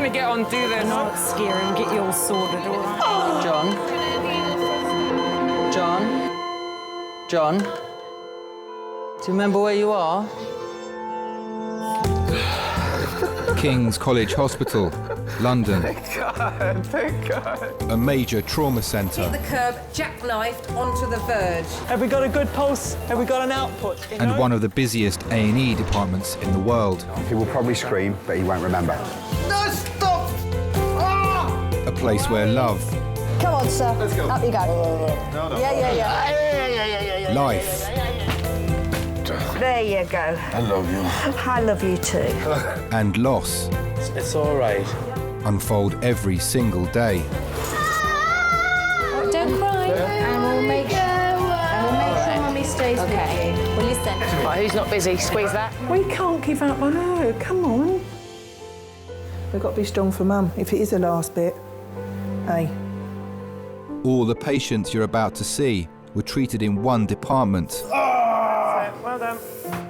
gonna get on, do this. Not scare him, get you all sorted, all right? John? Do you remember where you are? Kings College Hospital, London. Thank God. A major trauma centre. Hit the curb, jackknifed onto the verge. Have we got a good pulse? Have we got an output? And one of the busiest A&E departments in the world. He will probably scream, but he won't remember. No, stop! Ah! A place where love, Come on, sir. Let's go. Up you go. No. Yeah. life, There you go. I love you. I love you too. and loss It's all right. unfold every single day. Don't cry. And we'll make sure Mummy stays with you. Well, listen. Right, who's not busy? Squeeze that. We can't give up on her, come on. We've got to be strong for Mum, if it is the last bit. Hey. All the patients you're about to see were treated in one department. Well done.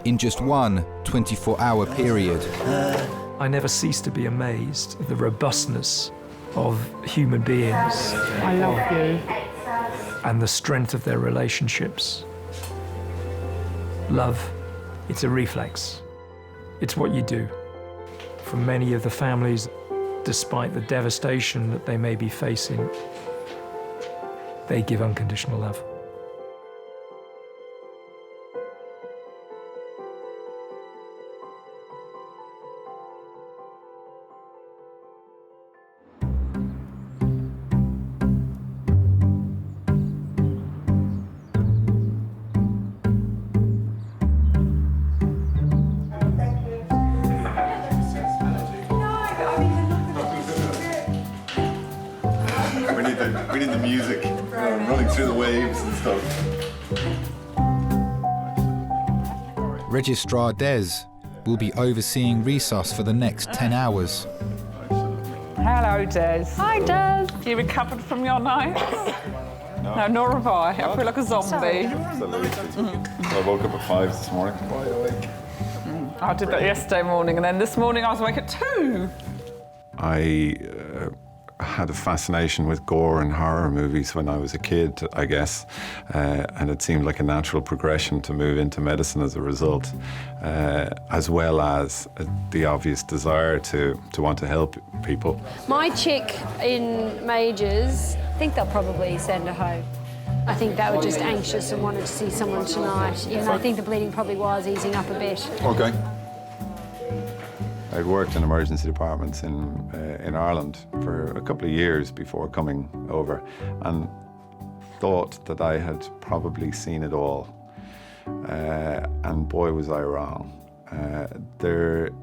In just one 24-hour period. I never cease to be amazed at the robustness of human beings. I love you. And the strength of their relationships. Love, it's a reflex. It's what you do. For many of the families, despite the devastation that they may be facing, they give unconditional love. We need the music running through the waves and stuff. Registrar Des will be overseeing resus for the next 10 hours. Hello, Des. Hi, Des. You recovered from your night? No, nor have I. I feel like a zombie. Absolutely. I woke up at 5 this morning. Wide awake. I did that yesterday morning, and then this morning I was awake at 2. I had a fascination with gore and horror movies when I was a kid, I guess, and it seemed like a natural progression to move into medicine as a result, as well as the obvious desire to want to help people. My chick in majors, I think they'll probably send her home. I think they were just anxious and wanted to see someone tonight. Even though I think the bleeding probably was easing up a bit. Okay. I'd worked in emergency departments in Ireland for a couple of years before coming over, and thought that I had probably seen it all. And boy, was I wrong. There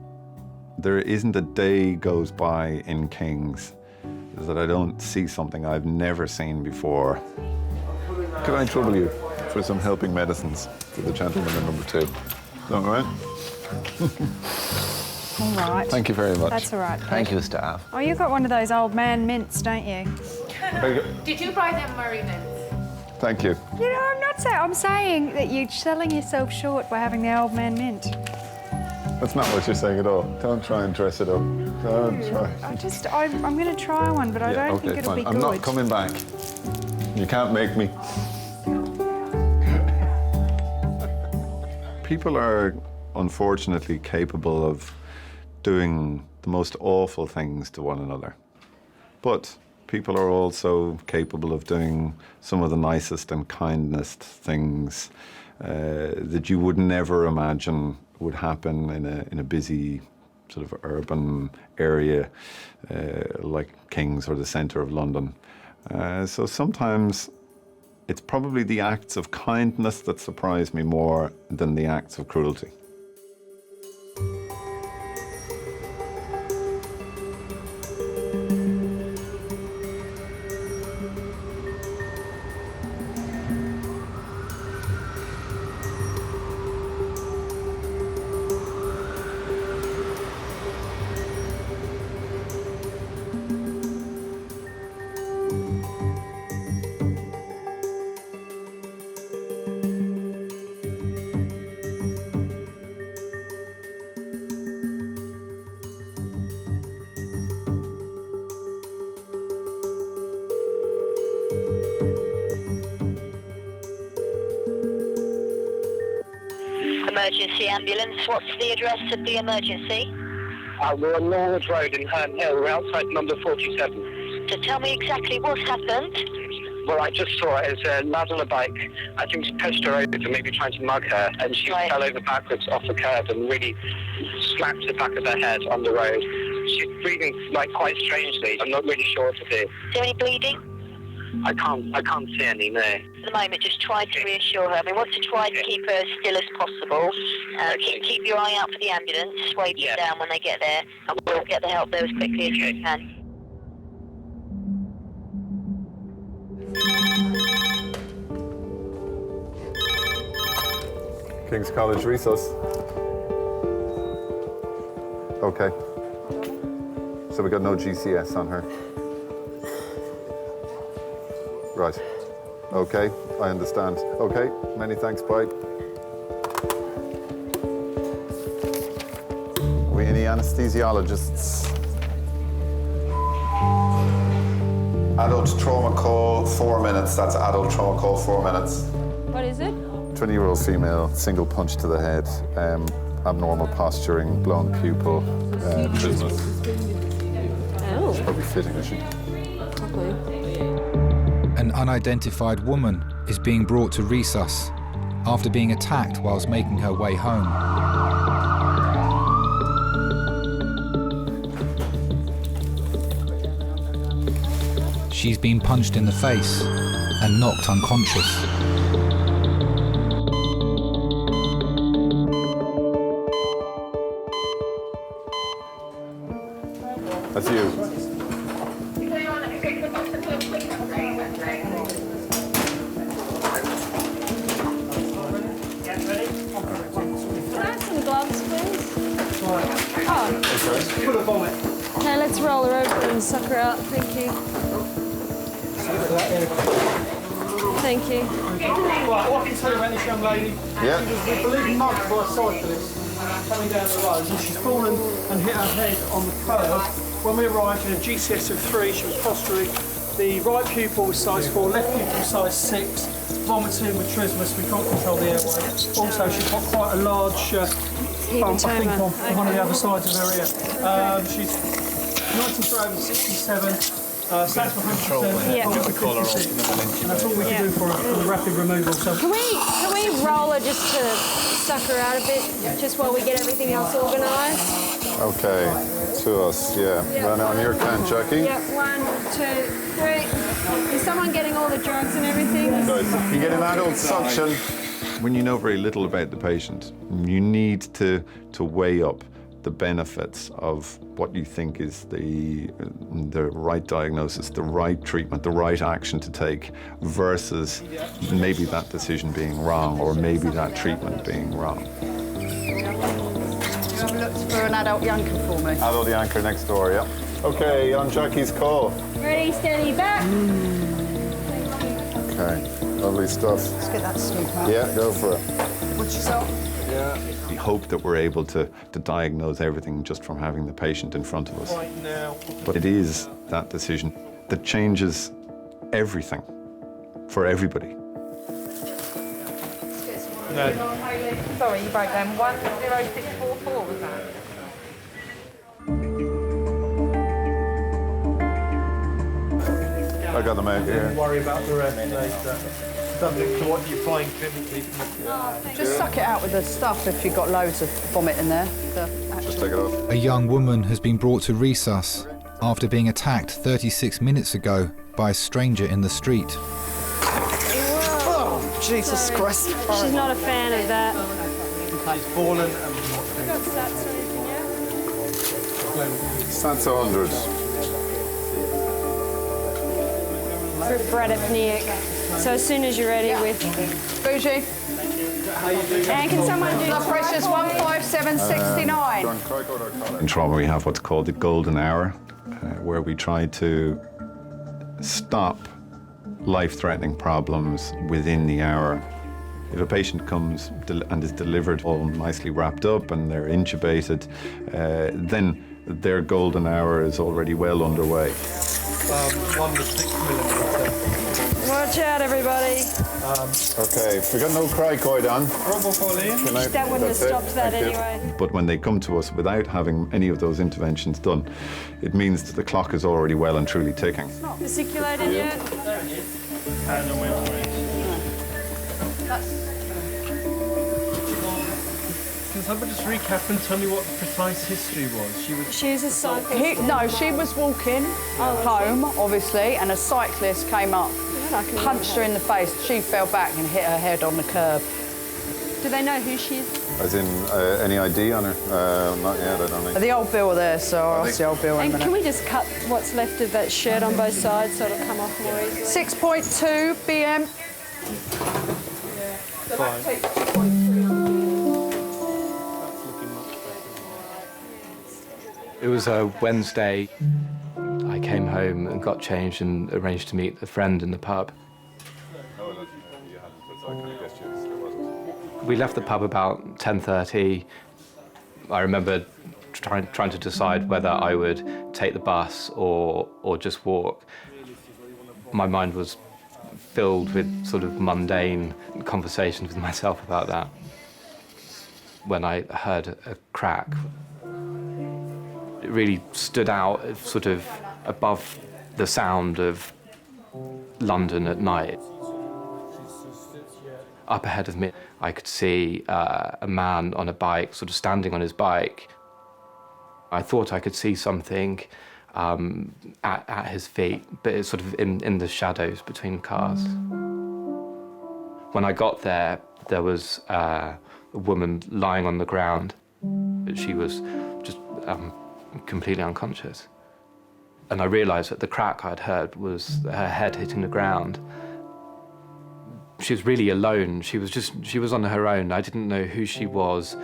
isn't a day goes by in Kings that I don't see something I've never seen before. Could I trouble you for some helping medicines for the gentleman in number 2? All right? All right. Thank you very much. That's all right. Thank you, staff. Oh, you've got one of those old man mints, don't you? Did you buy them Murray mints? Thank you. You know, I'm not saying. I'm saying that you're selling yourself short by having the old man mint. That's not what you're saying at all. Don't try and dress it up. Don't try. I'm going to try one, but I don't think it'll be good. I'm not coming back. You can't make me. People are unfortunately capable of doing the most awful things to one another. But people are also capable of doing some of the nicest and kindest things that you would never imagine would happen in a busy sort of urban area like Kings or the centre of London. So sometimes it's probably the acts of kindness that surprise me more than the acts of cruelty. emergency ambulance. What's the address of the emergency? We're on Norwood Road in Herne Hill. We're outside number 47. So tell me exactly what's happened. Well, I just saw it as a lad on a bike. I think she pushed her over, maybe trying to mug her, and she fell over backwards off the curb and really slapped the back of her head on the road. She's breathing like quite strangely. I'm not really sure what to do. Is there any bleeding? I can't see any, no. At the moment, just try to reassure her. I mean, want to try to keep her as still as possible. Keep your eye out for the ambulance. Wave it down when they get there, and we'll get the help there as quickly as we can. Kings College resus. Okay. So we got no GCS on her. Right. Okay, I understand. Okay, many thanks, bye. We any anesthesiologists? Adult trauma call, 4 minutes. That's adult trauma call, 4 minutes. What is it? 20-year-old female, single punch to the head, abnormal posturing, blown pupil, trismus. Oh. It's probably fitting, is she? An unidentified woman is being brought to resus after being attacked whilst making her way home. She's been punched in the face and knocked unconscious. That's you. Gloves, please. Oh. Put a vomit. Okay, let's roll her over and suck her out. Thank you. Thank you. Right, what I can tell you about this young lady, Yeah. she was, we believe, mugged by a cyclist coming down the road, and she's fallen and hit her head on the curb. When we arrived in a GCS of 3, she was posturing. The right pupil was size 4, left pupil size 6, vomiting with trismus. We can't control the airway. Also, she's got quite a large bump, I think, on one of the other sides of her ear. She's 93 over 67, sat for 100%, Yeah. and that's all we can do for a rapid removal. So Can we roll her just to suck her out a bit, just while we get everything else organised? Okay, to us, yeah. Run on your count, Jackie. Yeah, 1, 2, 3. Is someone getting all the drugs and everything? Good. You get an adult suction. When you know very little about the patient, you need to weigh up the benefits of what you think is the right diagnosis, the right treatment, the right action to take, versus maybe that decision being wrong or maybe that treatment being wrong. Have a look for an adult yanker for me. Adult yanker next door, yeah. Okay, on Jackie's call. Ready, steady, back. Okay, lovely stuff. Let's get that sleep out. Yeah, go for it. Watch yourself. Yeah. We hope that we're able to diagnose everything just from having the patient in front of us. right now, But it is that decision that changes everything for everybody. no. Sorry, you broke down. 10644 was that? I got them out here. Don't worry about the rest later. Subject to what you find clinically. Just suck it out with the stuff if you've got loads of vomit in there. Just take it off. A young woman has been brought to resus after being attacked 36 minutes ago by a stranger in the street. Oh, Jesus Christ. She's not a fan of that. She's fallen and Got sats or anything, yeah? That's 100. For bradypneic. So as soon as you're ready with... Bougie. And can someone do... Blood pressure's 15769. In trauma, we have what's called the golden hour, where we try to stop life-threatening problems within the hour. If a patient comes and is delivered all nicely wrapped up and they're intubated, then their golden hour is already well underway. 1 to 6 millimetres. Watch out, everybody. Okay, we got no cricoid on. That wouldn't have stopped that anyway. But when they come to us without having any of those interventions done, it means that the clock is already well and truly ticking. It's not fasciculated yet. Can someone just recap and tell me what the precise history was? She was a cyclist. No, she was walking home, obviously, and a cyclist came up, punched her in the face. She fell back and hit her head on the curb. Do they know who she is? As in, any ID on her? Not yet, I don't think. The old bill there, so I'll ask the old bill in a And minute. can we just cut what's left of that shirt on both sides so it'll come off more easily? 6.2 BM. It was a Wednesday. I came home and got changed and arranged to meet a friend in the pub. We left the pub about 10:30. I remember trying to decide whether I would take the bus or just walk. My mind was filled with sort of mundane conversations with myself about that. When I heard a crack, it really stood out sort of above the sound of London at night. Up ahead of me, I could see a man on a bike, sort of standing on his bike. I thought I could see something at his feet, but it's sort of in the shadows between cars. When I got there, there was a woman lying on the ground. She was just completely unconscious. And I realised that the crack I'd heard was her head hitting the ground. She was really alone. She was on her own. I didn't know who she was.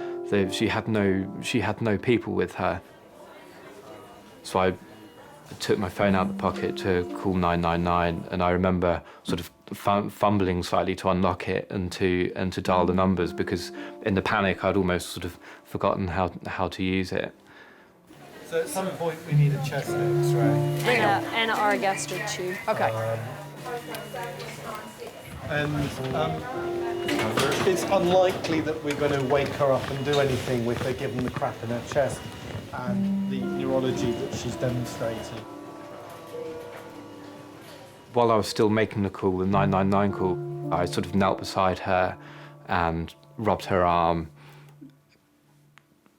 She had no people with her. So I took my phone out of the pocket to call 999, and I remember sort of fumbling slightly to unlock it and to dial the numbers, because in the panic I'd almost sort of forgotten how to use it. So at some point we need a chest X-ray. And an orogastric tube. Okay. It's unlikely that we're going to wake her up and do anything with her, given the crack in her chest and the neurology that she's demonstrating. While I was still making the call, the 999 call, I sort of knelt beside her and rubbed her arm,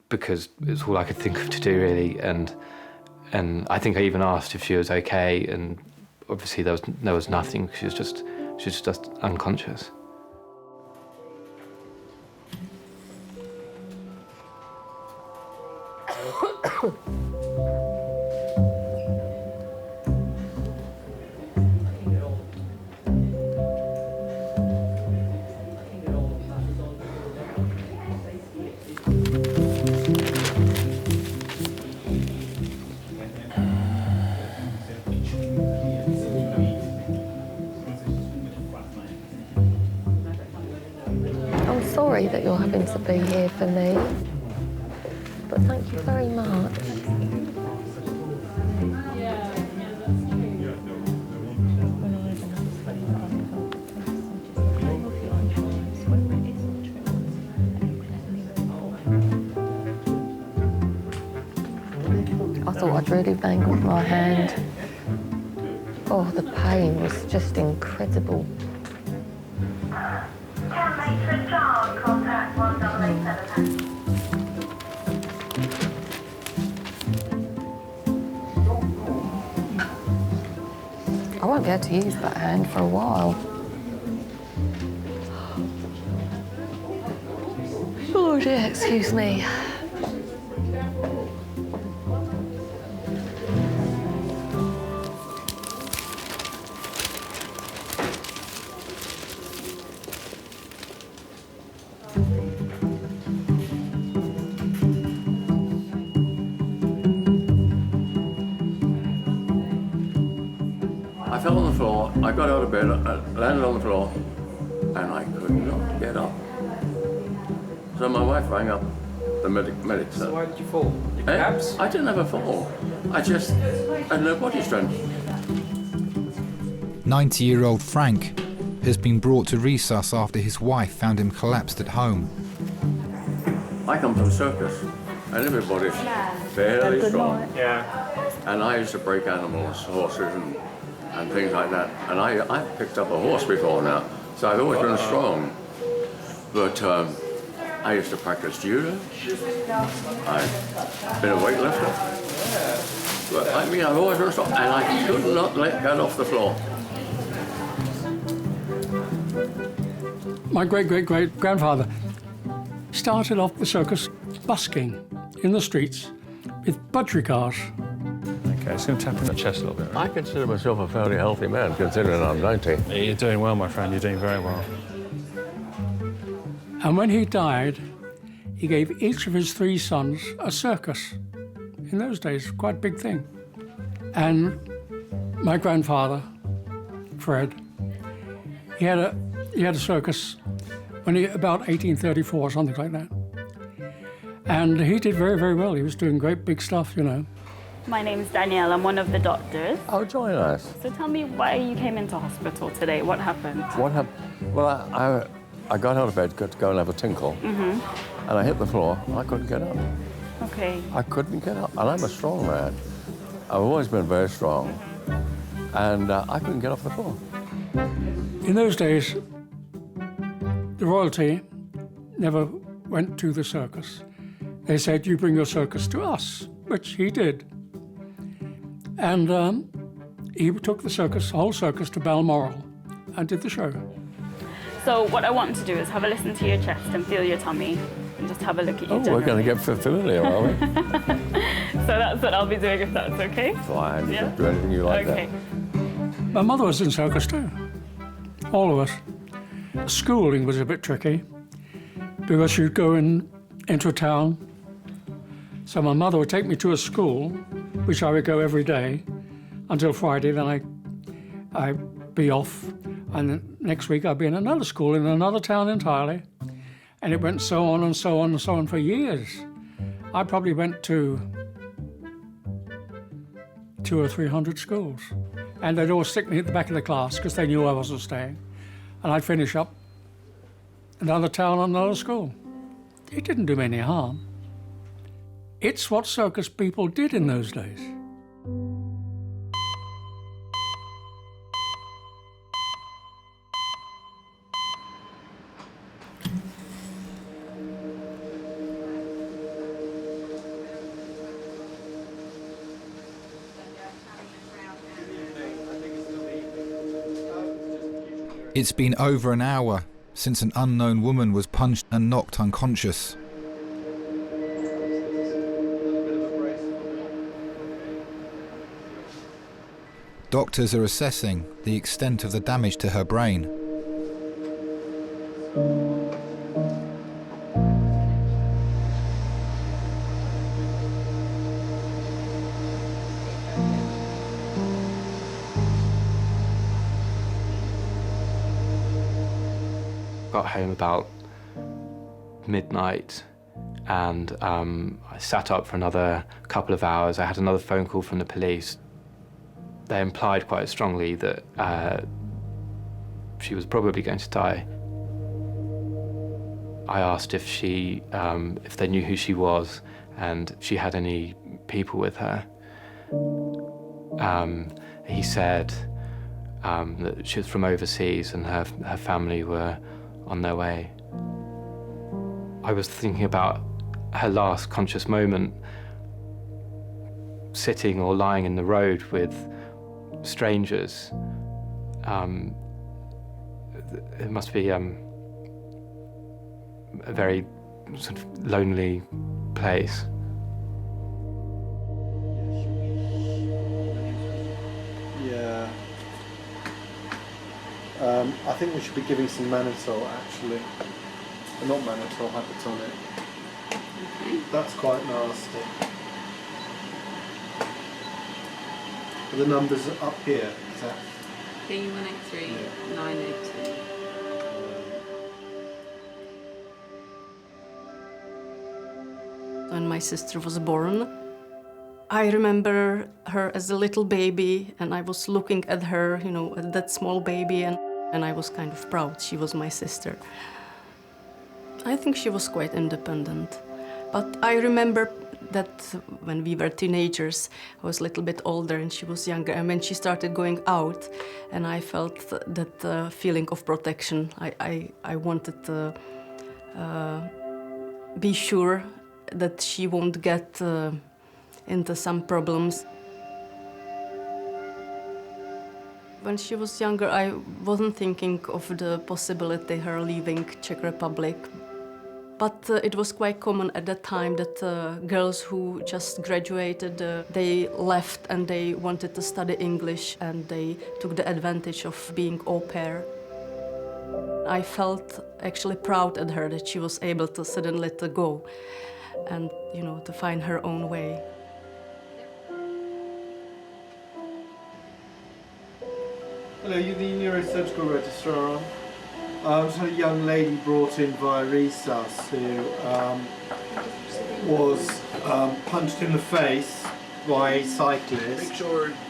because it's all I could think of to do, really. And I think I even asked if she was okay, and obviously there was nothing. She was just unconscious. I'm sorry that you're having to be here for me, but thank you very much. I thought I'd really mangled my hand. Oh, the pain was just incredible. I won't be able to use that hand for a while. Oh dear, excuse me. I fell on the floor, I got out of bed, I landed on the floor, and I could not get up. So my wife rang up the medics. So why did you fall? Your collapse? I didn't have a fall. I had no body strength. 90-year-old Frank has been brought to resus after his wife found him collapsed at home. I come from circus, and everybody's fairly strong. Yeah. And I used to break animals, horses and things like that. And I picked up a horse before now, so I've always been strong. But I used to practice judo. I've been a weightlifter. But I mean, I've always been strong, and I could not let go off the floor. My great-great-great-grandfather started off the circus busking in the streets with budgericars. Okay, it's going to tap in the chest a little bit. Right? I consider myself a fairly healthy man, considering I'm 90. You're doing well, my friend. You're doing very well. And when he died, he gave each of his 3 sons a circus. In those days, quite a big thing. And my grandfather, Fred, he had a circus when about 1834 or something like that. And he did very, very well. He was doing great big stuff, you know. My name is Danielle. I'm one of the doctors. Oh, join us. So tell me why you came into hospital today. What happened? What happened? Well, I got out of bed to go and have a tinkle, and I hit the floor. I couldn't get up. Okay. I couldn't get up, and I'm a strong man. I've always been very strong, and I couldn't get off the floor. In those days, the royalty never went to the circus. They said, you bring your circus to us, which he did. And he took the circus, whole circus, to Balmoral and did the show. So what I want to do is have a listen to your chest and feel your tummy and just have a look at your We're going to get familiar, are we? So that's what I'll be doing, if that's okay? Fine, you Yeah? can do anything you like. Okay. My mother was in circus too, all of us. Schooling was a bit tricky because she'd go into a town. So my mother would take me to a school, which I would go every day until Friday, then I'd be off. And then next week I'd be in another school in another town entirely. And it went so on and so on and so on for years. I probably went to 200 or 300 schools. And they'd all stick me at the back of the class because they knew I wasn't staying. And I'd finish up another town, another school. It didn't do me any harm. It's what circus people did in those days. It's been over an hour since an unknown woman was punched and knocked unconscious. Doctors are assessing the extent of the damage to her brain. Got home about midnight and I sat up for another couple of hours. I had another phone call from the police. They implied quite strongly that she was probably going to die. I asked if they knew who she was and if she had any people with her. He said that she was from overseas and her family were on their way. I was thinking about her last conscious moment, sitting or lying in the road with strangers. It must be a very sort of lonely place. Yeah. I think we should be giving some mannitol, actually. Not mannitol, hypertonic. That's quite nasty. Are the numbers up here? Is that? P183 982. When my sister was born, I remember her as a little baby, and I was looking at her, at that small baby, and And I was kind of proud she was my sister. I think she was quite independent. But I remember that when we were teenagers, I was a little bit older and she was younger. And when she started going out, and I felt that feeling of protection, I wanted to be sure that she won't get into some problems. When she was younger, I wasn't thinking of the possibility of her leaving Czech Republic. But it was quite common at that time that girls who just graduated, they left and they wanted to study English and they took the advantage of being au pair. I felt actually proud at her that she was able to suddenly to go and, you know, to find her own way. Hello, you're the neurosurgical registrar. Just had a young lady brought in via resus who was punched in the face by a cyclist,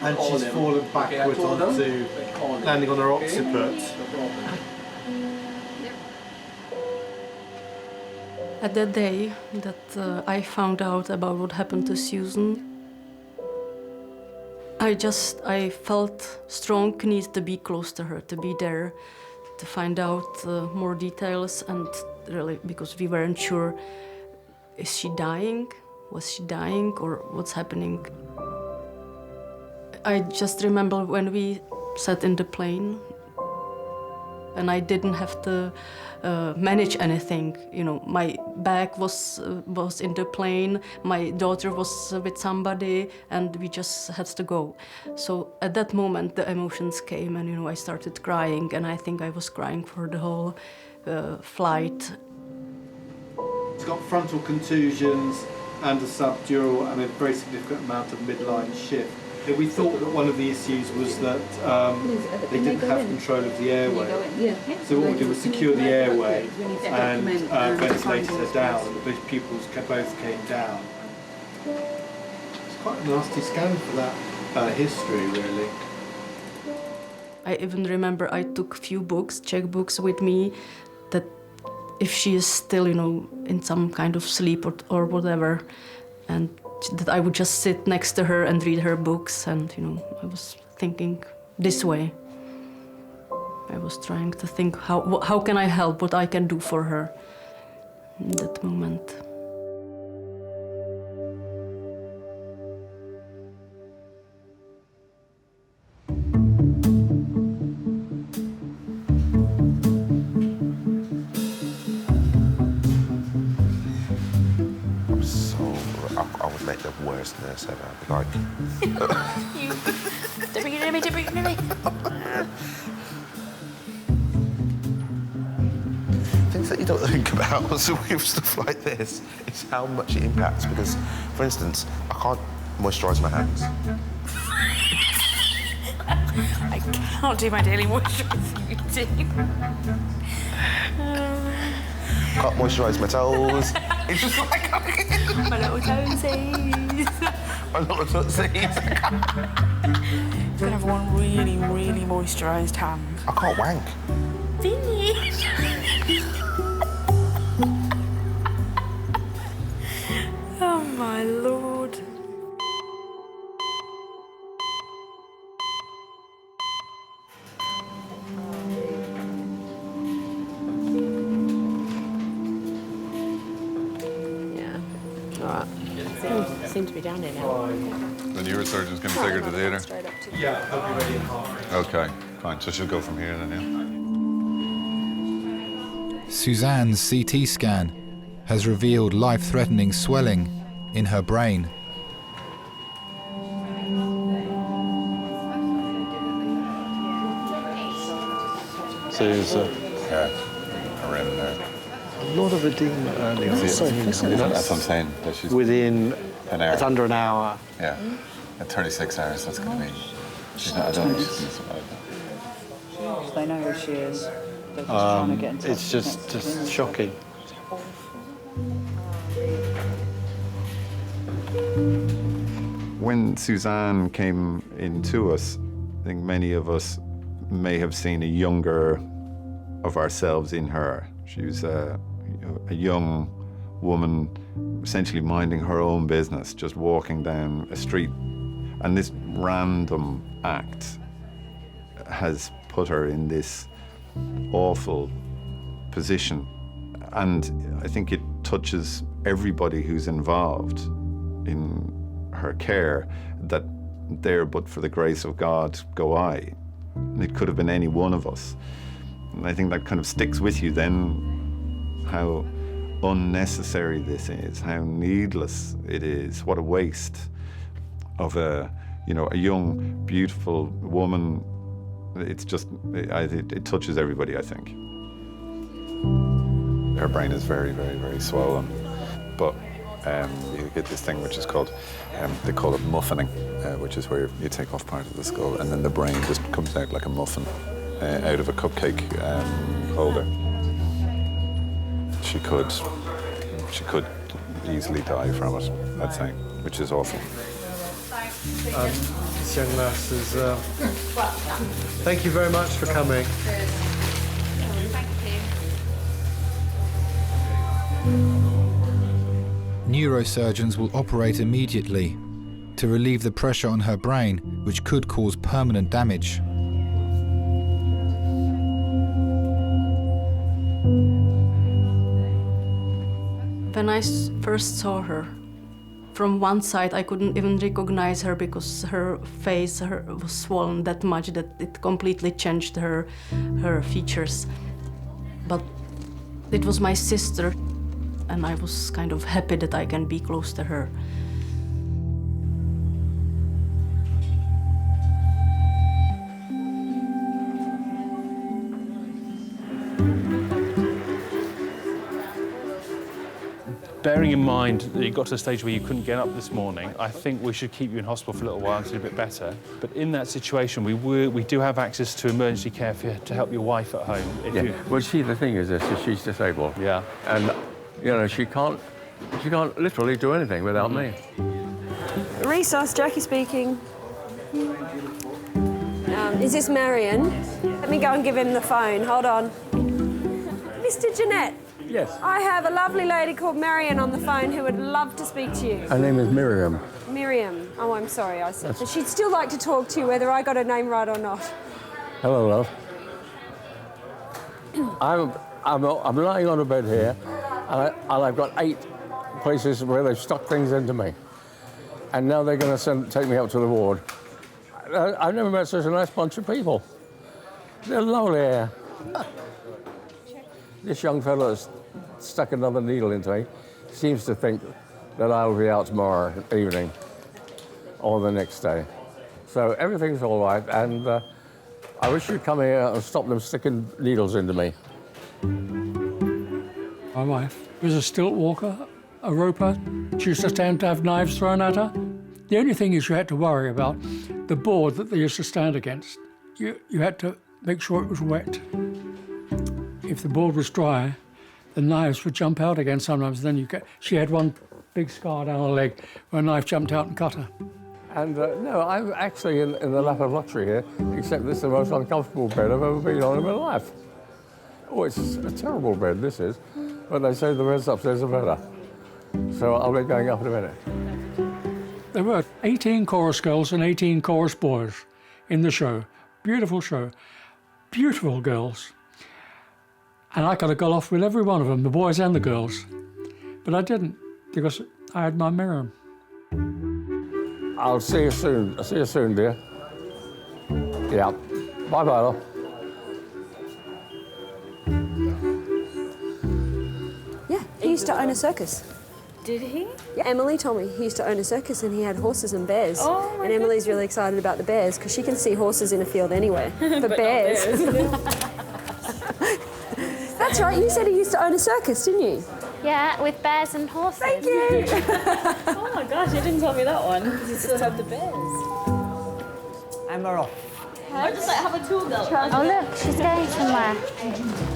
and she's fallen backwards onto, landing on her occiput. At that day that I found out about what happened to Susan, I felt strong need to be close to her, to be there, to find out more details, and really, because we weren't sure, is she dying? Was she dying, or what's happening? I just remember when we sat in the plane, and I didn't have to manage anything. You know, my bag was in the plane, my daughter was with somebody, and we just had to go. So at that moment, the emotions came, and you know, I started crying, and I think I was crying for the whole flight. She's got frontal contusions and a subdural and a very significant amount of midline shift. We thought that one of the issues was that they didn't have control of the airway. So what we did was secure the airway and ventilated her down. Those pupils both came down. It's quite a nasty scan for that history, really. I even remember I took a few books, Czech books, with me, that if she is still, you know, in some kind of sleep or whatever, and that I would just sit next to her and read her books, and you know, I was thinking this way. I was trying to think how can I help, what I can do for her in that moment. I would make the worst nurse ever. I'd be like... Things that you don't think about with stuff like this is how much it impacts, because, for instance, I can't moisturise my hands. I can't do my daily moisturising routine. Can't moisturise my toes. It's just like... My little toesies. My little toesies. You can have one really, really moisturised hand. I can't wank. Vinny. Oh, my Lord. Seem to be down here now. The neurosurgeon's going to take her to the theatre? Yeah, I'll be ready in half. Okay, fine. So she'll go from here then, yeah? Suzanne's CT scan has revealed life-threatening swelling in her brain. Susan. Yeah, around there. A lot of edema early on. That's what I'm saying. That she's within an hour. It's under an hour. Yeah, at 36 hours, that's going to be... She's not, I don't think she's going to survive that. They know who she is. They're just trying to get in touch. It's just shocking. When Suzanne came into us, I think many of us may have seen a younger of ourselves in her. She was a young woman essentially minding her own business, just walking down a street. And this random act has put her in this awful position. And I think it touches everybody who's involved in her care, that there but for the grace of God go I. And it could have been any one of us. And I think that kind of sticks with you then, how unnecessary this is, how needless it is, what a waste of a young, beautiful woman. It's just, it touches everybody, I think. Her brain is very, very, very swollen, but you get this thing which is called, they call it muffining, which is where you take off part of the skull and then the brain just comes out like a muffin out of a cupcake holder. She could easily die from it, I'd say, which is awful. This young lass is... thank you very much for coming. Neurosurgeons will operate immediately to relieve the pressure on her brain, which could cause permanent damage. When I first saw her, from one side I couldn't even recognize her because her face was swollen that much that it completely changed her features. But it was my sister, and I was kind of happy that I can be close to her. Bearing in mind that you got to a stage where you couldn't get up this morning, I think we should keep you in hospital for a little while until you're a bit better. But in that situation, we do have access to emergency care to help your wife at home. Well, see, the thing is this, she's disabled. Yeah. And, she can't literally do anything without me. Resource, Jackie speaking. Is this Marion? Let me go and give him the phone. Hold on. Mr. Jeanette. Yes. I have a lovely lady called Marion on the phone who would love to speak to you. Her name is Miriam. Miriam. Oh, I'm sorry, I said. But she'd still like to talk to you, whether I got her name right or not. Hello, love. I'm lying on a bed here, and I've got 8 places where they've stuck things into me. And now they're going to take me up to the ward. I've never met such a nice bunch of people. They're lovely here. This young fellow has stuck another needle into me. Seems to think that I'll be out tomorrow evening or the next day. So everything's all right, and I wish you'd come here and stop them sticking needles into me. My wife was a stilt walker, a roper. She used to stand to have knives thrown at her. The only thing is you had to worry about the board that they used to stand against. You had to make sure it was wet. If the board was dry, the knives would jump out again sometimes. Then she had one big scar down her leg where a knife jumped out and cut her. And no, I'm actually in the lap of luxury here, except this is the most uncomfortable bed I've ever been on in my life. Oh, it's a terrible bed, this is. But they say the beds upstairs are better. So I'll be going up in a minute. There were 18 chorus girls and 18 chorus boys in the show. Beautiful show. Beautiful girls. And I could have got off with every one of them, the boys and the girls. But I didn't, because I had my Miriam. I'll see you soon. I'll see you soon, dear. Yeah. Bye-bye, love. Yeah, he used to own a circus. Did he? Yeah, Emily told me he used to own a circus and he had horses and bears. Oh, and Emily's really excited about the bears because she can see horses in a field anywhere. But bears. That's right, you said he used to own a circus, didn't you? Yeah, with bears and horses. Thank you. Oh my gosh, you didn't tell me that one, because you still have the bears. And we're off. I just have a tool belt. Oh look, she's going somewhere.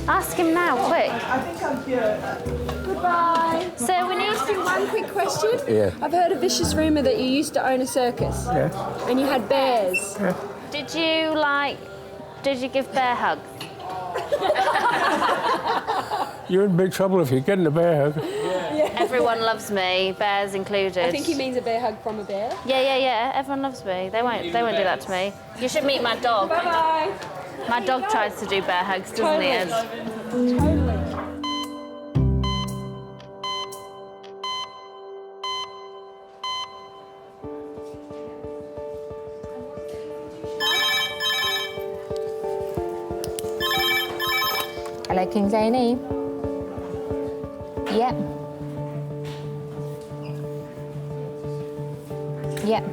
Ask him now, quick. I think I'm cured. Goodbye. So we need to do one quick question. Yeah. I've heard a vicious rumour that you used to own a circus. Yeah. And you had bears. Yeah. Did you, like, Did you give bear hugs? You're in big trouble if you're getting a bear hug. Everyone loves me, bears included. I think he means a bear hug from a bear. Yeah. Everyone loves me. They won't do that to me. You should meet my dog. Bye-bye. My dog tries to do bear hugs, doesn't he, Ed? Totally. Hello, Kings A&E. Yep. Yep.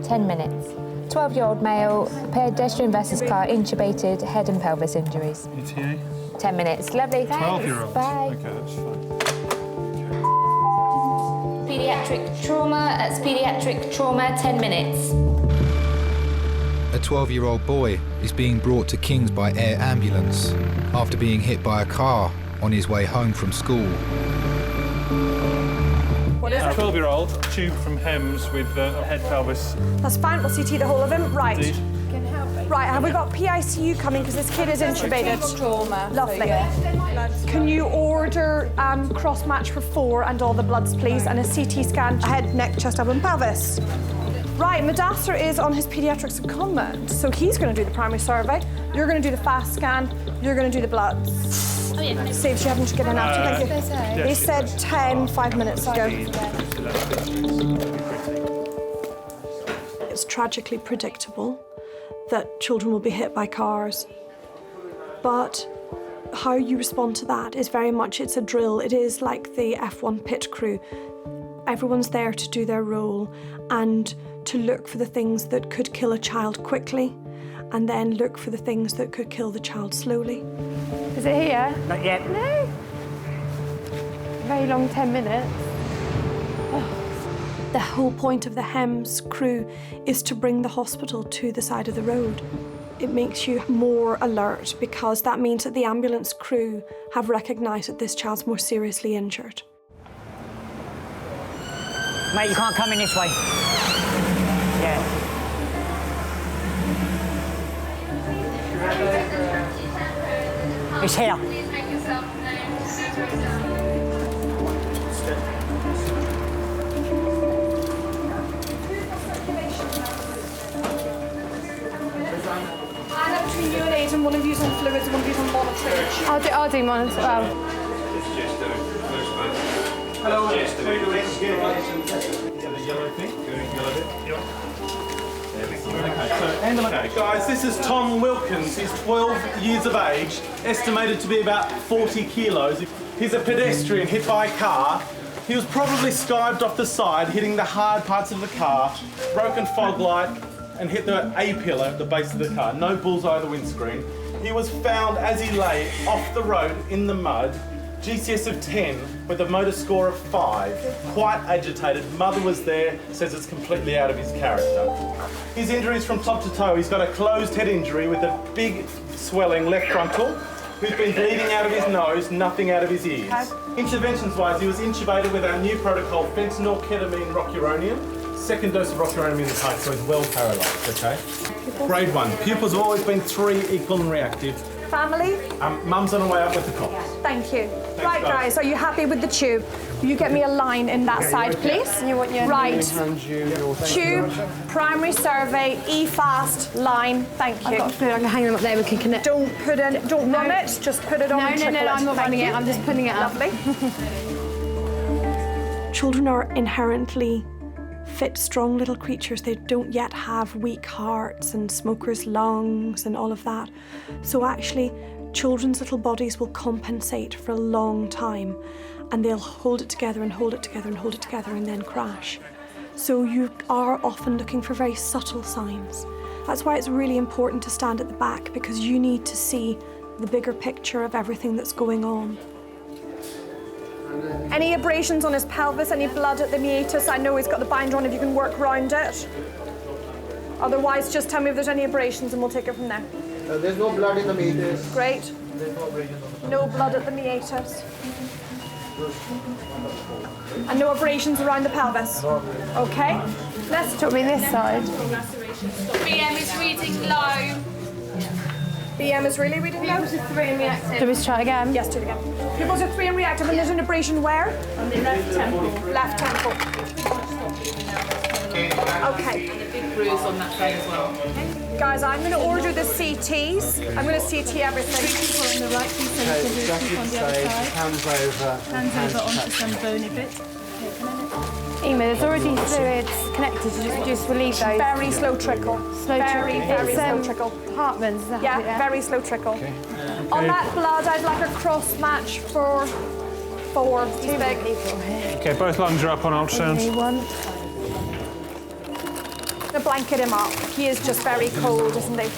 10 minutes. 12-year-old male, pedestrian versus car, intubated, head and pelvis injuries. ETA? 10 minutes. Lovely, thanks. 12-year-old. Bye. Okay, that's fine. Pediatric trauma, that's pediatric trauma, 10 minutes. A 12-year-old boy is being brought to Kings by air ambulance after being hit by a car on his way home from school. What is it? 12-year-old, tube from Hems with head pelvis. That's fine, we'll CT the whole of him. Right. Indeed. Right, have we got PICU coming because this kid is intubated? Trauma. Lovely. Can you order cross-match for 4 and all the bloods, please, and a CT scan, head, neck, chest, abdomen, pelvis. Right, Mudassar is on his paediatric secondment, so he's going to do the primary survey. You're going to do the fast scan. You're going to do the bloods. Oh, yeah. Saves you having to get in after. Thank you. They said 10, 5 minutes ago. It's tragically predictable that children will be hit by cars, but how you respond to that is very much, it's a drill. It is like the F1 pit crew. Everyone's there to do their role and to look for the things that could kill a child quickly, and then look for the things that could kill the child slowly. Is it here? Not yet. No. Very long 10 minutes. The whole point of the Hems crew is to bring the hospital to the side of the road. It makes you more alert because that means that the ambulance crew have recognised that this child's more seriously injured. Mate, you can't come in this way. Yeah. It's here. Between you and Aidan, one of you's on fluids and one of you's on monitoring. I'll do mine as well. Hello. The yellow thing. Okay, guys, this is Tom Wilkins. He's 12 years of age, estimated to be about 40 kilos. He's a pedestrian hit by a car. He was probably skived off the side, hitting the hard parts of the car, broken fog light, and hit the A-pillar at the base of the car. No bullseye on the windscreen. He was found as he lay off the road in the mud, GCS of 10 with a motor score of 5. Quite agitated. Mother was there, says it's completely out of his character. His injuries from top to toe. He's got a closed head injury with a big swelling left frontal. He's been bleeding out of his nose, nothing out of his ears. Interventions-wise, he was intubated with our new protocol, fentanyl, ketamine, rocuronium. Second dose of rocuronium in the tank, so he's well paralysed, okay? Grade 1. Pupils have always been 3, equal and reactive. Family? Mum's on her way up with the cops. Thank you. Right, guys, are you happy with the tube? You get me a line in that side, please. You want your right. Tube, primary survey, E-fast, line. Thank you. I've got fluid. I can hang them up there. We can connect. Don't run it. Just put it on. No, I'm not running it. I'm just putting it up. Lovely. Children are inherently fit, strong little creatures. They don't yet have weak hearts and smokers' lungs and all of that. So actually, children's little bodies will compensate for a long time, and they'll hold it together and hold it together and hold it together and then crash. So you are often looking for very subtle signs. That's why it's really important to stand at the back, because you need to see the bigger picture of everything that's going on. Any abrasions on his pelvis, any blood at the meatus? I know he's got the binder on if you can work around it. Otherwise, just tell me if there's any abrasions and we'll take it from there. There's no blood in the meatus. Great. There's no abrasions on the No blood at the meatus. And no abrasions around the pelvis. Okay. Let's talk me this side. BM is reading low. BM is really reading now? Pupils are 3 and reactive. Do we try again? Yes, do it again. Pupils are 3 and reactive, and there's an abrasion where? On the left temple. Left temple. Okay. And a big bruise on that side as well. Guys, I'm going to order the CTs. I'm going to CT everything. On the right, concentric on the other side. Hands over. Hands over onto some bony bit. Ema, there's already fluids connected. You just relieve those. Very slow trickle. Slow very, trickle. very slow trickle. Hartman's, is that Yeah, it? very slow trickle. On that blood, I'd like a cross match for 4. Too big. Okay, both lungs are up on ultrasound. To blanket him up. He is just very cold, isn't he?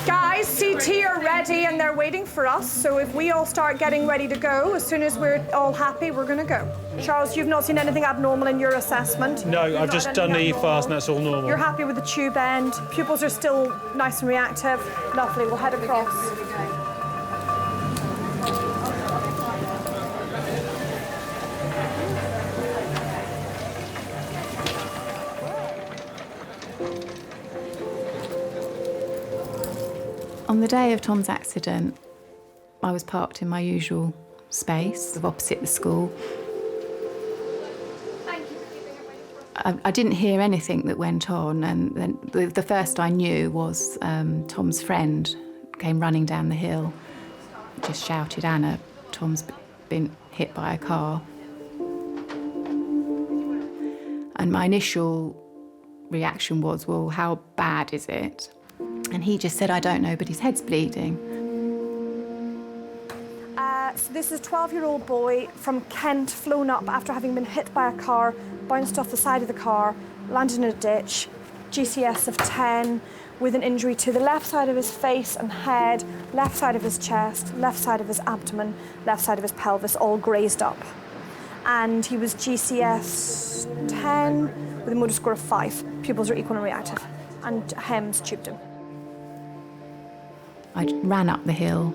Guys, CT are ready and they're waiting for us. So if we all start getting ready to go, as soon as we're all happy, we're going to go. Charles, you've not seen anything abnormal in your assessment? No, I've just done the fast and that's all normal. You're happy with the tube end. Pupils are still nice and reactive. Lovely, we'll head across. On the day of Tom's accident, I was parked in my usual space opposite the school. I didn't hear anything that went on, and then the first I knew was Tom's friend came running down the hill, just shouted, "Anna, Tom's been hit by a car." And my initial reaction was, well, how bad is it? And he just said, "I don't know, but his head's bleeding." So this is a 12-year-old boy from Kent, flown up after having been hit by a car, bounced off the side of the car, landed in a ditch, GCS of 10, with an injury to the left side of his face and head, left side of his chest, left side of his abdomen, left side of his pelvis, all grazed up. And he was GCS 10 with a motor score of 5. Pupils are equal and reactive. And HEMS tubed him. I ran up the hill,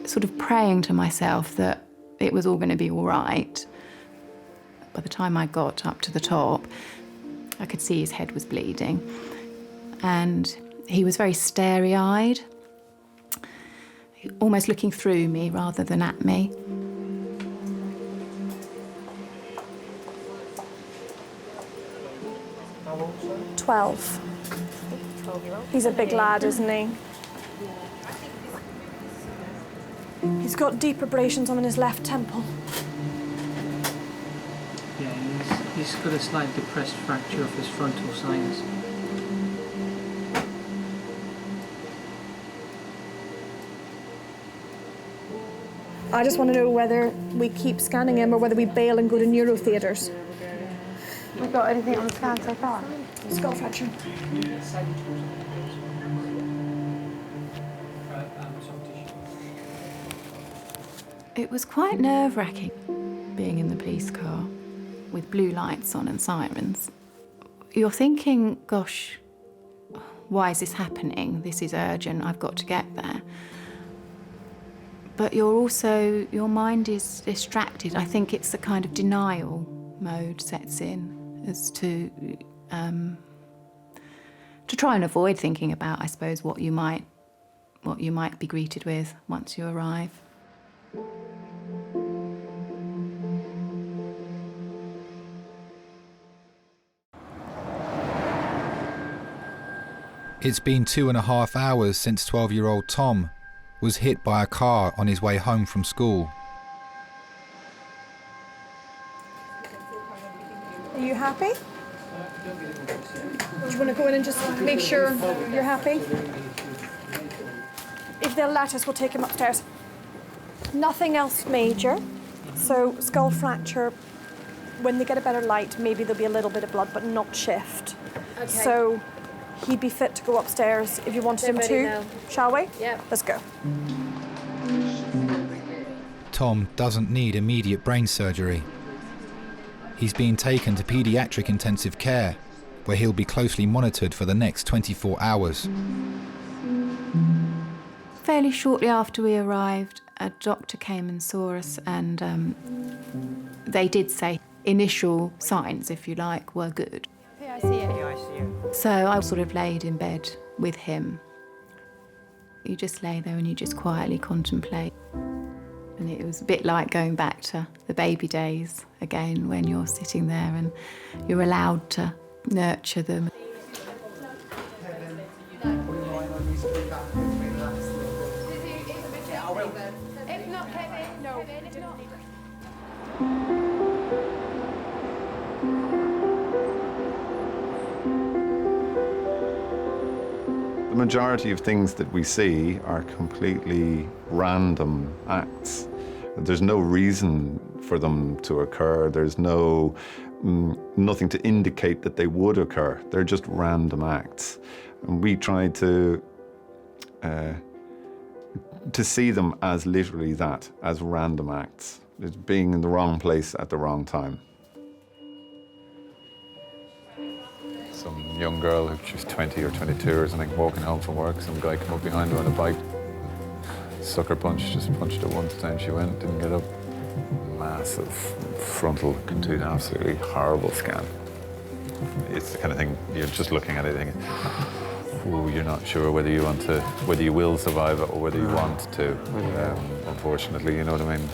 sort of praying to myself that it was all going to be all right. By the time I got up to the top, I could see his head was bleeding. And he was very starey-eyed, almost looking through me rather than at me. How old, sir? 12. He's a big lad, isn't he? He's got deep abrasions on his left temple. Yeah, he's got a slight depressed fracture of his frontal sinus. I just want to know whether we keep scanning him or whether we bail and go to neurotheatres. We've got anything on the scan so far? Skull fracture. It was quite nerve-wracking being in the police car with blue lights on and sirens. You're thinking, gosh, why is this happening? This is urgent, I've got to get there. But you're also, your mind is distracted. I think it's the kind of denial mode sets in as to try and avoid thinking about, I suppose, what you might be greeted with once you arrive. It's been 2.5 hours since 12-year-old Tom was hit by a car on his way home from school. Are you happy? Do you want to go in and just make sure you're happy? If they'll let us, we'll take him upstairs. Nothing else major. So skull fracture, when they get a better light, maybe there'll be a little bit of blood, but not shift. Okay. So he'd be fit to go upstairs if you wanted him to. Now. Shall we? Yeah. Let's go. Tom doesn't need immediate brain surgery. He's being taken to paediatric intensive care, where he'll be closely monitored for the next 24 hours. Fairly shortly after we arrived, a doctor came and saw us, and they did say initial signs, if you like, were good. PICU. So I sort of laid in bed with him You just lay there and you just quietly contemplate. And it was a bit like going back to the baby days again, when you're sitting there and you're allowed to nurture them. The majority of things that we see are completely random acts. There's no reason for them to occur. There's nothing to indicate that they would occur. They're just random acts. And we try to see them as literally that, as random acts. It's being in the wrong place at the wrong time. Some young girl, who she was 20 or 22 or something, walking home from work, some guy came up behind her on a bike, sucker punch, just punched her once, down she went, didn't get up. Massive frontal contusion, absolutely horrible scan. It's the kind of thing, you're just looking at it thinking, ooh, you're not sure whether you will survive it or whether you want to. Unfortunately, you know what I mean?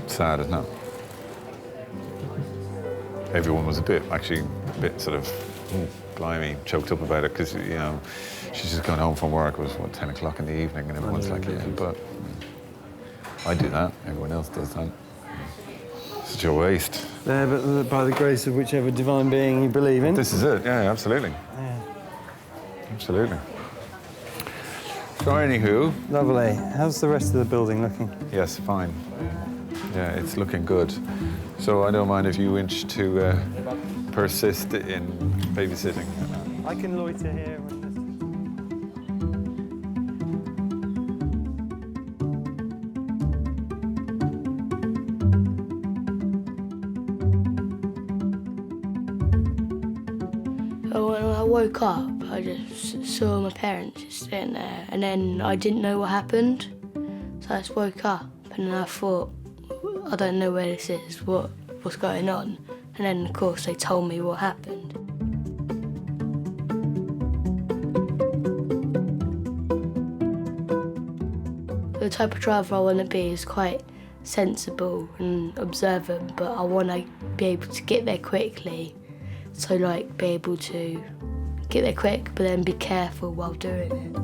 Sad, isn't it? Everyone was a bit sort of, blimey, choked up about it, because, you know, she's just gone home from work. It was, 10 o'clock in the evening, and everyone's like, yeah, but I do that. Everyone else does that. Such a waste. Yeah, but by the grace of whichever divine being you believe in. This is it, yeah, absolutely. Yeah. Absolutely. So, anywho. Lovely. How's the rest of the building looking? Yes, fine. Yeah, it's looking good. So I don't mind if you wish to persist in babysitting. I can loiter here. When I woke up, I just saw my parents just sitting there, and then I didn't know what happened. So I just woke up, and then I thought, I don't know where this is, what's going on? And then, of course, they told me what happened. The type of driver I want to be is quite sensible and observant, but I want to be able to get there quickly. So, like, be able to get there quick, but then be careful while doing it.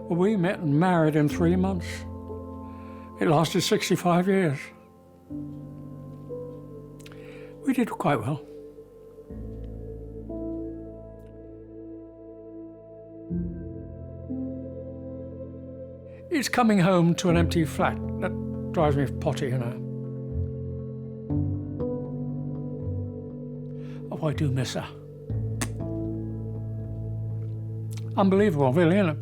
Well, we met and married in 3 months. It lasted 65 years. We did quite well. It's coming home to an empty flat that drives me potty, you know. Oh, I do miss her. Unbelievable, really, isn't it?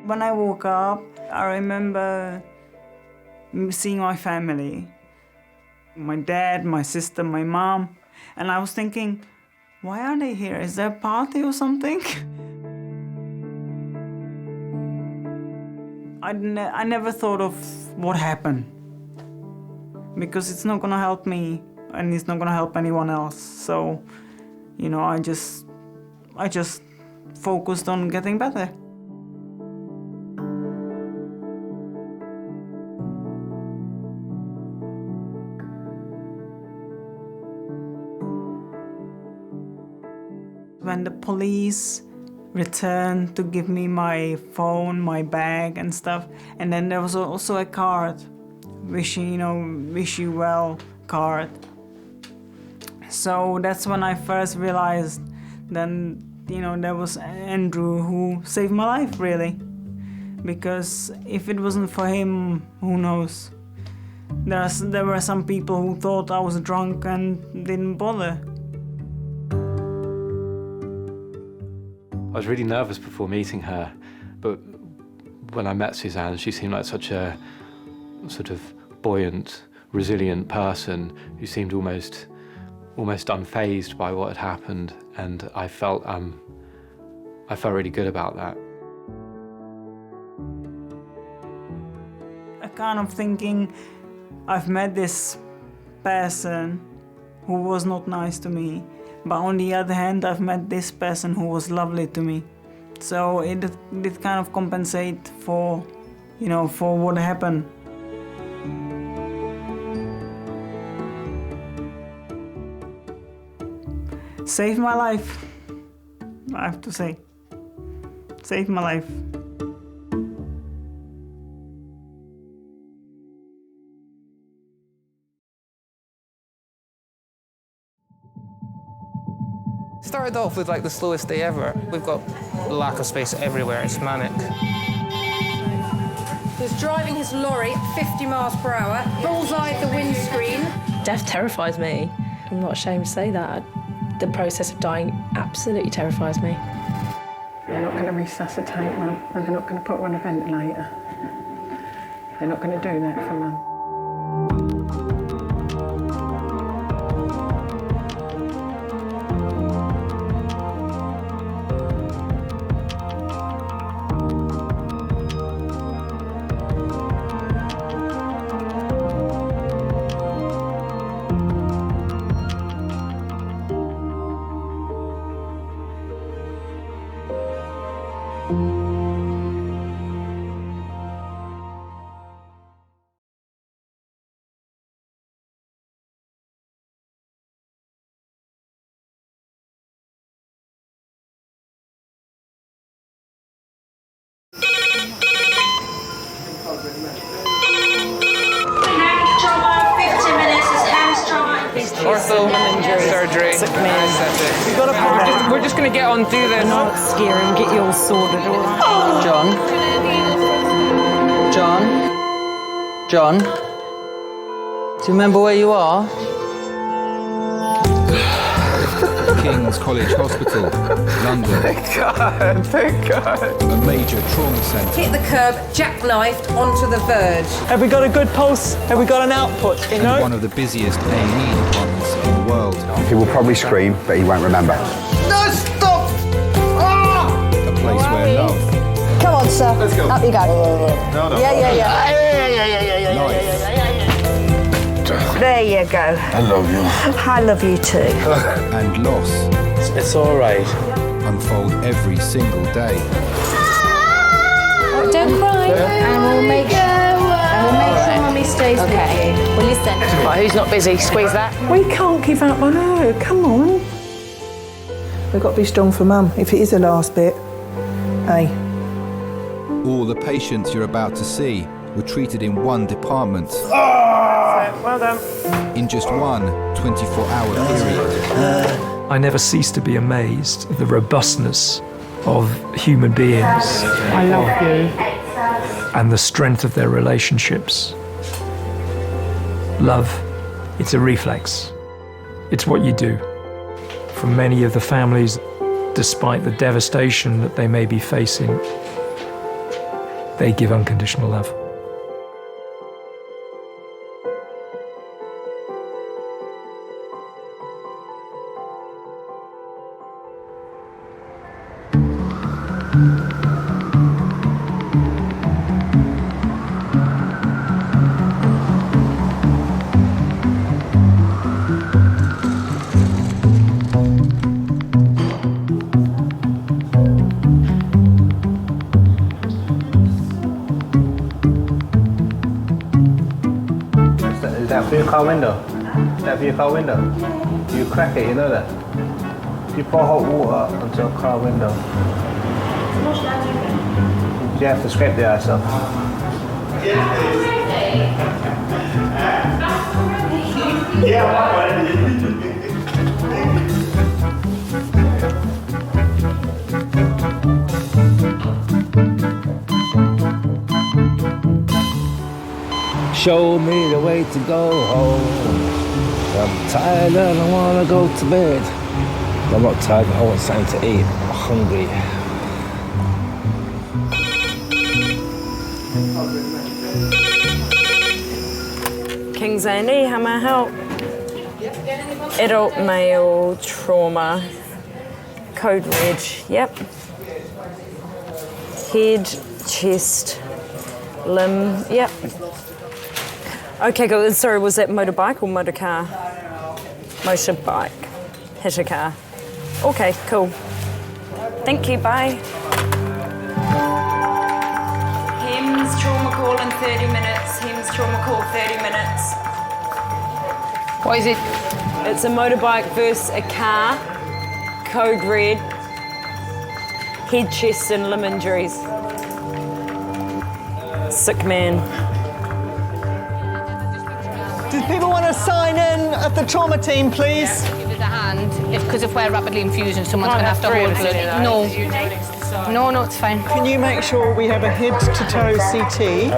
When I woke up, I remember seeing my family. My dad, my sister, my mom. And I was thinking, why are they here? Is there a party or something? I never thought of what happened. Because it's not gonna help me and it's not gonna help anyone else. So, you know, I just focused on getting better. When the police returned to give me my phone, my bag and stuff, and then there was also a card, wish you well card. So that's when I first realized then, there was Andrew who saved my life, really. because if it wasn't for him, who knows? There were some people who thought I was drunk and didn't bother. I was really nervous before meeting her, but when I met Suzanne, she seemed like such a sort of buoyant, resilient person who seemed almost unfazed by what had happened, and I felt really good about that. I kind of thinking, I've met this person who was not nice to me, but on the other hand, I've met this person who was lovely to me. So it did kind of compensate for, for what happened. Saved my life, I have to say. Saved my life. Started off with like the slowest day ever. We've got lack of space everywhere, it's manic. He was driving his lorry at 50 miles per hour, bullseye at the windscreen. Death terrifies me. I'm not ashamed to say that. The process of dying absolutely terrifies me. They're not going to resuscitate Mum, and they're not going to put her on a ventilator. They're not going to do that for Mum. Ortho, surgery, we're just going to get on through this. Not scare him, get you all sorted, all right? John? Do you remember where you are? Kings College Hospital, London. Thank God. A major trauma centre. Hit the curb, jackknifed onto the verge. Have we got a good pulse? Have we got an output? And one of the busiest A&E departments in the world. He will probably scream, but he won't remember. No, stop! Ah! A place where love. Come on, sir. Let's go. Up you go. No. Yeah. Life. There you go. I love you. I love you too. And loss. It's all right. Unfold every single day. Don't cry. And we'll make sure Mummy stays with you. Well, listen. Right, who's not busy? Squeeze that. We can't give up on her, come on. We've got to be strong for Mum, if it is the last bit. Hey. All the patients you're about to see were treated in one department. Well done. In just one 24-hour period. I never cease to be amazed at the robustness of human beings. I love you. And the strength of their relationships. Love, it's a reflex. It's what you do. For many of the families, despite the devastation that they may be facing, they give unconditional love. Is that for your car window? Is that for your car window? You crack it, you know that? You pour hot water onto a car window. You have to scrape the ice off. show me the way to go home. I'm tired and I wanna go to bed. I'm not tired, I want something to eat. I'm hungry. Kings A&E, how may I help? Adult male trauma. Code red, yep. Head, chest, limb, yep. Okay, good. Sorry, was that motorbike or motor car? Motorbike. Hit a car. Okay, cool. Thank you, bye. HEMS trauma call in 30 minutes. HEMS trauma call 30 minutes. What is it? It's a motorbike versus a car. Code red. Head, chest and limb injuries. Sick man. Do people want to sign in at the trauma team, please? Give it a hand, because if we're rapidly infusing, someone's going to have to hold blood. No, it's fine. Can you make sure we have a head-to-toe CT,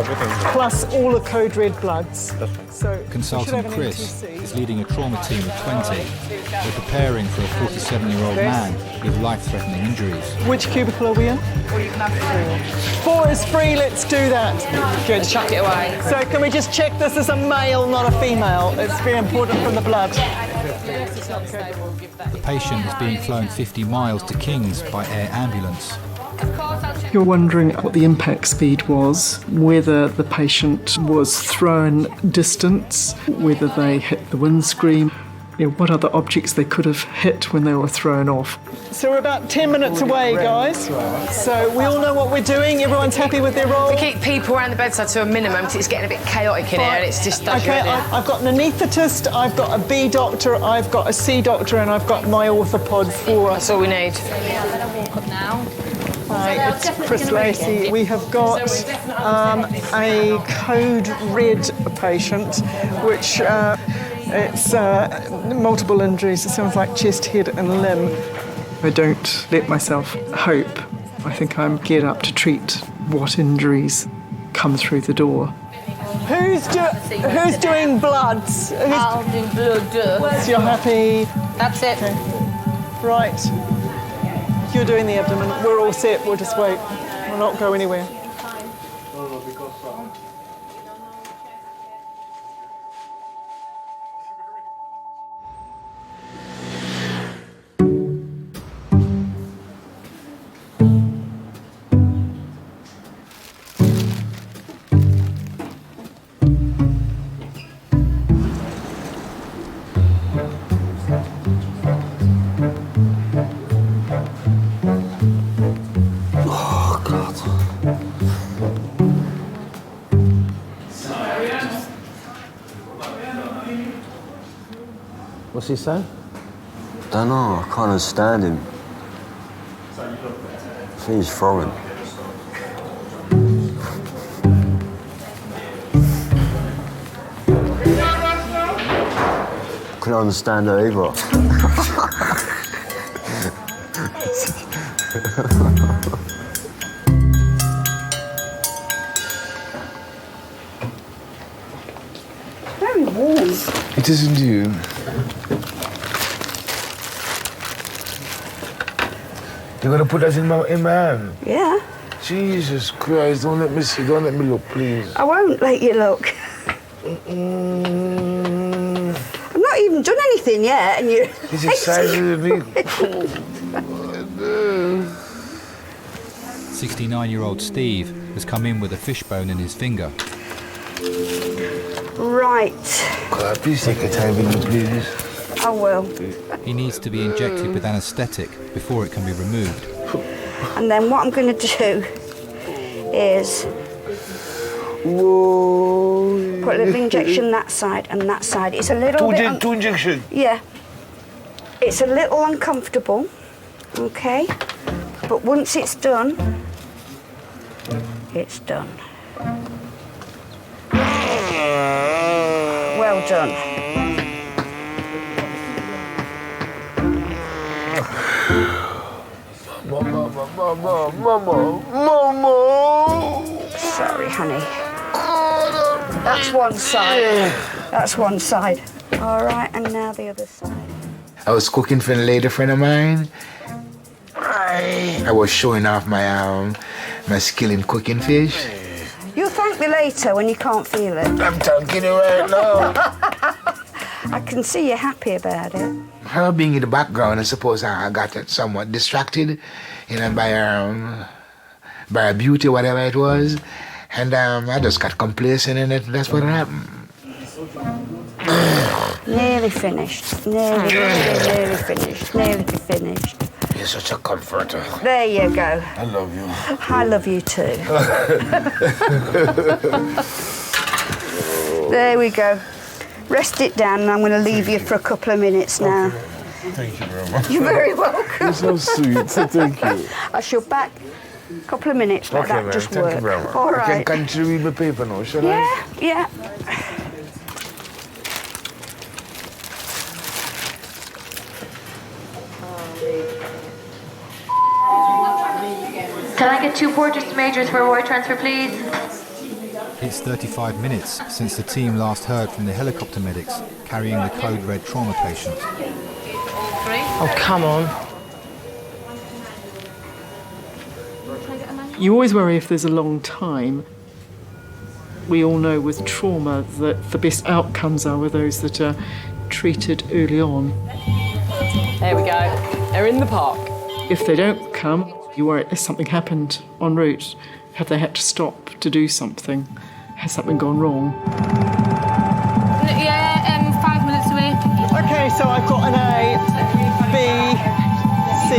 plus all the code red bloods? So Consultant Chris is leading a trauma team of 20. They're preparing for a 47-year-old man with life-threatening injuries. Which cubicle are we in? Or you can have 4 is free, let's do that. Good. chuck it away. So can we just check this is a male, not a female? It's very important from the blood. The patient is being flown 50 miles to Kings by air ambulance. You're wondering what the impact speed was, whether the patient was thrown distance, whether they hit the windscreen, what other objects they could have hit when they were thrown off. So we're about 10 minutes away, guys. So we all know what we're doing. Everyone's happy with their role. We keep people around the bedside to a minimum because it's getting a bit chaotic in here and it's just... Okay, I've got an anaesthetist, I've got a B doctor, I've got a C doctor, and I've got my orthopod for... That's all we need. Now. Hi, it's Chris Lacey. We have got a code red patient, which it's multiple injuries. It sounds like chest, head and limb. I don't let myself hope. I think I'm geared up to treat what injuries come through the door. Who's doing bloods? I'll do blood. So you're happy? That's it. Okay. Right. You're doing the abdomen. We're all set. We'll just wait. We'll not go anywhere. What's he saying? Don't know, I can't understand him. I think he's foreign. Couldn't understand her either. Very warm. It isn't you. You're gonna put that in my hand? Yeah. Jesus Christ, don't let me see, don't let me look, please. I won't let you look. I've not even done anything yet, and you. He's excited with me. 69-year-old Steve has come in with a fishbone in his finger. Right. God, please take your time with me, please. I will. He needs to be injected with anaesthetic before it can be removed. And then what I'm going to do is put a little injection that side and that side. It's a little bit... Two injections? Yeah. It's a little uncomfortable, okay? But once it's done, it's done. Well done. Mama. Sorry, honey. That's one side. That's one side. All right, and now the other side. I was cooking for a lady friend of mine. I was showing off my skill in cooking fish. You'll thank me later when you can't feel it. I'm thanking you right now. I can see you're happy about it. Her being in the background, I suppose I got somewhat distracted, by her beauty, whatever it was, and I just got complacent in it. That's what happened. Nearly finished. Nearly finished. Nearly finished. You're such a comforter. There you go. I love you. I love you too. There we go. Rest it down, and I'm going to leave you for a couple of minutes now. Okay. Thank you very much. You're very welcome. You're so sweet, so thank you. I shall back a couple of minutes, let that just thank work. you very much. All I right. can continue with my paper now, shall I? Yeah. Can I get 2 porters to majors for a wire transfer, please? It's 35 minutes since the team last heard from the helicopter medics carrying the code red trauma patient. Oh, come on. You always worry if there's a long time. We all know with trauma that the best outcomes are with those that are treated early on. There we go. They're in the park. If they don't come, you worry, has something happened en route? Have they had to stop to do something? Has something gone wrong? Yeah, 5 minutes away. Okay, so I've got an A, B, C,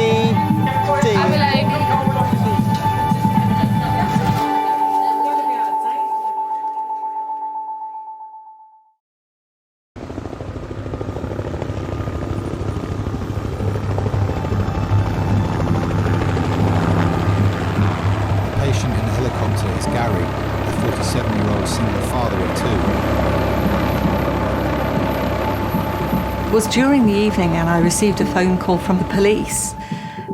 D. I'll be like... Is Gary, a 47-year-old single father of 2. It was during the evening and I received a phone call from the police,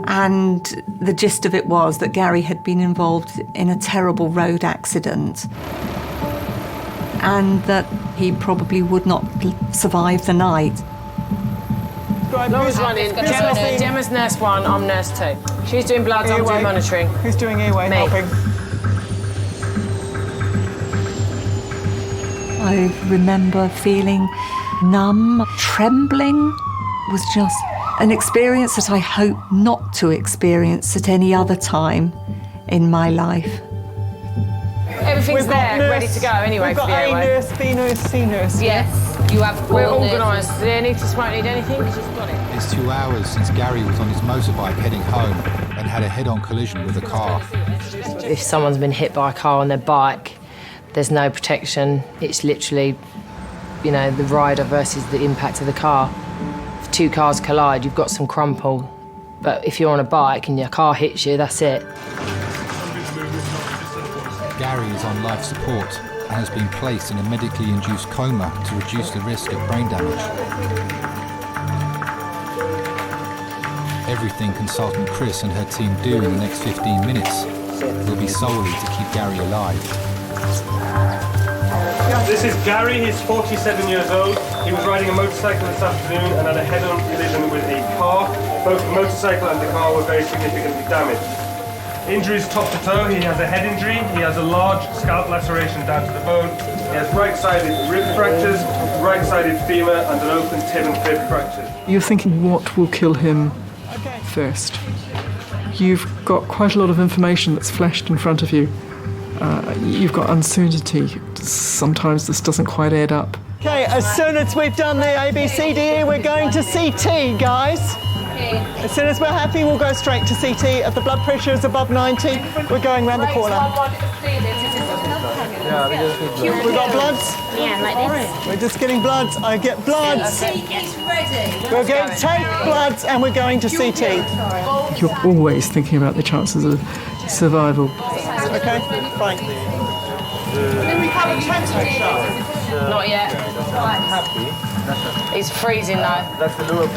and the gist of it was that Gary had been involved in a terrible road accident and that he probably would not survive the night. Laura's running. Gemma's nurse 1, I'm nurse 2. She's doing bloods, I'm doing monitoring. Who's doing airway helping? I remember feeling numb, trembling. It was just an experience that I hope not to experience at any other time in my life. Everything's there, ready to go anyway. We've got A nurse, B nurse, C nurse. Yes, you have. We're organised. Do they need to smoke, need anything? She's got it. It's 2 hours since Gary was on his motorbike heading home and had a head-on collision with a car. If someone's been hit by a car on their bike, there's no protection. It's literally, the rider versus the impact of the car. If 2 cars collide, you've got some crumple. But if you're on a bike and your car hits you, that's it. Gary is on life support and has been placed in a medically induced coma to reduce the risk of brain damage. Everything consultant Chris and her team do in the next 15 minutes will be solely to keep Gary alive. This is Gary, he's 47 years old. He was riding a motorcycle this afternoon and had a head-on collision with a car. Both the motorcycle and the car were very significantly damaged. Injuries top to toe, he has a head injury, he has a large scalp laceration down to the bone, he has right-sided rib fractures, right-sided femur and an open tib and fib fracture. You're thinking, what will kill him first? You've got quite a lot of information that's flashed in front of you. You've got uncertainty. Sometimes this doesn't quite add up. Okay, as soon as we've done the ABCDE, we're going to CT, guys. Okay. As soon as we're happy, we'll go straight to CT. If the blood pressure is above 90, we're going round the corner. We've got bloods? Yeah, like this. We're just getting bloods. I get bloods. We're going to take bloods and we're going to CT. You're always thinking about the chances of survival. Okay, fine. Then we have a temperature. Not yet. It's freezing though.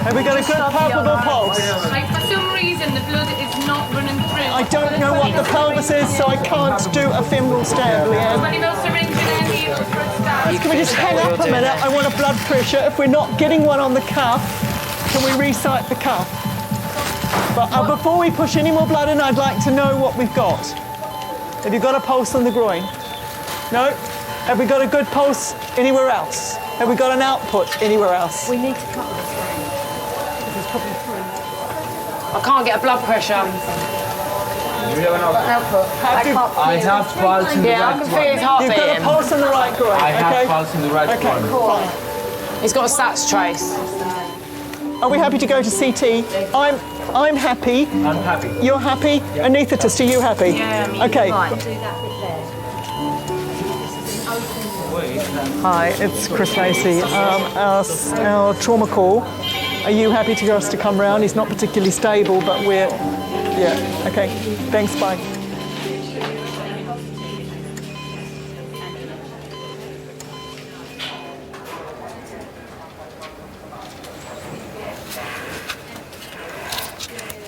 Have we got a good palpable pulse? Like for some reason the blood is not running through. I don't know what the pelvis is, so I can't do a femoral stab, Leanne. Anybody know syringe in any Guys, can we just hang up a minute? I want a blood pressure. If we're not getting one on the cuff, can we recite the cuff? But before we push any more blood in, I'd like to know what we've got. Have you got a pulse on the groin? No? Have we got a good pulse anywhere else? Have we got an output anywhere else? We need to cut this. This is probably through. I can't get a blood pressure. You have an output. I have pulse in the right I can feel his heart You've got a pulse in the right groin. I have pulse in the right Okay, groin. fine. He's got a SATS trace. Are we happy to go to CT? I'm happy. I'm happy. You're happy? Yeah. Anaesthetist, are you happy? Yeah, I mean, okay. right. Do that bit there. Hi, it's Chris Lacey. Our trauma call. Are you happy to us to come round? He's not particularly stable, but we're... Yeah, okay. Thanks, bye.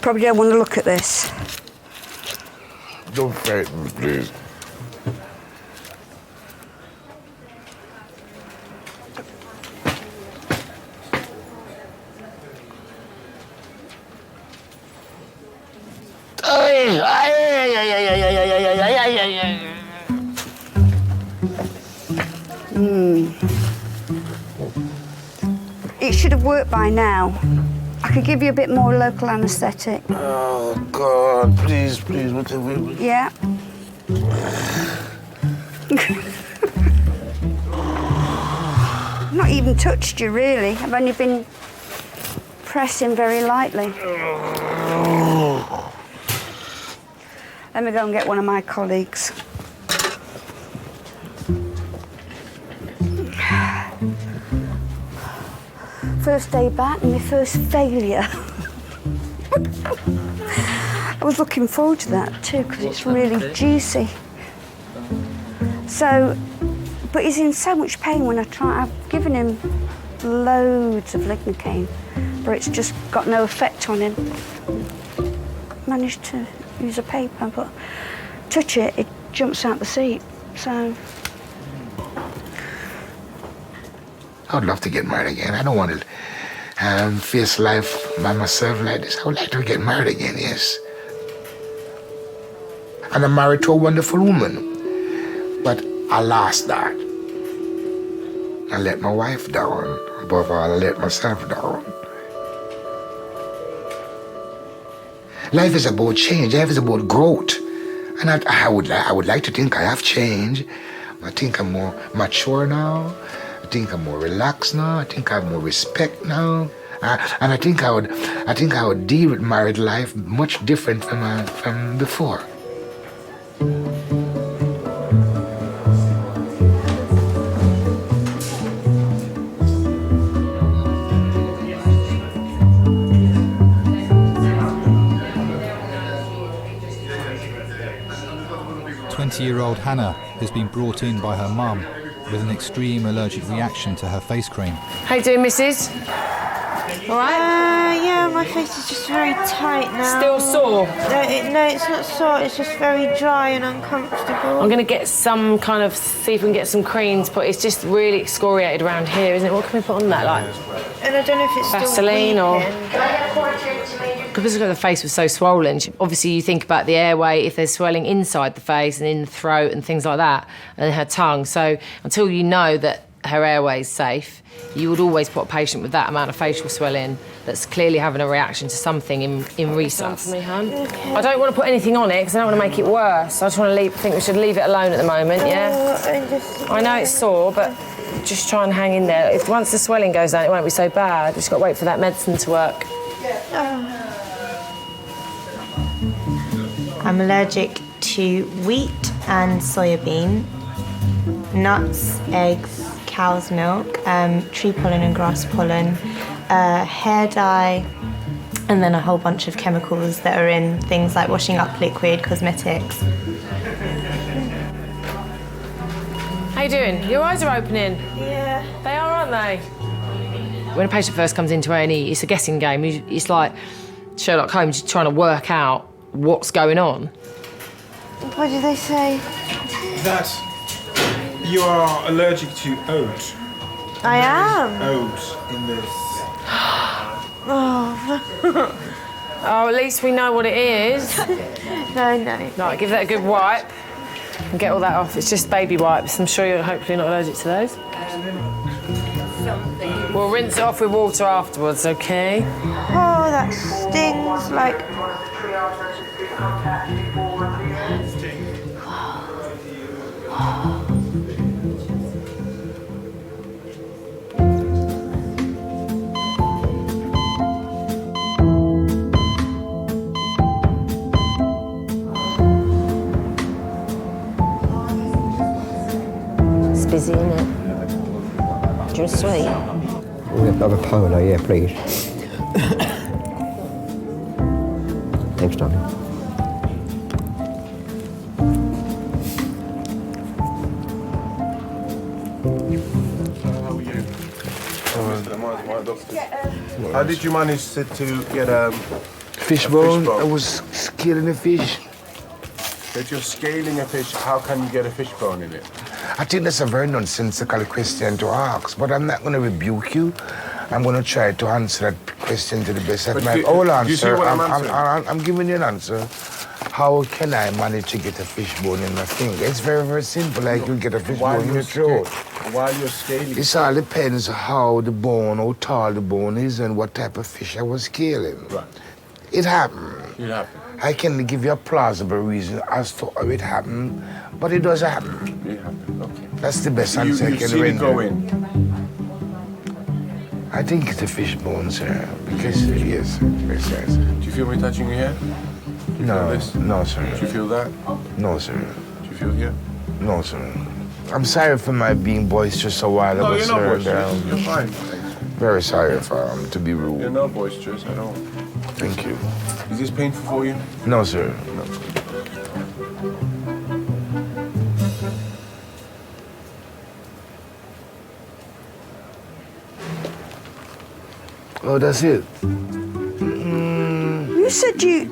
Probably don't want to look at this. Don't frighten me, please. It should have worked by now. I could give you a bit more local anaesthetic. Oh, God, please, please, whatever. Yeah. Not even touched you, really. I've only been pressing very lightly. Let me go and get one of my colleagues. First day back and my first failure. I was looking forward to that too because it's really juicy. So, but he's in so much pain when I try. I've given him loads of lignocaine, but it's just got no effect on him. Managed to use a paper, but touch it, it jumps out the seat. So. I would love to get married again. I don't want to face life by myself like this. I would like to get married again, yes. And I'm married to a wonderful woman. But I lost that. I let my wife down. Above all, I let myself down. Life is about change. Life is about growth. And I would like to think I have changed. I think I'm more mature now. I think I'm more relaxed now. I think I have more respect now. And I think I would deal with married life much different from before. 20-year-old Hannah has been brought in by her mum with an extreme allergic reaction to her face cream. How you doing, missus? All right? Yeah, my face is just very tight now. Still sore? No, it's not sore. It's just very dry and uncomfortable. I'm going to get some kind of, see if we can get some creams, but it's just really excoriated around here, isn't it? What can we put on that, like? And I don't know if it's Vaseline still or... Because the face was so swollen, obviously you think about the airway, if there's swelling inside the face and in the throat and things like that, and her tongue. So until you know that her airway is safe, you would always put a patient with that amount of facial swelling that's clearly having a reaction to something in resus. For me, hon. Okay. I don't want to put anything on it because I don't want to make it worse. I just want to think we should leave it alone at the moment, yeah? I know it's sore, but just try and hang in there. If once the swelling goes down, it won't be so bad. We've just got to wait for that medicine to work. I'm allergic to wheat and soybean, nuts, eggs, cow's milk, tree pollen and grass pollen, hair dye, and then a whole bunch of chemicals that are in things like washing up liquid, cosmetics. How you doing? Your eyes are opening. Yeah. They are, aren't they? When a patient first comes into A&E, it's a guessing game. It's like Sherlock Holmes trying to work out what's going on. What did they say? That you are allergic to oat. I am. Oat in this. Oh. Oh, at least we know what it is. No. Right, give that a good wipe and get all that off. It's just baby wipes. I'm sure you're hopefully not allergic to those. We'll rinse it off with water afterwards, okay? Oh, that stings like... It's busy, isn't it? Do you want a sweet? We'll have a polo, yeah, please. Thanks, darling. How did you manage to get a Fishbone. I was scaling a fish. If you're scaling a fish, how can you get a fishbone in it? I think that's a very nonsensical question to ask, but I'm not going to rebuke you. I'm going to try to answer that question to the best of my own answer. Do you see what I'm answering? I'm giving you an answer. How can I manage to get a fishbone in my finger? It's very, very simple. Like you get a fishbone in your throat. While you're scaling. It all depends how the bone, how tall the bone is, and what type of fish I was scaling. Right. It happened. It happened. I can give you a plausible reason as to how it happened, but it does happen. It happened, okay. That's the best answer I can render. You've seen it go in? I think it's a fishbone, sir. Because, yes, yes. Do you feel me touching your hair? No, no, sir. Do you feel that? No, sir. Do you feel here? No, sir. I'm sorry for my being boisterous a while ago, No, you're not sir. boisterous. You're fine. Very sorry for to be rude. You're not boisterous at all. Thank you. Is this painful for you? No, sir. No. Oh, that's it.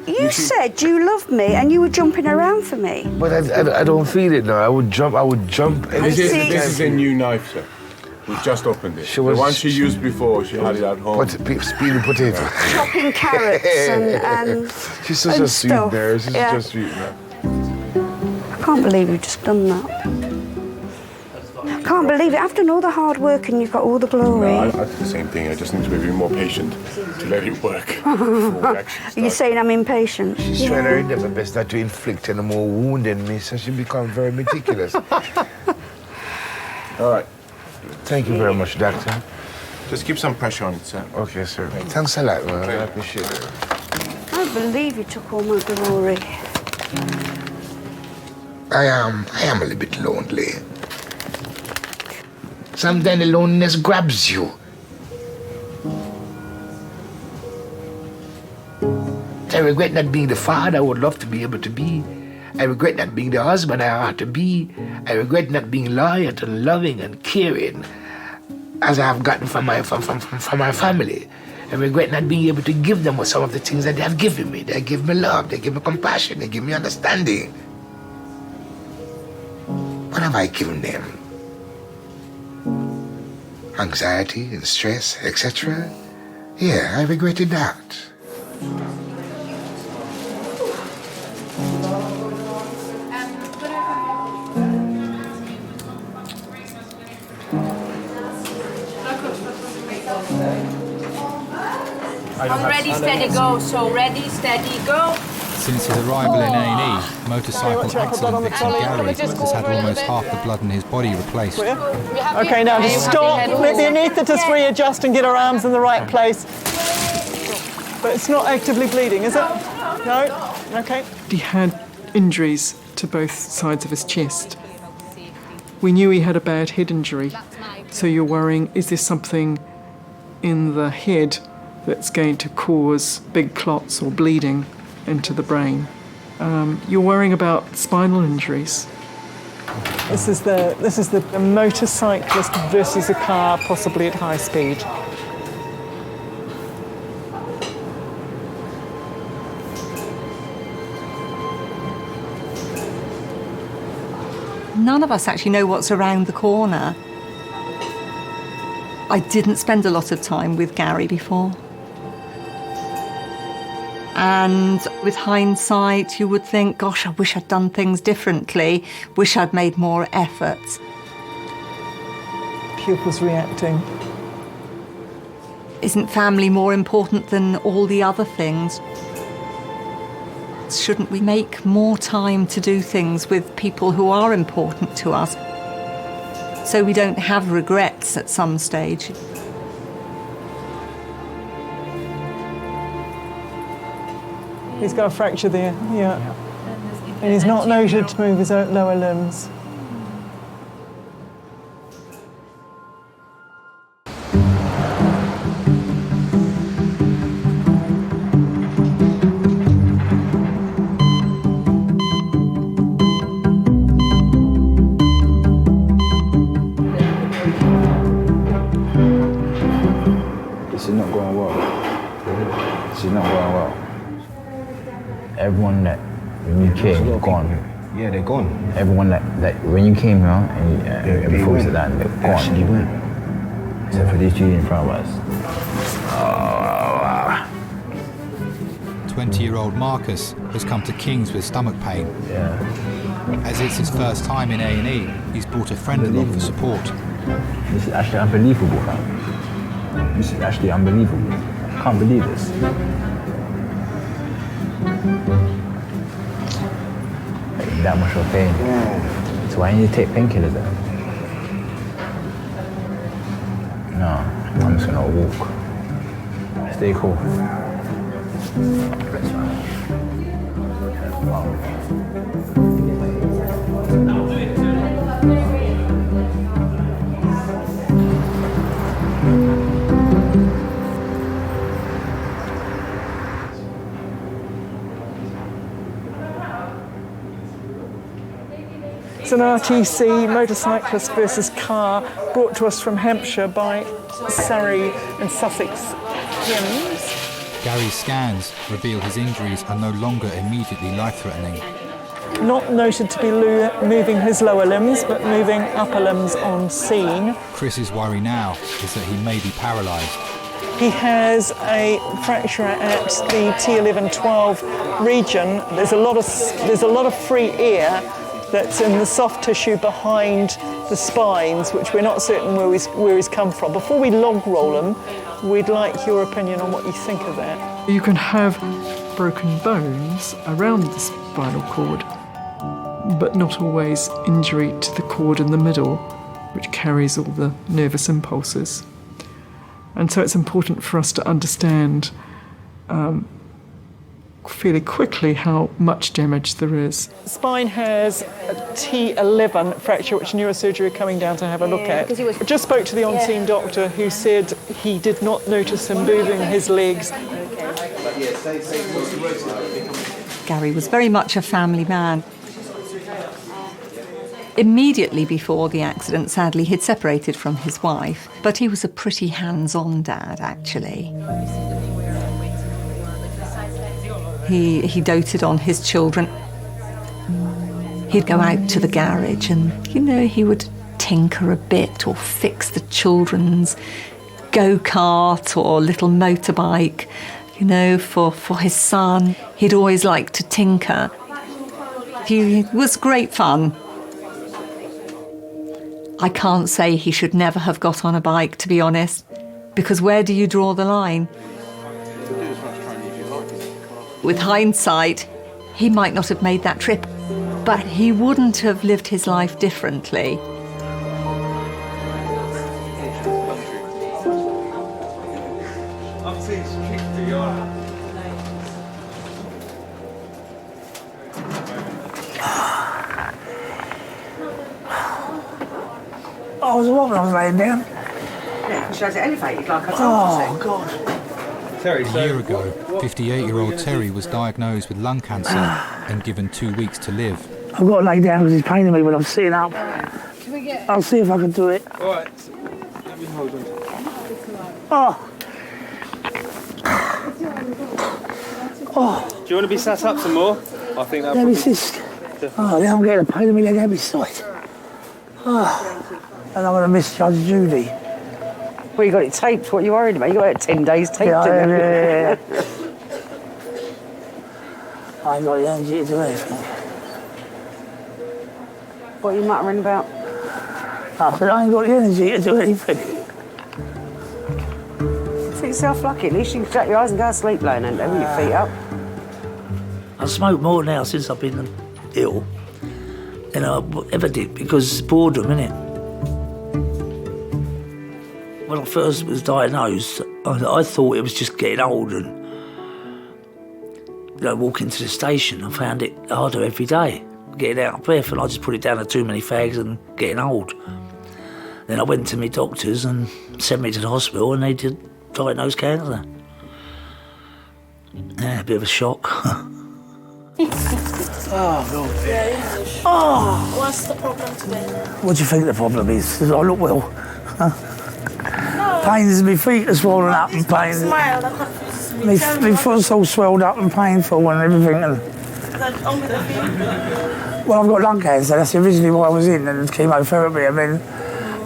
You said you loved me and you were jumping around for me. But I don't feel it now. I would jump. This is a new knife, sir. We just opened it. The one she used before, she had it at home. Peeling potato. Chopping carrots and She's such a sweet stuff. bear. She's Yeah. just sweet, man. I can't believe you've just done that. I can't believe it. I've done all the hard work and you've got all the glory. No, I did the same thing. I just need to be a bit more patient to let it work. Are you saying I'm impatient? She's trying her endeavor best not to inflict any more wound in me, so she becomes very meticulous. All right. Thank you very much, Doctor. Just keep some pressure on it, sir. Okay, sir. Thanks a lot, man. I appreciate it. I can't believe you took all my glory. I am a little bit lonely. Sometimes the loneliness grabs you. I regret not being the father I would love to be able to be. I regret not being the husband I ought to be. I regret not being loyal and loving and caring as I have gotten from my family. I regret not being able to give them some of the things that they have given me. They give me love, they give me compassion, they give me understanding. What have I given them? Anxiety and stress, etc. Yeah, I regretted that. I'm ready, steady, go. So ready, steady, go. Since his arrival in A&E, motorcycle accident victim Gary has had almost half the blood in his body replaced. Okay, now just stop. Let the anaesthetist readjust and get her arms in the right place. But it's not actively bleeding, is it? No? Okay. He had injuries to both sides of his chest. We knew he had a bad head injury, so you're worrying, is there something in the head that's going to cause big clots or bleeding into the brain? You're worrying about spinal injuries. This is the motorcyclist versus a car, possibly at high speed. None of us actually know what's around the corner. I didn't spend a lot of time with Gary before. And with hindsight, you would think, gosh, I wish I'd done things differently, wish I'd made more efforts. Pupils reacting. Isn't family more important than all the other things? Shouldn't we make more time to do things with people who are important to us, so we don't have regrets at some stage? He's got a fracture there, yeah. And he's not noted to move his lower limbs. This is not going well. This is not going well. Everyone that, when you came, gone. Yeah, they're gone. Everyone that when you came here and before we sat down, they're gone. Actually went. Except for these two in front of us. 20-year-old Marcus has come to Kings with stomach pain. Yeah. As it's his first time in A&E, he's brought a friend along for support. This is actually unbelievable, fam. This is actually unbelievable. I can't believe this. That much of pain. So I need to take painkillers then. No, I'm just gonna walk. Stay cool. It's an RTC, motorcyclist versus car, brought to us from Hampshire by Surrey and Sussex Hymns. Gary's scans reveal his injuries are no longer immediately life-threatening. Not noted to be moving his lower limbs, but moving upper limbs on scene. Chris's worry now is that he may be paralysed. He has a fracture at the T11-12 region. There's a lot of free air that's in the soft tissue behind the spines, which we're not certain where he's come from. Before we log roll him, we'd like your opinion on what you think of that. You can have broken bones around the spinal cord, but not always injury to the cord in the middle, which carries all the nervous impulses. And so it's important for us to understand fairly quickly how much damage there is. Spine has a T11 fracture, which neurosurgery are coming down to have a look at. I just spoke to the on-scene doctor who said he did not notice him moving his legs. Gary was very much a family man. Immediately before the accident, sadly, he'd separated from his wife, but he was a pretty hands-on dad, actually. He doted on his children. He'd go out to the garage and, he would tinker a bit or fix the children's go-kart or little motorbike, for his son. He'd always liked to tinker. He was great fun. I can't say he should never have got on a bike, to be honest, because where do you draw the line? With hindsight, he might not have made that trip, but he wouldn't have lived his life differently. I was walking, I was laying down. Yeah, because she has it elevated like I told Oh, you. God. A year ago, 58-year-old Terry was diagnosed with lung cancer and given 2 weeks to live. I've got to lay down because it's paining me when I'm sitting up. I'll see if I can do it. All right. Let me hold on. Oh. Oh. Do you want to be sat up some more? I think that Let me just... Oh, now I'm getting a pain in my leg every side. And I'm going to miss Judge Judy. Well, you got it taped. What are you worried about? You got it 10 days taped, didn't you? Yeah. I ain't got the energy to do anything. What are you muttering about? I said, I ain't got the energy to do anything. Feel yourself lucky. At least you can shut your eyes and go to sleep laying and with your feet up. I smoke more now since I've been ill than I ever did because it's boredom, innit? When I first was diagnosed, I thought it was just getting old and walking to the station. I found it harder every day, getting out of breath, and I just put it down to too many fags and getting old. Then I went to my doctors and sent me to the hospital and they did diagnose cancer. Yeah, a bit of a shock. Oh, God. Oh! What's the problem today? What do you think the problem is? Does I look well? Pains in my feet are swollen up and pains. Smile, I can't feel My foot's all swelled up and painful and everything. And, That's only the feeling. well, I've got lung cancer. That's originally what I was in, and chemotherapy. I mean,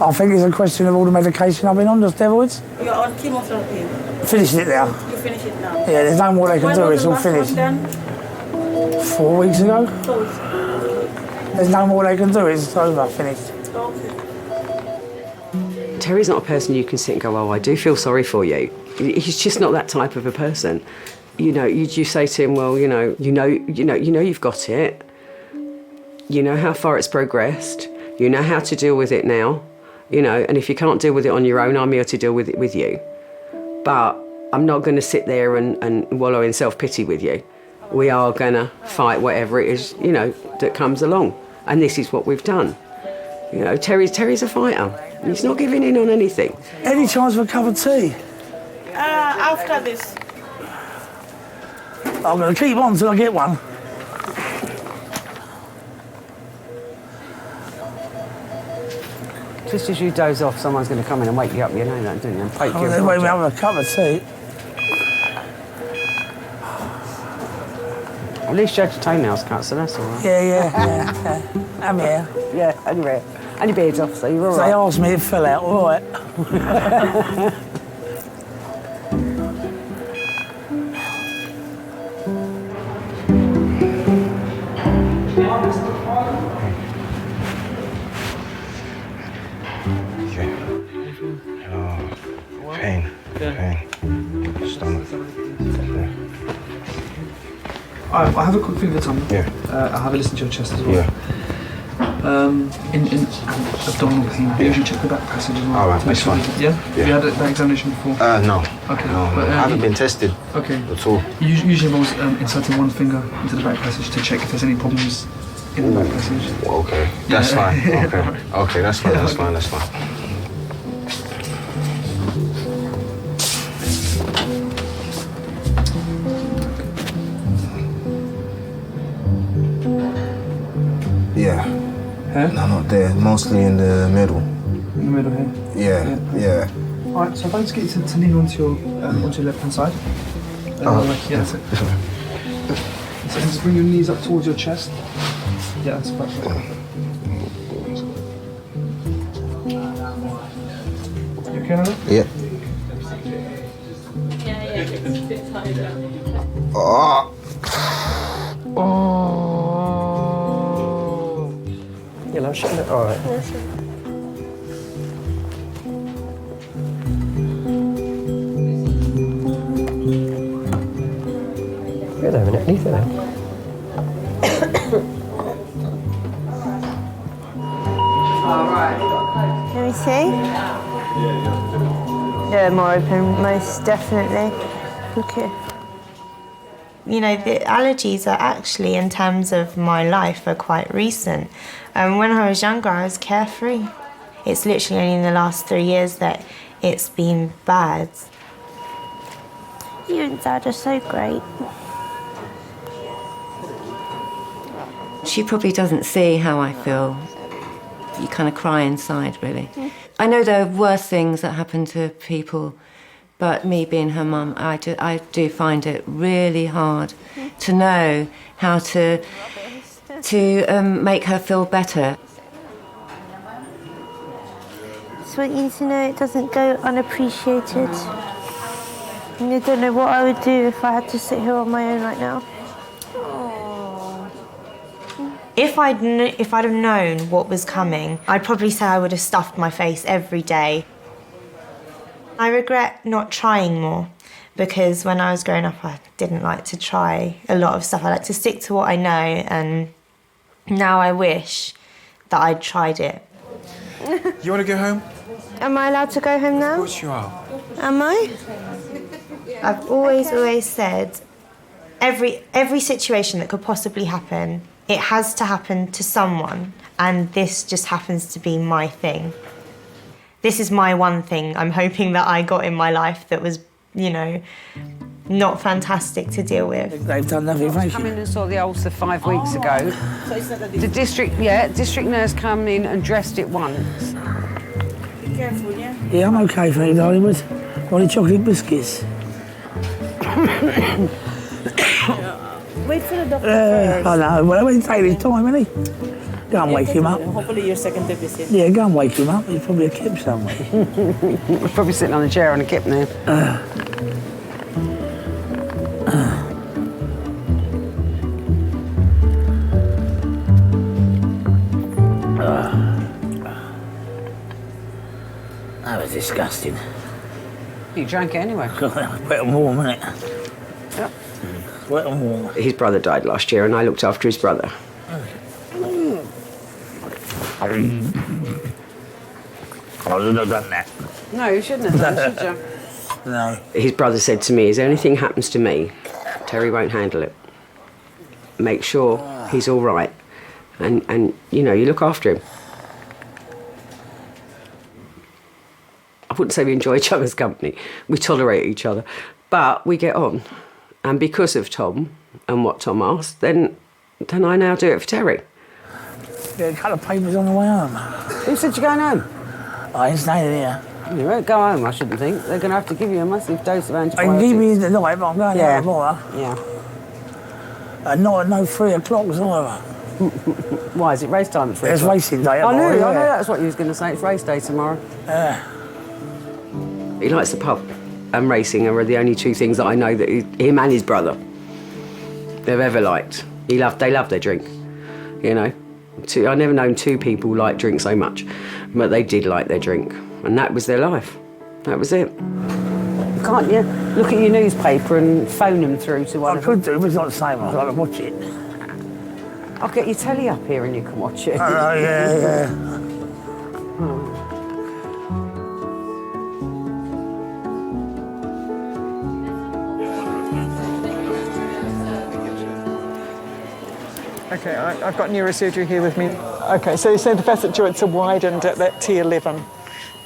I think it's a question of all the medication I've been on, the steroids. You're on chemotherapy. Finished it now. You finish it now. Yeah, there's no more they can do. It's all finished. 4 weeks ago. 4 weeks. There's no more they can do. It's over. Finished. Terry's not a person you can sit and go, oh, I do feel sorry for you. He's just not that type of a person. You know, you say to him, well, you know you've got it. You know how far it's progressed. You know how to deal with it now. You know, and if you can't deal with it on your own, I'm here to deal with it with you. But I'm not going to sit there and wallow in self-pity with you. We are going to fight whatever it is, you know, that comes along. And this is what we've done. You know, Terry's a fighter. He's not giving in on anything. Any chance of a cup of tea? After this. I'm going to keep on till I get one. Just as you doze off, someone's going to come in and wake you up, you know that, don't you? And poke you. They wake me up with a cup of tea. At least you had your toenails cut, so that's all right. Yeah. I'm here. Yeah, and you're here. And your beard's off, so you're all right. They asked me, it fell out, all right. Pain. Stomach. I'll have a quick thing at the time. Yeah. I'll have a listen to your chest as well. Yeah. In abdominal pain, usually check the back passage as well. All right, that's fine. Yeah? Have you had that examination before? No. Okay. No, But, I haven't been tested. Okay. At all. It usually involves inserting one finger into the back passage to check if there's any problems in the back passage. Okay. That's fine. Okay. Okay, that's fine. That's fine. That's fine. Yeah. Huh? No, not there. Mostly in the middle. In the middle here? Yeah. Alright, so if I just get you to lean onto your left hand side. Yeah, that's it. So just bring your knees up towards your chest. Yeah, that's perfect. You okay now? Yeah. Oh. You know, shouldn't it? All right. Wait a minute, leave it there. Can we see? Yeah, more open, most definitely. Look here. You know, the allergies are actually, in terms of my life, are quite recent. When I was younger, I was carefree. It's literally only in the last 3 years that it's been bad. You and Dad are so great. She probably doesn't see how I feel. You kind of cry inside, really. I know there are worse things that happen to people, but me being her mum, I do find it really hard to know how to make her feel better. just want you to know it doesn't go unappreciated. And I don't know what I would do if I had to sit here on my own right now. If I'd have known what was coming, I'd probably say I would have stuffed my face every day. I regret not trying more, because when I was growing up, I didn't like to try a lot of stuff. I like to stick to what I know, and now I wish that I'd tried it. You want to go home? Am I allowed to go home now? Of course you are. Am I? I've always said, every situation that could possibly happen, it has to happen to someone, and this just happens to be my thing. This is my one thing I'm hoping that I got in my life that was, you know, not fantastic to deal with. They've done nothing. I come in and saw the ulcer 5 weeks ago. The district nurse came in and dressed it once. Be careful, yeah? Yeah, I'm okay, thank you, darling, with all the chocolate biscuits. Wait for the doctor first. I know, well, he's taking his time, isn't he? Go and wake him up. Hopefully your second visit. Yeah, go and wake him up. He's probably a kip somewhere. We're probably sitting on a chair on a kip now. That was disgusting. You drank it anyway. Wet and warm, isn't it? Yep. Wet and warm. His brother died last year, and I looked after his brother. I wouldn't have done that. No, you shouldn't have done, should you? No. His brother said to me, if anything happens to me, Terry won't handle it. Make sure he's all right. And you know, you look after him. I wouldn't say we enjoy each other's company. We tolerate each other. But we get on. And because of Tom and what Tom asked, then I now do it for Terry. Yeah, a couple of papers on the way home. Who said you're going home? I ain't staying here. You won't go home, I shouldn't think. They're going to have to give you a massive dose of antibiotics. I can give you the night, but I'm going out tomorrow. Yeah. And not at no 3 o'clock either. Why, is it race time at 3 It's o'clock? racing day I tomorrow, knew yeah. that's what you was going to say. It's race day tomorrow. Yeah. He likes the pub and racing are the only two things that I know that him and his brother they've ever liked. They love their drink, you know. I've never known two people like drink so much, but they did like their drink, and that was their life. That was it. Can't you look at your newspaper and phone them through to one? I could do, but it's not the same. I'd like to watch it. I'll get your telly up here and you can watch it. Oh, yeah. Okay, I've got neurosurgery here with me. Okay, so the facet joints are widened at that T11.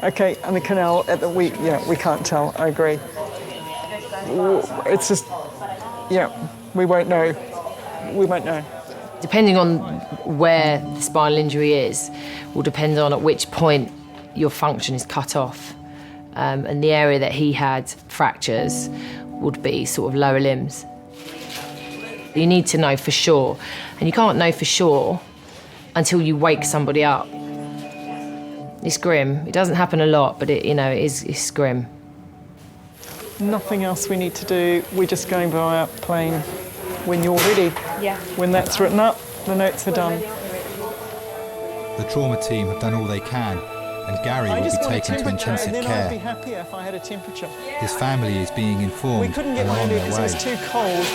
Okay, and the canal at the we can't tell. I agree. It's just, we won't know. We won't know. Depending on where the spinal injury is, will depend on at which point your function is cut off. And the area that he had fractures would be sort of lower limbs. You need to know for sure, and you can't know for sure until you wake somebody up. It's grim. It doesn't happen a lot, but it's grim. Nothing else we need to do. We're just going via plane when you're ready. Yeah. When that's written up, the notes are done. The trauma team have done all they can, and Gary will be taken to intensive and then I'd be care. happier if I had a temperature. His family is being We informed couldn't and get are on round it their because it was way. too cold.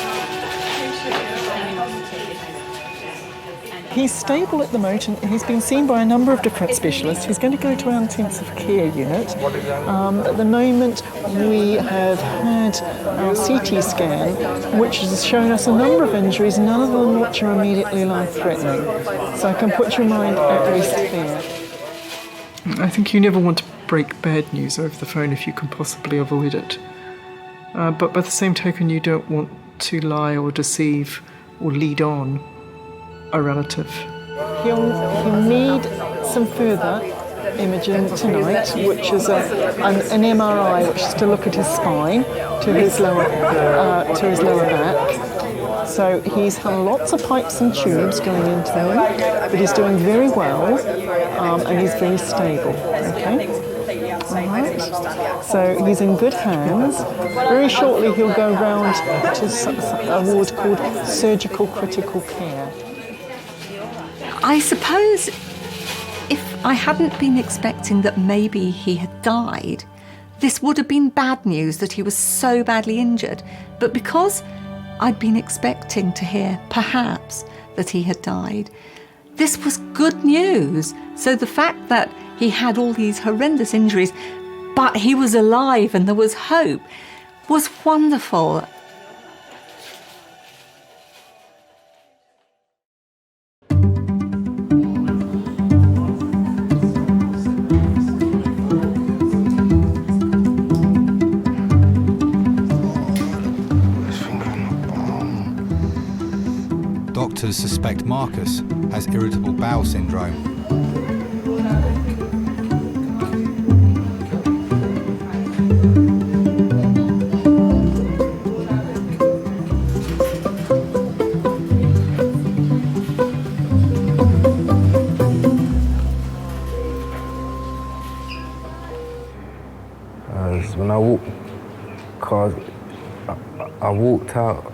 He's stable at the moment and he's been seen by a number of different specialists. He's going to go to our intensive care unit. At the moment, we have had our CT scan, which has shown us a number of injuries, none of them which are immediately life-threatening. So I can put your mind at rest there. I think you never want to break bad news over the phone if you can possibly avoid it. But by the same token, you don't want to lie or deceive or lead on a relative. He'll need some further imaging tonight, which is an MRI, which is to look at his spine, to his lower back. So he's had lots of pipes and tubes going into him, but he's doing very well, and he's very stable. Okay. So he's in good hands. Very shortly he'll go round to a ward called surgical critical care. I suppose if I hadn't been expecting that maybe he had died, this would have been bad news that he was so badly injured. But because I'd been expecting to hear, perhaps, that he had died, this was good news. So the fact that he had all these horrendous injuries, but he was alive and there was hope, was wonderful. Doctors suspect Marcus has irritable bowel syndrome. When I walked, I walked out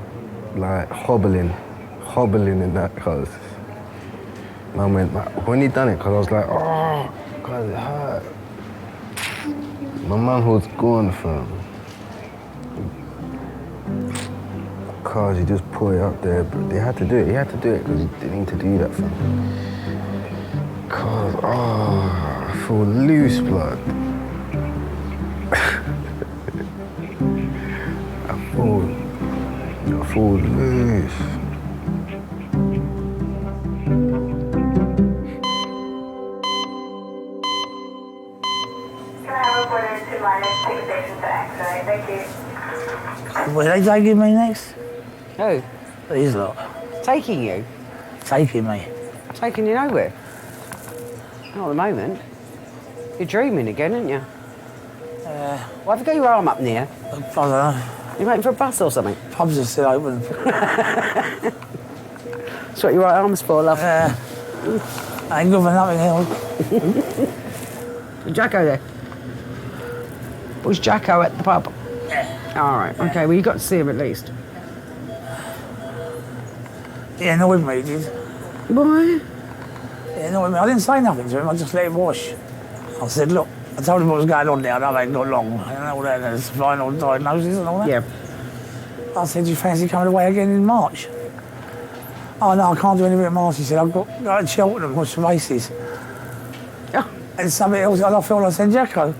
like hobbling in that, cause I went, when he done it, cause I was like, oh, cause it hurt. My mum was gone from, cause he just put it up there, but they had to do it. He had to do it because he didn't need to do that for me. Cause, I feel loose blood. I feel loose. Were they taking me next? Who? These lot. Taking you? Taking me. Taking you nowhere? Not at the moment. You're dreaming again, aren't you? Why have you got your arm up in the air? I don't know. You waiting for a bus or something? Pubs are still open. That's what your right arm's for, love. I ain't good for nothing else. Is Jacko there? Was Jacko at the pub? Yeah. All right, okay, well, you got to see him at least. He annoyed me, he did. Why? He annoyed me. I didn't say nothing to him, I just let him wash. I said, look, I told him what was going on there, I know it ain't got long, and all that, and it's final diagnosis and all that. Yeah. I said, do you fancy coming away again in March? Oh, no, I can't do anything in March. He said, I've got to go to Cheltenham, watch the races. And something else, I felt like saying, Jacko,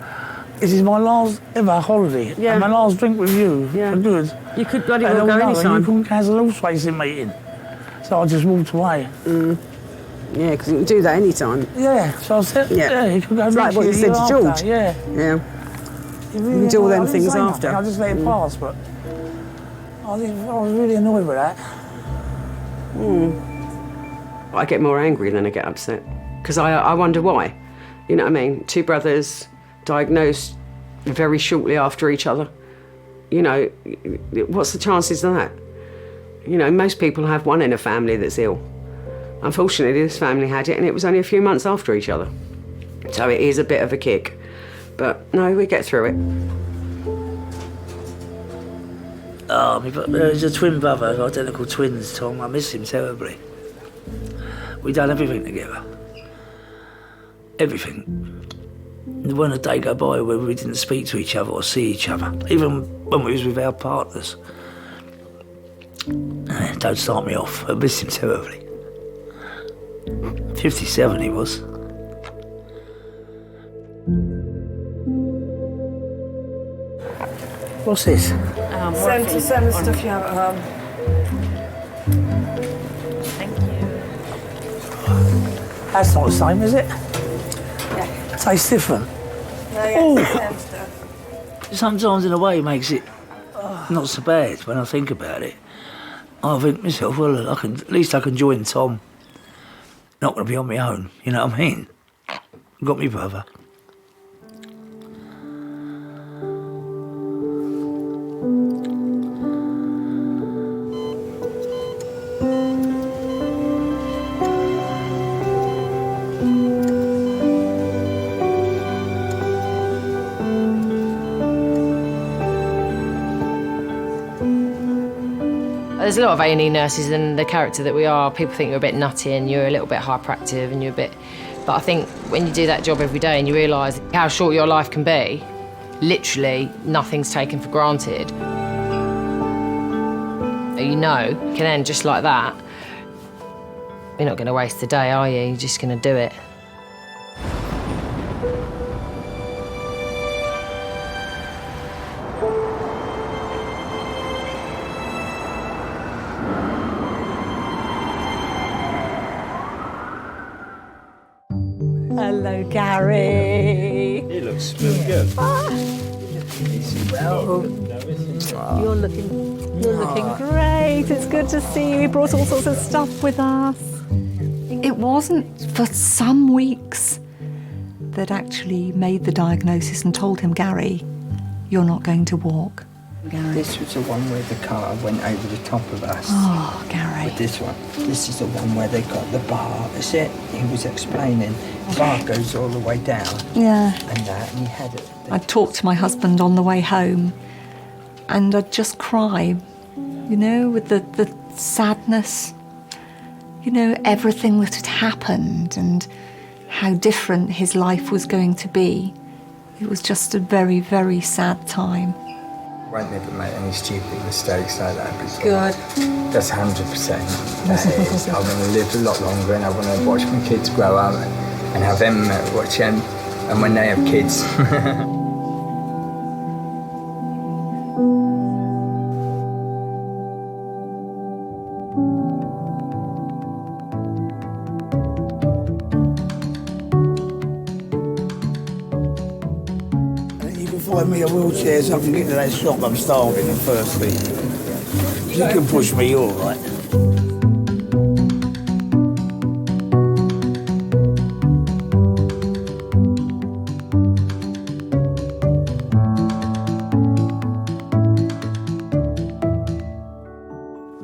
this is my last ever holiday, and my last drink with you, for good. You could bloody well go anytime. You couldn't cancel the horse racing meeting. So I just walked away. Yeah, because you can do that anytime. Yeah, so I said, you could go it's like what you said to George. Yeah. You can do all them things after. I just let it pass, but I was really annoyed with that. I get more angry than I get upset. Because I wonder why. You know what I mean? Two brothers diagnosed very shortly after each other. You know, what's the chances of that? You know, most people have one in a family that's ill. Unfortunately, this family had it, and it was only a few months after each other. So it is a bit of a kick. But no, we get through it. There's a twin brother, identical twins, Tom. I miss him terribly. We done everything together. Everything. There wasn't a day go by where we didn't speak to each other or see each other, even when we was with our partners. Don't start me off. I miss him terribly. 57 he was. What's this? Send the stuff you have at home. Thank you. That's not the same, is it? Yeah. Tastes different. No, yeah, same stuff. Sometimes in a way it makes it not so bad when I think about it. I think to myself, well, at least I can join Tom. Not going to be on my own, you know what I mean? I've got me brother. there's a lot of A&E nurses, and the character that we are, people think you're a bit nutty and you're a little bit hyperactive and you're a bit... But I think when you do that job every day and you realise how short your life can be, literally nothing's taken for granted. You know, you can end just like that. You're not going to waste a day, are you? You're just going to do it. Hello, Gary. He looks really good. You're looking great. It's good to see you. He brought all sorts of stuff with us. It wasn't for some weeks that actually made the diagnosis and told him, Gary, you're not going to walk. This was the one where the car went over the top of us. Oh, Gary. But this is the one where they got the bar. That's it. He was explaining. The bar goes all the way down. Yeah. And he had it. I'd talk to my husband on the way home and I'd just cry, you know, with the sadness, you know, everything that had happened and how different his life was going to be. It was just a very, very sad time. I won't never make any stupid mistakes like that before. Good. That's 100%. That is. I want to live a lot longer and I want to watch my kids grow up and have them watch them and when they have kids. Find me a wheelchair so I can get to that shop. I'm starving and thirsty. You can push me, all right.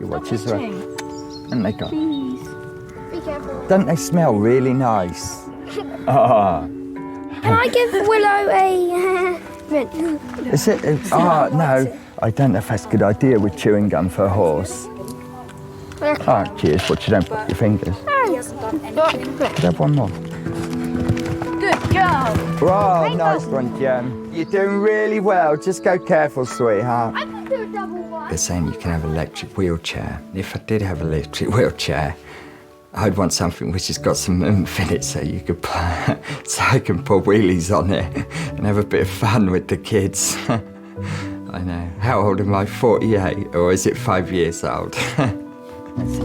You watch this way. And they go. Please. Be careful. Don't they smell really nice? Ah. Can I give Willow a mint? Is it? No. I don't know if that's a good idea with chewing gum for a horse. Cheers, but you don't put your fingers. Could I have one more? Good job. Oh, nice one, Jem. You're doing really well. Just go careful, sweetheart. I can do a double one. They're saying you can have an electric wheelchair. If I did have an electric wheelchair, I'd want something which has got some oomph in it so you could so I can pull wheelies on it and have a bit of fun with the kids. I know. How old am I? 48? Or is it 5 years old?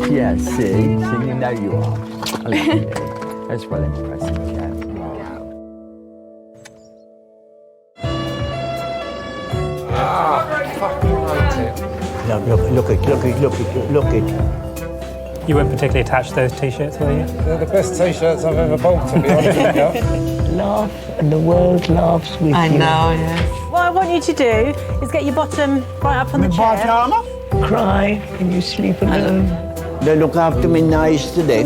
Yeah, see, you know you are. I love you. That's well impressive, Jem. Look it. You weren't particularly attached to those T-shirts, were you? They're the best T-shirts I've ever bought, to be honest with you. Laugh and the world laughs with you. I know, yes. What I want you to do is get your bottom right up on the chair. Cry and you sleep alone. They look after me nice today.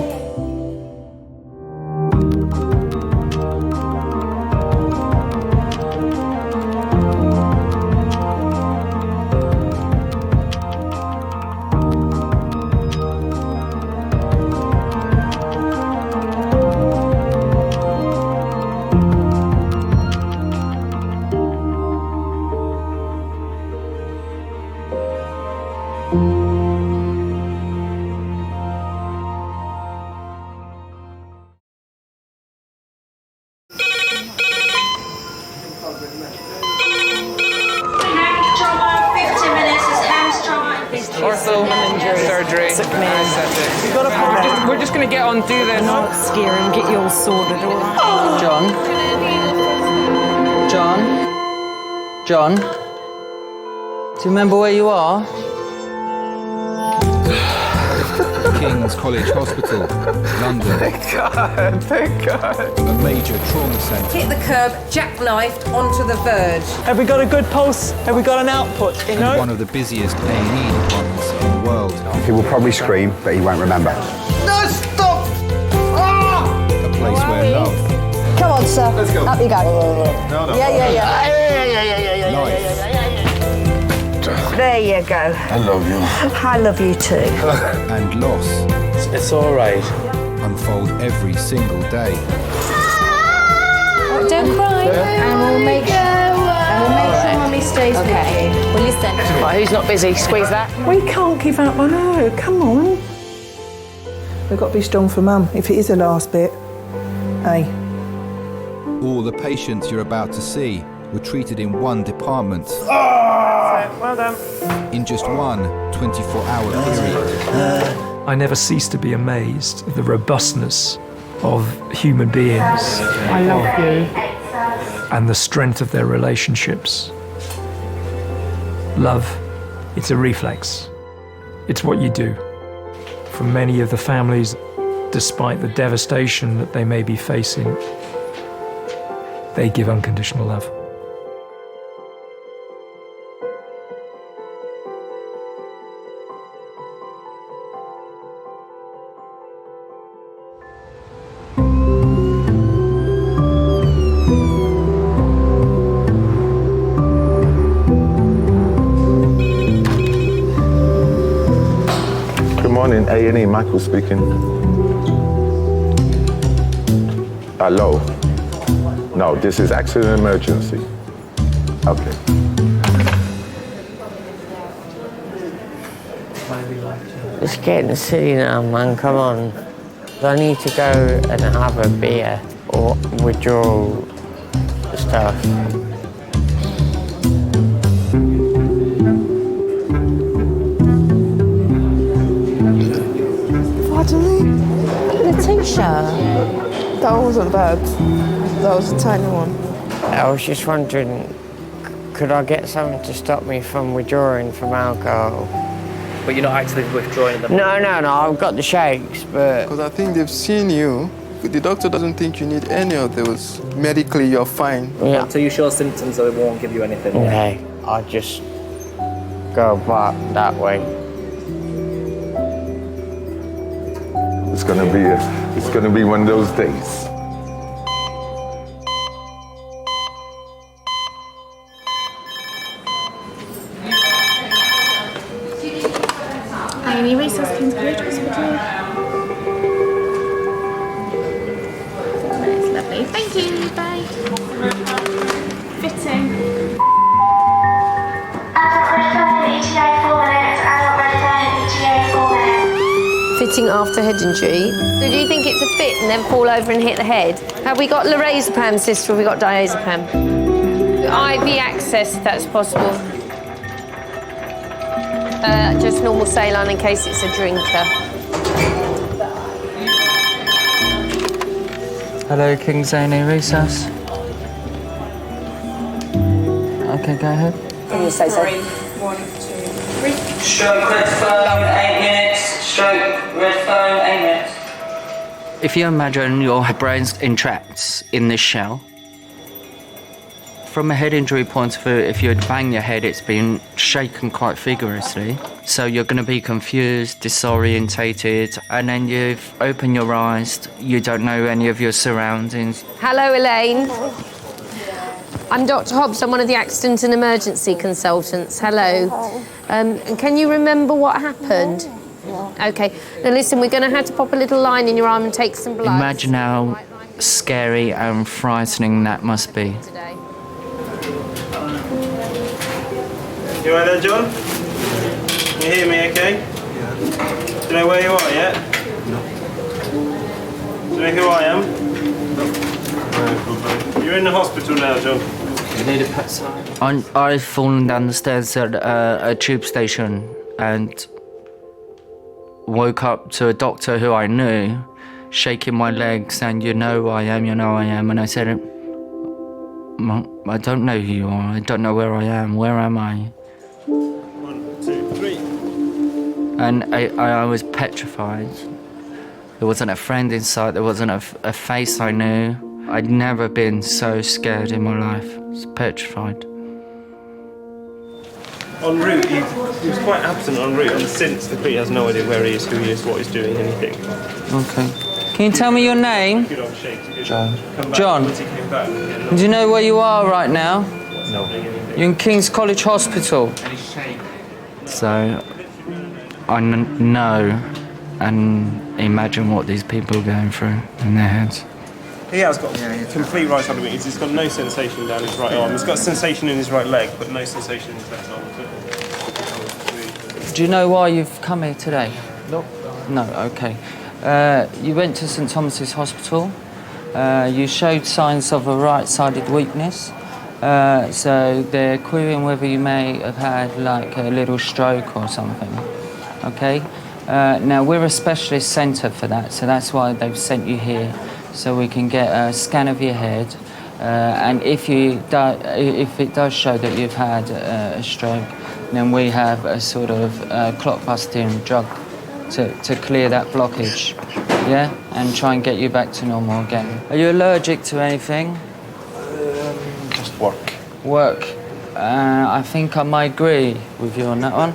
Surgery. We're just going to get on, do this. Not scare and get you all sorted, all right? John? Do you remember where you are? Kings College Hospital, London. Thank God. A major trauma centre. Hit the curb, jackknifed onto the verge. Have we got a good pulse? Have we got an output? You know? One of the busiest A&E departments in the world. He will probably scream, but he won't remember. No, stop! Ah! A place where love, Come on, sir. Let's go. Up you go. No. Yeah. life, There There you go. I love you. I love you too. And loss. It's all right. Unfold every single day. Don't cry. And we'll make sure Mummy stays with you. Well, listen. Right, who's not busy? Squeeze that. We can't give up on her. Come on. We've got to be strong for Mum, if it is the last bit. Hey. All the patients you're about to see were treated in one department. Well done. In just one 24-hour period. I never cease to be amazed at the robustness of human beings. I love you. And the strength of their relationships. Love, it's a reflex. It's what you do. For many of the families, despite the devastation that they may be facing, they give unconditional love. Good morning, A&E, Michael speaking. Hello? No, this is accident emergency. Okay. It's getting silly now, man, come on. I need to go and have a beer or withdraw stuff. Pardon me? Letitia. That wasn't bad. That was a tiny one. I was just wondering, could I get something to stop me from withdrawing from alcohol? But you're not actively withdrawing them? No, I've got the shakes, but... Because I think they've seen you. The doctor doesn't think you need any of those. Medically, you're fine. Yeah. Until you show symptoms, they won't give you anything. Okay, I'll just go back that way. It's gonna be one of those days. A&E Resource Kings College Hospital. That's lovely. Thank you. Bye. Fitting. Fitting after head injury. So do you think it's a fit and then fall over and hit the head? Have we got lorazepam, sister, or have we got diazepam? IV access, if that's possible. Just normal saline in case it's a drinker. Hello, Kings A&E Resource. Okay, go ahead. Can you say so? 1, 2, 3. Stroke red phone, 8 minutes. Stroke red phone, 8 minutes. If you imagine your brain's entrapped in this shell, from a head injury point of view, if you'd bang your head, it's been shaken quite vigorously. So you're going to be confused, disorientated, and then you've opened your eyes, you don't know any of your surroundings. Hello, Elaine. I'm Dr. Hobbs. I'm one of the accident and emergency consultants. Hello. And can you remember what happened? Okay. Now listen, we're going to have to pop a little line in your arm and take some blood. Imagine how scary and frightening that must be. You right there, John? Can you hear me okay? Yeah. Do you know where you are yet? No. Do you know who I am? No. You're in the hospital now, John. You need a pet sign? I've fallen down the stairs at a tube station and woke up to a doctor who I knew shaking my legs saying, you know who I am, you know who I am. And I said, I don't know who you are. I don't know where I am. Where am I? 1, 2, 3. And I was petrified. There wasn't a friend in sight. There wasn't a face I knew. I'd never been so scared in my life. I was petrified. En route, he was quite absent en route, and since the police has no idea where he is, who he is, what he's doing, anything. Okay. Can you tell me your name? Good old Shakes. John. Come back John. once he came back. Do you know where you are right now? No. You're in Kings College Hospital. So I know and imagine what these people are going through in their heads. He has got complete right side of weakness. He's got no sensation down his right arm. He's got sensation in his right leg, but no sensation in his left arm. Do you know why you've come here today? No, okay. You went to St Thomas's Hospital. You showed signs of a right-sided weakness. So they're querying whether you may have had like a little stroke or something. Okay? Now we're a specialist centre for that, so that's why they've sent you here, so we can get a scan of your head. And if it does show that you've had a stroke, then we have a sort of clot-busting drug to clear that blockage, yeah, and try and get you back to normal again. Are you allergic to anything? Just work. Work. I think I might agree with you on that one.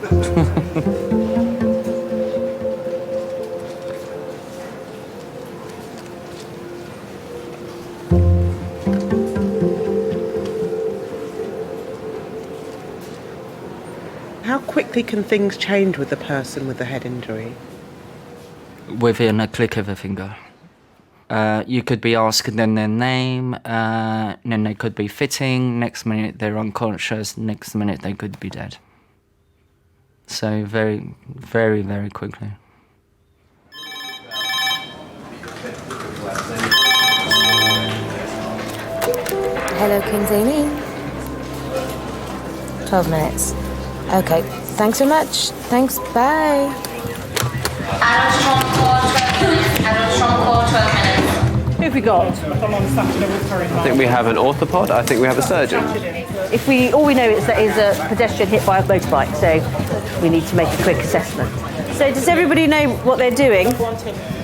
How quickly can things change with the person with the head injury? Within a click of a finger. You could be asking them their name, then they could be fitting, next minute they're unconscious, next minute they could be dead. So very, very, very quickly. Hello, Kings A&E. 12 minutes. Okay, thanks so much. Thanks, bye. Who have we got? I think we have an orthopod. I think we have a surgeon. All we know is that is a pedestrian hit by a motorbike, so we need to make a quick assessment. So does everybody know what they're doing?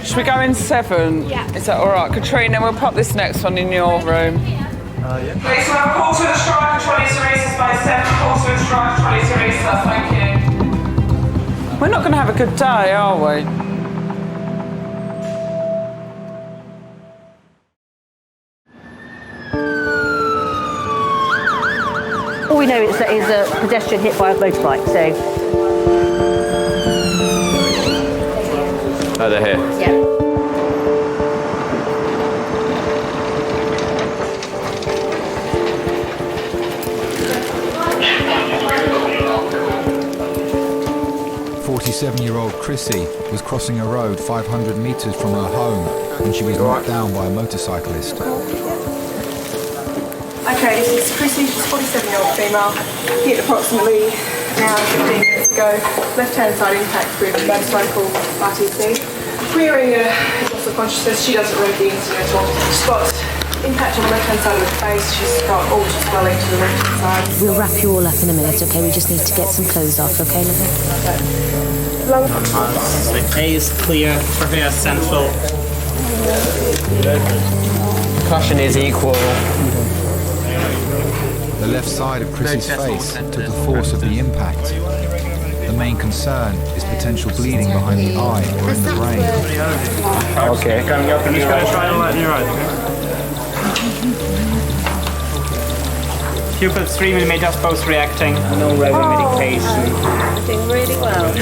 Should we go in 7? Yeah. Is that all right? Katrina, we'll pop this next one in your room. Yeah. Okay, so have a call to the strike and trolley to races by 7, call to the strike and trolley to races, thank you. We're not going to have a good day, are we? All we know is that is a pedestrian hit by a motorbike, so... Oh, they're here? Yeah. Seven-year-old Chrissy was crossing a road 500 metres from her home when she was knocked down by a motorcyclist. Okay, this is Chrissy, she's a 47-year-old female, hit approximately an hour and 15 minutes ago, left-hand side impact with a motorcycle RTC. Querying loss of consciousness, she doesn't read the incidental. She's got impact on the left-hand side of the face, she's got altered swelling to the left-hand side. We'll wrap you all up in a minute, okay? We just need to get some clothes off, okay, lovely? So A is clear, trachea central. Concussion is equal. The left side of Chrissy's face took the force of the impact. The main concern is potential bleeding behind the eye or in the brain. Okay. I'm just going to try and lighten your eyes. Pupils 3 millimeters post-reacting, no regular medication. Doing really well.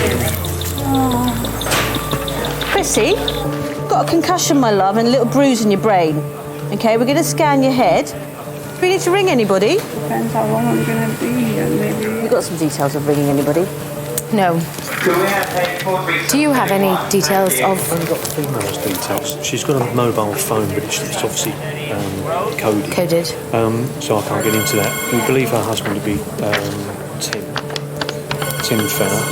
Chrissy, got a concussion, my love, and a little bruise in your brain. Okay, we're going to scan your head. Do we need to ring anybody? Depends how long I'm going to be here, maybe. We've got some details of ringing anybody. No. Do you have any details of... I've only got the female's details. She's got a mobile phone, but it's obviously coded. Coded. So I can't get into that. We believe her husband to be Tim Fenner.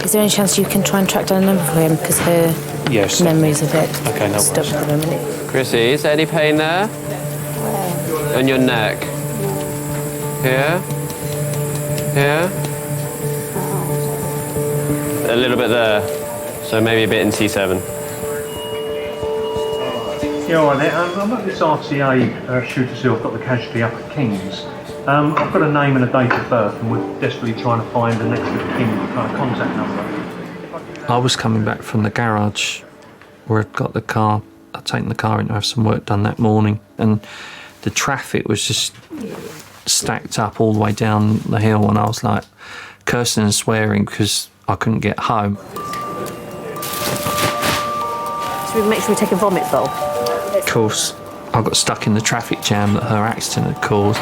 Is there any chance you can try and track down a number for him? Because her memory's a bit stuck at the moment. Chrissy, is there any pain there? Where? On your neck? Here? Here? A little bit there. So maybe a bit in T7. Yeah, all right there. I'm at this RTA shooter's hill. I've got the casualty up at Kings. I've got a name and a date of birth, and we're desperately trying to find the next of kin contact number. I was coming back from the garage where I'd got the car. I'd taken the car in to have some work done that morning, and the traffic was just stacked up all the way down the hill, and I was like cursing and swearing because I couldn't get home. So we make sure we take a vomit bowl. Of course, I got stuck in the traffic jam that her accident had caused.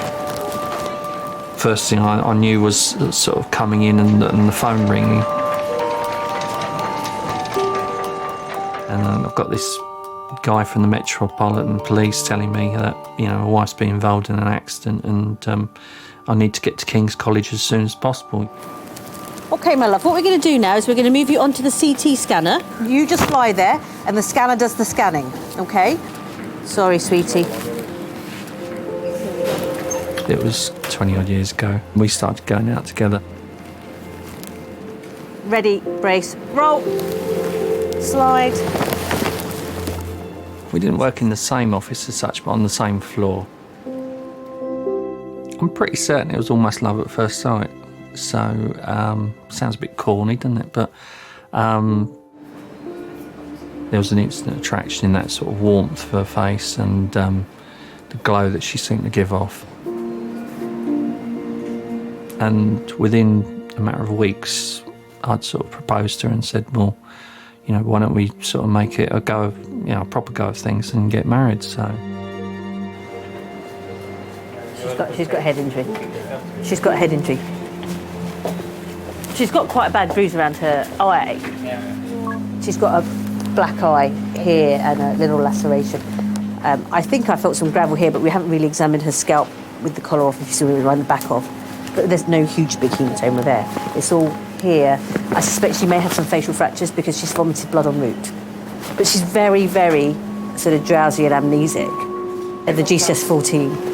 First thing I knew was sort of coming in and the phone ringing. And I've got this guy from the Metropolitan Police telling me that, you know, my wife's been involved in an accident and I need to get to Kings College as soon as possible. OK, my love, what we're going to do now is we're going to move you onto the CT scanner. You just lie there and the scanner does the scanning, OK? Sorry, sweetie. It was 20-odd years ago. We started going out together. Ready, brace, roll, slide. We didn't work in the same office as such, but on the same floor. I'm pretty certain it was almost love at first sight. So, sounds a bit corny, doesn't it? But there was an instant attraction in that sort of warmth of her face and the glow that she seemed to give off. And within a matter of weeks, I'd sort of proposed to her and said, well, you know, why don't we sort of make it a go of, you know, a proper go of things and get married, so. She's got a head injury. She's got a head injury. She's got quite a bad bruise around her eye. She's got a black eye here and a little laceration. I think I felt some gravel here, but we haven't really examined her scalp with the collar off, if you see what we around the back of. But there's no huge big hematoma there. It's all here. I suspect she may have some facial fractures because she's vomited blood en route. But she's very, very sort of drowsy and amnesic at the GCS14.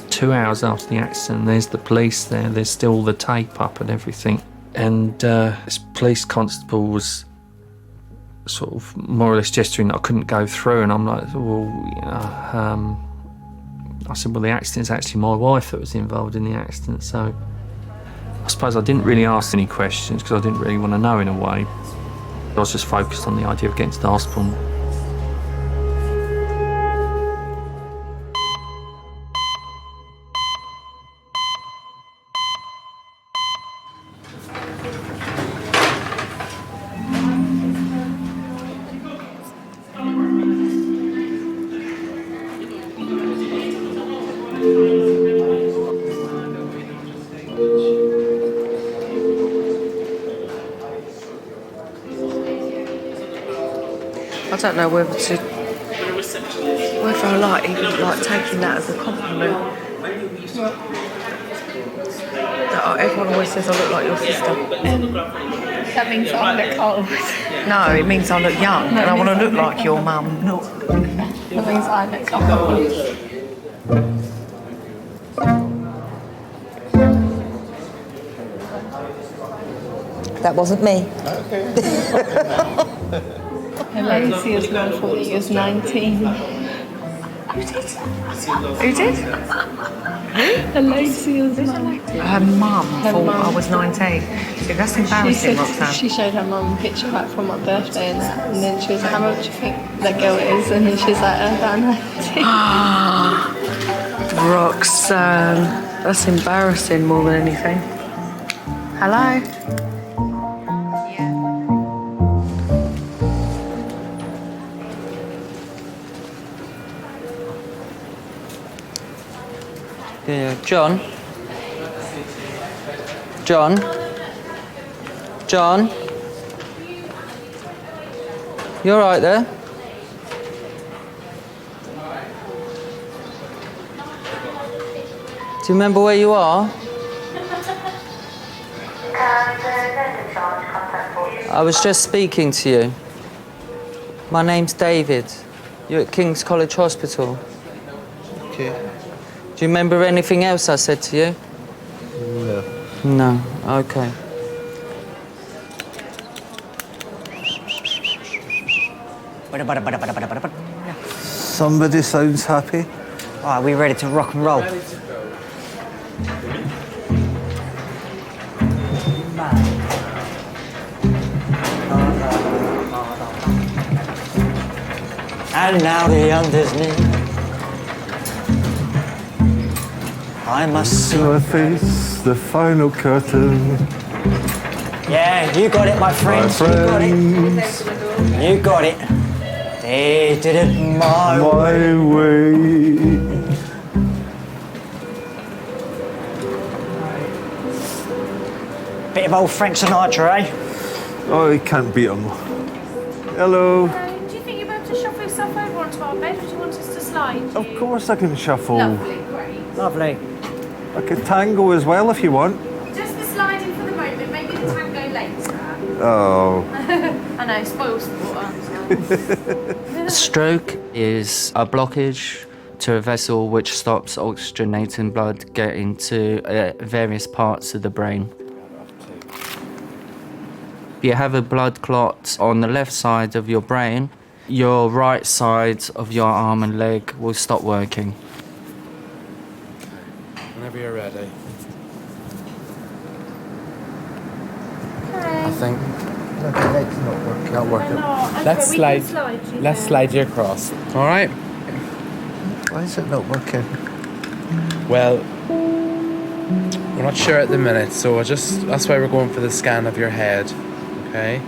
2 hours after the accident, there's the police there, there's still the tape up and everything. And this police constable was sort of more or less gesturing that I couldn't go through, and I'm like, well, you know, I said, well, the accident's actually my wife that was involved in the accident, so I suppose I didn't really ask any questions because I didn't really want to know in a way. I was just focused on the idea of getting to the hospital. I don't know whether I like even like taking that as a compliment. That everyone always says I look like your sister. That means I look old. No, it means I look young, and I want to look like your mum. That means I look old. That wasn't me. Alicia's mum thought he was 19. Who did? Alicia's mum. Her mum thought I was 19. So that's embarrassing, Roxanne. She showed her mum a picture back from my birthday and that, and then she was like, how much do you think that girl is? And then she was like, about 19. Roxanne, that's embarrassing more than anything. Hello? Yeah, John? John? John? You all right there? Do you remember where you are? I was just speaking to you. My name's David. You're at Kings College Hospital. Okay. Do you remember anything else I said to you? No. No, okay. Somebody sounds happy. All right, we ready to rock and roll? And now the unders knee. I must face the final curtain. Yeah, you got it, my friends. You got it. You got it. They did it my way. Bit of old Frank Sinatra, eh? Oh, he can't beat him. Hello. Do you think you'll be able to shuffle yourself over onto our bed, or do you want us to slide you? Of course I can shuffle. Lovely, great. Lovely. I can tango as well if you want. Just the sliding for the moment, maybe the tango later. Oh. I know, spoils the water. A stroke is a blockage to a vessel which stops oxygenating blood getting to various parts of the brain. If you have a blood clot on the left side of your brain, your right side of your arm and leg will stop working. Whenever you're ready. Okay. I think. No, the leg's not working. Not working. Okay, Let's we slide. can slide you Let's there. slide you across. All right. Why is it not working? Well, we're not sure at the minute, so that's why we're going for the scan of your head. Okay,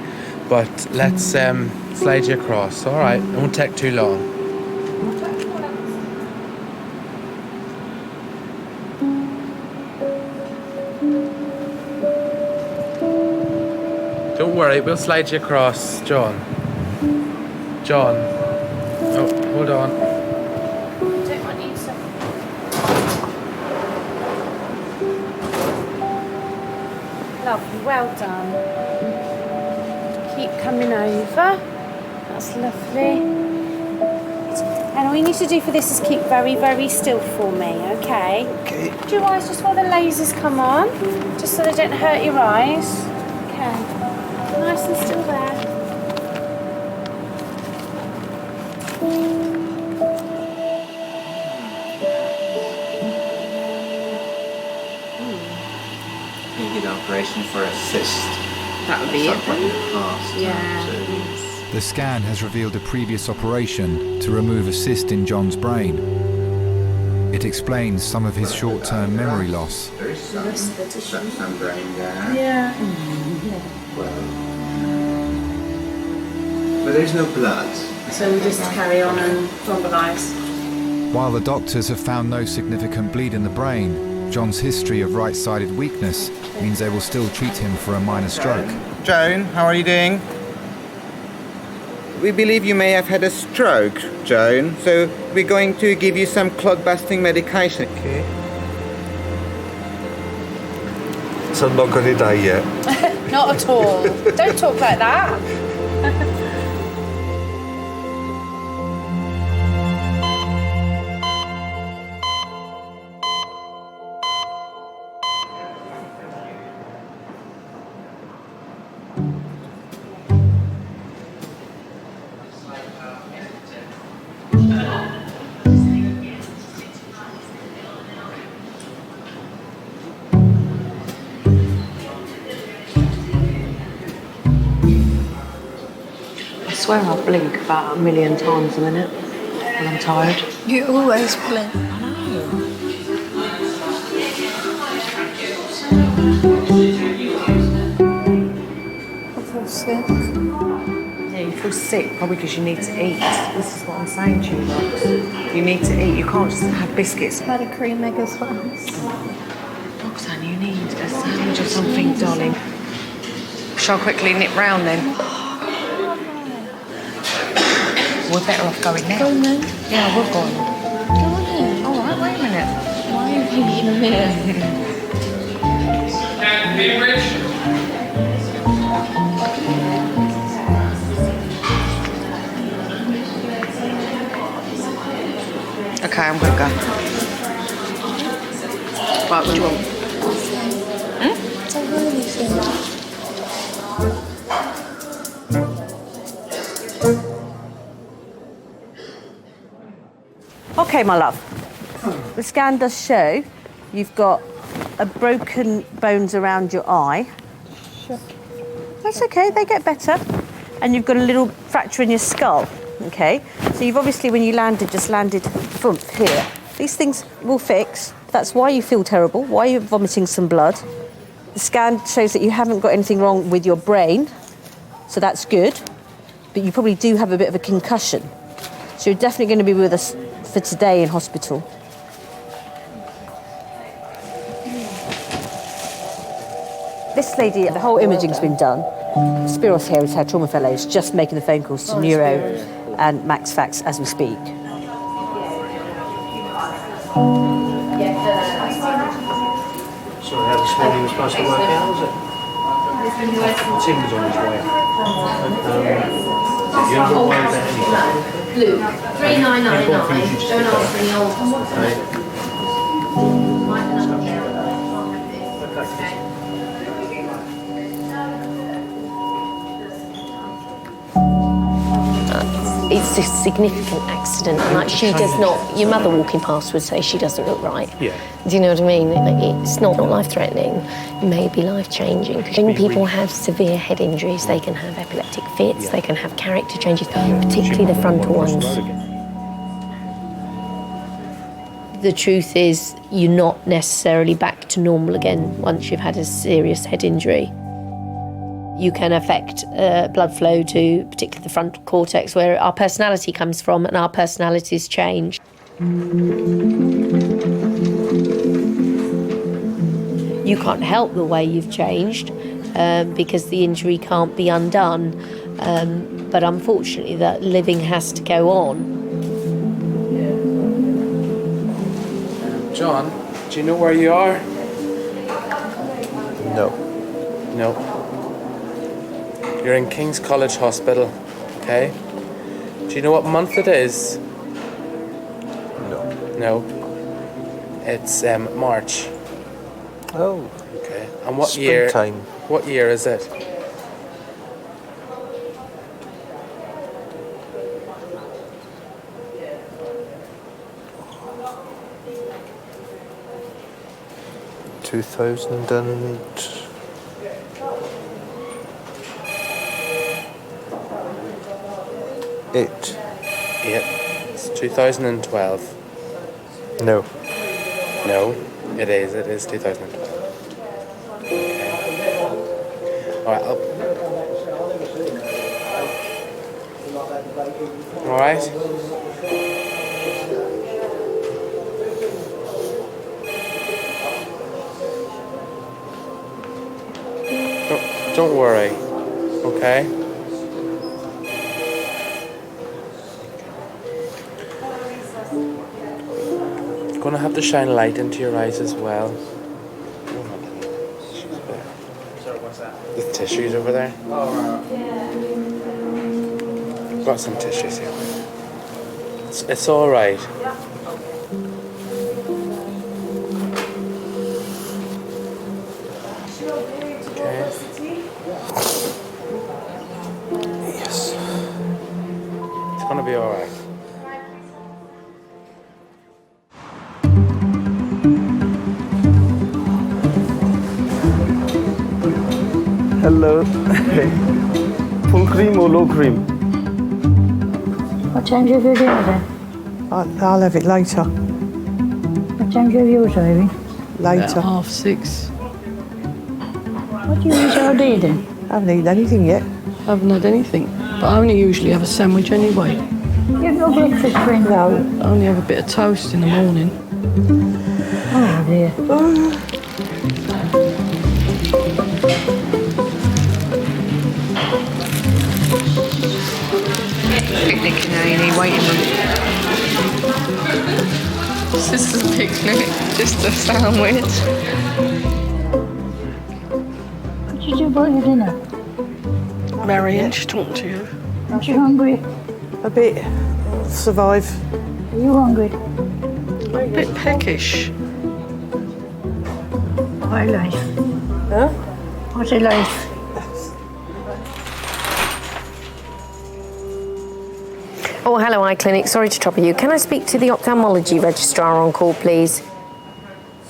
but let's slide you across. All right. It won't take too long. Don't worry, we'll slide you across, John. John. Oh, hold on. Don't want you to. Lovely, well done. Keep coming over. That's lovely. And all you need to do for this is keep very, very still for me, okay? Okay. Do your eyes just while the lasers come on, just so they don't hurt your eyes. Okay. Nice and still there. You did an operation for a cyst. That would be it then. Yeah. The scan has revealed a previous operation to remove a cyst in John's brain. It explains some of his short-term memory loss. There is some brain there. Yeah. But there's no blood. So we just carry on and thrombolise. While the doctors have found no significant bleed in the brain, John's history of right-sided weakness means they will still treat him for a minor stroke. Joan, how are you doing? We believe you may have had a stroke, Joan, so we're going to give you some clot-busting medication. Okay. So I'm not going to die yet. Not at all. Don't talk like that. I swear I blink about 1,000,000 times a minute when I'm tired. You always blink. I know. I feel sick. Yeah, you feel sick probably because you need to eat. This is what I'm saying to you, Rox. You need to eat. You can't just have biscuits. I've had a cream egg as well. Roxanne, you need a sandwich or something, darling. Shall I quickly nip round then? We're better off going now. Go on then. Yeah, we're going. Go on then. All right, wait a minute. Why are you thinking of me? Okay, I'm gonna go. Right, what do you want? Okay, my love. The scan does show you've got a broken bones around your eye. Sure. That's okay, they get better. And you've got a little fracture in your skull, okay? So you've obviously, when you landed, just landed thump here. These things will fix. That's why you feel terrible, why you're vomiting some blood. The scan shows that you haven't got anything wrong with your brain, so that's good. But you probably do have a bit of a concussion. So you're definitely going to be with us for today in hospital. This lady, the whole imaging's been done. Spiros here is her trauma fellows, just making the phone calls to Neuro and Max Fax as we speak. Sorry, how this morning was supposed to work out, was it? Tim was on his way. You haven't got to worry about anything. Luke, 3999, don't ask any old. It's a significant accident, and like she does not. Your mother walking past would say she doesn't look right. Yeah. Do you know what I mean? It's not life-threatening. It may be life-changing. When people have severe head injuries, they can have epileptic fits. They can have character changes, particularly the frontal ones. The truth is, you're not necessarily back to normal again once you've had a serious head injury. You can affect blood flow to particularly the frontal cortex, where our personality comes from, and our personalities change. You can't help the way you've changed because the injury can't be undone. But unfortunately, that living has to go on. John, do you know where you are? No. No. You're in Kings College Hospital, okay? Do you know what month it is? No. No. It's March. Oh. Okay. And what year? Springtime. What year is it? It's 2012. No. No, it is 2012. Okay. Alright, Alright? Don't worry, okay? Gonna have to shine light into your eyes as well. The tissues over there. Got some tissues here. It's all right. Okay. Yes. It's gonna be all right. Hello. Full cream or low cream? What time do you have your dinner then? I'll have it later. What time do you have yours, Ivy? Later. About 6:30. What do you eat all day then? I haven't eaten anything yet. I haven't had anything, but I only usually have a sandwich anyway. You have no breakfast, friend? No. I only have a bit of toast in the morning. Oh dear. Picnic in A&E waiting room. It's just a picnic, just a sandwich. What did you do about your dinner? Marion, she talked to you. Aren't you hungry? A bit. I'll survive. Are you hungry? A bit peckish. Why life? Huh? What's a life? Oh, hello, eye clinic. Sorry to trouble you. Can I speak to the ophthalmology registrar on call, please?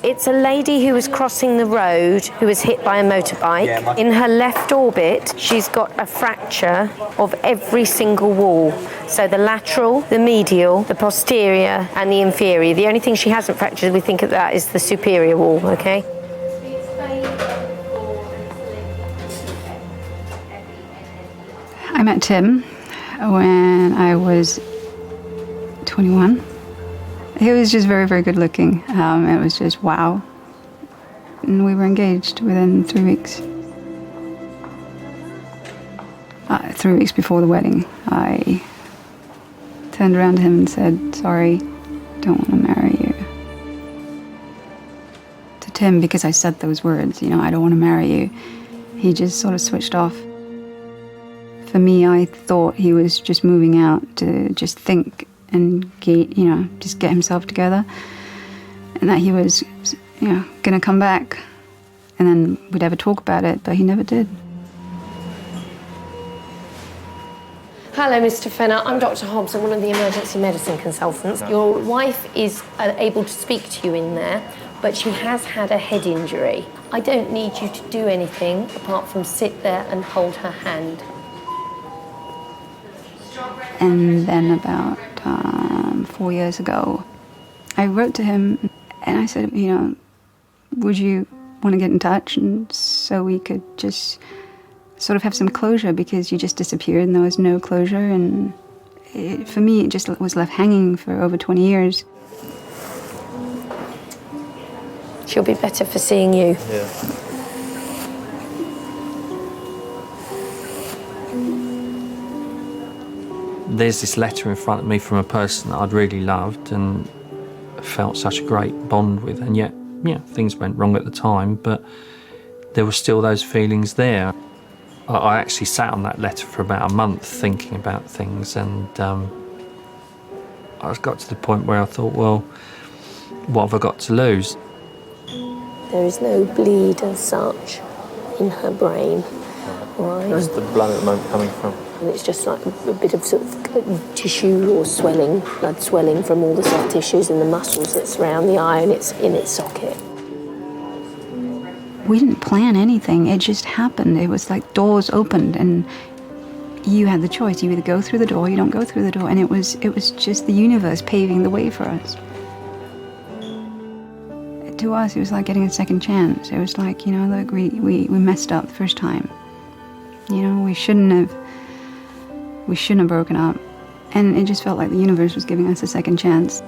It's a lady who was crossing the road who was hit by a motorbike. In her left orbit, she's got a fracture of every single wall. So the lateral, the medial, the posterior, and the inferior. The only thing she hasn't fractured, we think of that, is the superior wall, okay? I met Tim when I was 21. He was just very, very good looking. It was just wow. And we were engaged within 3 weeks. 3 weeks before the wedding, I turned around to him and said, sorry, don't want to marry you. To Tim, because I said those words, you know, I don't want to marry you, he just sort of switched off. For me, I thought he was just moving out to just think and get, you know, just get himself together, and that he was, you know, gonna come back, and then we'd ever talk about it, but he never did. Hello, Mr. Fenner. I'm Dr. Hobbs. I'm one of the emergency medicine consultants. Your wife is able to speak to you in there, but she has had a head injury. I don't need you to do anything apart from sit there and hold her hand. And then about 4 years ago, I wrote to him and I said, you know, would you want to get in touch, and so we could just sort of have some closure, because you just disappeared and there was no closure, and for me it just was left hanging for over 20 years. She'll be better for seeing you. Yeah. There's this letter in front of me from a person that I'd really loved and felt such a great bond with, and yet, yeah, things went wrong at the time, but there were still those feelings there. I actually sat on that letter for about a month thinking about things, and I got to the point where I thought, well, what have I got to lose? There is no bleed as such in her brain. Right. Where's the blood at the moment coming from? And it's just like a bit of sort of tissue or swelling, blood swelling from all the soft tissues and the muscles that surround the eye, and it's in its socket. We didn't plan anything, it just happened. It was like doors opened and you had the choice. You either go through the door or you don't go through the door, and it was just the universe paving the way for us. To us, it was like getting a second chance. It was like, you know, look, we messed up the first time. You know, we shouldn't have broken up. And it just felt like the universe was giving us a second chance.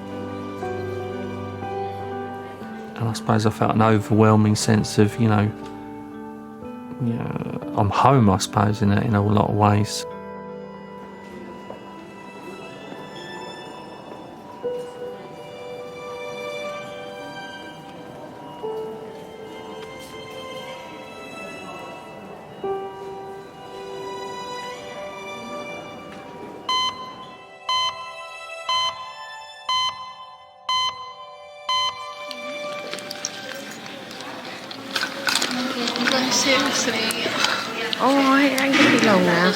And I suppose I felt an overwhelming sense of, you know, I'm home, I suppose, in a lot of ways. No, seriously. All right, it ain't gonna be long now.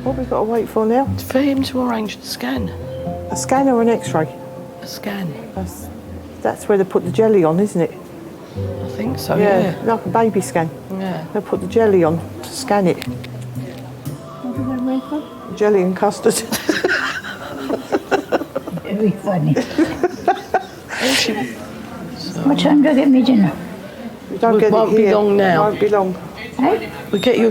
What have we got to wait for now? For him to arrange the scan. A scan or an X-ray? A scan. That's where they put the jelly on, isn't it? I think so, yeah. Like a baby scan. Yeah. They'll put the jelly on to scan it. What did I wake up? Jelly and custard. Very funny. What time do I get me dinner? We don't It get won't it be here. long now. Won't be long. Hey?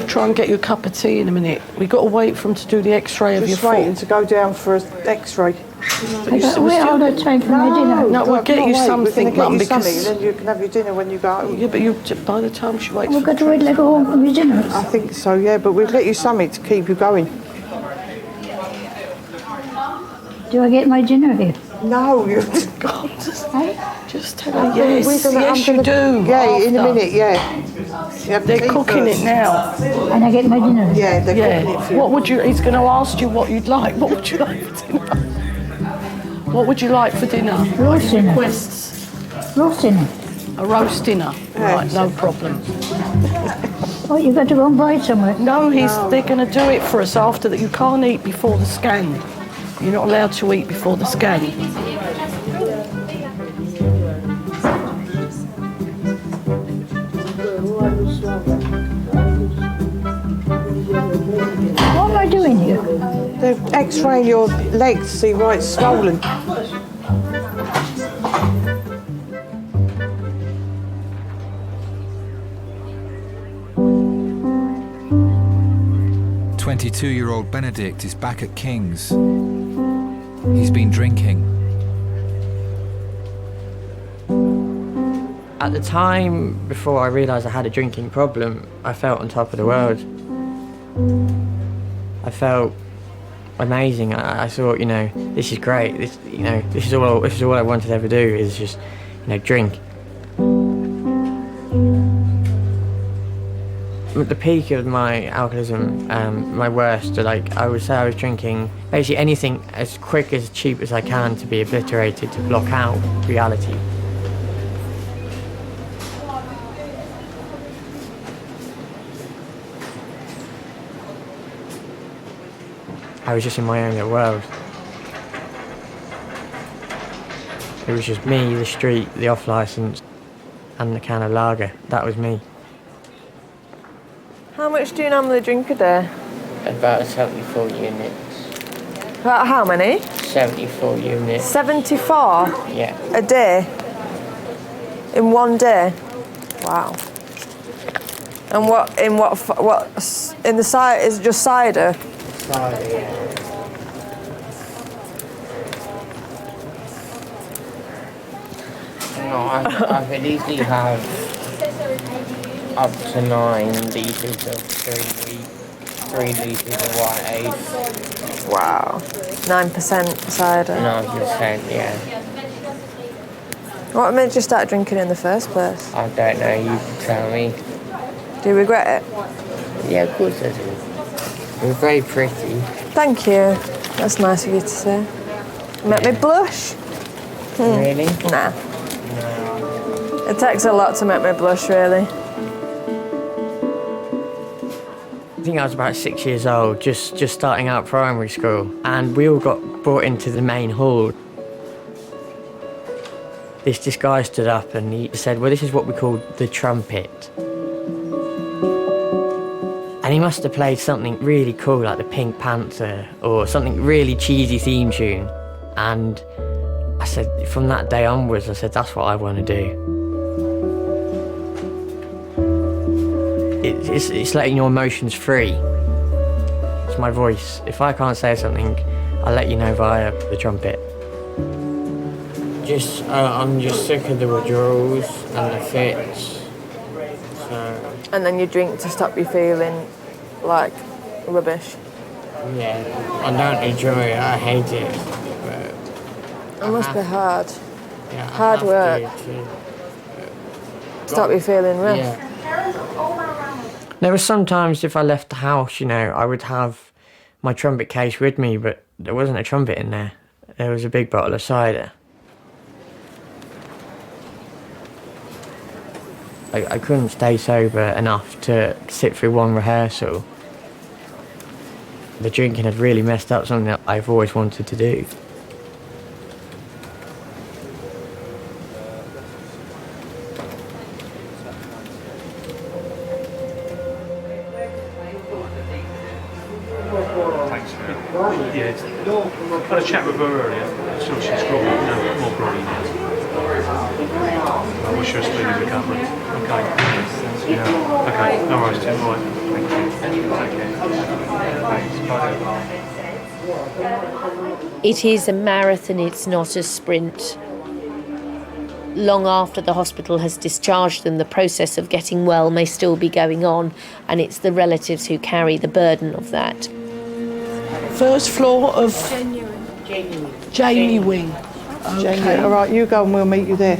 Try and get you a cup of tea in a minute. We've got to wait for him to do the X-ray of your Just waiting to go down for an X-ray. I got to wait all the time for my dinner. No, we'll get you something, Mum, Mum, because... because... then you can have your dinner when you go home. Yeah, but by the time she waits We've got to wait till I go home for my dinner. I think so, yeah, but we'll get you something to keep you going. Do I get my dinner here? No, you... Just tell her yes, you do. Yeah, in a minute, yeah. They're cooking it now. And I get my dinner. Yeah, they're cooking it for you. What would you? He's going to ask you what you'd like. What would you like for dinner? What would you like for dinner? Roast dinner. Requests. Roast dinner. A roast dinner. Right, no problem. Oh, you got to go and buy it somewhere. No, they're going to do it for us after that. You can't eat before the scan. You're not allowed to eat before the scan. What am I doing here? They're x-raying your legs to see why it's swollen. "22-year-old Benedict is back at King's. He's been drinking. At the time, before I realised I had a drinking problem, I felt on top of the world. I felt amazing. I thought, you know, this is great. This is all I wanted to ever do, is just, you know, drink. At the peak of my alcoholism, my worst, like, I would say I was drinking basically anything as quick, as cheap as I can to be obliterated, to block out reality. I was just in my own little world. It was just me, the street, the off-licence, and the can of lager. That was me. How much do you normally drink a day? About 74 units. About how many? 74 units. 74? Yeah. A day? In one day? Wow. And what in the cider, is it just cider? Cider, yeah. No, I could easily have up to 9 litres of 3 litres of white ale. Wow. 9% cider. 9%, yeah. What made you start drinking in the first place? I don't know, you can tell me. Do you regret it? Yeah, of course I do. You're very pretty. Thank you. That's nice of you to say. Make me blush? Really? Nah. No. It takes a lot to make me blush, really. I think I was about 6 years old, just starting out primary school, and we all got brought into the main hall. This guy stood up and he said, well, this is what we call the trumpet. And he must have played something really cool, like the Pink Panther, or something really cheesy theme tune. And I said, from that day onwards, I said, that's what I want to do. It's letting your emotions free. It's my voice. If I can't say something, I'll let you know via the trumpet. I'm just sick of the withdrawals and the fits. So. And then you drink to stop you feeling like rubbish. Yeah, I don't enjoy it. I hate it. It must be hard. Yeah, Hard work. Stop you feeling rough. Yeah. There were some times if I left the house, you know, I would have my trumpet case with me, but there wasn't a trumpet in there. There was a big bottle of cider. I couldn't stay sober enough to sit through one rehearsal. The drinking had really messed up something that I've always wanted to do. Thanks, man. Yeah, I had a chat with her earlier, so she's got more groggy now. I wish her a speedy recovery. Okay. Yeah. Okay. No worries, Tim. All right. Thank you. Take care. Thanks. Bye. It is a marathon, it's not a sprint. Long after the hospital has discharged them, the process of getting well may still be going on, and it's the relatives who carry the burden of that. First floor of Jamie Wing. Okay. All right, you go and we'll meet you there.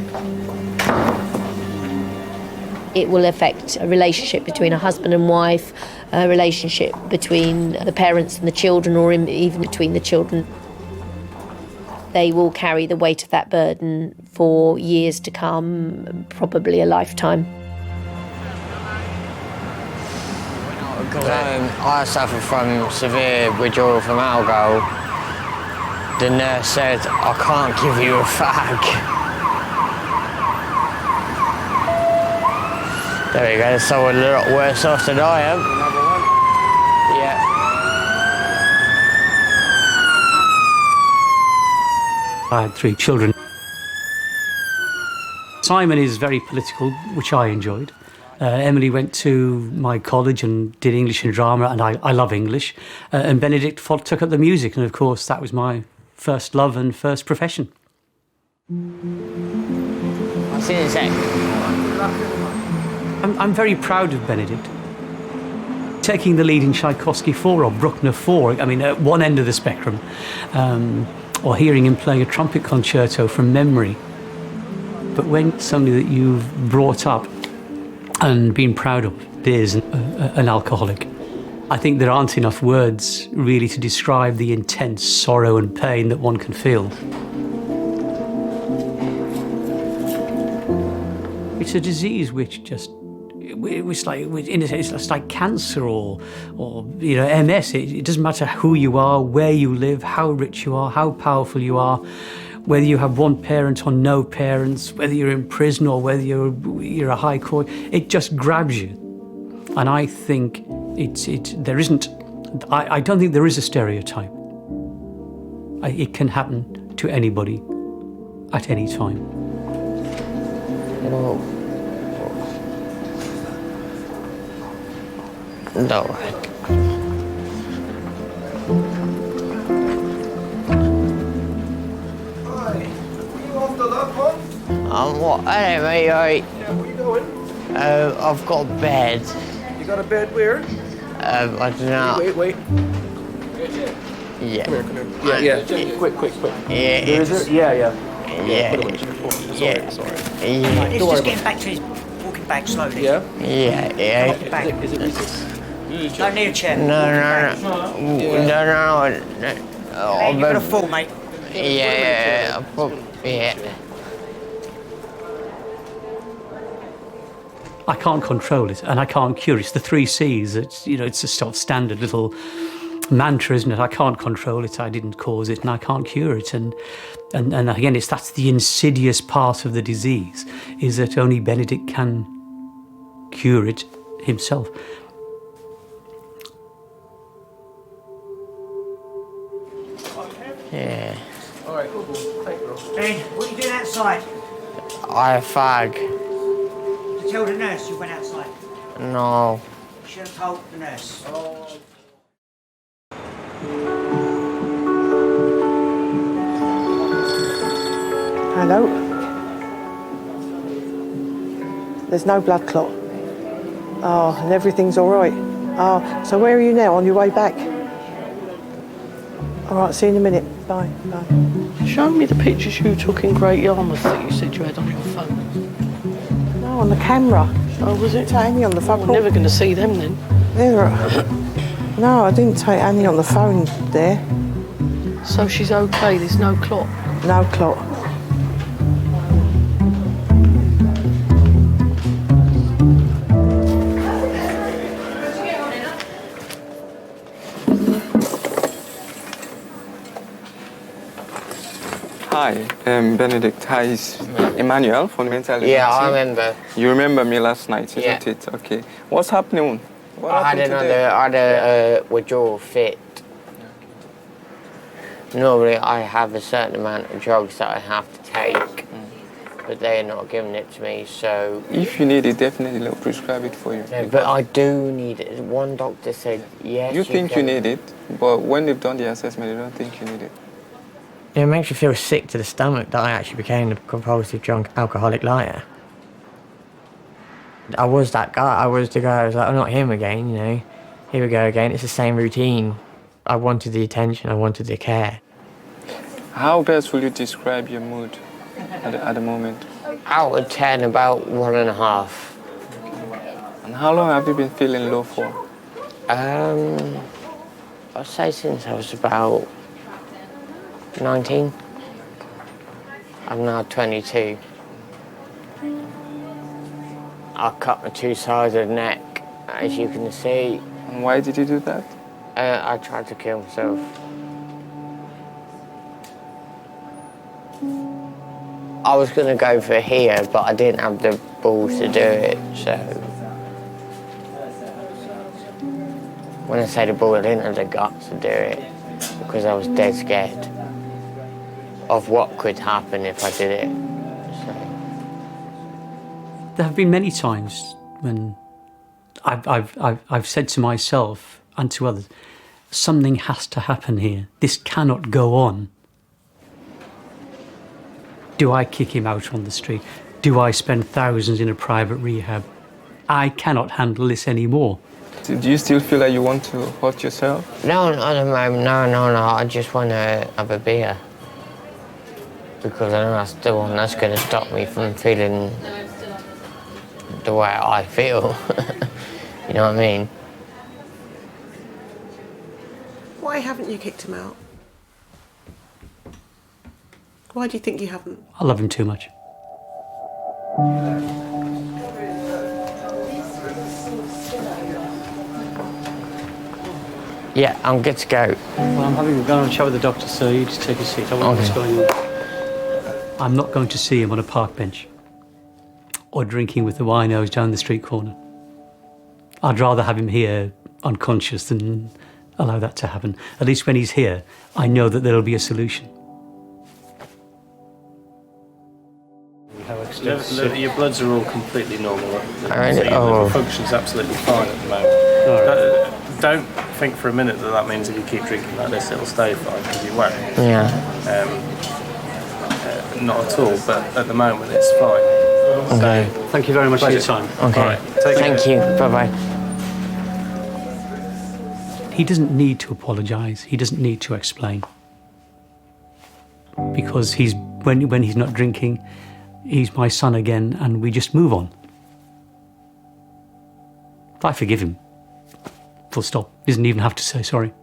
It will affect a relationship between a husband and wife, a relationship between the parents and the children, or even between the children. They will carry the weight of that burden for years to come, probably a lifetime. Because I suffer from severe withdrawal from alcohol. The nurse said, I can't give you a fag. There we go, so a lot worse off than I am. Another one? Yeah. I had 3 children. Simon is very political, which I enjoyed. Emily went to my college and did English and drama, and I love English. And Benedict took up the music, and of course that was my first love and first profession. I'll see you in a sec. I'm very proud of Benedict. Taking the lead in Tchaikovsky 4 or Bruckner 4, I mean, at one end of the spectrum, or hearing him playing a trumpet concerto from memory. But when somebody that you've brought up and been proud of is an alcoholic, I think there aren't enough words really to describe the intense sorrow and pain that one can feel. It's a disease which just, it's like cancer or MS. It doesn't matter who you are, where you live, how rich you are, how powerful you are, whether you have one parent or no parents, whether you're in prison or whether you're a high court, it just grabs you. And I think I don't think there is a stereotype. It can happen to anybody at any time. No. What? I don't know, mate, right? Yeah, where you going? I've got a bed. You got a bed where? I don't know. Wait. Yeah. Come here. Yeah. Quick. Yeah, Yeah. Put him in the chair. Sorry. Yeah. He's just getting back to his walking back slowly. Yeah? Yeah. Walking back. Is it Don't need a chair. No. You're gonna fall, mate. Yeah. I can't control it, and I can't cure it. It's the 3 C's. It's a sort of standard little mantra, isn't it? I can't control it. I didn't cause it, and I can't cure it. And again, that's the insidious part of the disease, is that only Benedict can cure it himself. Yeah. All right, cool. Thank you. Ben, what are you doing outside? I fag. To tell the nurse you went outside. No. You should have told the nurse. Hello? There's no blood clot. Oh, and everything's all right. Oh, so where are you now? On your way back? All right, see you in a minute. Bye. Show me the pictures you took in Great Yarmouth that you said you had on your phone. No, on the camera. Oh, was it? Take Annie on the phone. We're never going to see them then. No, I didn't take Annie on the phone there. So she's okay, there's no clot? No clot. Hi, Benedict. Hi, it's Emmanuel from Mental Health. Yeah, I remember. You remember me last night, isn't it? Okay. What's happening? I had a withdrawal fit. Normally, I have a certain amount of drugs that I have to take, but they're not giving it to me, so... If you need it, definitely they'll prescribe it for you. Yeah, but I do need it. One doctor said, yes, you think you need it, but when they've done the assessment, they don't think you need it. It makes you feel sick to the stomach that I actually became a compulsive drunk alcoholic liar. I was that guy. I was the guy. I was like, I'm not him again, you know. Here we go again. It's the same routine. I wanted the attention. I wanted the care. How best will you describe your mood at the moment? Out of 10, about 1.5. And how long have you been feeling low for? I'd say since I was about 19. I'm now 22. I cut my 2 sides of the neck, as you can see. And why did you do that? I tried to kill myself. I was going to go for here, but I didn't have the balls to do it, so... When I say the ball, I didn't have the guts to do it, because I was dead scared of what could happen if I did it. So. There have been many times when I've said to myself and to others, something has to happen here. This cannot go on. Do I kick him out on the street? Do I spend thousands in a private rehab? I cannot handle this anymore. Do you still feel like you want to hurt yourself? No, not at the moment. No. I just want to have a beer. Because I know that's the one that's going to stop me from feeling the way I feel. You know what I mean? Why haven't you kicked him out? Why do you think you haven't? I love him too much. Yeah, I'm good to go. Well, I'm having a go and chat with the doctor, so you just take a seat. I wonder what's going on. I'm not going to see him on a park bench or drinking with the winos down the street corner. I'd rather have him here unconscious than allow that to happen. At least when he's here, I know that there'll be a solution. Your bloods are all completely normal. Really? So your liver function's absolutely fine at the moment. Don't think for a minute that means if you keep drinking like this, it'll stay fine, because you won't. Yeah. Not at all, but at the moment it's fine. Okay. So, thank you very much for your time. Okay. All right, Thank you. Bye-bye. He doesn't need to apologise. He doesn't need to explain. Because when he's not drinking, he's my son again, and we just move on. I forgive him. Full stop. He doesn't even have to say sorry.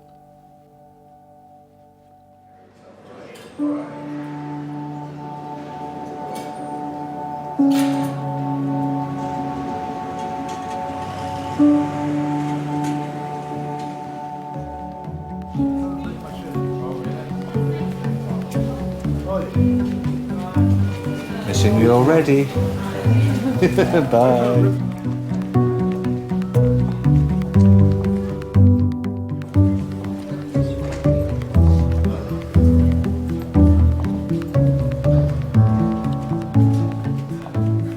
Missing you already. Bye.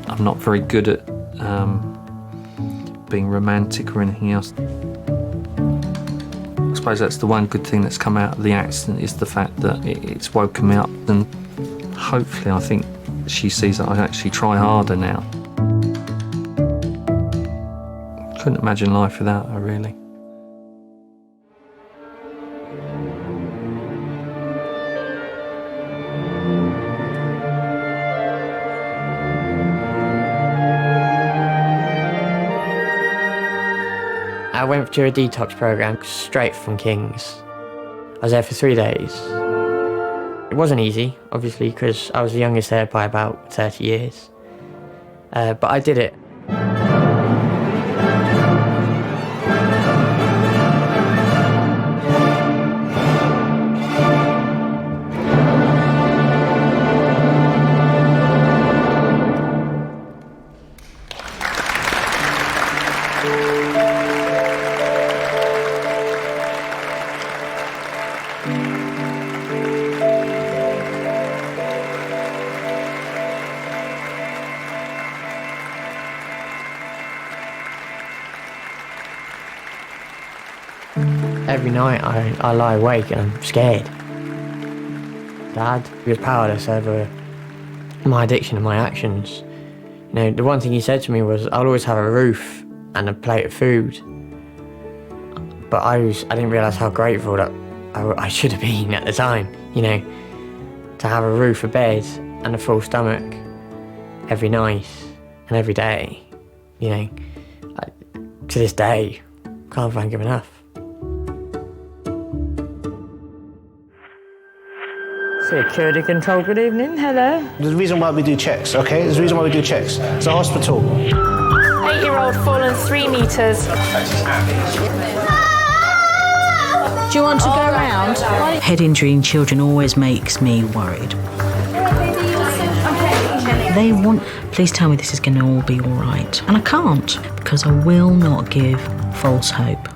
I'm not very good at being romantic or anything else. I suppose that's the one good thing that's come out of the accident, is the fact that it's woken me up, and hopefully I think she sees that I actually try harder now. Couldn't imagine life without her, really. I went through a detox program straight from Kings. I was there for 3 days. It wasn't easy, obviously, because I was the youngest there by about 30 years. But I did it. Every night I lie awake and I'm scared. Dad was powerless over my addiction and my actions. You know, the one thing he said to me was, I'll always have a roof and a plate of food. But I didn't realise how grateful that I should have been at the time, you know, to have a roof, a bed and a full stomach every night and every day, you know. to this day, can't thank him enough. Security control, good evening, hello. There's a reason why we do checks, okay? There's a reason why we do checks. It's a hospital. 8-year-old fallen 3 metres. Do you want to go round? Head injury in children always makes me worried. They want, please tell me this is going to all be all right. And I can't, because I will not give false hope.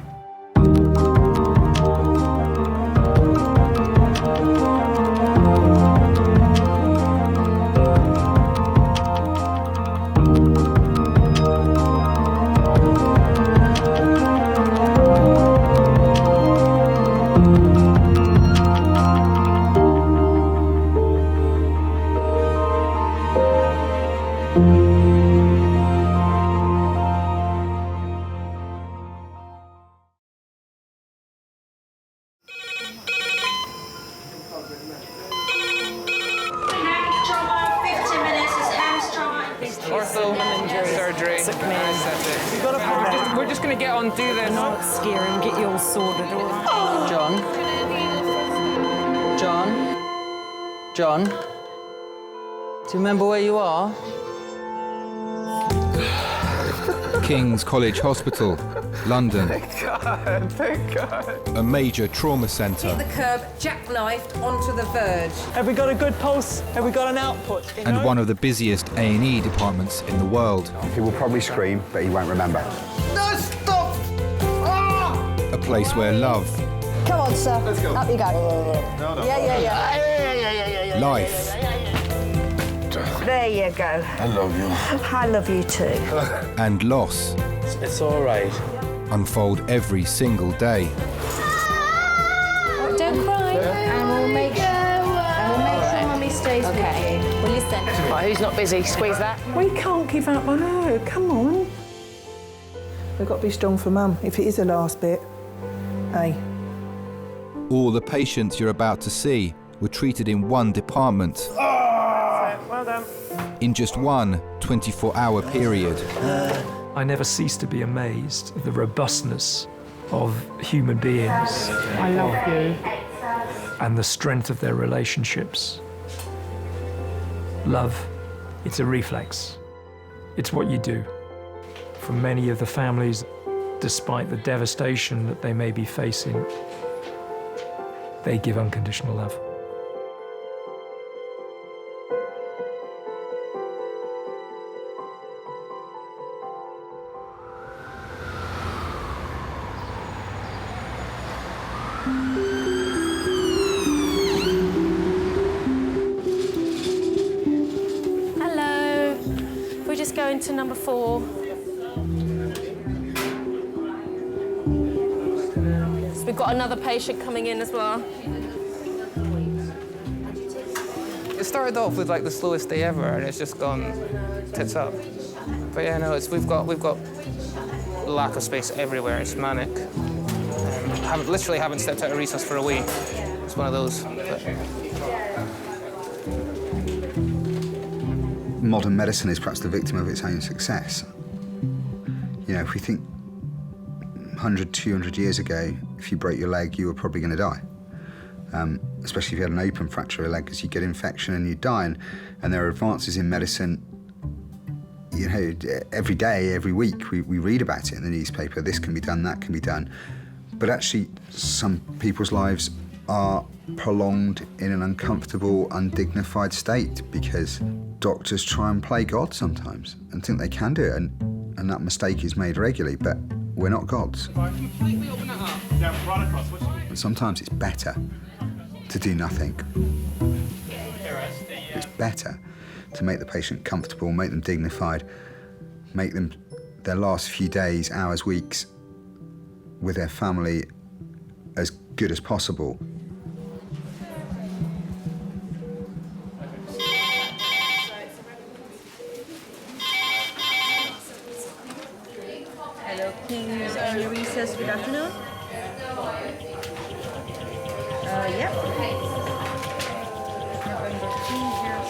Surgery. We're just going to get on, do this. Not scare him, get you all sorted, all right? John? Do you remember where you are? Kings College Hospital, London. Thank God. A major trauma centre. Hit the curb, jackknifed onto the verge. Have we got a good pulse? Have we got an output? And one of the busiest A&E departments in the world. He will probably scream, but he won't remember. No, stop! Ah! A place where love, Come on, sir. Let's go. Up you go. No. Yeah. life, There you go. I love you. I love you too. and loss It's all right. unfold every single day. Don't cry. And we'll make sure Mummy stays with you. Well, listen. Right, who's not busy? Squeeze that. We can't give up on her. Come on. We've got to be strong for Mum, if it is the last bit. Hey. All the patients you're about to see were treated in one department. Well done. In just one 24-hour period. I never cease to be amazed at the robustness of human beings. I love you. And the strength of their relationships. Love, it's a reflex. It's what you do. For many of the families, despite the devastation that they may be facing, they give unconditional love. Hello. We're just going to number 4. So we've got another patient coming in as well. It started off with like the slowest day ever, and it's just gone tits up. But yeah, no, we've got lack of space everywhere. It's manic. Literally haven't stepped out of recess for a week. It's one of those. Modern medicine is perhaps the victim of its own success. You know, if we think 100, 200 years ago, if you broke your leg, you were probably going to die. Especially if you had an open fracture of a leg, because you get infection and you die. And there are advances in medicine, you know, every day, every week, we read about it in the newspaper. This can be done, that can be done. But actually, some people's lives are prolonged in an uncomfortable, undignified state because doctors try and play God sometimes and think they can do it, and that mistake is made regularly, but we're not gods. And sometimes it's better to do nothing. It's better to make the patient comfortable, make them dignified, make them their last few days, hours, weeks with their family as good as possible. Hello, Kings A&E recess, good afternoon. Yep. November 2 here.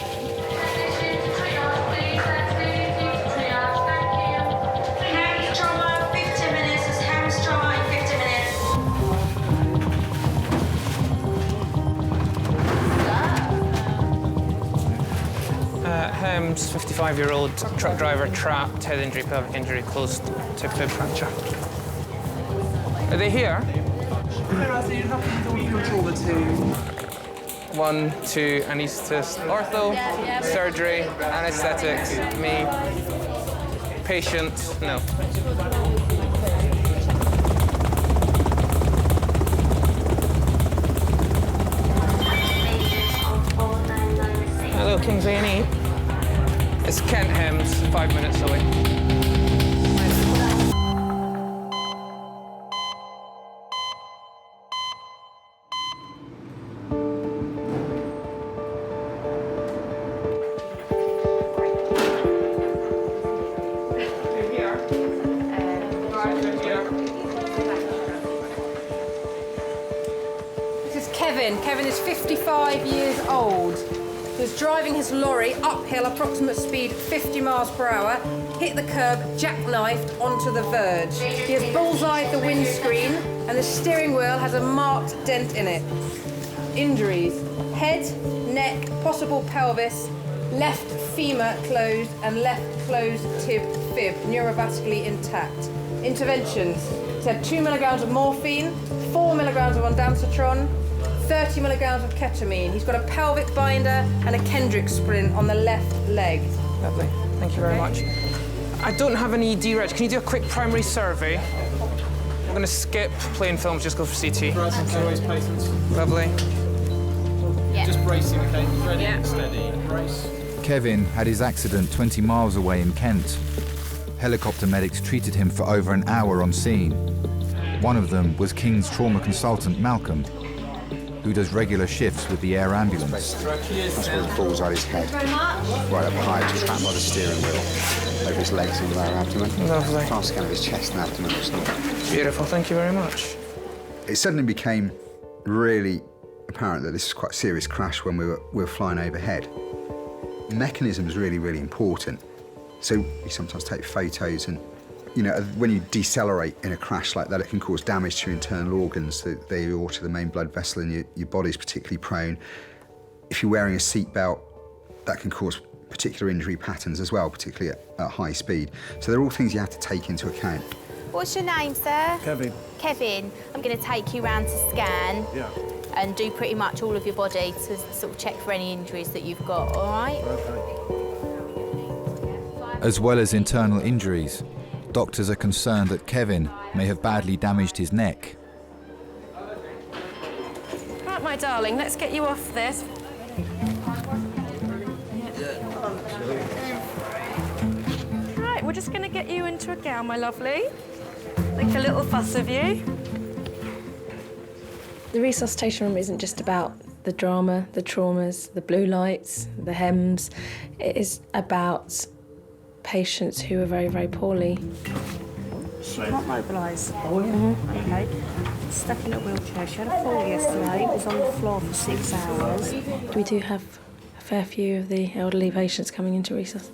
Next trauma, 15 minutes. Mum's 55-year-old truck driver trapped, head injury, pelvic injury, closed tib fib fracture. Are they here? One, two, anaesthetist, ortho, surgery, anaesthetics, me, patient, no. Hello, Kings A&E. It's Kent Hems, 5 minutes away. This is Kevin. Kevin is 55 years old. He was driving his lorry uphill, approximate speed 50 miles per hour, hit the curb, jackknifed onto the verge. He has bullseyed the windscreen and the steering wheel has a marked dent in it. Injuries: head, neck, possible pelvis, left femur closed and left closed tib fib, neurovascularly intact. Interventions: he's had 2 milligrams of morphine, 4 milligrams of ondansetron, 30 milligrams of ketamine. He's got a pelvic binder and a Kendrick splint on the left leg. Lovely, thank you very much. I don't have any ED reg. Can you do a quick primary survey? We're going to skip plain films, just go for CT. Always patients. Lovely. Yeah. Just bracing, okay? Ready, steady, brace. Kevin had his accident 20 miles away in Kent. Helicopter medics treated him for over an hour on scene. One of them was King's trauma consultant Malcolm, who does regular shifts with the air ambulance. That's where he falls on his head. Right up high, just trapped by the steering wheel. Over his legs and lower abdomen. Lovely. Fast scan of his chest and abdomen. Beautiful, thank you very much. It suddenly became really apparent that this was quite a serious crash when we were flying overhead. The mechanism is really, really important. So we sometimes take photos and, you know, when you decelerate in a crash like that, it can cause damage to your internal organs, the aorta, the main blood vessel in your body is particularly prone. If you're wearing a seatbelt, that can cause particular injury patterns as well, particularly at high speed. So they're all things you have to take into account. What's your name, sir? Kevin. Kevin. I'm going to take you round to scan. Yeah. And do pretty much all of your body to sort of check for any injuries that you've got, all right? Okay. As well as internal injuries, doctors are concerned that Kevin may have badly damaged his neck. Right, my darling, let's get you off this. Right, we're just going to get you into a gown, my lovely. Make a little fuss of you. The resuscitation room isn't just about the drama, the traumas, the blue lights, the hems. It is about patients who are very, very poorly. She can't mobilise. Okay. Stuck in a wheelchair. She had a fall yesterday. Was on the floor for 6 hours. We do have a fair few of the elderly patients coming into resus.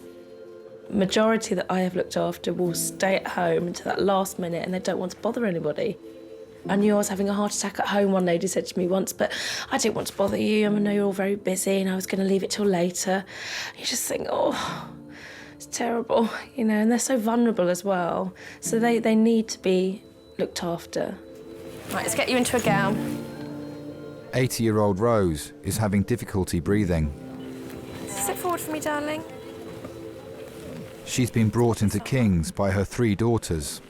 Majority that I have looked after will stay at home until that last minute and they don't want to bother anybody. I knew I was having a heart attack at home, one lady said to me once, but I didn't want to bother you. I know you're all very busy and I was going to leave it till later. You just think, oh, it's terrible, you know, and they're so vulnerable as well. So they need to be looked after. Right, let's get you into a gown. 80-year-old Rose is having difficulty breathing. Sit forward for me, darling. She's been brought into King's by her 3 daughters.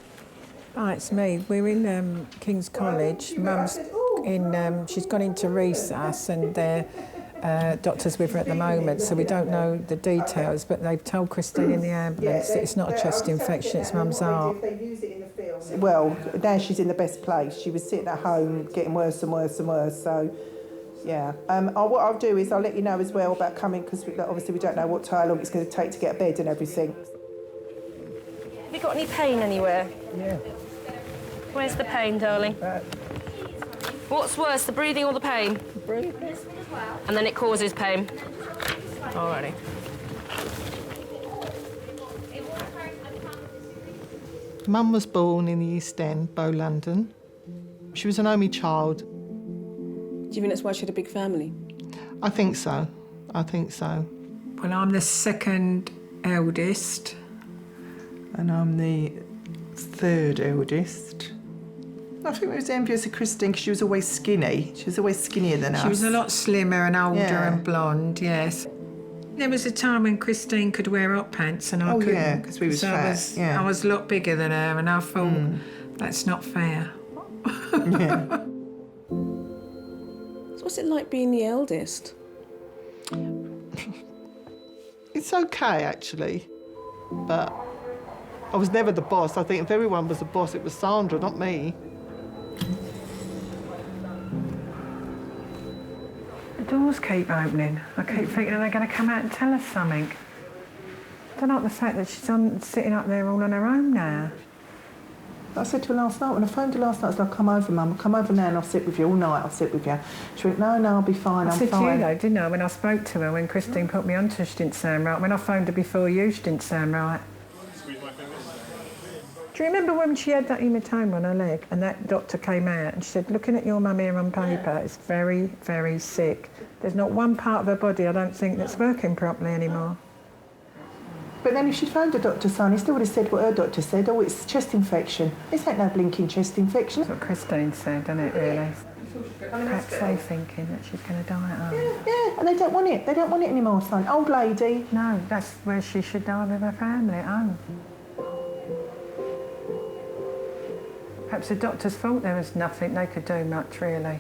Hi, it's me. We're in Kings College. Mum's in. She's gone into recess, and their doctor's with her at the moment, so we don't know the details. But they've told Christine in the ambulance that it's not a chest infection; it's Mum's heart. Well, now she's in the best place. She was sitting at home, getting worse and worse and worse. So, yeah. What I'll do is I'll let you know as well about coming because obviously we don't know how long it's going to take to get a bed and everything. Have you got any pain anywhere? Yeah. Where's the pain, darling? What's worse, the breathing or the pain? Breathing. And then it causes pain. Alrighty. Mum was born in the East End, Bow, London. She was an only child. Do you think that's why she had a big family? I think so. I think so. Well, I'm the second eldest. And I'm the third eldest. I think we was envious of Christine because she was always skinny. She was always skinnier than us. She was a lot slimmer and older Yeah. and blonde, yes. There was a time when Christine could wear hot pants and I couldn't. yeah, because we was So fat. Yeah. I was a lot bigger than her and I thought, that's not fair. Yeah. So what's it like being the eldest? It's okay, actually, but I was never the boss. I think if everyone was the boss, it was Sandra, not me. The doors keep opening. I keep thinking, are they going to come out and tell us something? I don't like the fact that she's sitting up there all on her own now. I said to her last night, when I phoned her last night, I said, I'll come over, Mum. I'll come over now and I'll sit with you all night. I'll sit with you. She went, no, I'll be fine, I I'm said fine. to you, though, didn't I, when I spoke to her, when Christine put me onto her, she didn't sound right. When I phoned her before you, she didn't sound right. Do you remember when she had that hematoma on her leg and that doctor came out and she said, looking at your mum here on paper, it's very, very sick. There's not one part of her body, I don't think, that's working properly anymore. But then if she'd phoned her doctor, son, he still would have said what her doctor said. Oh, it's chest infection. This ain't no blinking chest infection. That's what Christine said, isn't it, really? Perhaps they thinking that she's going to die at home. Yeah, and they don't want it. They don't want it anymore, son. Old lady. No, that's where she should die with her family at home. Perhaps the doctors thought there was nothing they could do much, really.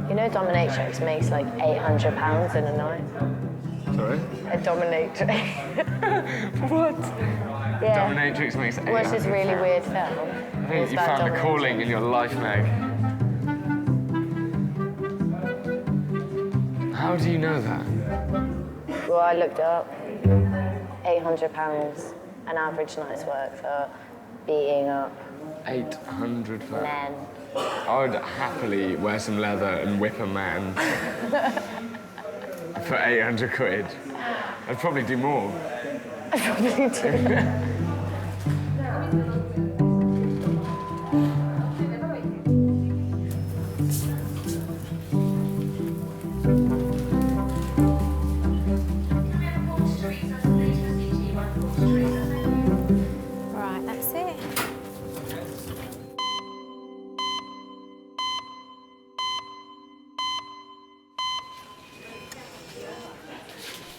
You know dominatrix makes like £800 in a night? Sorry? A dominatrix. What? Yeah. Dominatrix makes What's this really weird film? I think you found a calling in your life, Meg. How do you know that? Well, I looked it up. £800 an average night's work for beating up 800 men. I would happily wear some leather and whip a man for 800 quid. I'd probably do more. I probably do. Right, that's it.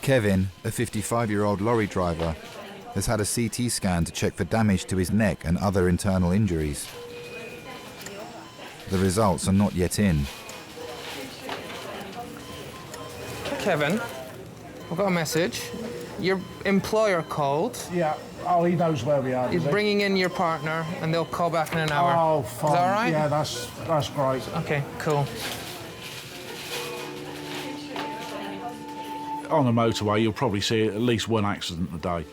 Kevin, a 55-year-old lorry driver, has had a CT scan to check for damage to his neck and other internal injuries. The results are not yet in. Kevin, I've got a message. Your employer called. Yeah. Oh, he knows where we are. He's bringing in your partner, and they'll call back in an hour. Oh, fine. Is that all right? Yeah, that's great. Okay, cool. On the motorway, you'll probably see at least one accident a day.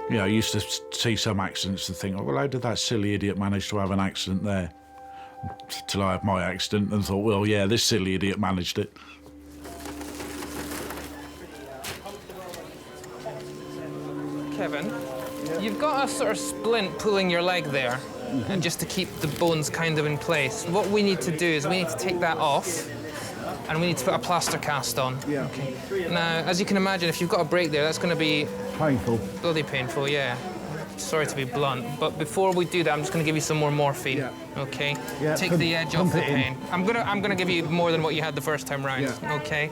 You know, I used to see some accidents and think, oh, well, how did that silly idiot manage to have an accident there? Till I had my accident and thought, well, yeah, this silly idiot managed it. Kevin, you've got a sort of splint pulling your leg there, and just to keep the bones kind of in place. What we need to do is we need to take that off, and we need to put a plaster cast on. Yeah. Okay. Now, as you can imagine, if you've got a break there, that's going to be painful. Bloody painful, yeah. Sorry to be blunt, but before we do that, I'm just going to give you some more morphine. Yeah. Okay. Yeah, Take the edge off the pain. I'm gonna give you more than what you had the first time round. Yeah. Okay.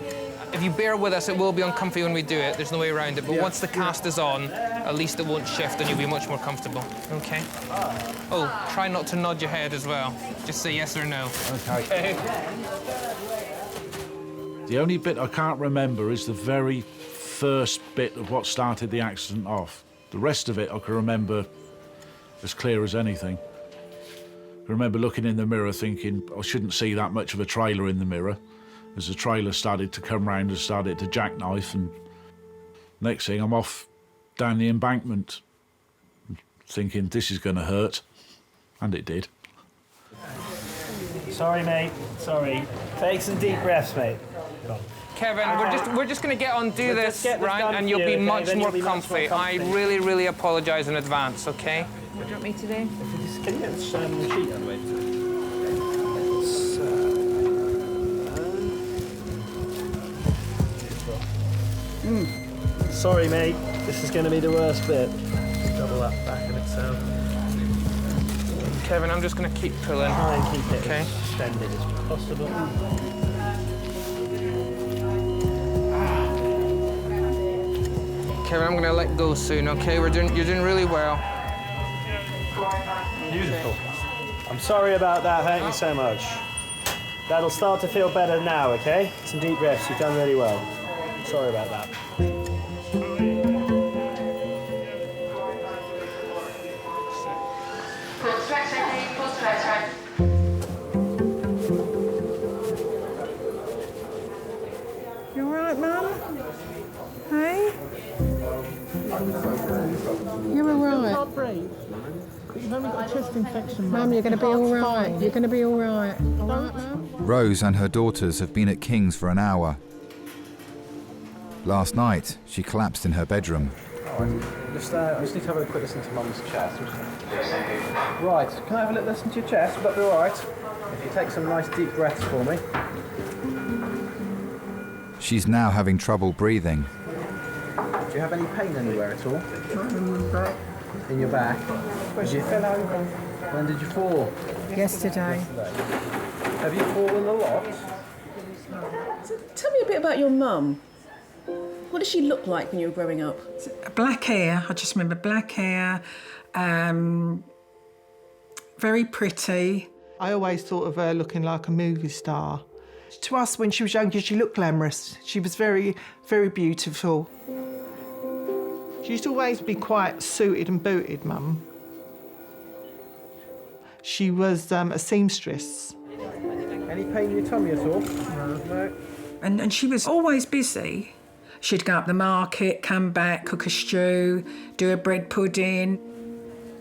If you bear with us, it will be uncomfy when we do it. There's no way around it. But Yeah. once the cast is on, at least it won't shift and you'll be much more comfortable. Okay? Oh, try not to nod your head as well. Just say yes or no. Okay. The only bit I can't remember is the very first bit of what started the accident off. The rest of it I can remember as clear as anything. I remember looking in the mirror thinking I shouldn't see that much of a trailer in the mirror. As the trailer started to come round and started to jackknife, and next thing I'm off down the embankment thinking this is going to hurt, and it did. Sorry, mate. Sorry. Take some deep breaths, mate. Come on. Kevin, we're just going to get on, do this, right, done and for you'll you, be okay? much Then more you'll be much more comfy. I comfy. really, really apologise in advance, okay? What do you want me to do? Can you get the sheet out of the way? Sorry, mate. This is going to be the worst bit. Just double that back a bit so. Kevin, I'm just going to keep pulling. Try and keep it okay. as extended as possible. Kevin, I'm going to let go soon, okay? You're doing really well. Beautiful. I'm sorry about that. Thank you so much. That'll start to feel better now, okay? Some deep breaths. You've done really well. Sorry about that. You all right, Mum? Hey? You're all right. Can't breathe. You've only got a chest infection, Mum, you're going to be all right. You're going to be all right. All right, Mum? Rose and her daughters have been at King's for an hour. Last night, she collapsed in her bedroom. I just need to have a quick listen to Mum's chest. Right, can I have a little listen to your chest? Would that be all right? If you take some nice deep breaths for me. She's now having trouble breathing. Do you have any pain anywhere at all? In the back. In your back? Did you fell over? When did you fall? Yesterday. Have you fallen a lot? Tell me a bit about your mum. What did she look like when you were growing up? Black hair. I just remember black hair. Very pretty. I always thought of her looking like a movie star. To us, when she was younger, she looked glamorous. She was very, very beautiful. She used to always be quite suited and booted, Mum. She was a seamstress. Any pain in your tummy at all? No. And she was always busy. She'd go up the market, come back, cook a stew, do a bread pudding.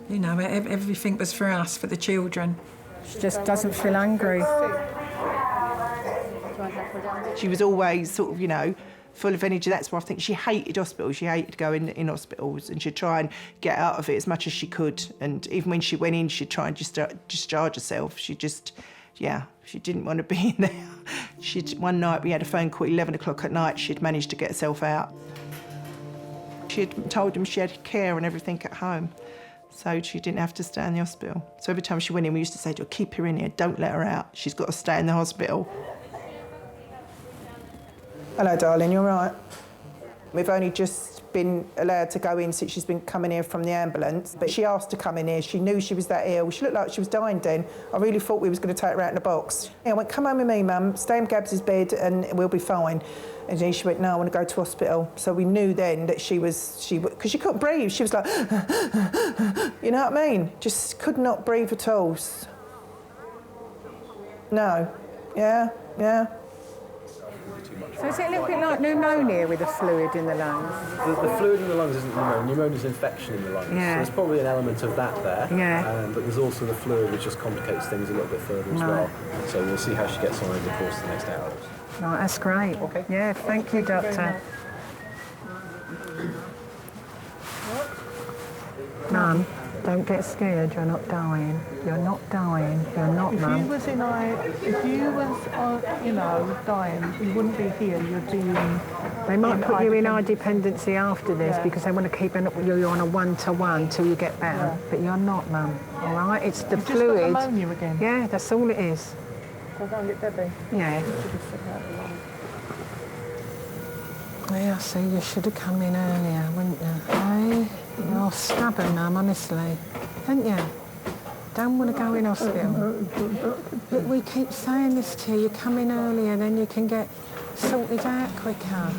You know, everything was for us, for the children. She just doesn't feel hungry. She was always sort of, you know, full of energy. That's why I think she hated hospitals. She hated going in hospitals, and she'd try and get out of it as much as she could. And even when she went in, she'd try and discharge herself. She just, yeah, she didn't want to be in there. One night we had a phone call at 11 o'clock at night. She'd managed to get herself out. She had told them she had care and everything at home, so she didn't have to stay in the hospital. So every time she went in, we used to say to her, keep her in here, don't let her out. She's got to stay in the hospital. Hello, darling, you all right? We've only just been allowed to go in since she's been coming here from the ambulance, but she asked to come in here. She knew she was that ill. She looked like she was dying then. I really thought we was going to take her out in a box. I went, come home with me, Mum, stay in Gabs' bed and we'll be fine. And then she went, no, I want to go to hospital. So we knew then that because she couldn't breathe. She was like, you know what I mean? Just could not breathe at all. No, yeah. So is it a little bit like pneumonia with the fluid in the lungs? The fluid in the lungs isn't pneumonia. Pneumonia is infection in the lungs. Yeah. So there's probably an element of that there. Yeah. But there's also the fluid, which just complicates things a little bit further as well. So we'll see how she gets on over the course of the next hours. Right, that's great. Okay. Yeah, thank you, Doctor. Mum, don't get scared. You're not dying. You're not dying. You're not, Mum. If you was, dying, you wouldn't be here. You're doing. They might put you in high dependency after this because they want to keep you on a one-to-one till you get better. Yeah. But you're not, Mum. All right? It's the You've fluid. Just got pneumonia again. Yeah, that's all it is. So go and get Debbie. Yeah. Yeah, see, you should have come in earlier, wouldn't you? Hey? You're stubborn, Mum, honestly. Don't you? Don't want to go in hospital. But we keep saying this to you. You come in earlier, then you can get sorted out quicker.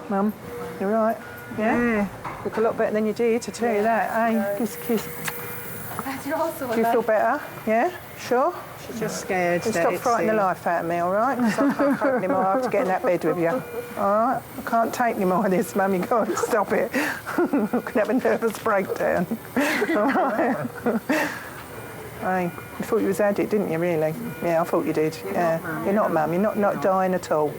Mum, you all right? Yeah? Look a lot better than you did, to tell you that. Hey, kiss. Do you feel better? Yeah? Sure? She's just scared. Stop frightening the life out of me, all right? Because I can't cope anymore. I have to get in that bed with you. All right? I can't take any more of this, Mum. You've got to stop it. I can have a nervous breakdown. All right? Hey, you thought you was had it, didn't you, really? Yeah, I thought you did. Yeah. You're not, Mum. You're not dying at all.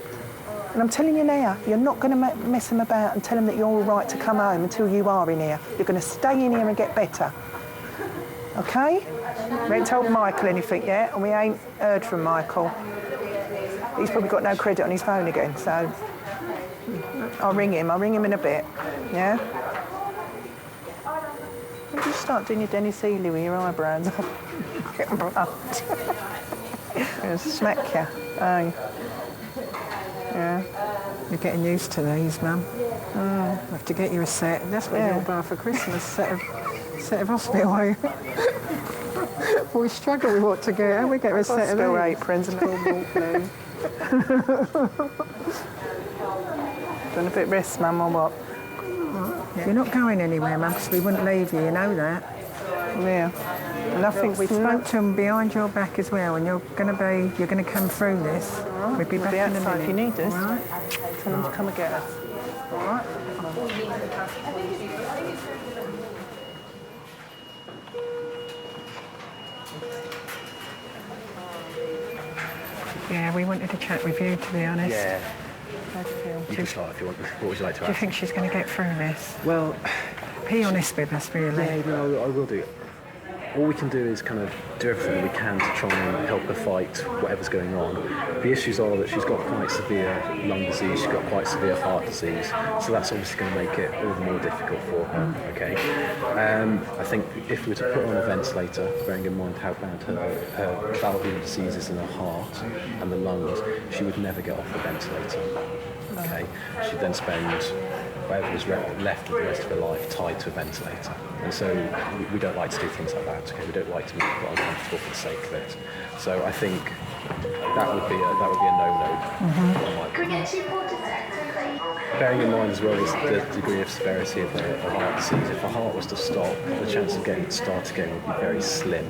And I'm telling you now, you're not going to mess them about and tell them that you're all right to come home until you are in here. You're going to stay in here and get better. OK? We ain't told Michael anything yet, and we ain't heard from Michael. He's probably got no credit on his phone again, so I'll ring him in a bit, yeah? When did you start doing your Dennis Healy with your eyebrows? Getting blood. Gonna smack you. Oh. Yeah. You're getting used to these, Mum. I have to get you a set. That's what you'll buy for Christmas, set of hospital. We struggle with what to get, and we get a set of hospital aprons and little walk blue. Doing a bit rest, Mum, or what? You're not going anywhere, Mum, because we wouldn't leave you, you know that. Yeah. Nothing. We spoke to them behind your back as well, and you're going to come through this. Right. We'll be back in a minute. If you need us, right? Tell them to come and get us. All right? Yeah, we wanted to chat with you, to be honest. Yeah. How do you feel? You can start if you want. What would you like to ask? Do you think she's going to get through this? Well, be honest with us, really. Yeah, no, I will do. All we can do is kind of do everything that we can to try and help her fight whatever's going on. The issues are that she's got quite severe lung disease, she's got quite severe heart disease, so that's obviously going to make it all the more difficult for her, okay? I think if we were to put her on a ventilator, bearing in mind how bad her valvular disease is in her heart and the lungs, she would never get off the ventilator, okay? She'd then spend whatever was left of the rest of her life tied to a ventilator. And so we don't like to do things like that, okay? We don't like to make people uncomfortable for the sake of it. So I think that would be a no-no. Could we get 2 water sets, please? Bearing in mind as well is the degree of severity of her heart disease. If her heart was to stop, the chance of getting it to start again would be very slim,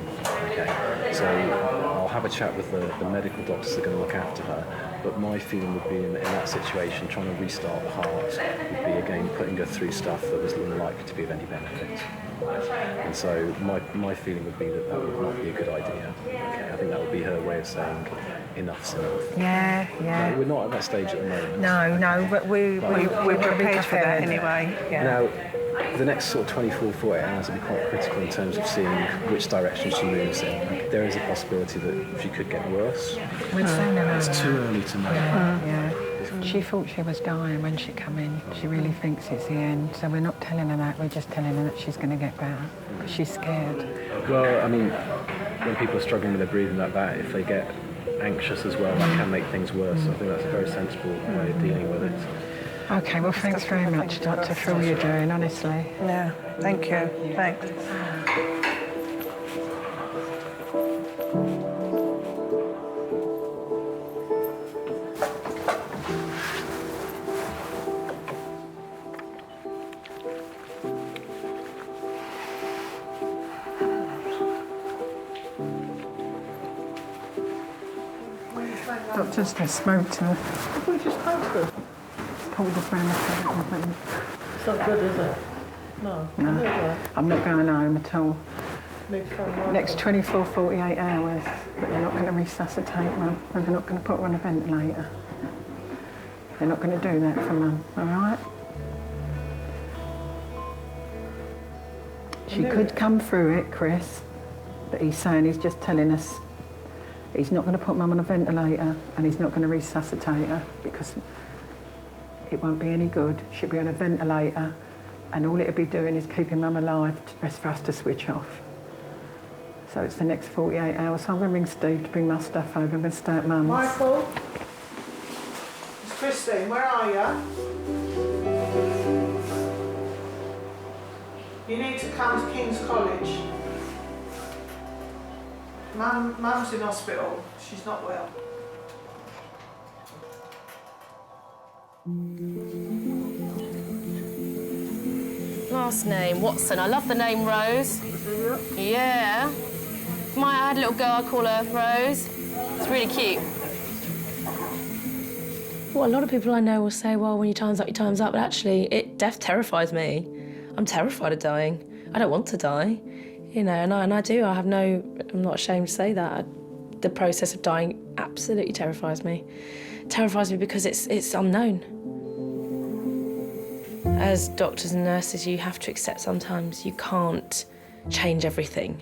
okay? So I'll have a chat with the medical doctors that are going to look after her. But my feeling would be in that situation, trying to restart the heart would be, again, putting her through stuff that was unlikely to be of any benefit. And so my feeling would be that would not be a good idea. Okay, I think that would be her way of saying enough's enough. Yeah. No, we're not at that stage at the moment. No, but we're prepared for that anyway. Yeah. Now, the next sort of 24, 48 hours will be quite critical in terms of seeing which direction she moves in. There is a possibility that she could get worse. It's too early to know. Yeah. She thought she was dying when she came in. She really thinks it's the end. So we're not telling her that, we're just telling her that she's going to get better. Because she's scared. Well, I mean, when people are struggling with their breathing like that, if they get anxious as well, that can make things worse. So I think that's a very sensible way of dealing with it. OK, well, thanks very much, Doctor, for all you're doing, honestly. Yeah, thank you. Thanks. Doctor's just smoked her. What did you smoke her? Pulled us round the front. It's not good, is it? No. I'm not going home at all. Next Next 24, 48 hours. But they're not going to resuscitate Mum. And they're not going to put her on a ventilator. They're not going to do that for Mum, all right? She could come through it, Chris. But he's saying, he's just telling us he's not going to put Mum on a ventilator and he's not going to resuscitate her because it won't be any good. She'll be on a ventilator and all it'll be doing is keeping Mum alive for us to switch off. So it's the next 48 hours. So I'm going to ring Steve to bring my stuff over. I'm going to stay at Mum's. Michael? It's Christine, where are you? You need to come to Kings College. Mum's in hospital. She's not well. Last name, Watson. I love the name Rose. Yeah. I had a little girl, I call her Rose. It's really cute. Well, a lot of people I know will say, well, when your time's up, but actually, death terrifies me. I'm terrified of dying. I don't want to die. You know, and I do. I'm not ashamed to say that. The process of dying absolutely terrifies me. Terrifies me because it's unknown. As doctors and nurses, you have to accept sometimes you can't change everything.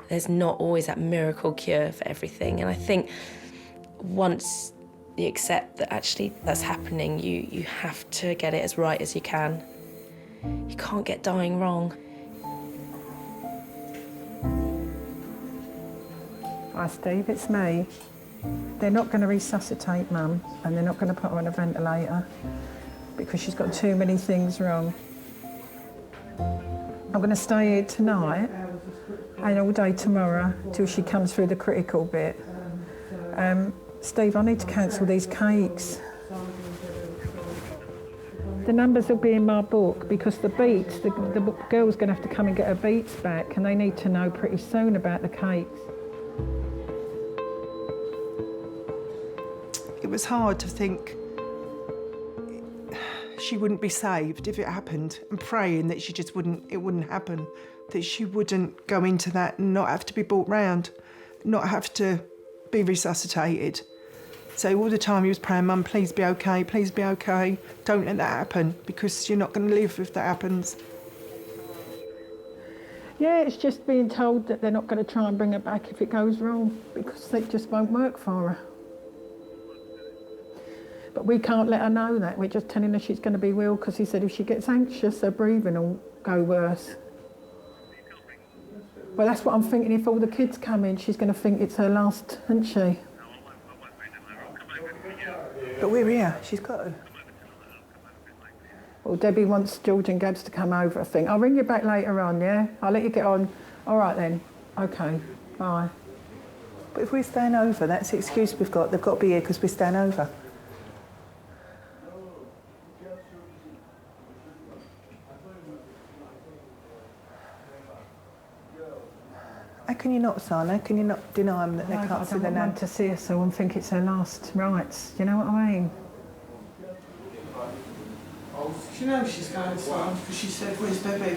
There's not always that miracle cure for everything. And I think once you accept that actually that's happening, you have to get it as right as you can. You can't get dying wrong. Hi Steve, it's me. They're not going to resuscitate Mum and they're not going to put her on a ventilator because she's got too many things wrong. I'm going to stay here tonight and all day tomorrow till she comes through the critical bit. Steve, I need to cancel these cakes. The numbers will be in my book because the beats, the girl's going to have to come and get her beats back and they need to know pretty soon about the cakes. It was hard to think she wouldn't be saved if it happened, and praying that it wouldn't happen, that she wouldn't go into that and not have to be brought round, not have to be resuscitated. So all the time he was praying, Mum, please be okay, don't let that happen, because you're not going to live if that happens. Yeah, it's just being told that they're not going to try and bring her back if it goes wrong, because it just won't work for her. But we can't let her know that. We're just telling her she's going to be ill because he said if she gets anxious, her breathing will go worse. Well, that's what I'm thinking. If all the kids come in, she's going to think it's her last, isn't she? But we're here. She's got to. Well, Debbie wants George and Gabs to come over, I think. I'll ring you back later on, yeah? I'll let you get on. All right, then. OK, bye. But if we're staying over, that's the excuse we've got. They've got to be here because we're staying over. How can you not, son? How can you not deny them that they can't see their nan? I don't want to see her, so I think it's her last rites. Do you know what I mean? Do you know she's going, son? Because she said, where's Debbie?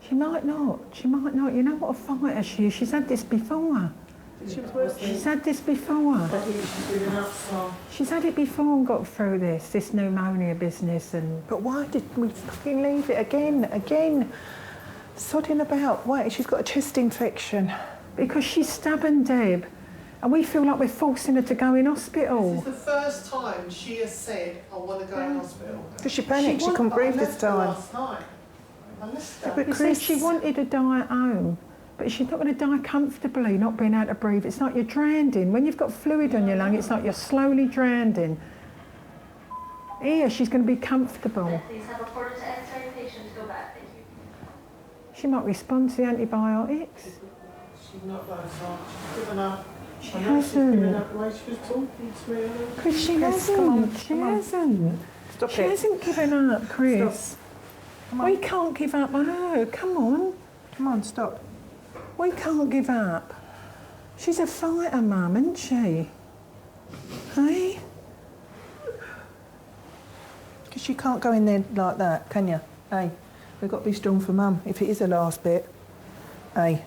She might not. She might not. You know what a fighter she is? She's had this before. She's had this before. She's had it before and got through this pneumonia business and... But why did we fucking leave it again? Sodding about. Why? She's got a chest infection. Because she's stubborn, Deb. And we feel like we're forcing her to go in hospital. This is the first time she has said, I want to go in hospital. Because she panicked, she couldn't breathe this time. Last night. I missed her. But Chris, she wanted to die at home. But she's not going to die comfortably, not being able to breathe. It's like you're drowning. When you've got fluid on your lung, it's like you're slowly drowning. Here, she's going to be comfortable. Please have a portal to X-ray patient go back. Thank you. She might respond to the antibiotics. She's not that far. She's given up. She hasn't. She's given up the way she was talking to me. Chris, she hasn't. She hasn't. Stop she it. hasn't given up, Chris. We can't give up on her. Come on. Come on, stop. We can't give up. She's a fighter, Mum, isn't she? Hey? Because you can't go in there like that, can you? Hey, we've got to be strong for Mum, if it is her last bit. Hey.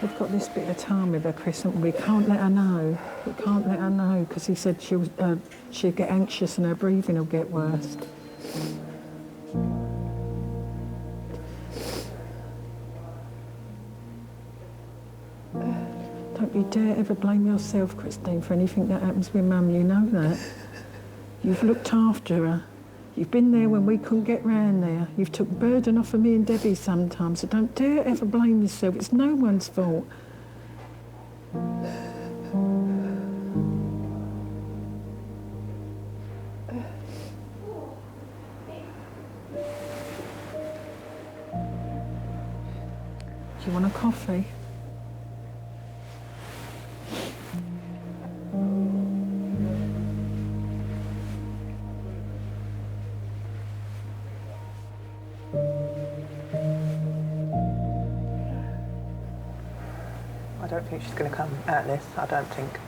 We've got this bit of time with her, Chris, and we can't let her know. We can't let her know, because he said she'll get anxious and her breathing will get worse. Don't you dare ever blame yourself, Christine, for anything that happens with Mum, you know that. You've looked after her. You've been there when we couldn't get round there. You've took burden off of me and Debbie sometimes, so don't dare ever blame yourself. It's no one's fault. Do you want a coffee? don't think she's going to come out of this. I don't think.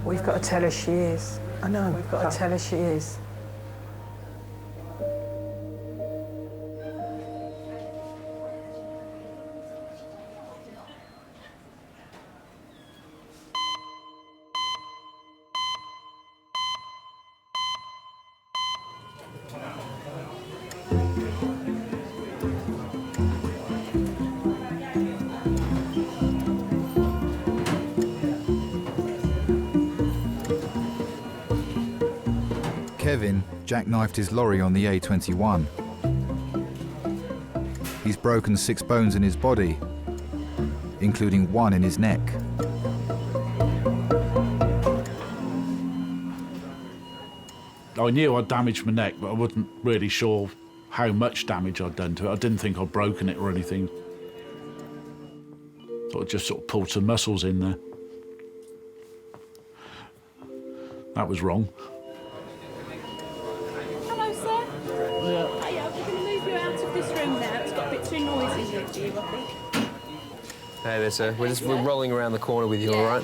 We've got to tell her she is. I know. We've got to tell her she is. Kevin jackknifed his lorry on the A21. He's broken 6 bones in his body, including 1 in his neck. I knew I'd damaged my neck, but I wasn't really sure how much damage I'd done to it. I didn't think I'd broken it or anything. Thought I'd just sort of pulled some muscles in there. That was wrong. Hello, sir. Yeah. Hiya, we're going to move you out of this room now. It's got a bit too noisy here for you, I think. Hey there, sir. We're rolling around the corner with you, all right?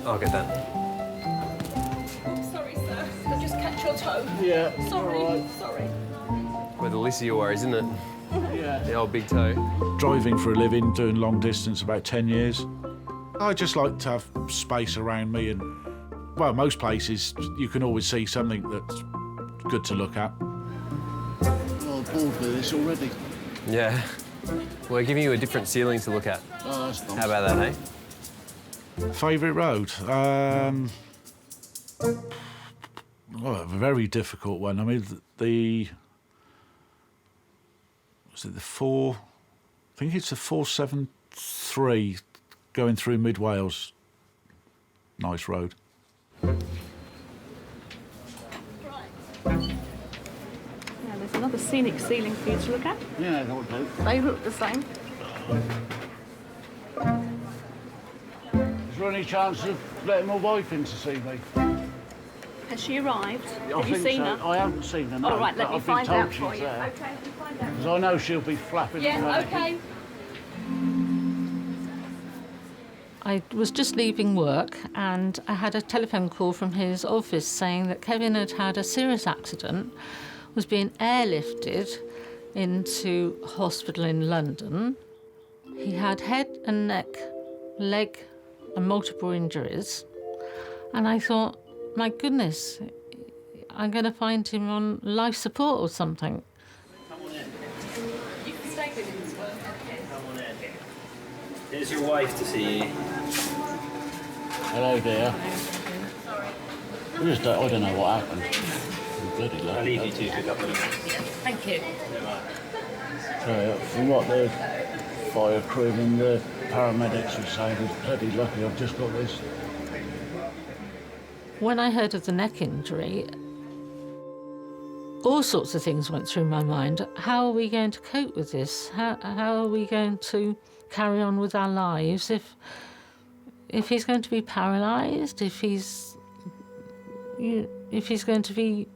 I'll get that. Oh, sorry, sir. Did I just catch your toe? Yeah. Sorry, all right. sorry. Well, the least of your worries, isn't it? Yeah. The old big toe. Driving for a living, doing long distance, about 10 years. I just like to have space around me and, well, most places you can always see something that's good to look at. Oh, I'm bored with this already. Yeah. We're giving you a different ceiling to look at. Oh, that's nice. How about that, hey? Favourite road? Well, a very difficult one. I mean, was it the 4... I think it's the 473 going through Mid Wales. Nice road. Now, there's another scenic ceiling for you to look at. Yeah, that'll do. They look the same. Is there any chance of letting my wife in to see me? Has she arrived? I Have you think seen so. her? I haven't seen her, no. All right, let but me I've been find told out she's for you. there. Okay, let me find out. Because I know she'll be flapping Yeah, around. okay. I was just leaving work and I had a telephone call from his office saying that Kevin had had a serious accident, was being airlifted into hospital in London. He had head and neck, leg and multiple injuries. And I thought, my goodness, I'm going to find him on life support or something. You can stay with him as well. Come on in. Here's your wife to see you. Hello, dear. Sorry. I don't know what happened. Bloody lucky. I'll leave you two for a couple of minutes. Thank you. From what the fire crew and the paramedics were saying, was bloody lucky. I've just got this. When I heard of the neck injury, all sorts of things went through my mind. How are we going to cope with this? How are we going to carry on with our lives if he's going to be paralysed, if he's going to be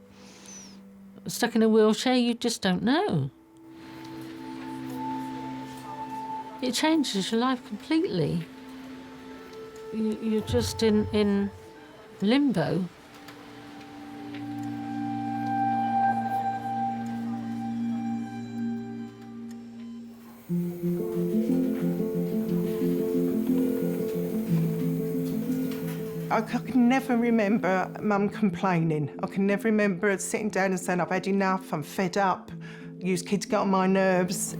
stuck in a wheelchair? You just don't know. It changes your life completely. You're just in limbo. I can never remember Mum complaining. I can never remember sitting down and saying, I've had enough, I'm fed up, these kids get on my nerves.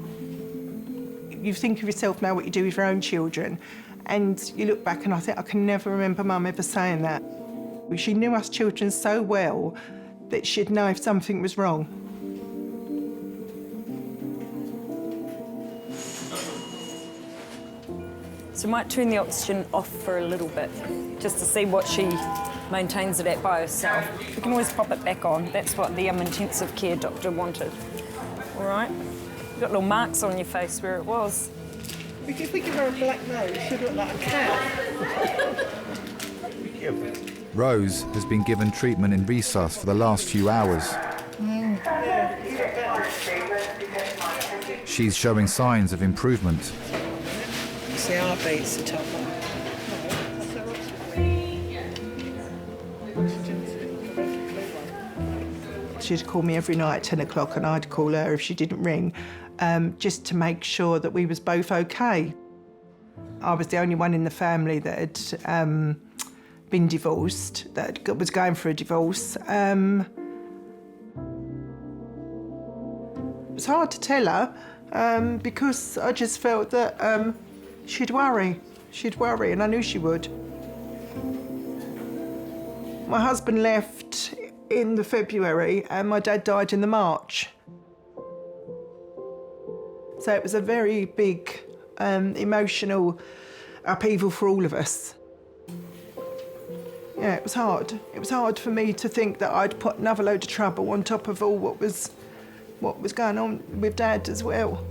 You think of yourself now what you do with your own children, and you look back and I think I can never remember Mum ever saying that. She knew us children so well that she'd know if something was wrong. So we might turn the oxygen off for a little bit, just to see what she maintains it at by herself. We can always pop it back on. That's what the intensive care doctor wanted. All right? You've got little marks on your face where it was. If we give her a black nose, she'd look like a cat. Rose has been given treatment in resus for the last few hours. She's showing signs of improvement. See, our beats the top one. She'd call me every night at 10 o'clock and I'd call her if she didn't ring, just to make sure that we was both okay. I was the only one in the family that had been divorced, that was going for a divorce. It was hard to tell her because I just felt that she'd worry, and I knew she would. My husband left in the February and my dad died in the March. So it was a very big emotional upheaval for all of us. Yeah, it was hard. It was hard for me to think that I'd put another load of trouble on top of all what was going on with Dad as well.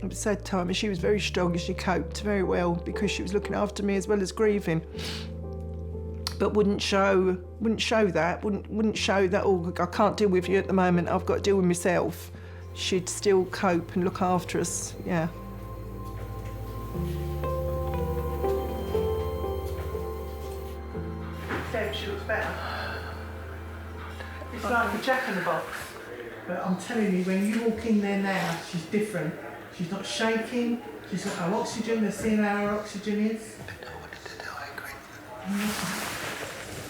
It was a sad time, and she was very strong and she coped very well because she was looking after me as well as grieving. But wouldn't show that, oh, I can't deal with you at the moment, I've got to deal with myself. She'd still cope and look after us, yeah. She looks better. It's like a jack-in-the-box. But I'm telling you, when you walk in there now, she's different. She's not shaking, she's got her oxygen, they're seeing how her oxygen is.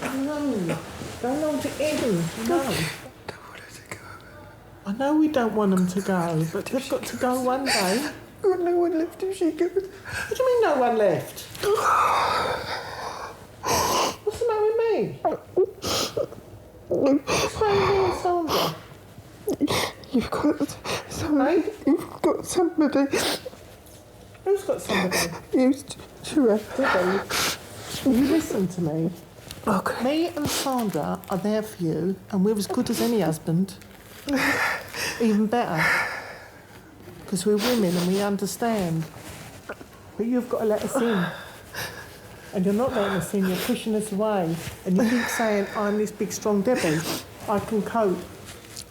No, don't want to in. No. I know we don't want them to go, but they've got to go one day. Got no one left if she goes. What do you mean no one left? What's the matter with me? What's the matter with me and Sandra? You've got somebody. You've got somebody. Who's got somebody? You, you listen to me. Okay. Me and Sandra are there for you, and we're as good as any husband. Even better. Because we're women and we understand. But you've got to let us in. And you're not letting us in, you're pushing us away. And you keep saying, I'm this big, strong Debbie. I can cope.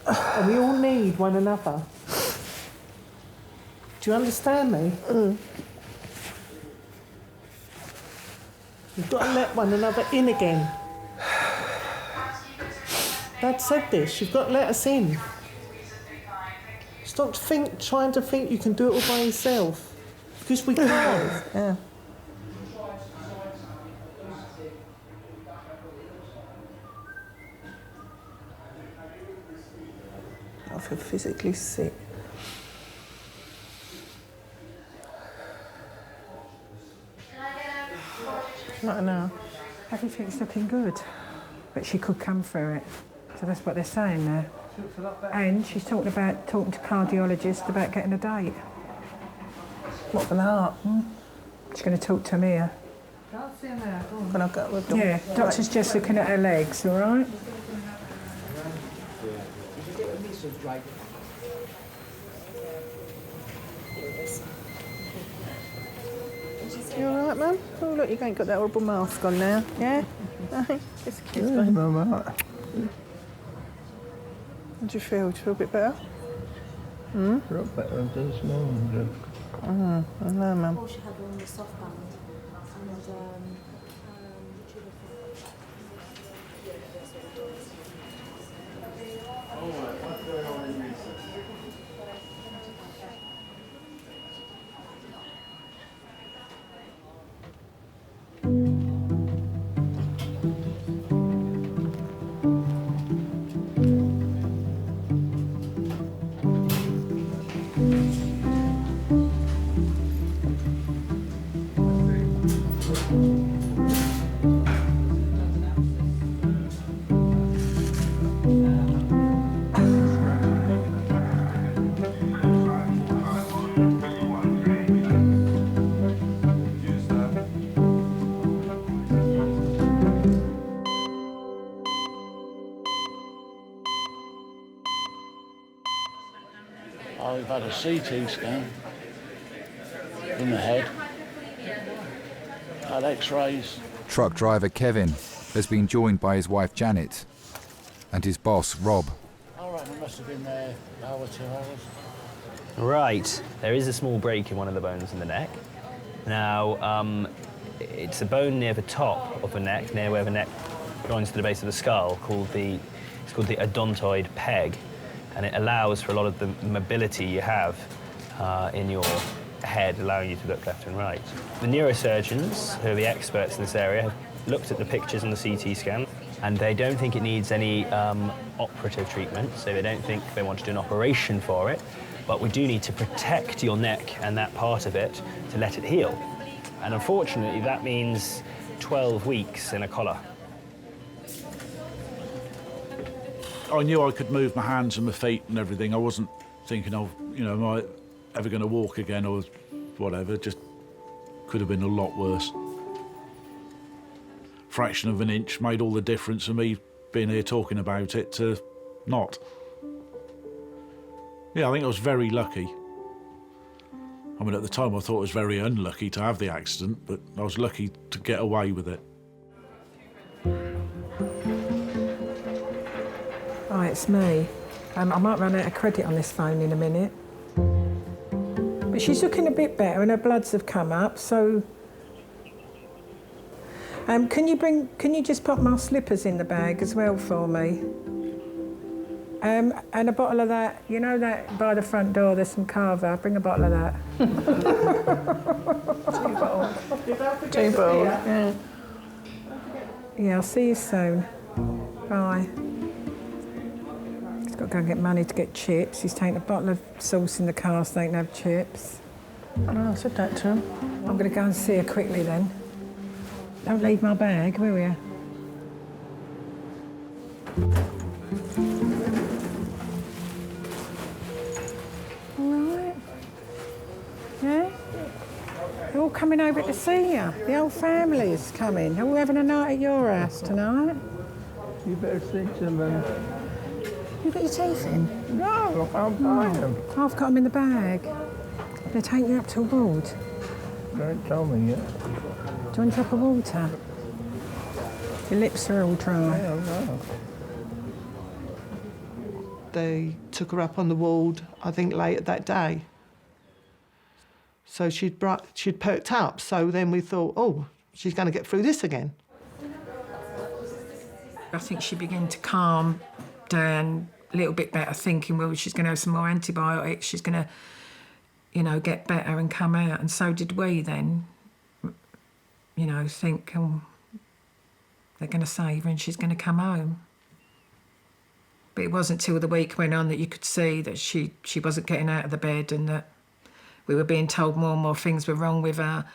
And we all need one another. Do you understand me? You've got to let one another in again. Dad said this, you've got to let us in. Stop trying to think you can do it all by yourself. Because we can't. Yeah. I feel physically sick. Not now. Everything's looking good, but she could come through it. So that's what they're saying there. And she's talking to cardiologists about getting a date. What, for the heart? She's going to talk to me here. Can't see her now. Can I go with them? Yeah, doctor's just looking at her legs, all right? You all right, Mum? Oh, look, you ain't got that horrible mask on now, yeah? Just a kiss, Yeah, babe. I'm all right. How do you feel? Do you feel a bit better? A lot better than this morning. I know, Mum. All she had on the soft band and I've had a CT scan in the head, had x-rays. Truck driver Kevin has been joined by his wife Janet and his boss Rob. I reckon I must have been there an hour, 2 hours. Right, there is a small break in one of the bones in the neck. Now, it's a bone near the top of the neck, near where the neck joins to the base of the skull, it's called the odontoid peg, and it allows for a lot of the mobility you have in your head, allowing you to look left and right. The neurosurgeons, who are the experts in this area, have looked at the pictures on the CT scan, and they don't think it needs any operative treatment, so they don't think they want to do an operation for it, but we do need to protect your neck and that part of it to let it heal. And unfortunately, that means 12 weeks in a collar. I knew I could move my hands and my feet and everything. I wasn't thinking of, am I ever going to walk again or whatever. It just could have been a lot worse. Fraction of an inch made all the difference of me being here talking about it to not. Yeah, I think I was very lucky. I mean, at the time I thought I was very unlucky to have the accident, but I was lucky to get away with it. Hi, it's me. I might run out of credit on this phone in a minute. But she's looking a bit better and her bloods have come up, so... can you just pop my slippers in the bag as well for me? And a bottle of that, you know that by the front door, there's some carver. Bring a bottle of that. 2 bottles. 2 bottles, yeah. Yeah, I'll see you soon. Bye. He's got to go and get money to get chips. He's taking a bottle of sauce in the car so they can have chips. I said that to him. I'm going to go and see her quickly then. Don't leave my bag, will you? Yeah? They're all coming over to see you. The whole family's coming. They're all having a night at your house tonight. You better speak to them. You got your teeth in? No, I'm buying them. I've got them in the bag. They're taking you up to a ward. They haven't told me yet. Do you want a drop of water? Your lips are all dry. Yeah, no. They took her up on the ward, I think, later that day. So she'd perked up, so then we thought, oh, she's going to get through this again. I think she began to calm down a little bit better, thinking, well, she's going to have some more antibiotics, she's going to, get better and come out. And so did we then, think, oh, they're going to save her and she's going to come home. But it wasn't till the week went on that you could see that she wasn't getting out of the bed and that we were being told more and more things were wrong with her.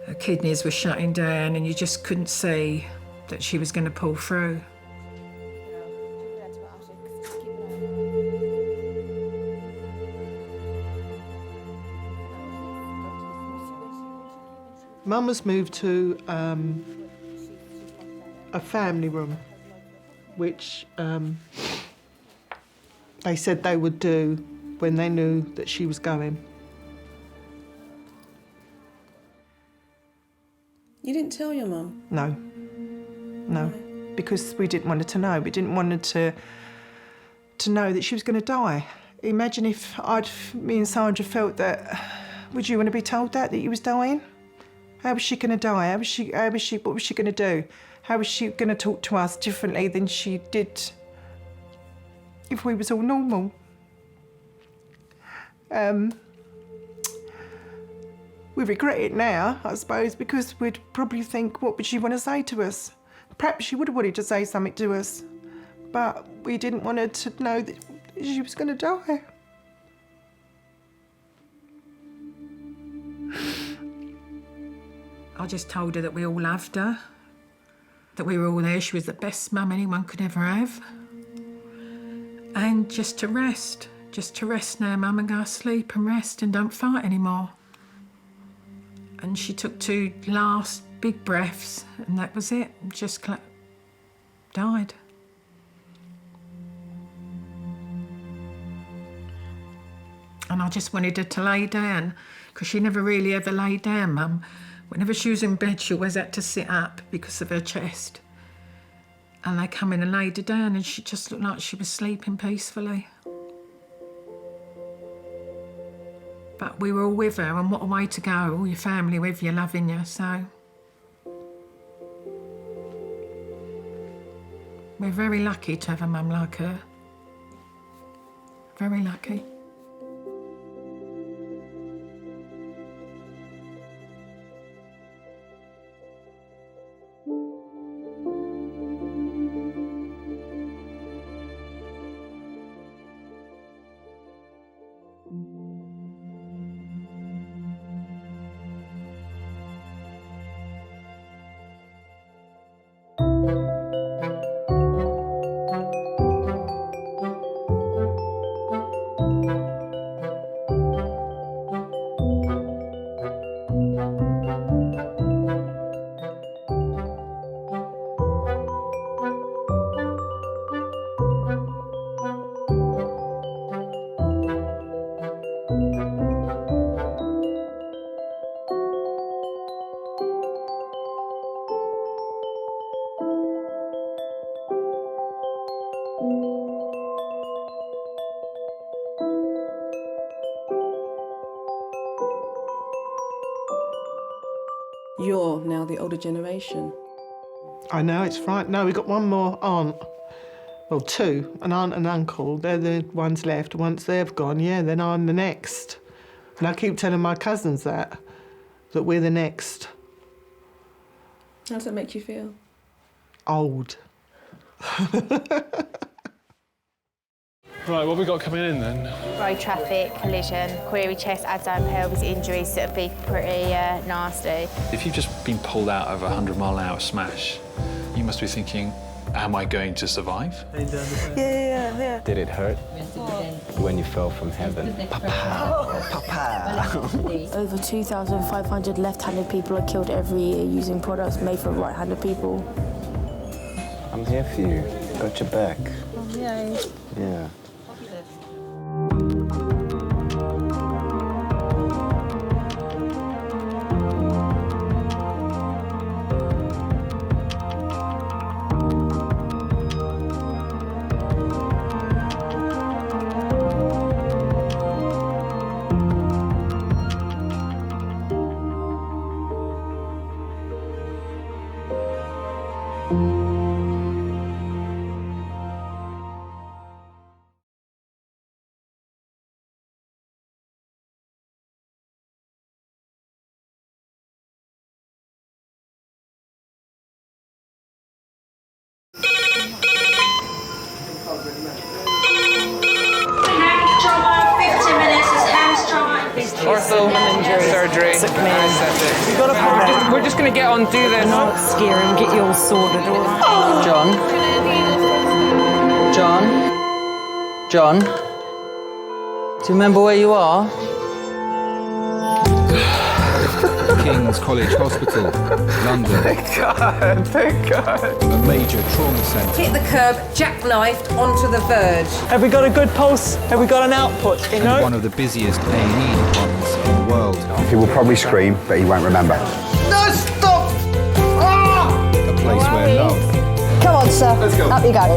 Her kidneys were shutting down and you just couldn't see that she was going to pull through. Mum was moved to a family room, which they said they would do when they knew that she was going. You didn't tell your mum? No. No. Because we didn't want her to know. We didn't want her to know that she was going to die. Imagine if me and Sandra felt that. Would you want to be told that you was dying? How was she going to die? What was she going to do? How was she going to talk to us differently than she did if we was all normal? We regret it now, I suppose, because we'd probably think, what would she want to say to us? Perhaps she would have wanted to say something to us, but we didn't want her to know that she was going to die. I just told her that we all loved her, that we were all there. She was the best mum anyone could ever have. And just to rest now, Mum, and go to sleep and rest and don't fight anymore. And she took 2 last big breaths and that was it, just died. And I just wanted her to lay down, because she never really ever laid down, Mum. Whenever she was in bed, she always had to sit up because of her chest. And they come in and laid her down, and she just looked like she was sleeping peacefully. But we were all with her, and what a way to go, all your family with you, loving you, so. We're very lucky to have a mum like her. Very lucky. You're now the older generation. I know, it's right. No, we've got one more aunt. Well, two, an aunt and uncle. They're the ones left. Once they've gone, yeah, then I'm the next. And I keep telling my cousins that we're the next. How does that make you feel? Old. Right, what have we got coming in then? Road traffic, collision, query chest, abdomen, pelvis injuries that would be pretty nasty. If you've just been pulled out of a 100-mile-an-hour smash, you must be thinking, am I going to survive? Yeah. Did it hurt when you fell from heaven? Papa, Papa. Over 2,500 left-handed people are killed every year using products made for right-handed people. I'm here for you. Got your back. Yay. Yeah. Ortho, surgery, anesthetic. You gotta we're just gonna get on, do this. Not scare him, get you all sorted, all right? John? Do you remember where you are? Kings College Hospital, London. Thank God. A major trauma centre. Hit the curb, jackknifed onto the verge. Have we got a good pulse? Have we got an output, you know? And one of the busiest A&E departments in the world. He will probably scream, but he won't remember. No, stop! Ah! A place where love. Come on, sir. Let's go. Up you go.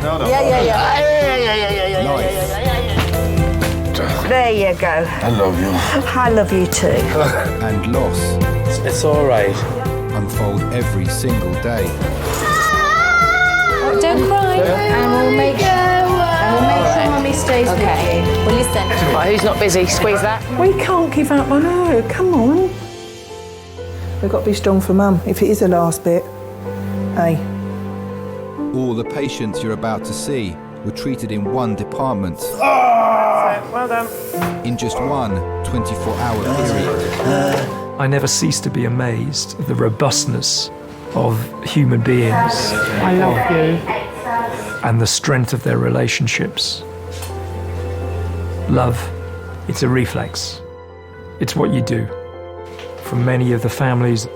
No. Yeah. There you go. I love you. I love you too. And loss. It's all right. Unfold every single day. Don't cry. And we'll make sure Mummy stays with you. Well, listen. Right, who's not busy? Squeeze that. We can't give up on her, come on. We've got to be strong for Mum, if it is the last bit. Hey. All the patients you're about to see were treated in one department. Well done. In just one 24-hour period. I never cease to be amazed at the robustness of human beings. I love you. And the strength of their relationships. Love, it's a reflex. It's what you do. For many of the families,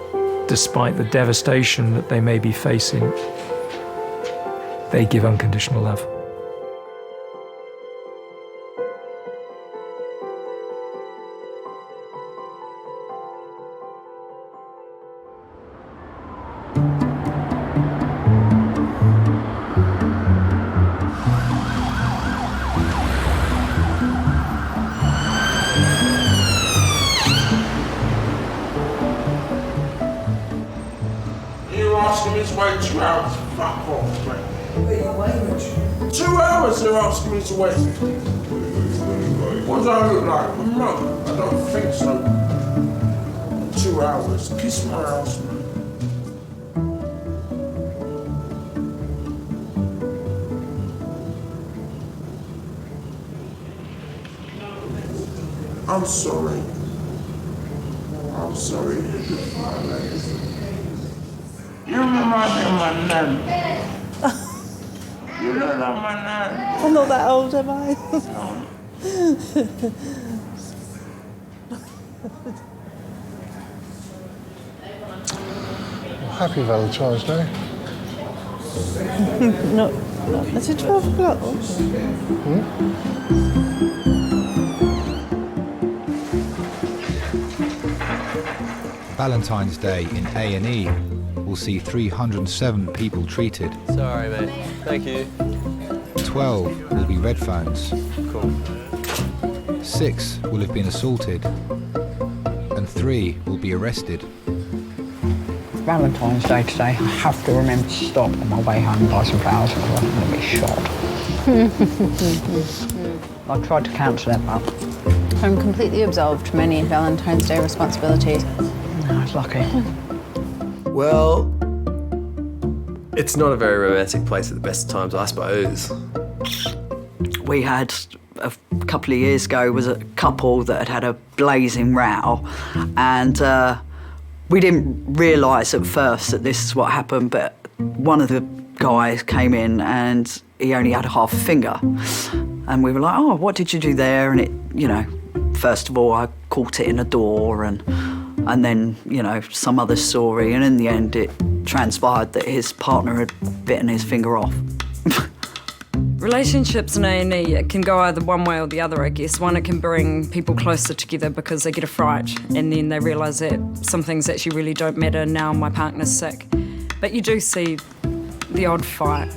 despite the devastation that they may be facing, they give unconditional love. You're asking me to wait 2 hours. Fuck off, mate. 2 hours they're asking me to wait. What do I look like? A mug? I don't think so. 2 hours. Kiss my ass, man. I'm sorry. I'm sorry. You remind me of my nan. You look like my nan. I'm not that old, am I? Happy Valentine's Day. not is it 12 o'clock? Valentine's Day in A&E will see 307 people treated. Sorry, mate. Thank you. 12 will be red phones. Cool. 6 will have been assaulted. And 3 will be arrested. Valentine's Day today. I have to remember to stop on my way home and buy some flowers or I'm going to be shot. I tried to cancel it, but I'm completely absolved from any Valentine's Day responsibilities. I was lucky. Well, it's not a very romantic place at the best of times, I suppose. We had, a couple of years ago, was a couple that had had a blazing row, and we didn't realise at first that this is what happened, but one of the guys came in and he only had a half a finger. And we were like, oh, what did you do there? And it, you know, first of all, I caught it in a door and then, you know, some other story. And in the end, it transpired that his partner had bitten his finger off. Relationships in A&E, it can go either one way or the other, I guess. One, it can bring people closer together because they get a fright and then they realise that some things actually really don't matter. Now my partner's sick. But you do see the odd fight.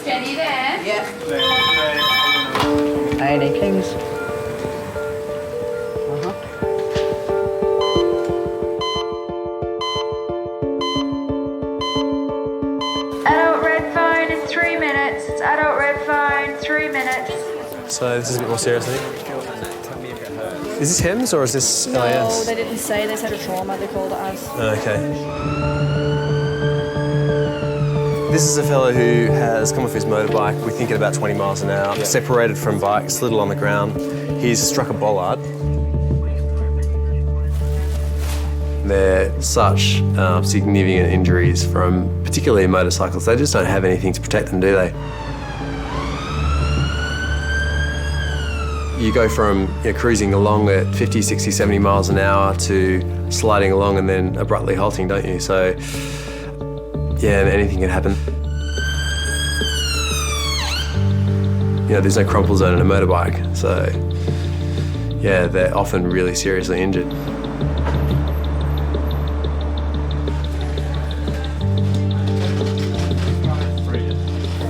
Jenny there? Yeah. A&E Kings. Adult red phone in 3 minutes. It's adult red phone, 3 minutes. So this is a bit more serious, I think. Is this HIMS or is this LIS? No, they didn't say. They said a trauma. They called it as. Okay. This is a fellow who has come off his motorbike, we think at about 20 miles an hour, separated from bike, slid on the ground. He's struck a bollard. They're such significant injuries from particularly motorcycles. They just don't have anything to protect them, do they? You go from cruising along at 50, 60, 70 miles an hour to sliding along and then abruptly halting, don't you? So, yeah, anything can happen. You know, there's no crumple zone in a motorbike, so, yeah, they're often really seriously injured.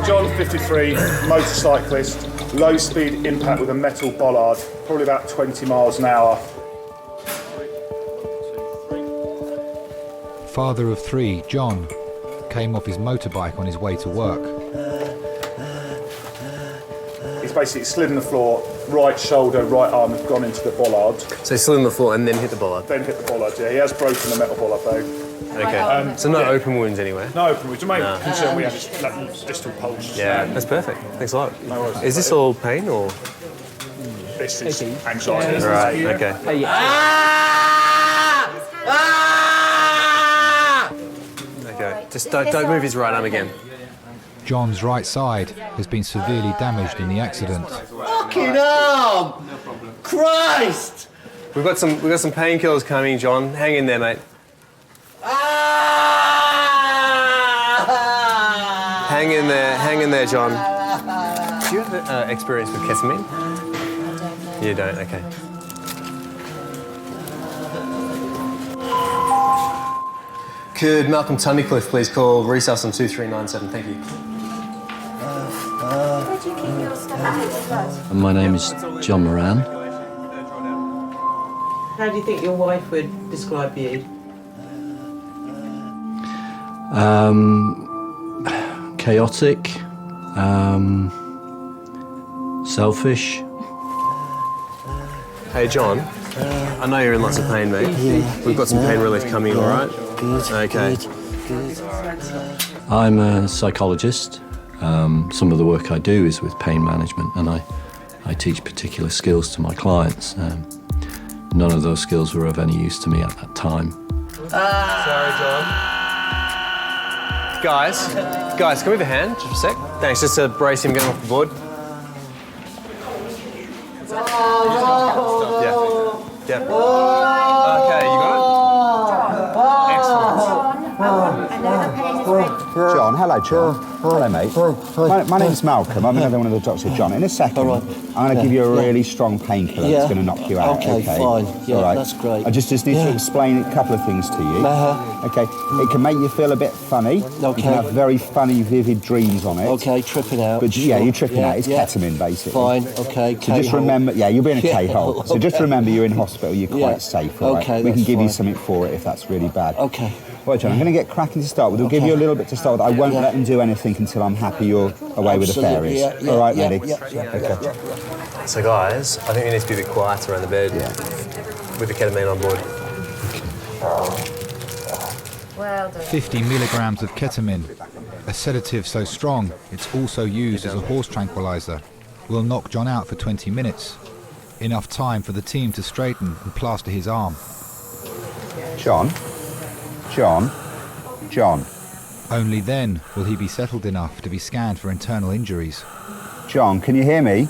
John, 53, motorcyclist, low-speed impact with a metal bollard, probably about 20 miles an hour. Father of 3, John, came off his motorbike on his way to work. He's basically slid on the floor, right shoulder, right arm have gone into the bollard. So he slid on the floor and then hit the bollard? Then hit the bollard, yeah. He has broken the metal bollard, though. Okay. So no open wounds anywhere? No open wounds. The main concern we have is distal pulse. Yeah, that's perfect. Thanks a lot. No worries. Is this all pain or? This is anxiety. Right, okay. Okay, just don't move his right arm again. John's right side has been severely damaged in the accident. Fucking arm! Christ! We've got some painkillers coming, John. Hang in there, mate. Hang in there, John. Do you have experience with ketamine? You don't, okay. Could Malcolm Tunnicliffe please call resus on 2397, thank you. My name is John Moran. How do you think your wife would describe you? Chaotic, selfish. Hey John, I know you're in lots of pain, mate. Yeah. We've got some pain relief coming, all right? Good. Okay. Good. I'm a psychologist. Some of the work I do is with pain management, and I teach particular skills to my clients. None of those skills were of any use to me at that time. Sorry, John. Guys, can we have a hand just for a sec? Thanks, just to brace him getting off the board. Yeah. Okay, you got it? Excellent. John, hello, John. Hello, mate. My name's Malcolm. I'm another one of the doctors. John, in a second, I'm going to give you a really strong painkiller that's going to knock you out. Okay, fine. Yeah, all right. That's great. I just need to explain a couple of things to you. Okay. It can make you feel a bit funny. Okay. You can have very funny, vivid dreams on it. Okay, tripping out. But sure. you're tripping out. It's ketamine, basically. Fine. Okay. So just remember, you'll be in a K-hole. So just remember, you're in hospital. You're quite safe. All right? Okay. We can give fine. you something for it if that's really bad. Okay. Right, John, I'm going to get cracking to start with. We'll give you a little bit to start with. I won't let them do anything until I'm happy you're away with the fairies. All right, Maddie? Okay. So guys, I think we need to be a bit quieter around the bed with the ketamine on board. Well done. 50 milligrams of ketamine, a sedative so strong it's also used as a horse tranquilizer, will knock John out for 20 minutes. Enough time for the team to straighten and plaster his arm. John. Only then will he be settled enough to be scanned for internal injuries. John, can you hear me?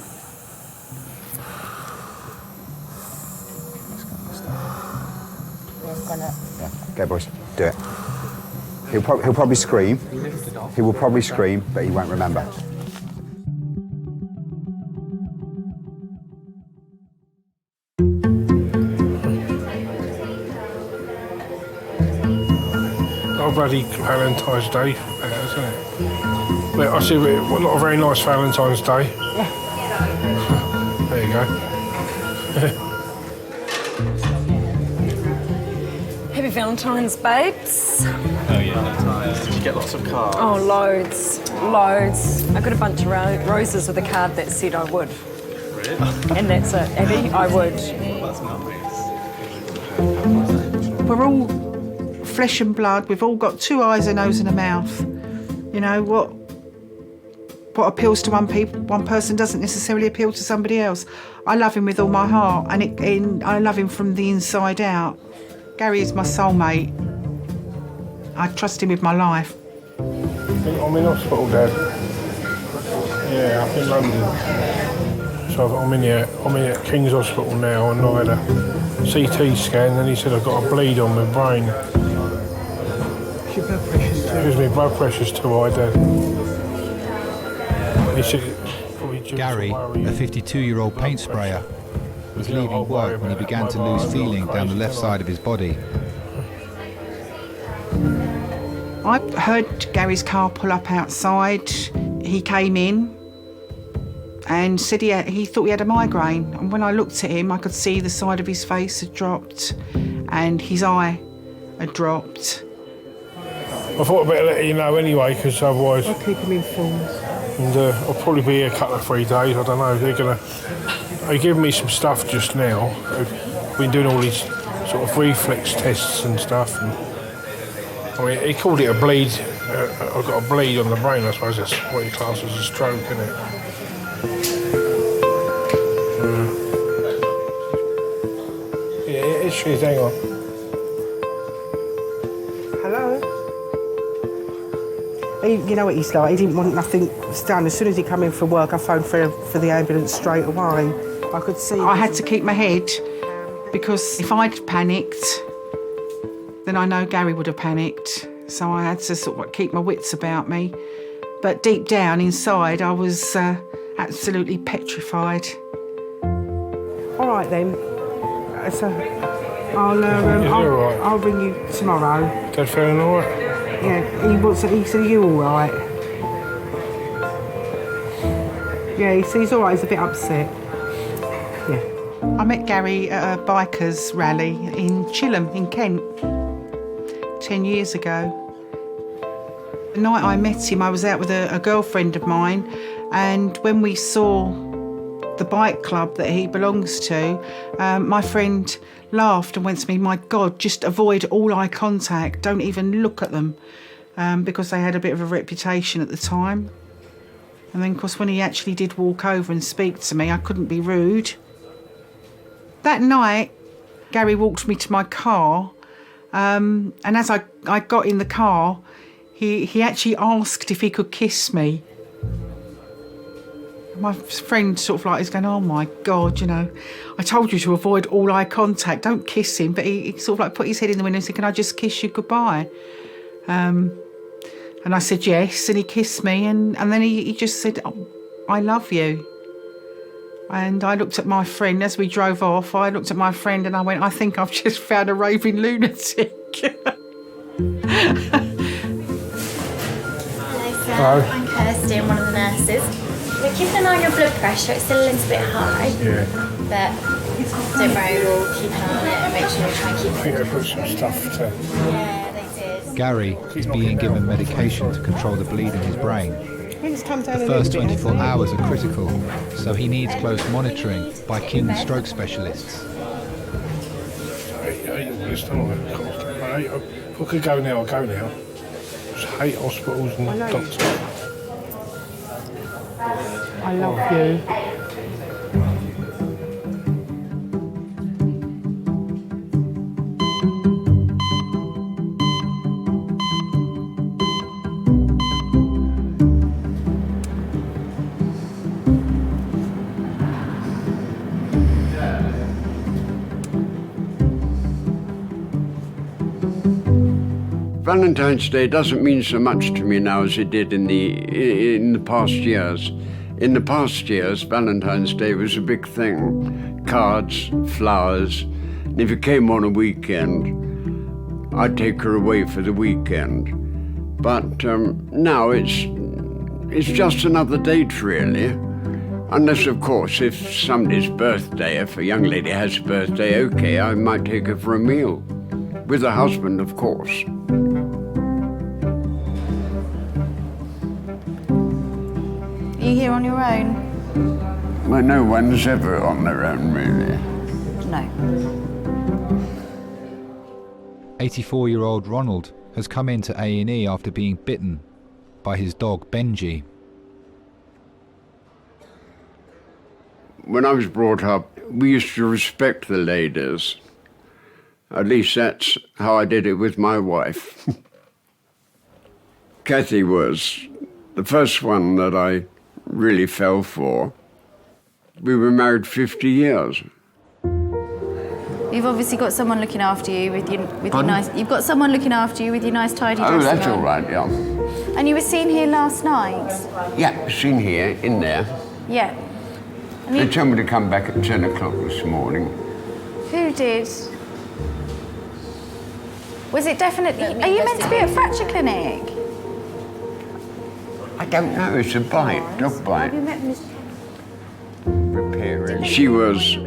Okay, boys, do it. He'll probably scream. He will probably scream, but he won't remember. Bloody Valentine's Day, isn't it? But I see not a very nice Valentine's Day. There you go. Happy Valentine's, babes. Oh yeah, did you get lots of cards? Oh, loads. I got a bunch of roses with a card that said I would. Really? And that's it, Abby, I would. That's nice. We're all flesh and blood. We've all got two eyes, a nose and a mouth. You know, what appeals to one person doesn't necessarily appeal to somebody else. I love him with all my heart, and I love him from the inside out. Gary is my soulmate. I trust him with my life. I'm in hospital, Dad. Yeah, up in London. So I'm in at Kings Hospital now, and I had a CT scan, and he said I've got a bleed on my brain. Because my blood pressure's too high, Dad. Gary, a 52-year-old paint sprayer, was leaving work when he began to lose feeling down the left side of his body. I heard Gary's car pull up outside. He came in and said he thought he had a migraine. And when I looked at him, I could see the side of his face had dropped and his eye had dropped. I thought I'd better let you know anyway, because otherwise... I'll keep him informed. And I'll probably be here a couple of 3 days, I don't know. They're giving me some stuff just now. I've been doing all these sort of reflex tests and stuff. And, I mean, he called it a bleed. I've got a bleed on the brain, I suppose that's what he classes as a stroke, isn't it? Yeah, it is, hang on. Hello? You know what he's like, he didn't want nothing done. As soon as he came in from work, I phoned for the ambulance straight away. I could see... I had to keep my head, because if I'd panicked, then I know Gary would have panicked. So I had to sort of keep my wits about me. But deep down inside, I was absolutely petrified. All right then. So I'll ring you tomorrow. Dad feeling all right? Yeah, he said, are you all right? Yeah, he's all right, he's a bit upset. Yeah. I met Gary at a bikers rally in Chilham in Kent 10 years ago. The night I met him, I was out with a girlfriend of mine, and when we saw the bike club that he belongs to, my friend laughed and went to me, "My God, just avoid all eye contact, don't even look at them," because they had a bit of a reputation at the time. And then, of course, when he actually did walk over and speak to me, I couldn't be rude. That night, Gary walked me to my car, and as I got in the car, he actually asked if he could kiss me. My friend sort of like is going, "Oh my God, you know, I told you to avoid all eye contact, don't kiss him." But he sort of like put his head in the window and said, "Can I just kiss you goodbye?" And I said yes, and he kissed me, and then he just said, "Oh, I love you." And I looked at my friend as we drove off. I looked at my friend and I went, "I think I've just found a raving lunatic." Hello, I'm Kirsty, I'm one of the nurses. We're keeping an eye on your blood pressure, it's still a little bit high. Yeah. But don't worry, we'll keep an eye on it and make sure we try and keep it. I think they put some stuff to... Yeah, they did. Gary is being given medication to control the bleed in his brain. The first 24 hours are critical, so he needs close monitoring by King's stroke specialists. If I could go now, I'll go now. I just hate hospitals and doctors. I love you. Valentine's Day doesn't mean so much to me now as it did in the past years. In the past years, Valentine's Day was a big thing. Cards, flowers, and if it came on a weekend, I'd take her away for the weekend. But now it's just another date, really. Unless, of course, if somebody's birthday, if a young lady has a birthday, okay, I might take her for a meal. With a husband, of course. Are you here on your own? Well, no one's ever on their own, really. No. 84-year-old Ronald has come into A&E after being bitten by his dog Benji. When I was brought up, we used to respect the ladies. At least that's how I did it with my wife. Kathy was the first one that I really fell for. We were married 50 years. You've obviously got someone looking after you with your nice. You've got someone looking after you with your nice tidy dressing. Oh, that's on. all right, yeah. And you were seen here last night. Yeah, seen here, in there. Yeah. And They told me to come back at 10 o'clock this morning. Who did? Was it definitely? Are you meant to be at fracture clinic? I don't know, it's a bite, dog bite. Have you met Miss? Repairing. She was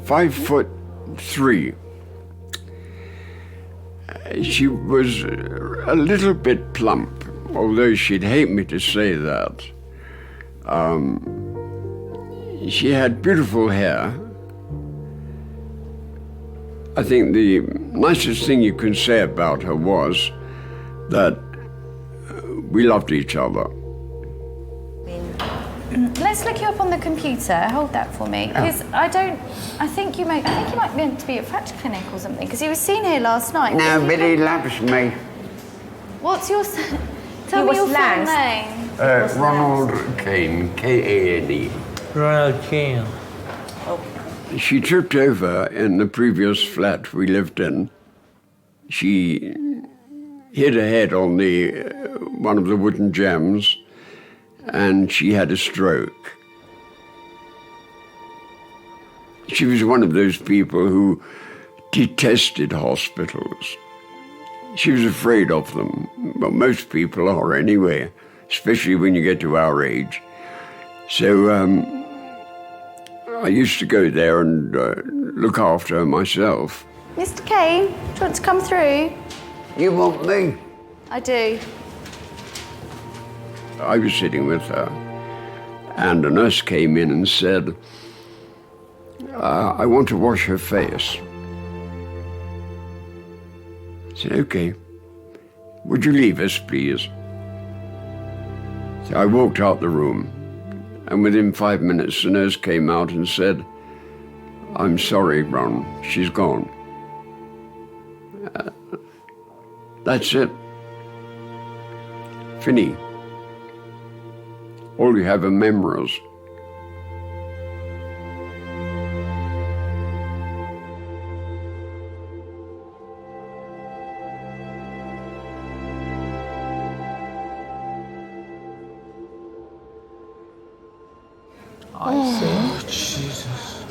5'3". She was a little bit plump, although she'd hate me to say that. She had beautiful hair. I think the nicest thing you can say about her was that we loved each other. Let's look you up on the computer. Hold that for me, because I think you might be meant to be at fracture clinic or something. Because he was seen here last night. Nobody loves me. What's your? Tell me your full name. Ronald Kane, K-A-N-E. Ronald Kane. She tripped over in the previous flat we lived in. She hit her head on one of the wooden jambs, and she had a stroke. She was one of those people who detested hospitals. She was afraid of them. Well, most people are anyway, especially when you get to our age. So I used to go there and look after her myself. Mr. Kane, do you want to come through? You want me? I do. I was sitting with her, and a nurse came in and said, I want to wash her face. I said, okay. Would you leave us, please? So I walked out the room, and within 5 minutes, the nurse came out and said, I'm sorry, Ron, she's gone. That's it. Fini. All you have are memories. Oh, Jesus.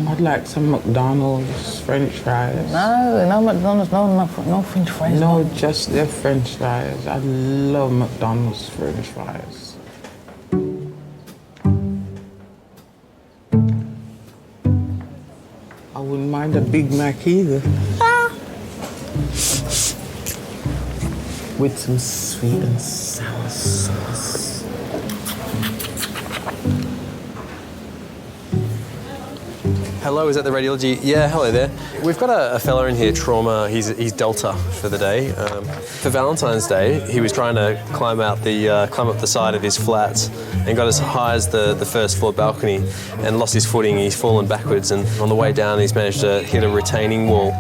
I'd like some McDonald's French fries. No McDonald's, no French fries. No, just their French fries. I love McDonald's French fries. I wouldn't mind a Big Mac either. With some sweet and sour sauce. Hello, is that the radiology? Yeah, hello there. We've got a fella in here, trauma. He's Delta for the day. For Valentine's Day, he was trying to climb up the side of his flat and got as high as the first floor balcony and lost his footing. He's fallen backwards, and on the way down, he's managed to hit a retaining wall.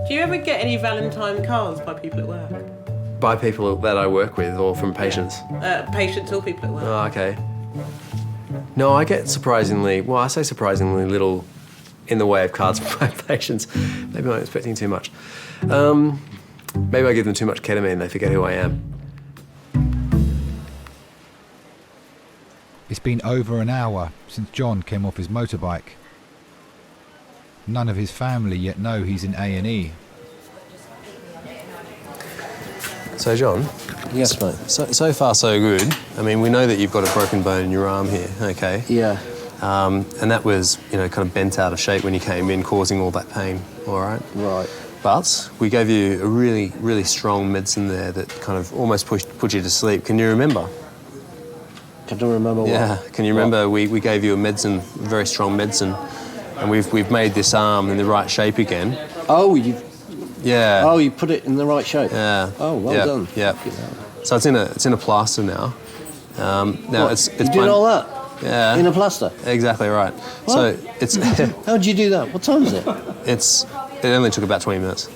Do you ever get any Valentine cards by people at work? By people that I work with, or from patients? Patients or people at work. Oh, okay. No, I get surprisingly little in the way of cards from my patients. Maybe I'm expecting too much. Maybe I give them too much ketamine, they forget who I am. It's been over an hour since John came off his motorbike. None of his family yet know he's in A&E. So, John? Yes, mate. So far, so good. I mean, we know that you've got a broken bone in your arm here, okay? Yeah. And that was, kind of bent out of shape when you came in, causing all that pain, all right? Right. But we gave you a really, really strong medicine there that kind of almost put you to sleep. Can you remember? Can you remember what? Yeah. Can you remember we gave you a medicine, very strong medicine, and we've made this arm in the right shape again. Oh, Yeah. Oh, you put it in the right shape. Yeah. Oh, well done. Yeah. So it's in a plaster now. Now what? it's you did all that? Yeah. In a plaster? Exactly right. What? So it's. How did you do that? What time is it? It only took about 20 minutes.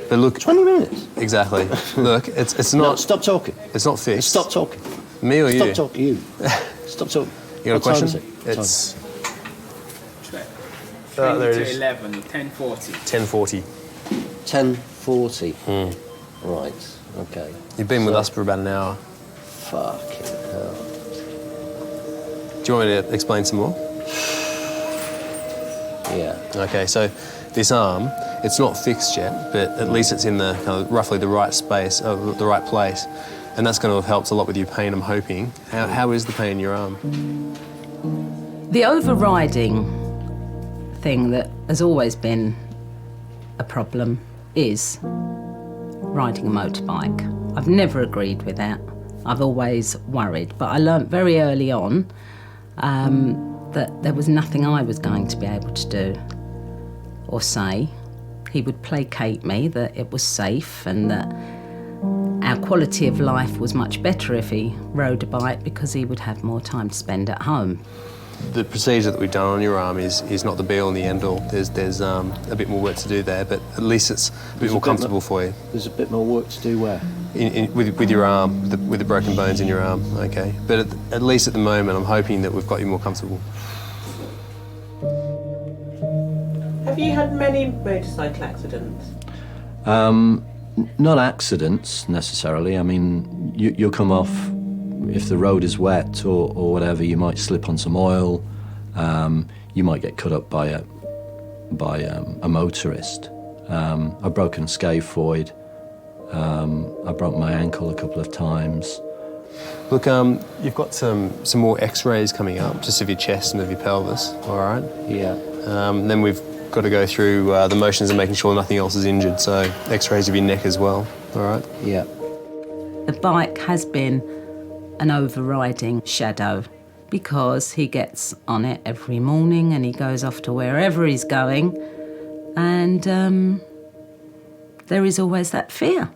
But look. 20 minutes? Exactly. Look, it's not. No, stop talking. It's not fixed. Stop talking. Me or you? Stop talking. You. Stop talking. You got a question? Time is it? It's. There it is. 11, 10:40. 10:40. 10:40. Right. Okay. You've been with us for about an hour. Fucking hell. Do you want me to explain some more? Yeah. Okay, so this arm, it's not fixed yet, but at least it's in the kind of roughly the right space, the right place, and that's going to have helped a lot with your pain, I'm hoping. How is the pain in your arm? The overriding thing that has always been a problem is riding a motorbike. I've never agreed with that. I've always worried, but I learnt very early on that there was nothing I was going to be able to do or say. He would placate me that it was safe and that our quality of life was much better if he rode a bike because he would have more time to spend at home. The procedure that we've done on your arm is not the be-all and the end-all. There's a bit more work to do there, but at least it's a bit more comfortable for you. There's a bit more work to do where? With your arm, with the broken bones in your arm, okay. But at least at the moment, I'm hoping that we've got you more comfortable. Have you had many motorcycle accidents? Not accidents, necessarily. I mean, you'll come off, if the road is wet or whatever, you might slip on some oil. You might get cut up by a motorist. I've broken a scaphoid. I broke my ankle a couple of times. Look, you've got some more X-rays coming up, just of your chest and of your pelvis, all right? Yeah. Then we've got to go through the motions of making sure nothing else is injured, so X-rays of your neck as well, all right? Yeah. The bike has been an overriding shadow because he gets on it every morning and he goes off to wherever he's going, and there is always that fear.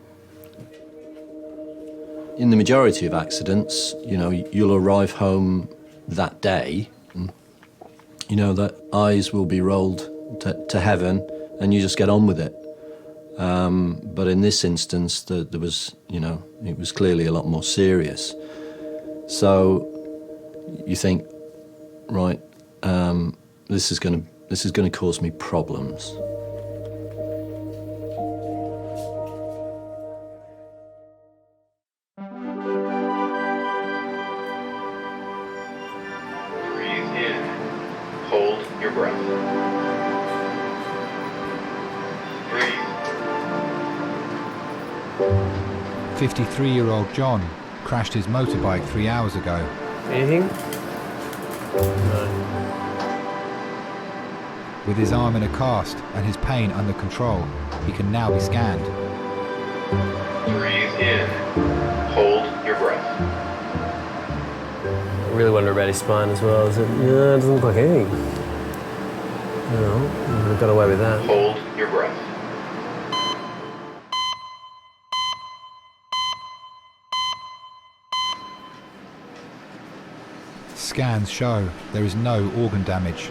In the majority of accidents, you'll arrive home that day, and, the eyes will be rolled to heaven, and you just get on with it. But in this instance, there was, it was clearly a lot more serious. So you think, right, this is going to cause me problems. Breathe in. Hold your breath. Breathe. 53-year-old John crashed his motorbike 3 hours ago. Anything? No. With his arm in a cast and his pain under control, he can now be scanned. Breathe in. Hold your breath. I really wonder about his spine as well. It doesn't look like anything. No, I got away with that. Hold your breath. Scans show there is no organ damage.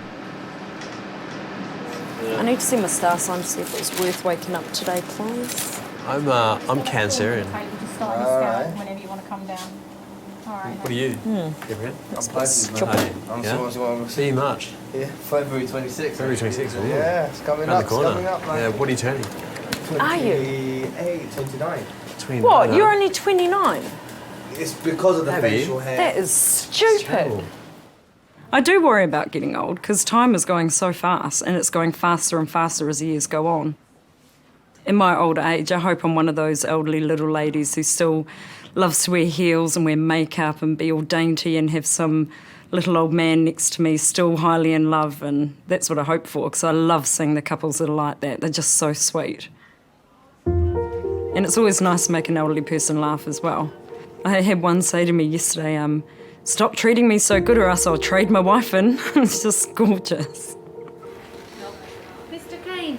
I need to see my star sign to see if it was worth waking up today, please. I'm Cancerian. Just start the scout whenever you want to come down. All right. What are you? Different? I'm Pisces. I'm Yeah? See you March. Yeah, February 26th. February 26th. Ooh. Yeah, it's coming Around up. the corner. It's coming up, man. Yeah, what are you turning? Are you? 28, 29. 29. What? You're only 29? It's because of the facial hair. That is stupid. I do worry about getting old because time is going so fast and it's going faster and faster as the years go on. In my older age, I hope I'm one of those elderly little ladies who still loves to wear heels and wear makeup and be all dainty and have some little old man next to me still highly in love, and that's what I hope for because I love seeing the couples that are like that. They're just so sweet. And it's always nice to make an elderly person laugh as well. I had one say to me yesterday, stop treating me so good or else I'll trade my wife in. It's just gorgeous. Mr. Kane.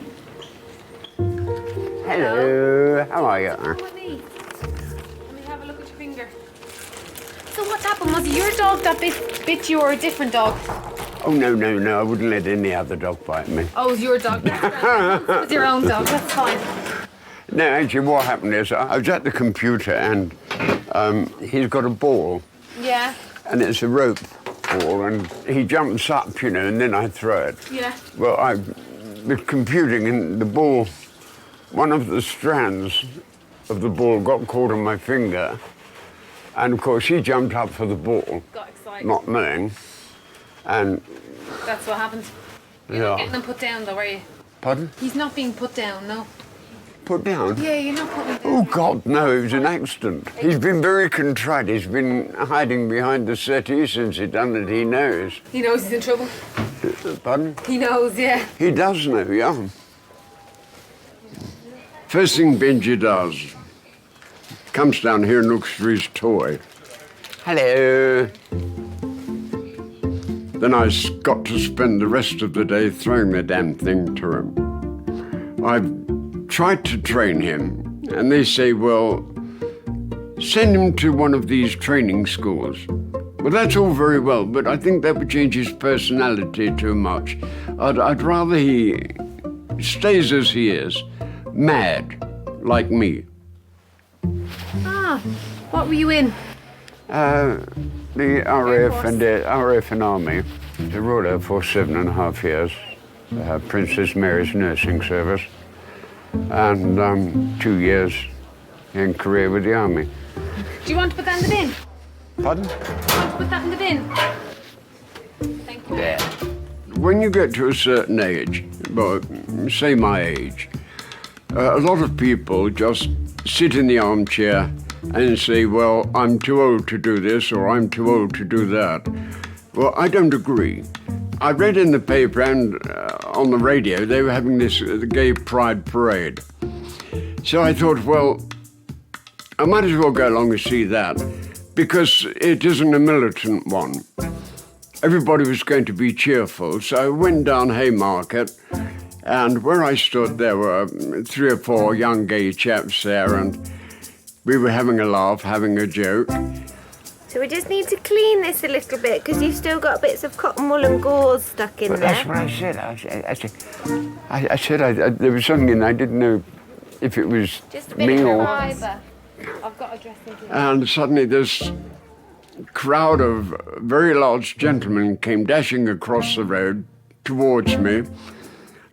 Hello, how are you? Come with me. Let me have a look at your finger. So what's happened? Was it your dog that bit you or a different dog? Oh, no, I wouldn't let any other dog bite me. Oh, it was your dog. It's your own dog, that's fine. No, actually what happened is I was at the computer and he's got a ball. Yeah. And it's a rope ball and he jumps up, and then I throw it. Yeah. Well, I was computing and the ball, one of the strands of the ball got caught on my finger, and of course he jumped up for the ball, Got excited. not knowing, and That's what happened. You're not getting him put down though, are you? Pardon? He's not being put down, no. Put down? Yeah, you're not putting him down. Oh God, no! It was an accident. He's been very contrite. He's been hiding behind the settee since he done it. He knows. He knows he's in trouble. Pardon? He knows, yeah. He does know, yeah. First thing Benji does, comes down here and looks for his toy. Hello. Then I got to spend the rest of the day throwing the damn thing to him. I've tried to train him, and they say, well, send him to one of these training schools. Well, that's all very well, but I think that would change his personality too much. I'd rather he stays as he is, mad, like me. Ah, what were you in? The RAF and the RAF and Army, the Royal Air Force, 7.5 years, Princess Mary's Nursing Service, and 2 years in Korea with the Army. Do you want to put that in the bin? Pardon? Do you want to put that in the bin? Thank you. Yeah. when you get to a certain age, well, say my age, a lot of people just sit in the armchair and say, well, I'm too old to do this or I'm too old to do that. Well, I don't agree. I read in the paper and on the radio they were having this gay pride parade. So I thought, well, I might as well go along and see that because it isn't a militant one. Everybody was going to be cheerful, so I went down Haymarket, and where I stood there were 3 or 4 young gay chaps there, and we were having a laugh, having a joke. So we just need to clean this a little bit because you've still got bits of cotton wool and gauze stuck in there. That's what I said. I said there was something in there. I didn't know if it was just a bit me of or... fibre. I've got a dressing table. And suddenly this crowd of very large gentlemen came dashing across the road towards me.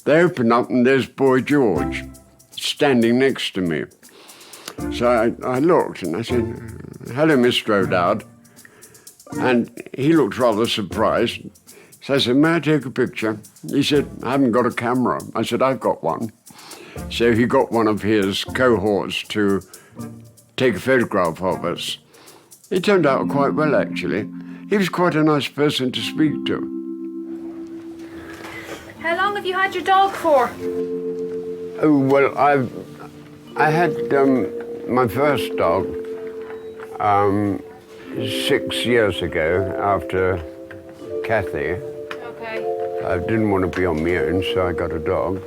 They opened up and there's Boy George standing next to me. So I looked and I said, hello, Mr. O'Dowd. And he looked rather surprised. So I said, may I take a picture? He said, I haven't got a camera. I said, I've got one. So he got one of his cohorts to take a photograph of us. It turned out quite well, actually. He was quite a nice person to speak to. How long have you had your dog for? Oh, well, I had my first dog 6 years ago after Kathy. Okay. I didn't want to be on my own, so I got a dog.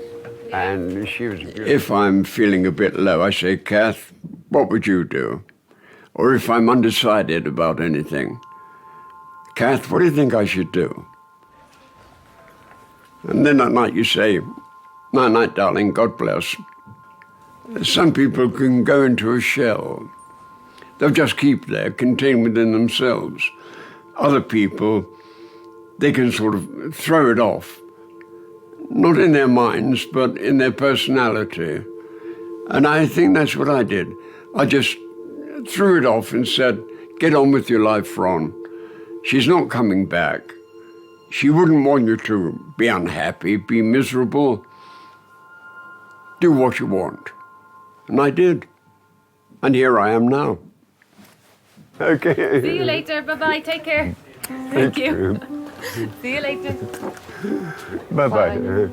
And she was beautiful. If I'm feeling a bit low, I say, Kath, what would you do? Or if I'm undecided about anything, Kath, what do you think I should do? And then at night you say, night, night, darling, God bless. Some people can go into a shell. They'll just keep there, contained within themselves. Other people, they can sort of throw it off. Not in their minds, but in their personality. And I think that's what I did. I just threw it off and said, get on with your life, Ron. She's not coming back. She wouldn't want you to be unhappy, be miserable. Do what you want. And I did. And here I am now. Okay. See you later. Bye-bye. Take care. Thank you. See you later. Bye-bye.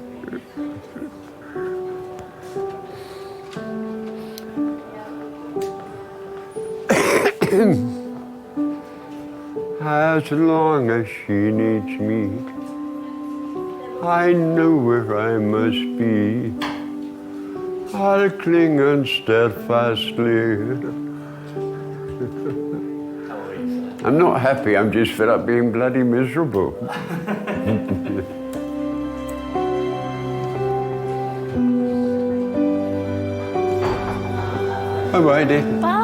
As long as she needs me, I know where I must be. I'll cling on steadfastly. I'm not happy, I'm just fed up being bloody miserable. Bye-bye, dear. Bye.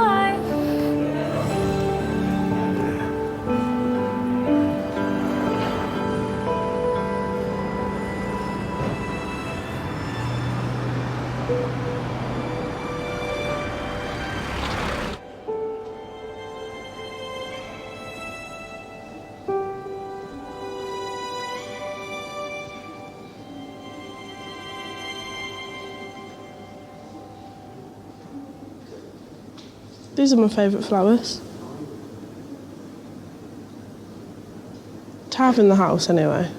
These are my favourite flowers. To have in the house, anyway.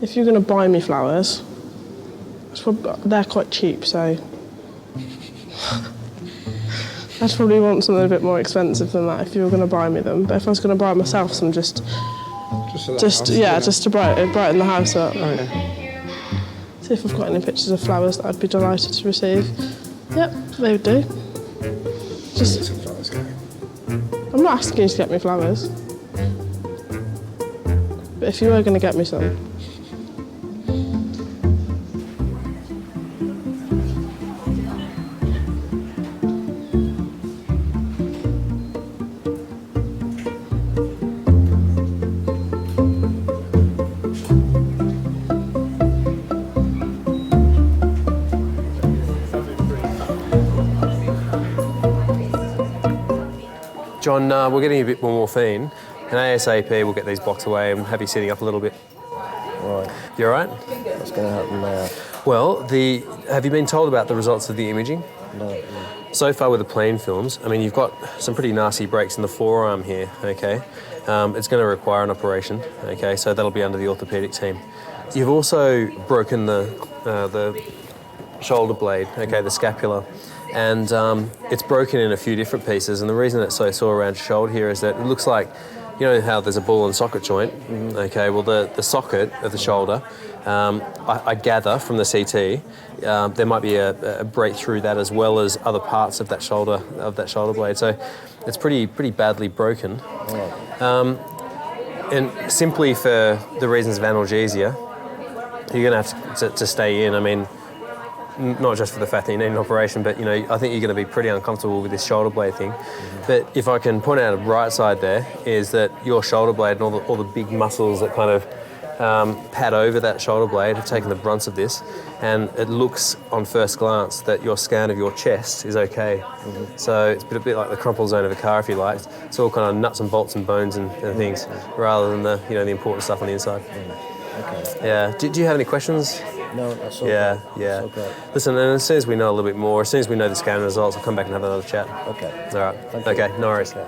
If you're going to buy me flowers, they're quite cheap, so I'd probably want something a bit more expensive than that if you were going to buy me them. But if I was going to buy myself some, just to brighten the house up. Oh, yeah. See if I've got any pictures of flowers that I'd be delighted to receive. Yep, they would do. Just, I'm not asking you to get me flowers, but if you were going to get me some. John, we're getting a bit more morphine, and ASAP we'll get these blocks away and have you sitting up a little bit. Right. You all right? What's going to happen now? Well, have you been told about the results of the imaging? No. So far with the plain films, I mean, you've got some pretty nasty breaks in the forearm here, okay? It's going to require an operation, okay? So that'll be under the orthopaedic team. You've also broken the shoulder blade, okay, the scapula, and it's broken in a few different pieces, and the reason it's so sore around your shoulder here is that it looks like, you know how there's a ball and socket joint? Okay, well the socket of the shoulder, I gather from the CT, there might be a break through that as well as other parts of that shoulder blade. So it's pretty badly broken. And simply for the reasons of analgesia, you're going to have to stay in. I mean, not just for the fact that you need an operation, but, you know, I think you're going to be pretty uncomfortable with this shoulder blade thing. But if I can point out a bright side there, is that your shoulder blade and all the big muscles that kind of pad over that shoulder blade have taken the brunt of this, and it looks on first glance that your scan of your chest is okay. So it's a bit like the crumple zone of a car, if you like. It's all kind of nuts and bolts and bones and things, rather than the important stuff on the inside. Okay. Yeah. Do you have any questions? No, that's all. Yeah, good. yeah. That's all good. Listen, and as soon as we know a little bit more, as soon as we know the scan results, I'll come back and have another chat. Okay. All right. Thank you. Okay, no worries. Okay.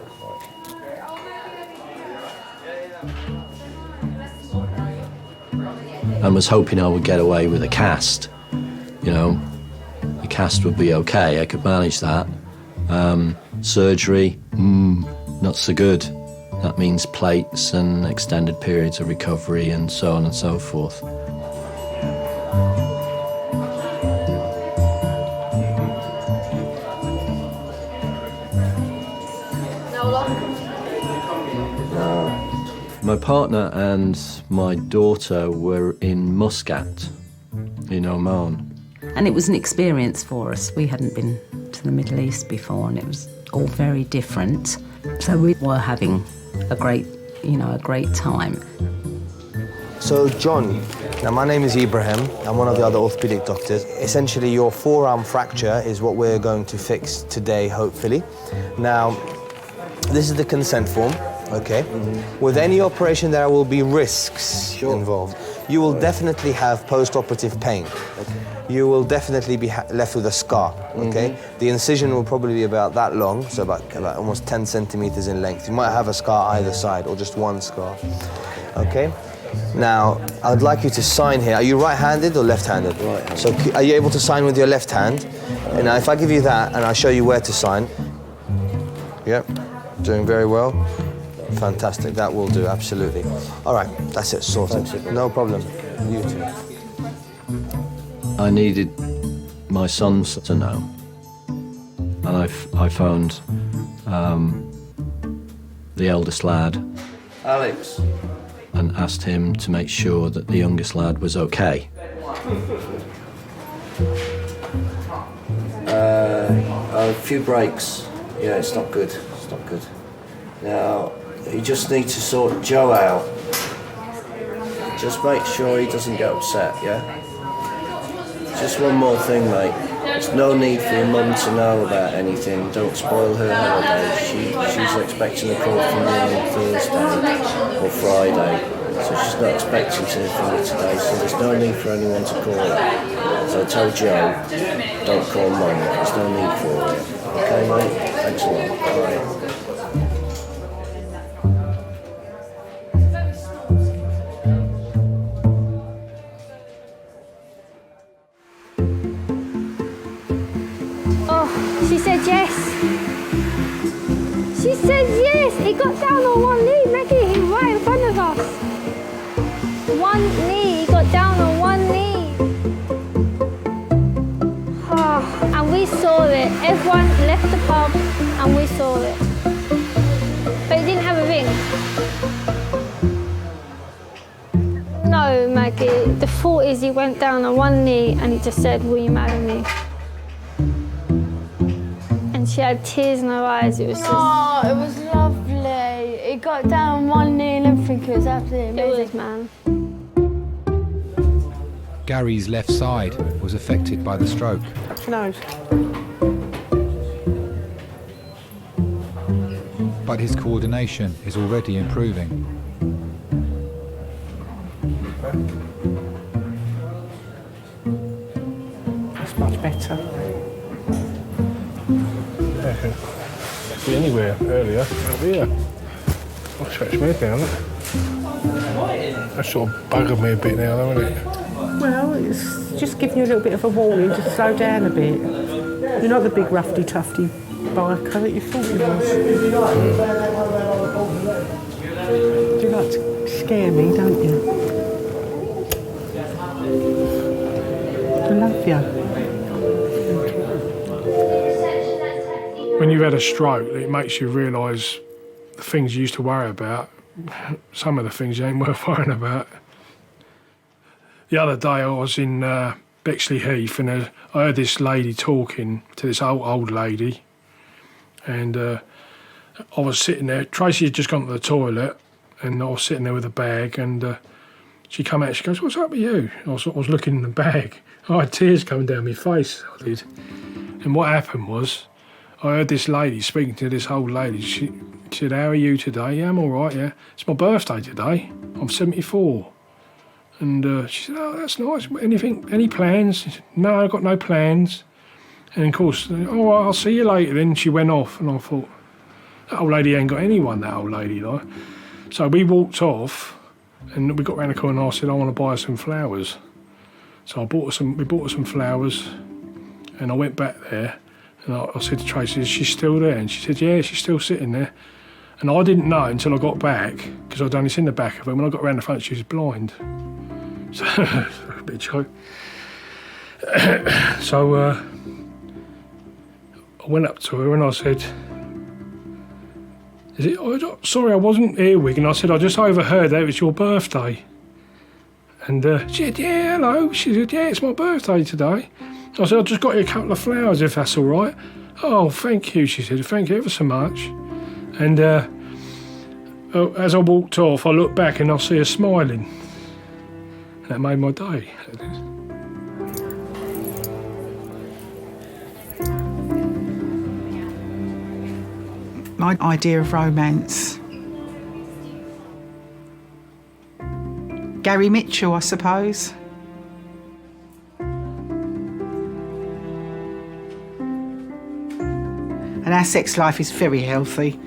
I was hoping I would get away with a cast. You know, the cast would be okay, I could manage that. Surgery, not so good. That means plates and extended periods of recovery and so on and so forth. My partner and my daughter were in Muscat, in Oman. And it was an experience for us. We hadn't been to the Middle East before, and it was all very different. So we were having a great time. So, John, now my name is Ibrahim. I'm one of the other orthopedic doctors. Essentially, your forearm fracture is what we're going to fix today, hopefully. Now, this is the consent form. Okay. With any operation, there will be risks involved. You will definitely have post-operative pain. You will definitely be left with a scar. Okay. The incision will probably be about that long, so about almost 10 centimeters in length. You might have a scar either side, or just one scar. Okay. Now, I would like you to sign here. Are you right-handed or left-handed? Right. So, are you able to sign with your left hand? And now, if I give you that, and I'll show you where to sign. Yep. Doing very well. Fantastic, that will do, absolutely. All right, that's it, sorted. No problem. You too. I needed my sons to know. And I phoned the eldest lad. Alex. And asked him to make sure that the youngest lad was okay. A few breaks. Yeah, it's not good. It's not good. Now, you just need to sort Joe out. Just make sure he doesn't get upset, yeah? Just one more thing, mate. There's no need for your mum to know about anything. Don't spoil her holiday. She's expecting a call from me on Thursday or Friday. So she's not expecting to hear from me today, so there's no need for anyone to call her. So I told Joe, don't call mum. There's no need for it. Okay, mate? Thanks a lot. All right. She said yes. She said yes. He got down on one knee, Maggie. He's right in front of us. One knee. He got down on one knee. Oh, and we saw it. Everyone left the pub and we saw it. But he didn't have a ring. No, Maggie. The thought is he went down on one knee and he just said, "Will you marry me?" She had tears in her eyes. It was just... Oh, it was lovely. It got down one knee and everything. It was absolutely amazing. It was, man. Gary's left side was affected by the stroke. No. But his coordination is already improving. That's much better. Yeah, I can be anywhere earlier. Over here. I'll stretch my head down. That's sort of buggered me a bit now, though, isn't it? Well, it's just giving you a little bit of a warning to slow down a bit. You're not the big roughy tufty biker that you thought you was. You like to scare me, don't you? I love you. When you've had a stroke, it makes you realise the things you used to worry about, some of the things you ain't worth worrying about. The other day I was in Bexley Heath and I heard this lady talking to this old lady, and I was sitting there. Tracy had just gone to the toilet and I was sitting there with a bag, and she come out, she goes, "What's up with you?" I was looking in the bag. I had tears coming down my face, I did. And what happened was, I heard this lady speaking to this old lady. She said, "How are you today?" "Yeah, I'm all right, yeah. It's my birthday today. I'm 74. And she said, "Oh, that's nice. Any plans?" I said, "No, I've got no plans." And of course, "All right, I'll see you later." Then she went off, and I thought, that old lady ain't got anyone, that old lady, like. So we walked off, and we got round the corner, and I said, "I want to buy her some flowers." So we bought her some flowers, and I went back there, and I said to Tracy, "Is she still there?" And she said, "Yeah, she's still sitting there." And I didn't know until I got back, because I'd only seen the back of her. When I got round the front, she was blind. So, a bit of joke. So I went up to her and I said, "Sorry, I wasn't here, Wig." And I said, "I just overheard that it was your birthday." And she said, "Yeah, hello." She said, "Yeah, it's my birthday today." I said, "I just got you a couple of flowers, if that's all right." "Oh, thank you," she said. "Thank you ever so much." And as I walked off, I looked back and I see her smiling. That made my day. My idea of romance. Gary Mitchell, I suppose. And our sex life is very healthy.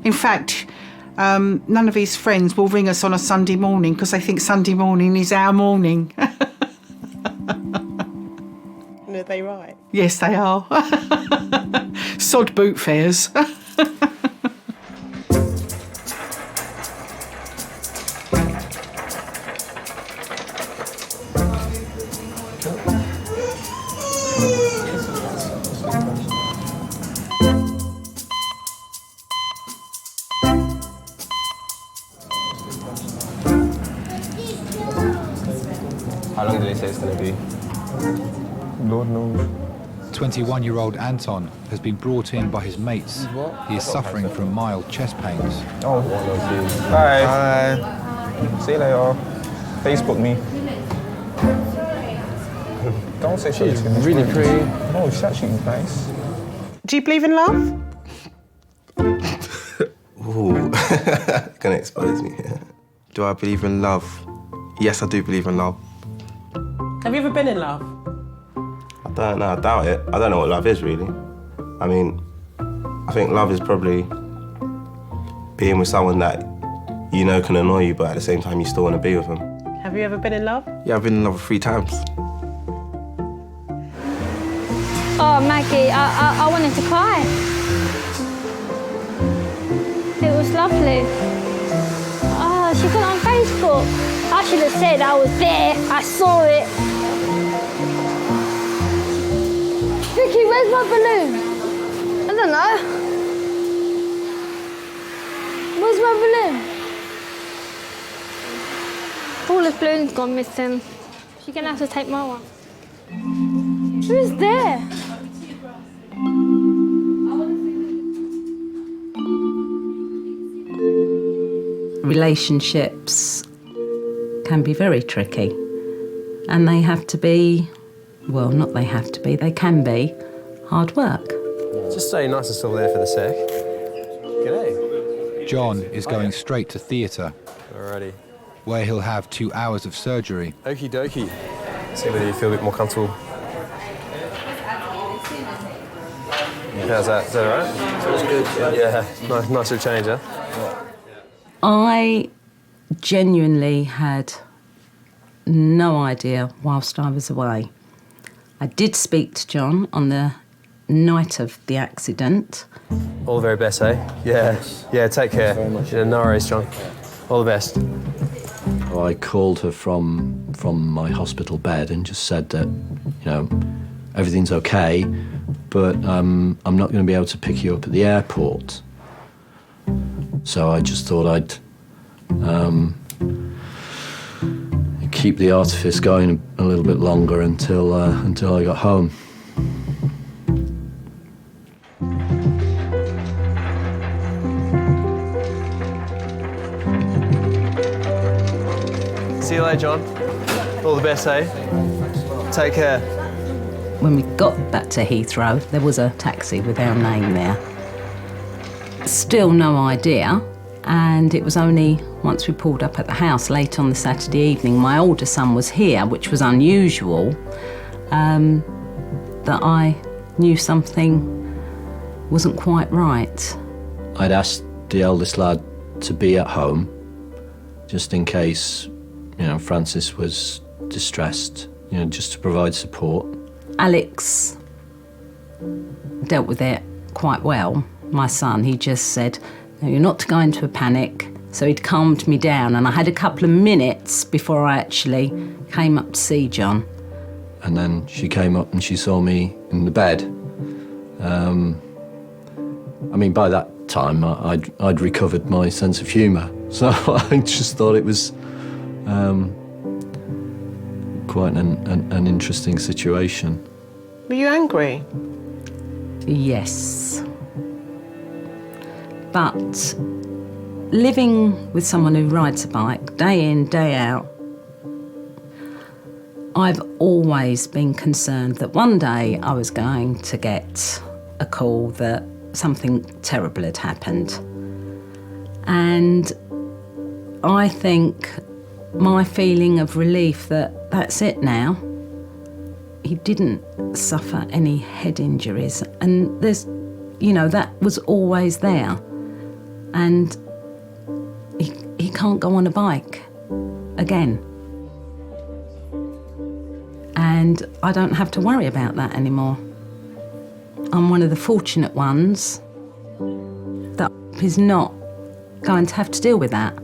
In fact, none of his friends will ring us on a Sunday morning because they think Sunday morning is our morning. And are they right? Yes, they are. Sod boot fairs. How long do they say it's going to be? Lord knows. 21-year-old Anton has been brought in by his mates. He is suffering from mild chest pains. Oh, bye. Bye. See you later. Facebook me. Don't say she's really pretty. No, she's actually nice. Do you believe in love? Ooh, gonna expose me here. Do I believe in love? Yes, I do believe in love. Have you ever been in love? I don't know, I doubt it. I don't know what love is, really. I mean, I think love is probably being with someone that you know can annoy you, but at the same time you still want to be with them. Have you ever been in love? Yeah, I've been in love 3 times. Oh, Maggie, I wanted to cry. It was lovely. Oh, she got on Facebook. I should have said I was there. I saw it. Vicky, where's my balloon? I don't know. Where's my balloon? All the balloons gone missing. She's gonna have to take my one. Who's there? Relationships can be very tricky, and they have to be, well, not they have to be, they can be hard work. Just stay nice and still there for the sec. G'day. John is going straight to theatre. Alrighty. where he'll have 2 hours of surgery. Okie dokie. See whether you feel a bit more comfortable. How's that? Is that all right? Feels good, Yeah, nice little change, huh? I genuinely had no idea whilst I was away. I did speak to John on the night of the accident. All the very best, eh? Yeah. Yeah, take care. Very much. Yeah, no worries, John. All the best. I called her from my hospital bed and just said that, everything's okay, but I'm not going to be able to pick you up at the airport. So I just thought I'd keep the artifice going a little bit longer until I got home. See you later, John. All the best, eh? Take care. When we got back to Heathrow, there was a taxi with our name there. Still no idea, and it was only once we pulled up at the house late on the Saturday evening, my older son was here, which was unusual, that I knew something wasn't quite right. I'd asked the eldest lad to be at home, just in case, Francis was distressed, just to provide support. Alex dealt with it quite well, my son. He just said, "No, you're not to go into a panic." So he'd calmed me down, and I had a couple of minutes before I actually came up to see John. And then she came up and she saw me in the bed. By that time, I'd recovered my sense of humour, so I just thought it was quite an interesting situation. Were you angry? Yes. But living with someone who rides a bike day in, day out, I've always been concerned that one day I was going to get a call that something terrible had happened. And I think my feeling of relief that that's it now. He didn't suffer any head injuries, and there's, that was always there. And he can't go on a bike again. And I don't have to worry about that anymore. I'm one of the fortunate ones that is not going to have to deal with that.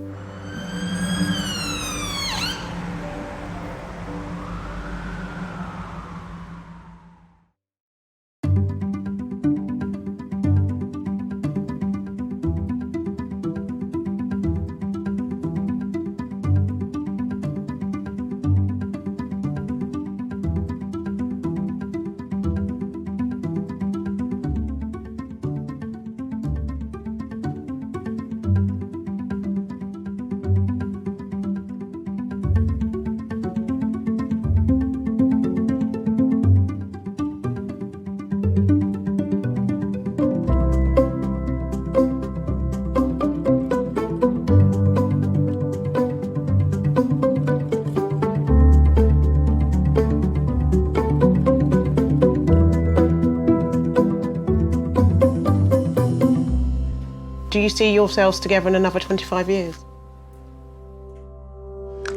Do you see yourselves together in another 25 years?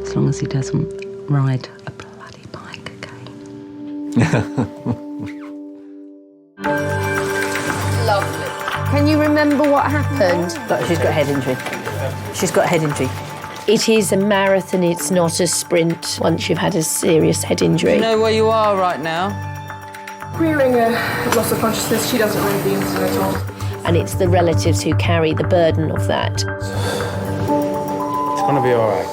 As long as he doesn't ride a bloody bike again. Lovely. Can you remember what happened? She's got a head injury. She's got a head injury. It is a marathon, it's not a sprint once you've had a serious head injury. Do you know where you are right now? Queering a loss of consciousness, she doesn't know the incident at all. And it's the relatives who carry the burden of that. It's gonna be all right.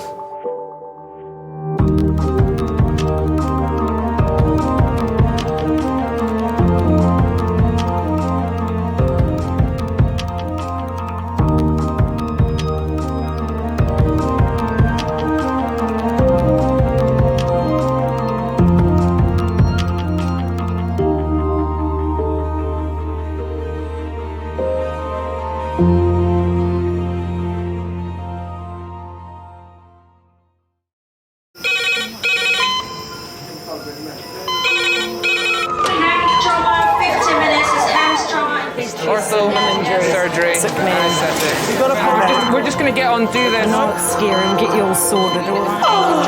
surgery. You've got a problem. We're just going to get on, do this. Not scare and get you all sorted, all right?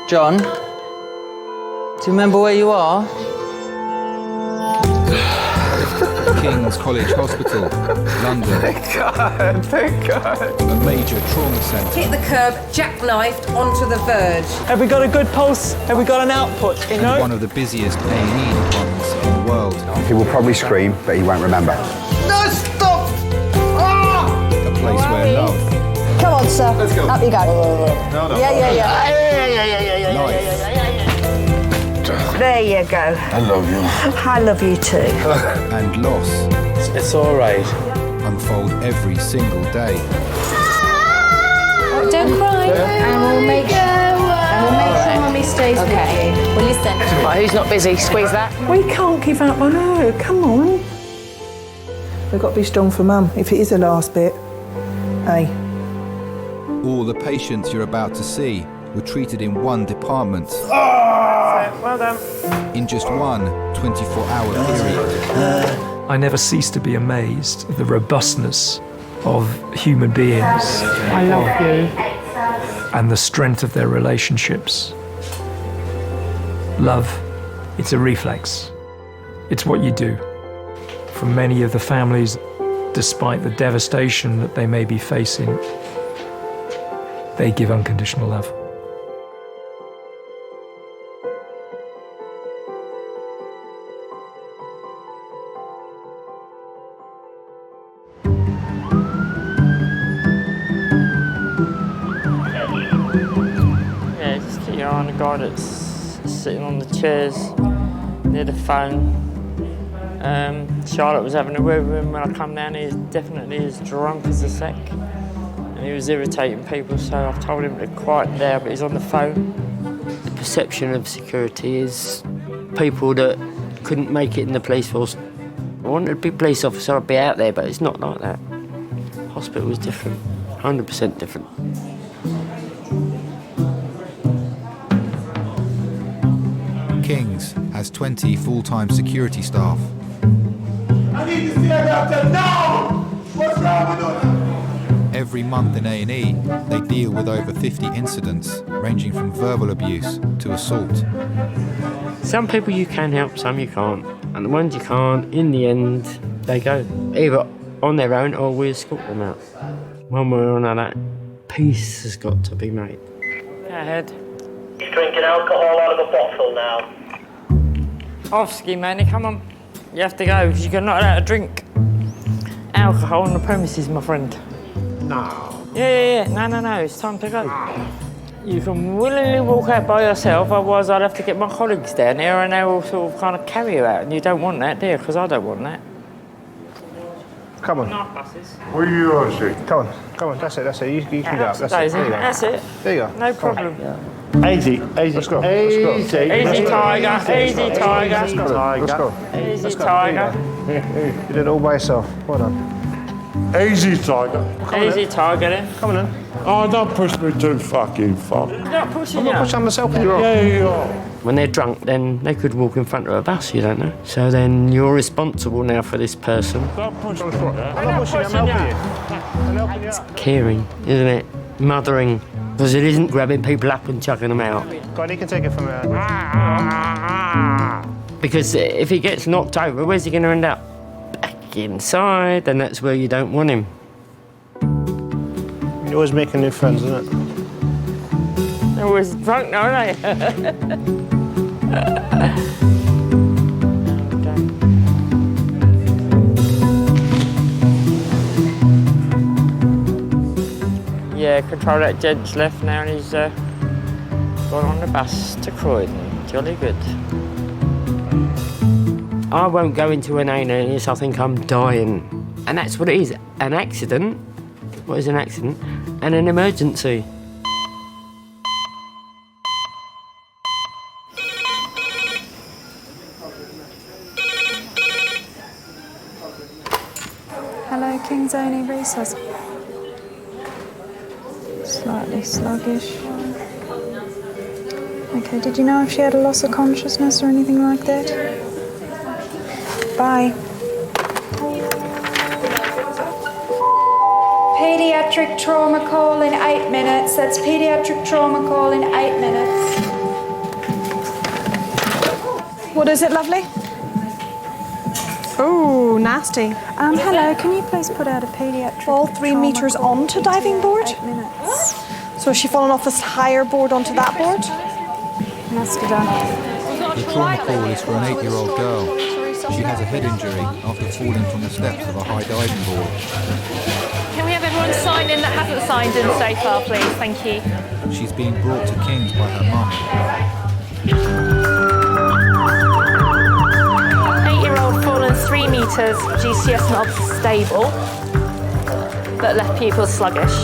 John? Do you remember where you are? Kings College Hospital, London. Thank God. A major trauma centre. Hit the curb, jackknifed onto the verge. Have we got a good pulse? Have we got an output? You know? One of the busiest A&E departments in the world. He will probably scream, but he won't remember. No, stop! A place where love, Come on, sir. Let's go. Up you go. No. life, There you go. I love you. I love you too. and loss It's all right. unfold every single day. Don't cry. And we'll make sure Mummy stays with you. Well, listen. Right, who's not busy? Squeeze that. We can't give up on her. Come on. We've got to be strong for Mum, if it is the last bit. Hey. All the patients you're about to see were treated in one department. Well done. In just one 24-hour period. I never cease to be amazed at the robustness of human beings. I love you. And the strength of their relationships. Love, it's a reflex. It's what you do. For many of the families, despite the devastation that they may be facing, they give unconditional love. Yeah, just keep your eye on the guy that's sitting on the chairs near the phone. Charlotte was having a word with him when I come down. He's definitely as drunk as a sack. And he was irritating people, so I've told him to quiet down, but he's on the phone. The perception of security is people that couldn't make it in the police force. I wanted to be a police officer, I'd be out there, but it's not like that. Hospital was different, 100% different. Kings has 20 full-time security staff. I need to see a doctor now! What's wrong with us? Every month in A&E, they deal with over 50 incidents, ranging from verbal abuse to assault. Some people you can help, some you can't. And the ones you can't, in the end, they go either on their own or we escort them out. One way or another, peace has got to be made. Go ahead. He's drinking alcohol out of a bottle now. Off-ski, Manny, come on. You have to go, because you're not allowed to drink alcohol on the premises, my friend. No. Yeah. No, it's time to go. You can willingly walk out by yourself, otherwise I'd have to get my colleagues down here and they will sort of kind of carry you out. And you don't want that, do you? Because I don't want that. Come on. Nice buses. Where you are, see? Come on, that's it. You can go up, that's Daisy, it. There you go. that's it. There you go. No problem. Easy. Let's go. Easy, tiger. Easy, tiger. Let's go. You did it all by yourself. Well done. Easy, Tiger. Easy, tiger, then. Come on, then. Oh, don't push me too fucking far. You're not pushing I'm not pushing myself. Yeah, you are. When they're drunk, then they could walk in front of a bus, you don't know. So then you're responsible now for this person. Don't push me. I'm not pushing you, I'm helping you. I'm helping you out. Caring, isn't it? Mothering. Because it isn't grabbing people up and chucking them out. Go on, you can take it from there. Because if he gets knocked over, where's he going to end up? Back inside, and that's where you don't want him. You're always making new friends, isn't it? They're always drunk now, aren't they? Yeah, control that gent's left now and he's gone on the bus to Croydon. Jolly good. I won't go into an A&E, I think I'm dying. And that's what it is, an accident. What is an accident? And an emergency. Hello, Kings A&E Resource. Slightly sluggish. Okay, did you know if she had a loss of consciousness or anything like that? Bye. Pediatric trauma call in 8 minutes. That's pediatric trauma call in 8 minutes. What is it, lovely? Oh, nasty. Hello, can you please put out a pediatric Fall 3 meters onto diving board? 8 minutes. So has she fallen off this higher board onto that board? Nasty done. The trauma call is for an 8-year-old girl. She has a head injury after falling from the steps of a high diving board. Can we have everyone sign in that hasn't signed in so far, please? Thank you. She's being brought to Kings by her mum. 8-year-old fallen 3 metres, GCS not stable, but left pupil sluggish.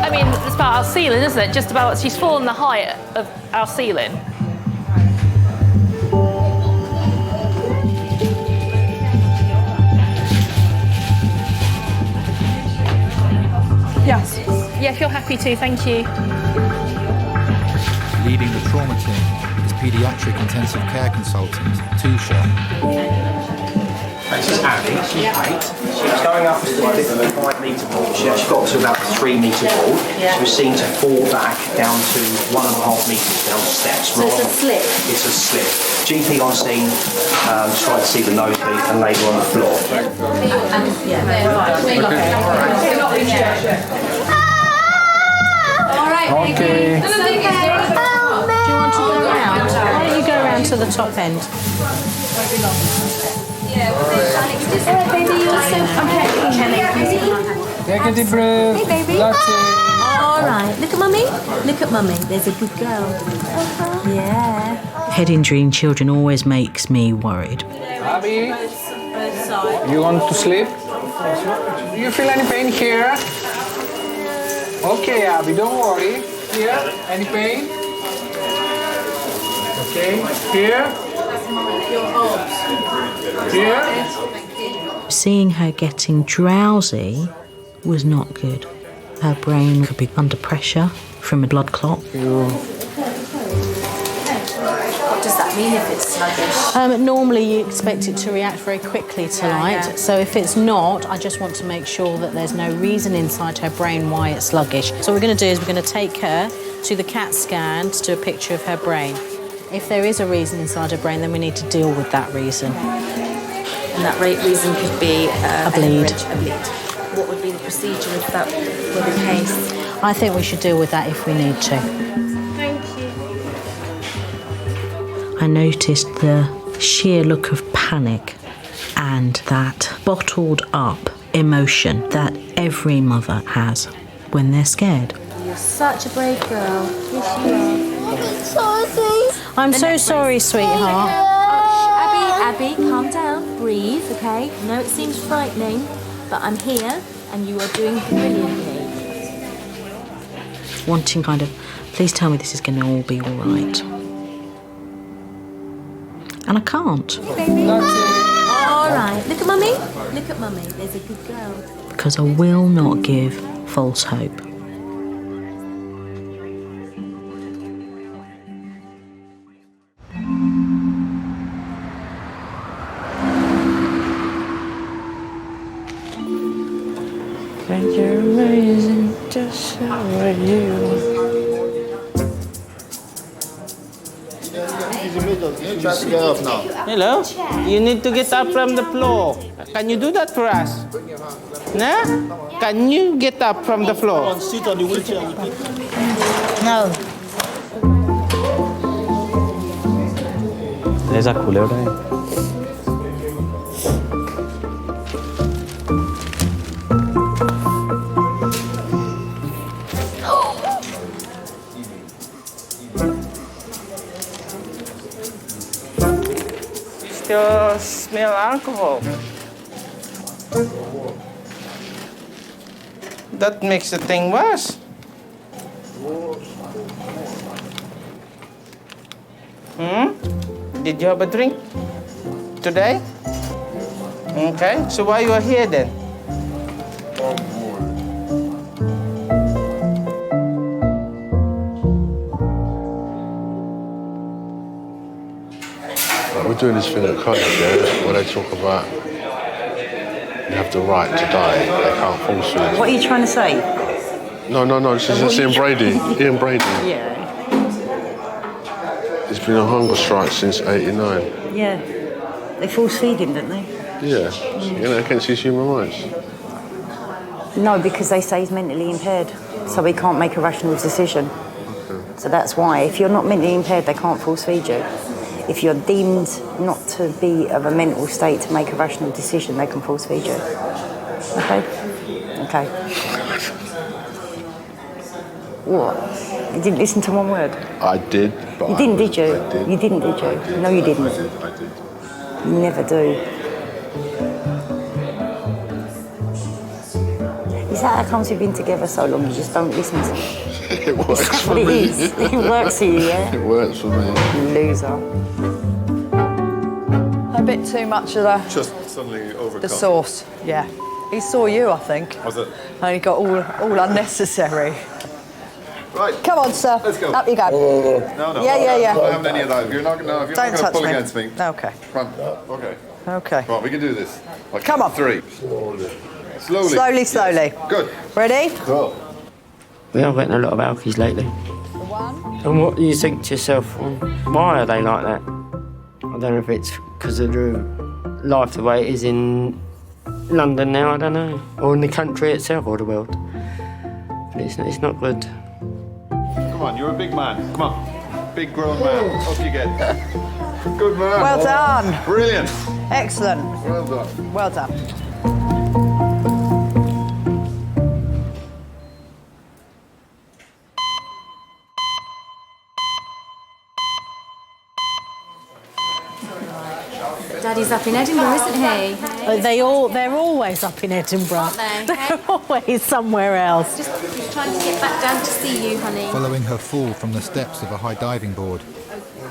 I mean, it's about our ceiling, isn't it? Just about, she's fallen the height of our ceiling. Yes. Yeah, if you're happy to, thank you. Leading the trauma team is paediatric intensive care consultant, Tusha. This is Abby, she's 8. She was going up a 5-metre board. She actually got to about the 3-metre board. She was seen to fall back down to 1.5 metres down the steps. So it's a slip? It's a slip. GP on scene tried to see the nosebleed and laid her on the floor. Okay. Do you want to go around? Why don't you go around to the top end? Baby, you're so Take a deep breath. Hey, baby. That's it. All right. Look at mummy. Look at mummy. There's a good girl. Yeah. Head injury in children always makes me worried. Abby, you want to sleep? Do you feel any pain here? Okay, Abby, don't worry. Here, any pain? Okay, here. Here. Seeing her getting drowsy was not good. Her brain could be under pressure from a blood clot. What does that mean if it's sluggish? Normally you expect it to react very quickly to light, so if it's not, I just want to make sure that there's no reason inside her brain why it's sluggish. So what we're going to do is we're going to take her to the CAT scan to do a picture of her brain. If there is a reason inside her brain, then we need to deal with that reason. And that reason could be a bleed. A bleed. What would be the procedure if that were the case? I think we should deal with that if we need to. Thank you. I noticed the sheer look of panic and that bottled up emotion that every mother has when they're scared. You're such a brave girl. Yes, you are. I'm so sorry, sweetheart. Abby, calm down. Breathe, okay? I know it seems frightening, but I'm here and you are doing brilliantly. Wanting kind of, please tell me this is going to all be all right. And I can't. All right. Look at mummy. Look at mummy. There's a good girl. Because I will not give false hope. Think you're amazing, just how are you? Try to get up now. Hello? You need to get up from the floor. Can you do that for us? Nah? Can you get up from the floor? Sit on the wheelchair. No. Esa culebra ahí. Still smell alcohol. That makes the thing worse. Did you have a drink today? Okay, so why you are here then? doing this thing at college, yeah, where they talk about you have the right to die. They can't force you. What are you trying to say? No. This is Ian Brady. Ian Brady. Yeah. There's been a hunger strike since '89. Yeah. They force feed him, don't they? Yeah. You know, against his human rights. No, because they say he's mentally impaired, so he can't make a rational decision. So that's why. If you're not mentally impaired, they can't force feed you. If you're deemed not to be of a mental state to make a rational decision, they can force feed you. Okay? Okay. What? You didn't listen to one word? I did, but you didn't, did you? I did. You didn't, did you? Did. No, you didn't. I did. You never do. Is that how comes we've been together so long? You just don't listen to me? It works That's for what it me. is. It works for you, yeah? It works for me. Loser. A bit too much of Just suddenly overcome. the sauce, yeah. He saw you, I think. Was it? And he got all unnecessary. Right. Come on, sir. Let's go. Up you go. No. Yeah. I'm not having any of that. If you're not going Don't to touch pull me. against me. Okay. Come on. Okay. Okay. Right, we can do this. Like Come on. 3. Slowly. Slowly. Good. Ready? Cool. We are getting a lot of alkies lately. And what do you think to yourself? Why are they like that? I don't know if it's because of the life the way it is in London now, I don't know. Or in the country itself or the world. But it's not good. Come on, you're a big man. Come on. Big grown man. Up you get. Good man. Well done. Brilliant. Excellent. Well done. Well done. Daddy's up in Edinburgh, isn't he? They're always up in Edinburgh. Aren't they? They're always somewhere else. Just trying to get back down to see you, honey. Following her fall from the steps of a high diving board,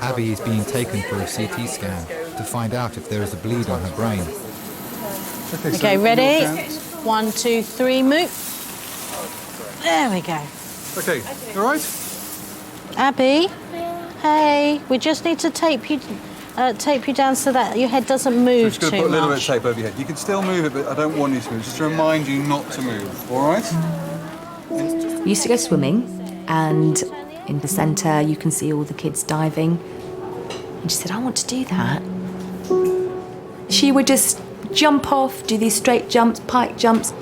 Abby is being taken for a CT scan to find out if there is a bleed on her brain. Okay, ready? 1, 2, 3, move. There we go. Okay, you all right? Abby, hey, we just need to tape you down so that your head doesn't move Just going to too put a little bit much. of tape over your head. You can still move it, but I don't want you to move. Just to remind you not to move, all right? We used to go swimming, and in the centre you can see all the kids diving. And she said, I want to do that. She would just jump off, do these straight jumps, pike jumps.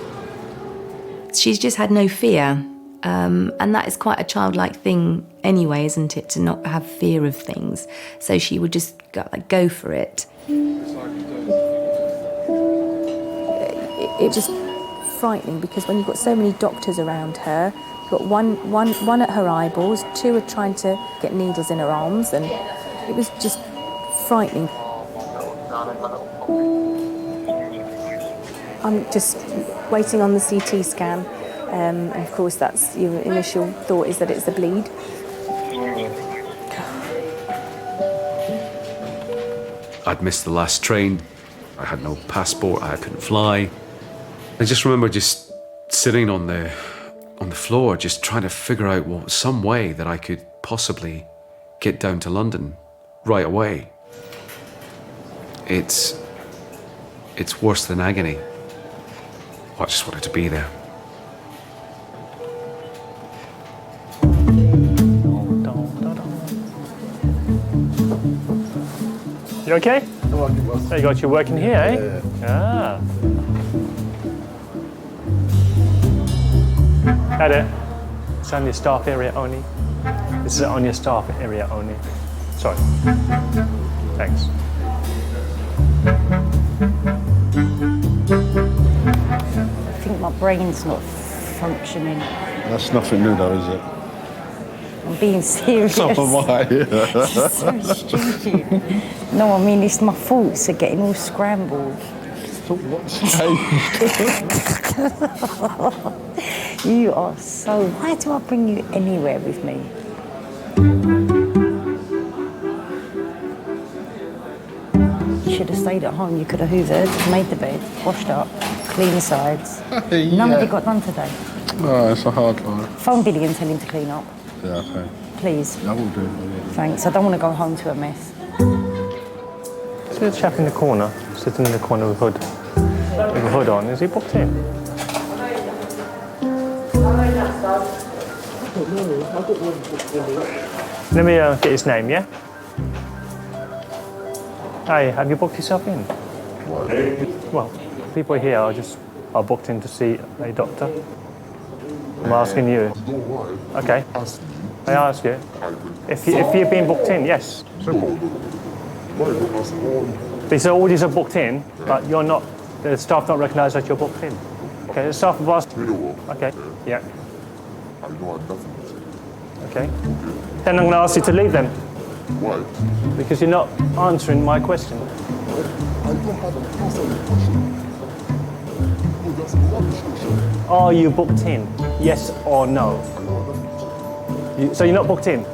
She's just had no fear. And that is quite a childlike thing anyway, isn't it, to not have fear of things. So she would just go for it. It was just frightening because when you've got so many doctors around her, you've got one at her eyeballs, 2 are trying to get needles in her arms, and it was just frightening. I'm just waiting on the CT scan. And of course, that's your initial thought is that it's the bleed. I'd missed the last train. I had no passport. I couldn't fly. I just remember just sitting on the floor, just trying to figure out some way that I could possibly get down to London right away. It's worse than agony. I just wanted to be there. You okay? Oh, you got you working here, eh? Ah. Ada, it's on your staff area only. This is on your staff area only. Sorry. Thanks. I think my brain's not functioning. That's nothing new though, is it? I'm being serious. So am I. This is so stupid. No, I mean, it's my thoughts are getting all scrambled. You are so... Why do I bring you anywhere with me? You should have stayed at home. You could have hoovered, made the bed, washed up, cleaned the sides. None of it got done today. Oh, it's a hard life. Phone Billy and tell him to clean up. Yeah, okay. Please. I will do. Thanks. I don't want to go home to a mess. see the chap in the corner, sitting in the corner with a hood on? Is he booked in? Let me get his name, yeah? Hi, have you booked yourself in? Well, people here are booked in to see a doctor. I'm asking you. Okay. I ask you. If you've been booked in, yes. These all these are booked in, but you're not. The staff don't recognise that you're booked in. Okay, the staff have asked. Okay. Yeah. Okay. Then I'm going to ask you to leave them. Why? Because you're not answering my question. Are you booked in? Yes or no? So you're not booked in?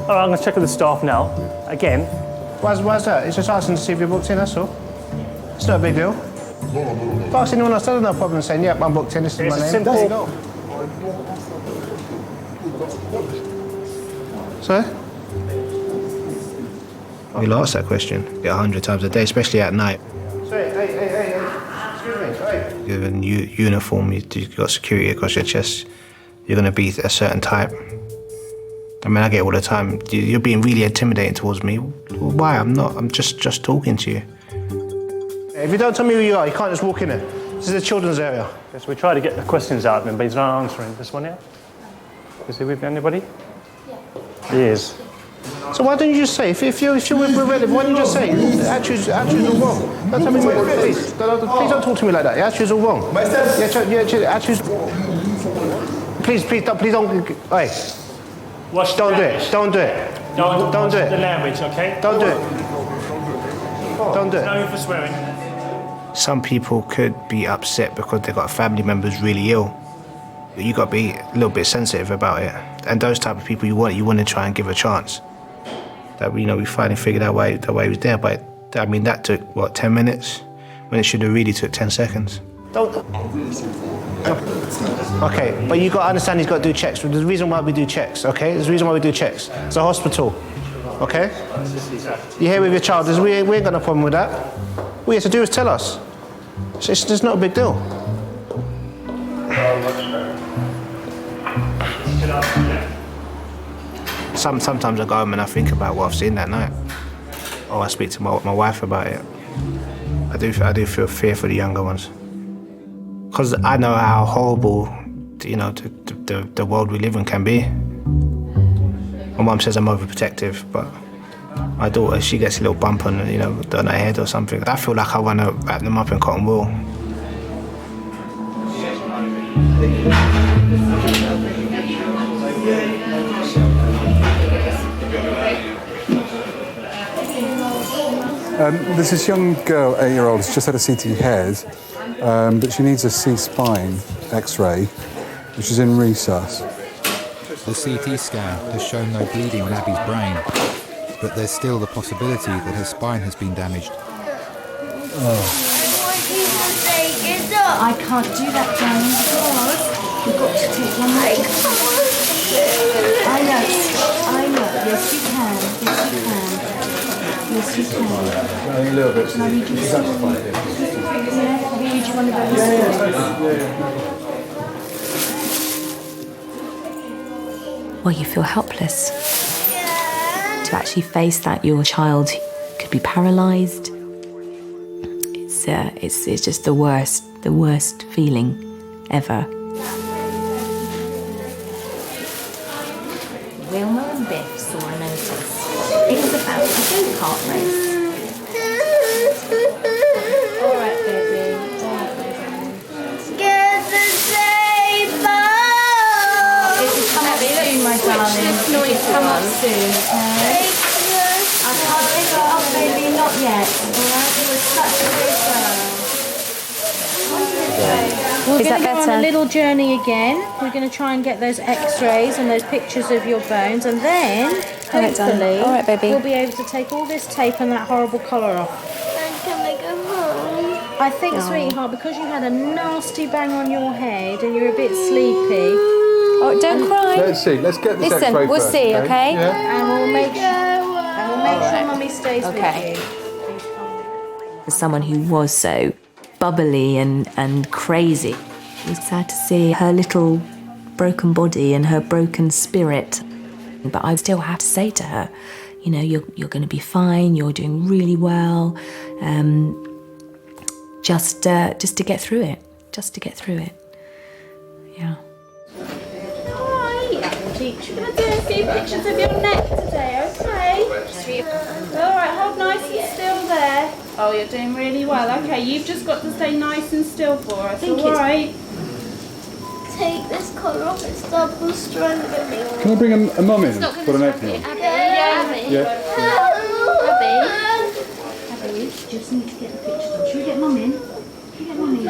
All right, I'm going to check with the staff now. Again. Why's that? It's just asking to see if you're booked in, that's all. It's not a big deal. If I ask anyone else, I don't have no problem saying, yep, I'm booked in, this is my name. There you go. Sorry? We'll ask that question 100 times a day, especially at night. Sorry, hey, excuse me, hey. You have a uniform, you've got security across your chest, you're going to be a certain type. I mean, I get it all the time. You're being really intimidating towards me. Why? I'm not. I'm just talking to you. If you don't tell me who you are, you can't just walk in there. This is a children's area. Yes, we try to get the questions out of him, but he's not answering. This one here? Is he with anybody? Yeah. He is. So why don't you just say, if you're with relative, why don't you just say, the attitude's all wrong? Don't tell me, please don't talk to me like that. The attitude's all wrong. Yeah, attitude's... Please don't... Hey. Don't do it. Don't do it. Don't do it. The language, okay? Don't do it. Don't do it. No for swearing. Some people could be upset because they've got a family member who's really ill. You got to be a little bit sensitive about it. And those type of people you want to try and give a chance. That we finally figured out why he was there. But I mean, that took what, 10 minutes, when it should have really took 10 seconds. Don't. Okay, but you got to understand he's got to do checks. There's a reason why we do checks, okay? There's a reason why we do checks. It's a hospital, okay? You're here with your child. We ain't got no problem with that. All you have to do is tell us. It's not a big deal. Sometimes I go home and I think about what I've seen that night. Or I speak to my wife about it. I do feel fear for the younger ones. Because I know how horrible, the world we live in can be. My mum says I'm overprotective, but my daughter, she gets a little bump on, on her head or something. I feel like I want to wrap them up in cotton wool. There's this young girl, 8-year-old, who's just had a CT head, but she needs a C-spine X-ray, which is in resus. The CT scan has shown no bleeding on Abby's brain, but there's still the possibility that her spine has been damaged. I can't do that, darling, because you've got to take one leg. I know. Yes, you can. Yes, you can. A little bit. Can I read you one? Yeah, I'll read you one of those. Well, you feel helpless. To actually face that your child could be paralysed, it's just the worst feeling ever. Wilma and Biff saw a notice. It was about a go-kart race. All right, baby. Get the saber! It will come up soon, my darling. It will come up soon, okay? I can't take it up, baby, not yet. All right? You were such a good girl. We're Is going that to go on better? a little journey again. We're going to try and get those x-rays and those pictures of your bones, and then, All right, darling. hopefully, All right, baby. we'll be able to take all this tape and that horrible collar off. And can I go home? I think, Oh. sweetheart, because you had a nasty bang on your head and you're a bit sleepy, Oh, don't cry. Let's see. Let's get this Listen, X-ray we'll first, see, okay? Yeah? And we'll make sure Mummy stays with you. As someone who was so bubbly and crazy, it was sad to see her little broken body and her broken spirit. But I still have to say to her, you know, you're going to be fine, you're doing really well, just to get through it, yeah. We're doing a few pictures of your neck today, okay? Alright, hold nice and still there. Oh, you're doing really well. Okay, you've just got to stay nice and still for us, alright? Take this colour off, it's double stranded. Can I bring a mum in and put an apron on? Yeah. Abby, you just need to get the pictures on. Should we get Mum in? Should we get Mum in?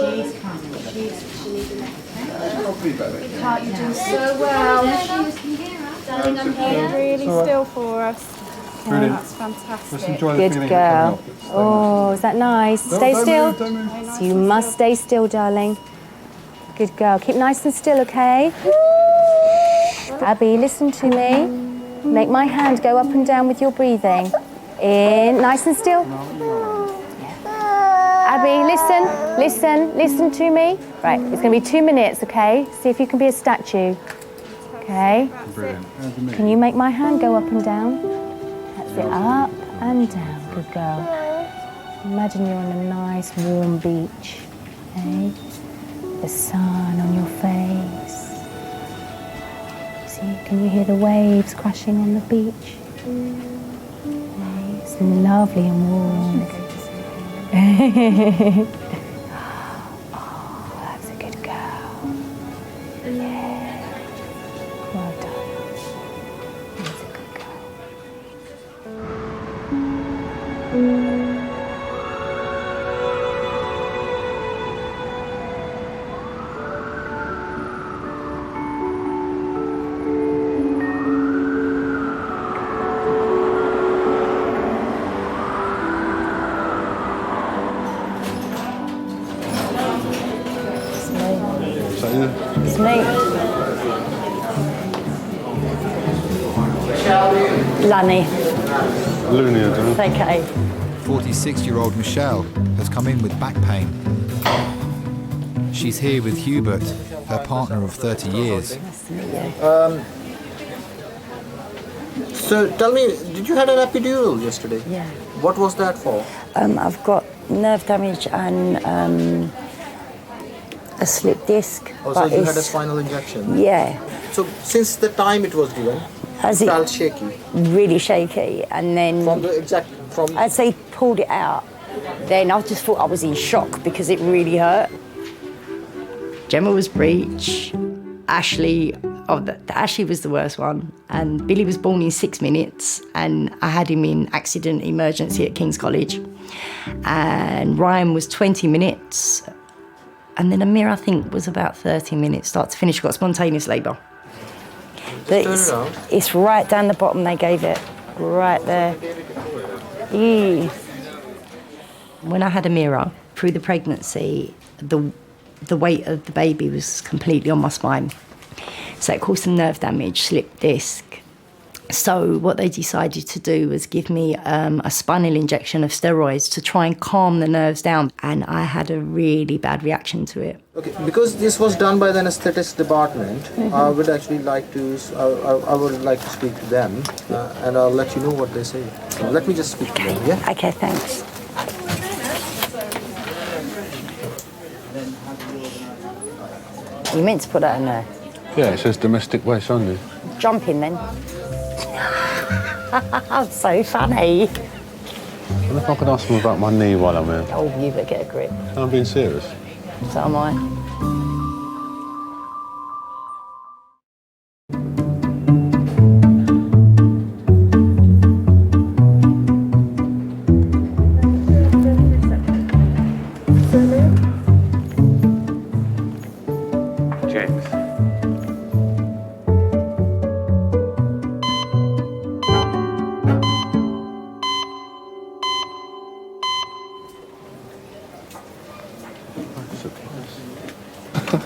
She's coming. She needs a neck. You're doing so well. Darling, I'm here. Really still for us. Brilliant. That's fantastic. Let's enjoy the Good feeling girl. of coming off. Oh, is that nice? Stay still. Don't move. So you must stay still, darling. Good girl. Keep nice and still, okay? Abby, listen to me. Make my hand go up and down with your breathing. In, nice and still. Abby, listen to me. Right, it's going to be 2 minutes, okay? See if you can be a statue. Okay? Brilliant. Can you make my hand go up and down? That's it, up and down. Good girl. Imagine you're on a nice warm beach, okay? The sun on your face. See, can you hear the waves crashing on the beach? Okay, it's lovely and warm. Oh, that's a good girl. Yeah. Well done. That's a good girl. It's me. Lunny. Looney, I don't know. It's okay. 46-year-old Michelle has come in with back pain. She's here with Hubert, her partner of 30 years. So tell me, did you had an epidural yesterday? Yeah. What was that for? I've got nerve damage and a slip disc. Oh, so you had a spinal injection? Yeah. So since the time it was given, it felt shaky? Really shaky. And then... As they pulled it out, then I just thought I was in shock because it really hurt. Gemma was breech. Ashley... Ashley was the worst one. And Billy was born in 6 minutes. And I had him in accident emergency at Kings College. And Ryan was 20 minutes. And then Amir, I think, was about 30 minutes, start to finish. Got spontaneous labour. But it's right down the bottom they gave it. Right there. Eee. When I had Amira, through the pregnancy, the weight of the baby was completely on my spine. So it caused some nerve damage, slip disc. So what they decided to do was give me a spinal injection of steroids to try and calm the nerves down. And I had a really bad reaction to it. Okay, because this was done by the anesthetics department, I would actually like to, I would like to speak to them, and I'll let you know what they say. Let me just speak to them, yeah? Okay, thanks. You meant to put that in there? Yeah, it says domestic waste only. Jump in then. So funny. What if I could ask them about my knee while I'm here? Oh, you better get a grip. I'm being serious. So am I. James.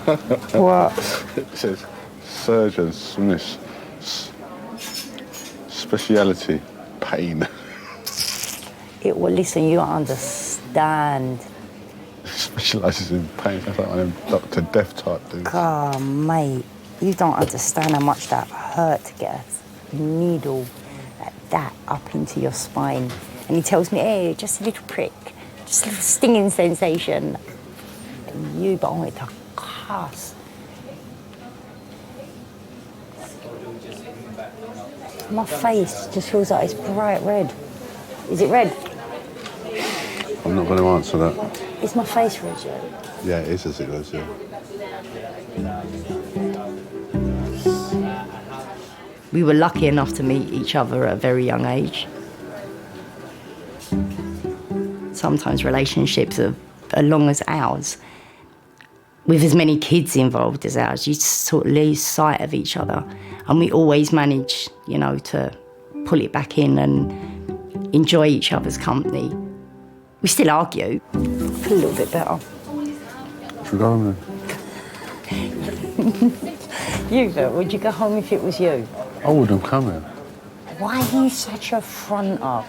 What? It says Surgeon Smith's speciality, pain. It will listen, you don't understand. Specialises in pain. That's like one of them Dr. Death type dudes. God, mate, you don't understand how much that hurt to get a needle like that up into your spine. And he tells me, hey, just a little prick, just a little stinging sensation. And you, but I wanted to cuss. My face just feels like it's bright red. Is it red? I'm not going to answer that. Is my face red yet? Yeah, it is as it goes, yeah. We were lucky enough to meet each other at a very young age. Sometimes relationships are long as ours, with as many kids involved as ours, you sort of lose sight of each other. And we always manage, you know, to pull it back in and enjoy each other's company. We still argue. I feel a little bit better. Should we go home then? You, would you go home if it was you? I wouldn't come here. Why are you such a fronter?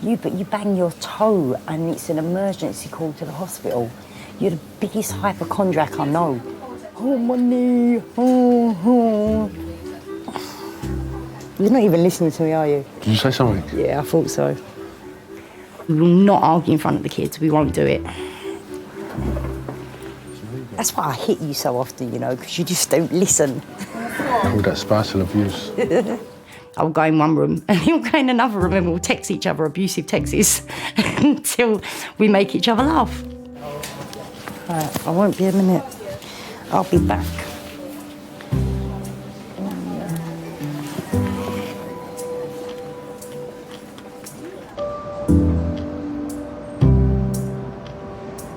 You bang your toe and it's an emergency call to the hospital. You're the biggest hypochondriac I know. Oh, my knee. Oh. You're not even listening to me, are you? Did you say something? Yeah, I thought so. We will not argue in front of the kids. We won't do it. That's why I hit you so often, you know, because you just don't listen. Call that spousal abuse. I'll go in one room and he'll go in another room and we'll text each other abusive texts until we make each other laugh. Right, I won't be a minute. I'll be back.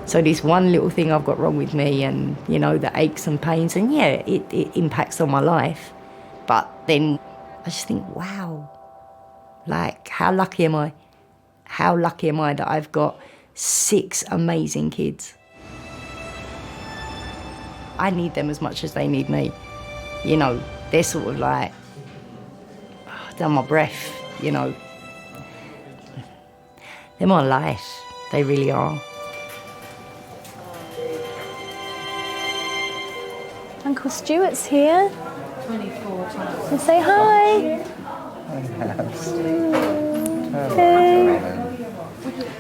So this one little thing I've got wrong with me and, you know, the aches and pains, and yeah, it impacts on my life. But then I just think, wow, like, how lucky am I? How lucky am I that I've got 6 amazing kids? I need them as much as they need me. You know, they're sort of like, down my breath, you know. They're my life, they really are. Uncle Stuart's here. 24 times. So say hi. Hey.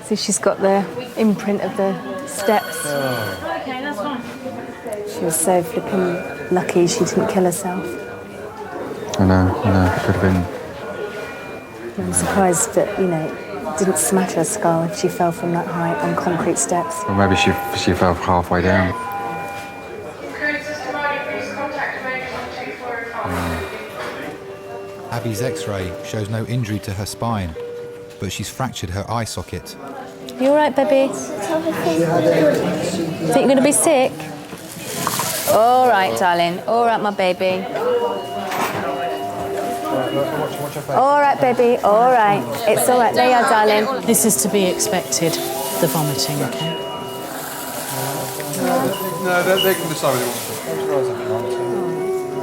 So she's got the imprint of the steps. Okay, that's fine. She was so flipping lucky she didn't kill herself. I know, could have been. I'm surprised that, you know, it didn't smash her skull if she fell from that height on concrete steps. Or maybe she fell halfway down. Abby's X-ray shows no injury to her spine, but she's fractured her eye socket. You all right, baby? Think you're going to be sick? All right, darling. All right, my baby. All right, baby. All right. It's all right. There you are, darling. This is to be expected, the vomiting, okay? No, they can decide what they want to.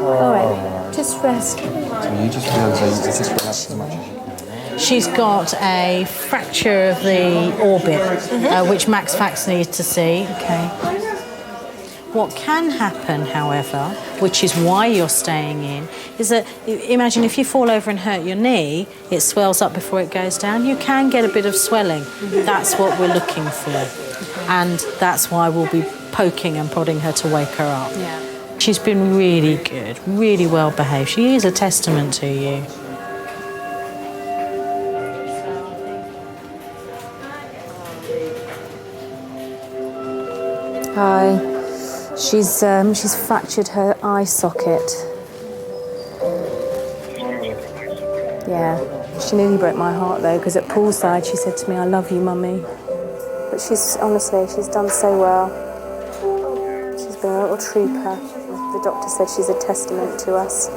All right. Just rest. So you just just relax as much as you can. She's got a fracture of the orbit, which Max Fax needs to see, okay? What can happen, however, which is why you're staying in, is that, imagine if you fall over and hurt your knee, it swells up before it goes down. You can get a bit of swelling. That's what we're looking for. And that's why we'll be poking and prodding her to wake her up. Yeah. She's been really good, really well behaved. She is a testament to you. Hi. She's fractured her eye socket. Yeah. She nearly broke my heart though, because at poolside she said to me, "I love you, Mummy." But she's done so well. She's been a little trooper. The doctor said she's a testament to us.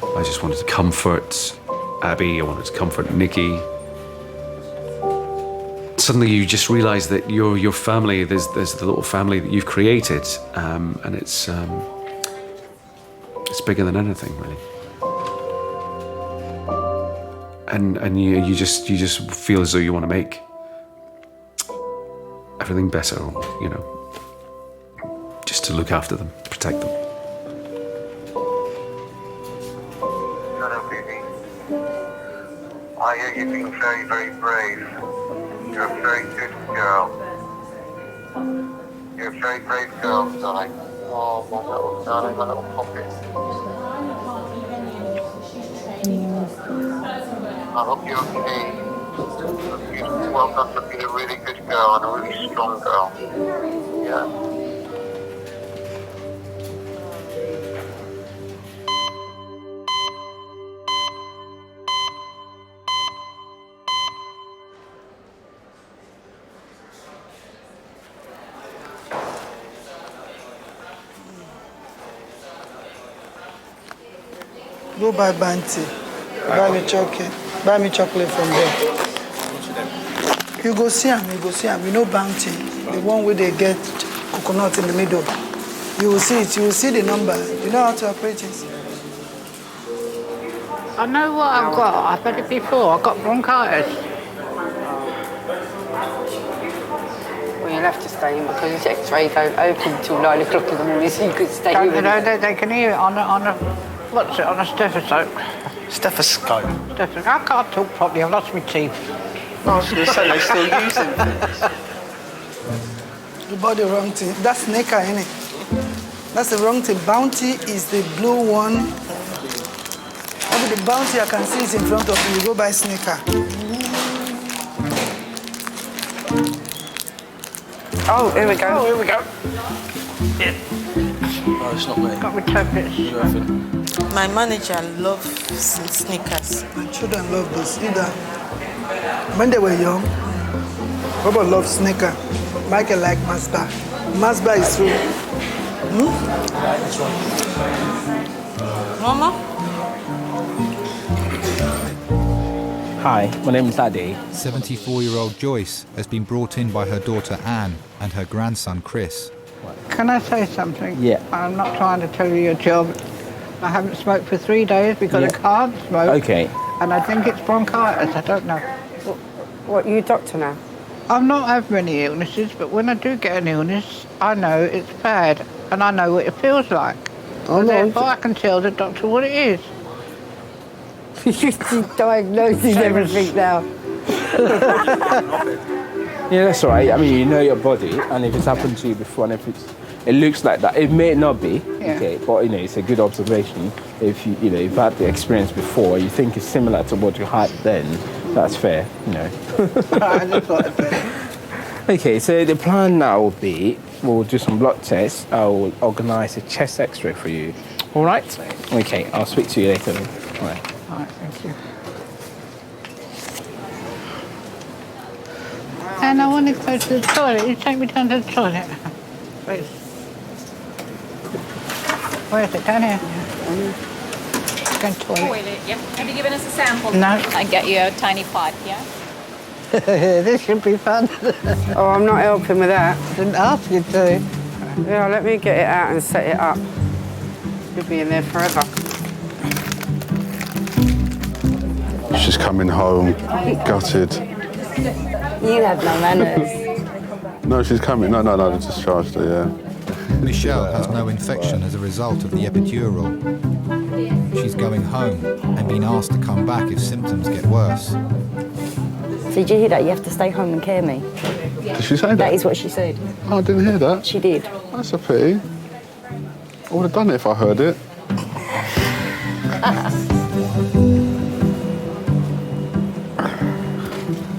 I just wanted to comfort Abby, I wanted to comfort Nikki. suddenly you just realise that your family, there's the little family that you've created, and it's bigger than anything, really. And you just feel as though you want to make everything better, you know, just to look after them, protect them. I hear you being very, very brave. You're a very good girl. You're a very brave girl, darling. Oh, my little darling, my little poppet. I hope you're okay. Well done for being a really good girl and a really strong girl. Yeah. Go buy Banty. Buy me chocolate. Buy me chocolate from there. You go see him. You know Bounty, the one where they get coconut in the middle. You will see it. You will see the number. You know how to operate it. I know what I've got. I've had it before. I've got bronchitis. Well, you'll have to stay in because this X-ray don't open till 9 o'clock in the morning, so you could stay in. They can hear it on a what's it, on a stethoscope. Stethoscope? I can't talk properly. I've lost my teeth. I was going to say, they still use them. You bought the wrong thing. That's Snicker, isn't it? That's the wrong thing. Bounty is the blue one. Maybe the Bounty I can see is in front of you. You go buy Snicker. Oh, here we go. Yeah. Oh, it's not me. Got my tablets. My manager loves Snickers. My children love this. Either when they were young, Robert loved Snicker. Michael liked Masba. Masba is true. Mama? Hi, my name is Adi. 74-year-old Joyce has been brought in by her daughter Anne and her grandson Chris. Can I say something? Yeah. I'm not trying to tell you your job. I haven't smoked for 3 days because I can't smoke. Okay. And I think it's bronchitis. I don't know. What, you a doctor now? I've not had many illnesses, but when I do get an illness, I know it's bad, and I know what it feels like. Oh, So no. therefore, I can tell the doctor what it is. She diagnoses everything now. Yeah, that's all right. I mean, you know your body, and if it's happened to you before, and if it looks like that, it may not be, okay, but you know, it's a good observation. If you've had the experience before, you think it's similar to what you had then, that's fair, you know. Okay, so the plan now will be, we'll do some blood tests. I will organise a chest X-ray for you. All right? Okay, I'll speak to you later then. All right. All right, thank you. And I want to go to the toilet. You take me down to the toilet, please. Where is it? Down here? Go to the toilet. Toilet, yeah. Have you given us a sample? No. I get you a tiny pipe, yeah? This should be fun. Oh, I'm not helping with that. Didn't ask you to. Yeah, let me get it out and set it up. You'll be in there forever. She's coming home, gutted. You have no manners. No, she's coming. No, they discharged her, yeah. Michelle has no infection as a result of the epidural. She's going home and been asked to come back if symptoms get worse. So did you hear that? You have to stay home and care me. Did she say that? That is what she said. Oh, I didn't hear that. She did. That's a pity. I would have done it if I heard it.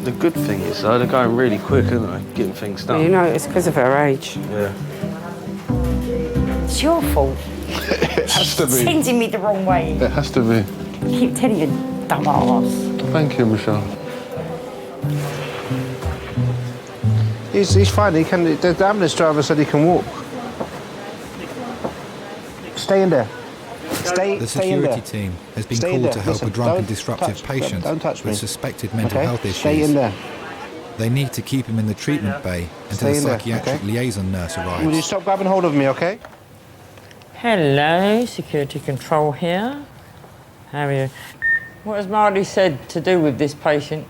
The good thing is, though, they're going really quick, aren't they? Getting things done. You know, it's because of her age. Yeah. It's your fault. It has to be. Sending me the wrong way. It has to be. I keep telling you, dumbass. Thank you, Michelle. He's fine. He can. The ambulance driver said he can walk. Stay in there. The security team has been called to help a drunk and disruptive patient don't touch me. with suspected mental health issues. Stay in there. They need to keep him in the treatment bay until Stay the in there, psychiatric liaison nurse arrives. Will you stop grabbing hold of me, okay? Hello, security control here. How are you? What has Marty said to do with this patient?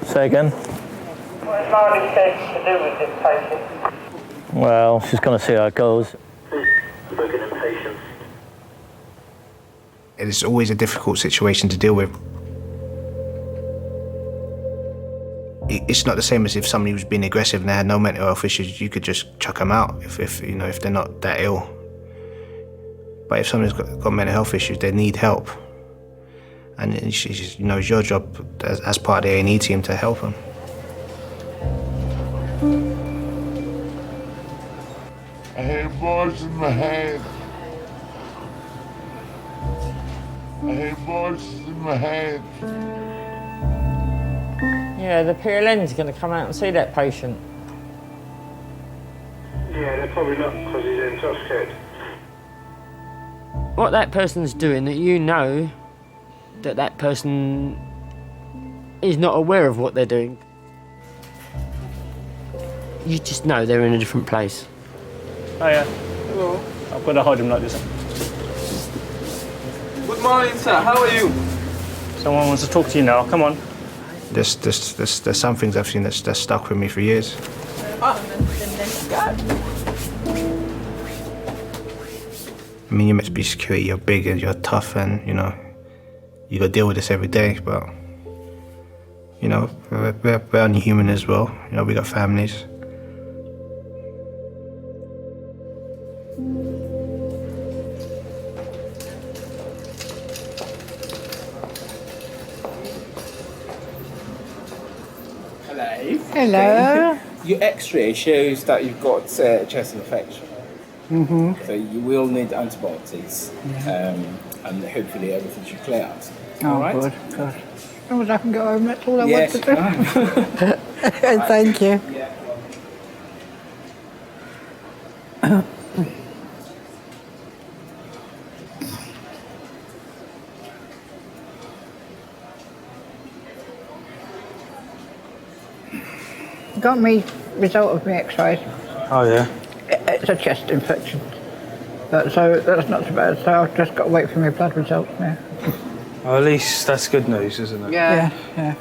Say again? What has Marty said to do with this patient? Well, she's going to see how it goes. It's always a difficult situation to deal with. It's not the same as if somebody was being aggressive and they had no mental health issues. You could just chuck them out if you know, if they're not that ill. But if somebody's got mental health issues, they need help. And it's, you know, it's your job as part of the A&E team to help them. I hear voices in my head. I hear voices in my head. Yeah, the PLN's going to come out and see that patient. Yeah, they're probably not because he's intoxicated. What that person's doing, that you know that that person is not aware of what they're doing. You just know they're in a different place. Hiya. Hello. I've got to hold him like this. Good morning, sir. How are you? Someone wants to talk to you now. Come on. There's some things I've seen that's stuck with me for years. I mean, you're meant to be security, you're big and you're tough and, you know, you got to deal with this every day, but, you know, we're only human as well. You know, we got families. Hello. Your X-ray shows that you've got chest infection. Mm-hmm. So you will need antibiotics, and hopefully everything should clear out. Oh, all right? good, good. As long as I can go home, that's all I Yes, want to do. Thank you. Got me result of my X-rays. Oh, yeah? It's a chest infection. So that's not so bad. So I've just got to wait for my blood results now. Well, at least that's good news, isn't it? Yeah. I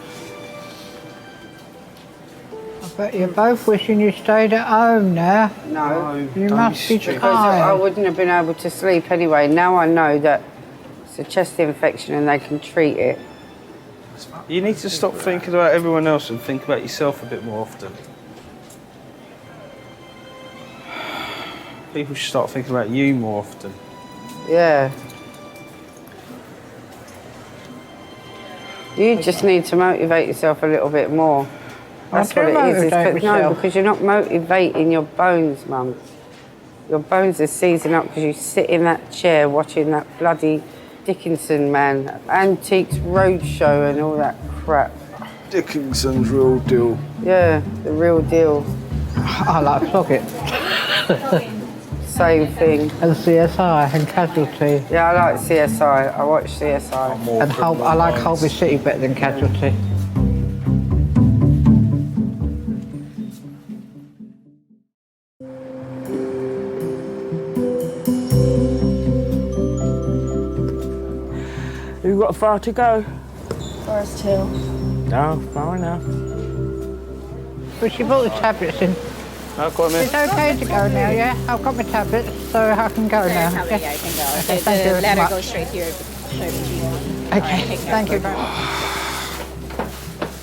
bet you're both wishing you stayed at home now. No. You must be Because tired. I wouldn't have been able to sleep anyway. Now I know that it's a chest infection and they can treat it. You need to stop thinking about everyone else and think about yourself a bit more often. People should start thinking about you more often. Yeah. You just need to motivate yourself a little bit more. That's what it is. No, because you're not motivating your bones, Mum. Your bones are seizing up because you sit in that chair watching that bloody Dickinson, man. Antiques Roadshow and all that crap. Dickinson's real deal. Yeah, the real deal. I like Socket. Same thing. And CSI and Casualty. Yeah, I like CSI. I watch CSI. And I like Holby City better than Casualty. You've got far to go? Forest Hill. No, far enough. But she brought the tablets in. I've got them in. It's okay to go now, yeah? I've got my tablets, so I can go now. Yeah, you can go. Okay, thank you The very ladder much. goes straight here. Straight to you. Okay, thank you very much.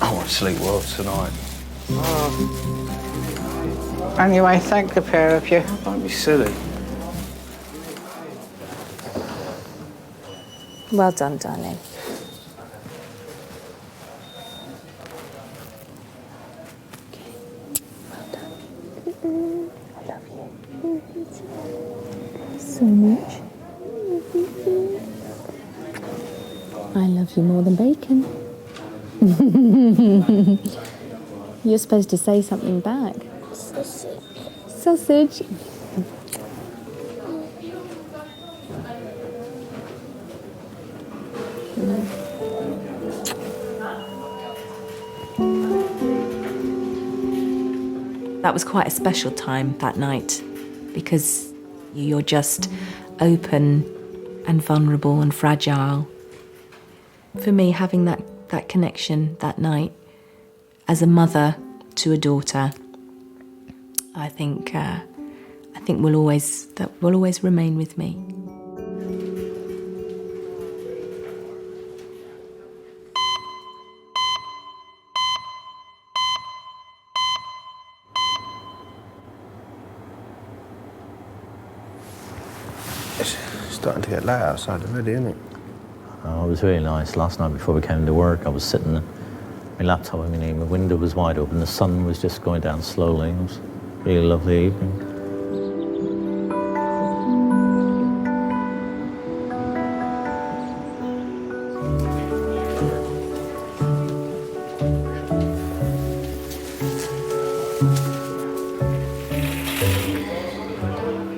I won't sleep well tonight. Anyway, thank the pair of you. Don't be silly. Well done, darling. So much. I love you more than bacon. You're supposed to say something back. Sausage. Sausage. That was quite a special time that night because you're just open and vulnerable and fragile. For me, having that connection that night as a mother to a daughter, I think will always remain with me. It's starting to get light outside already, isn't it? Oh, it was really nice. Last night before we came to work, I was sitting, my laptop, my window was wide open, the sun was just going down slowly. It was a really lovely evening.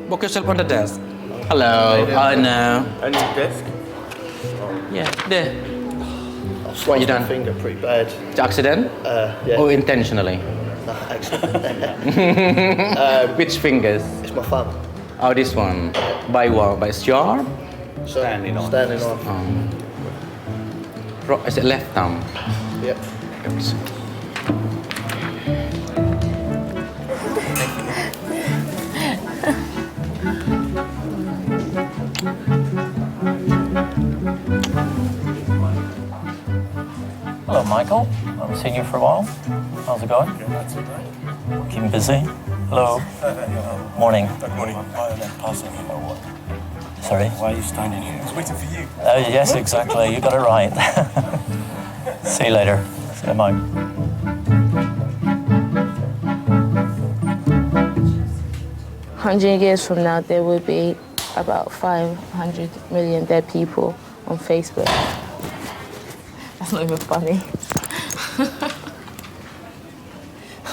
Book yourself on the desk. Hello, I know. And your desk? Yeah, there. What you done? Finger pretty bad. Accident? Yeah. Or intentionally? No, accident. Which fingers? It's my thumb. Oh, this one. By what? By sharp? Standing on. Is it left thumb? Yep. Oops. Hello, Michael. I haven't seen you for a while. How's it going? Keeping busy? Hello. Morning. Good morning. Why are they passing me my work? Sorry? Why are you standing here? I was waiting for you. Yes, exactly. You got it right. See you later. See you, Mike. 100 years from now, there will be about 500 million dead people on Facebook. That's not even funny.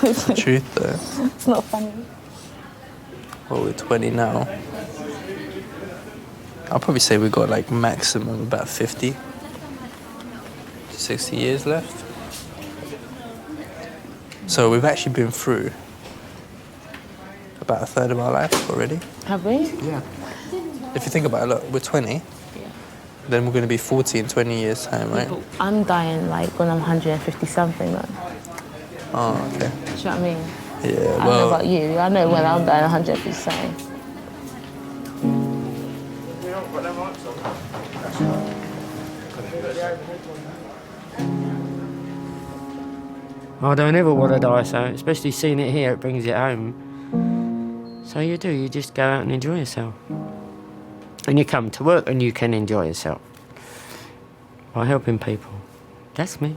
It's the truth, though. It's not funny. Well, we're 20 now. I'll probably say we've got like maximum about 50 to 60 years left. So we've actually been through about a third of our life already. Have we? Yeah. If you think about it, look, we're 20. Then we're going to be 40 in 20 years' time, right? I'm dying like when I'm 150 something though. Oh, okay. Do you know what I mean? Yeah, I don't know well, about you. I know when I'm dying 150 something. I don't ever want to die, so especially seeing it here, it brings it home. So you just go out and enjoy yourself. And you come to work and you can enjoy yourself by helping people. That's me.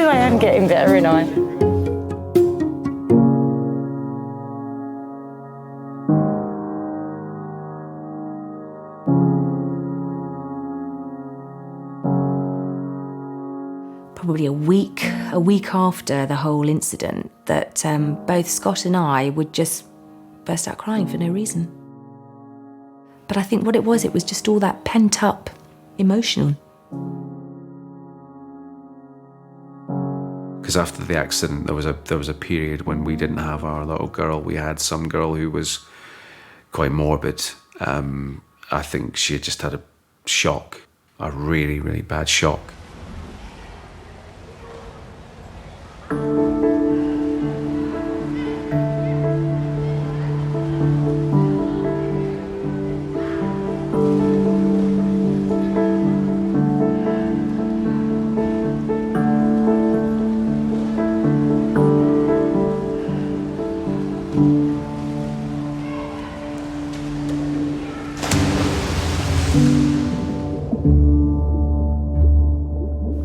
I am getting better, ain't I? Probably a week after the whole incident, that both Scott and I would just burst out crying for no reason. But I think what it was just all that pent-up emotion. Because after the accident, there was a period when we didn't have our little girl. We had some girl who was quite morbid. I think she had just had a shock, a really, really bad shock.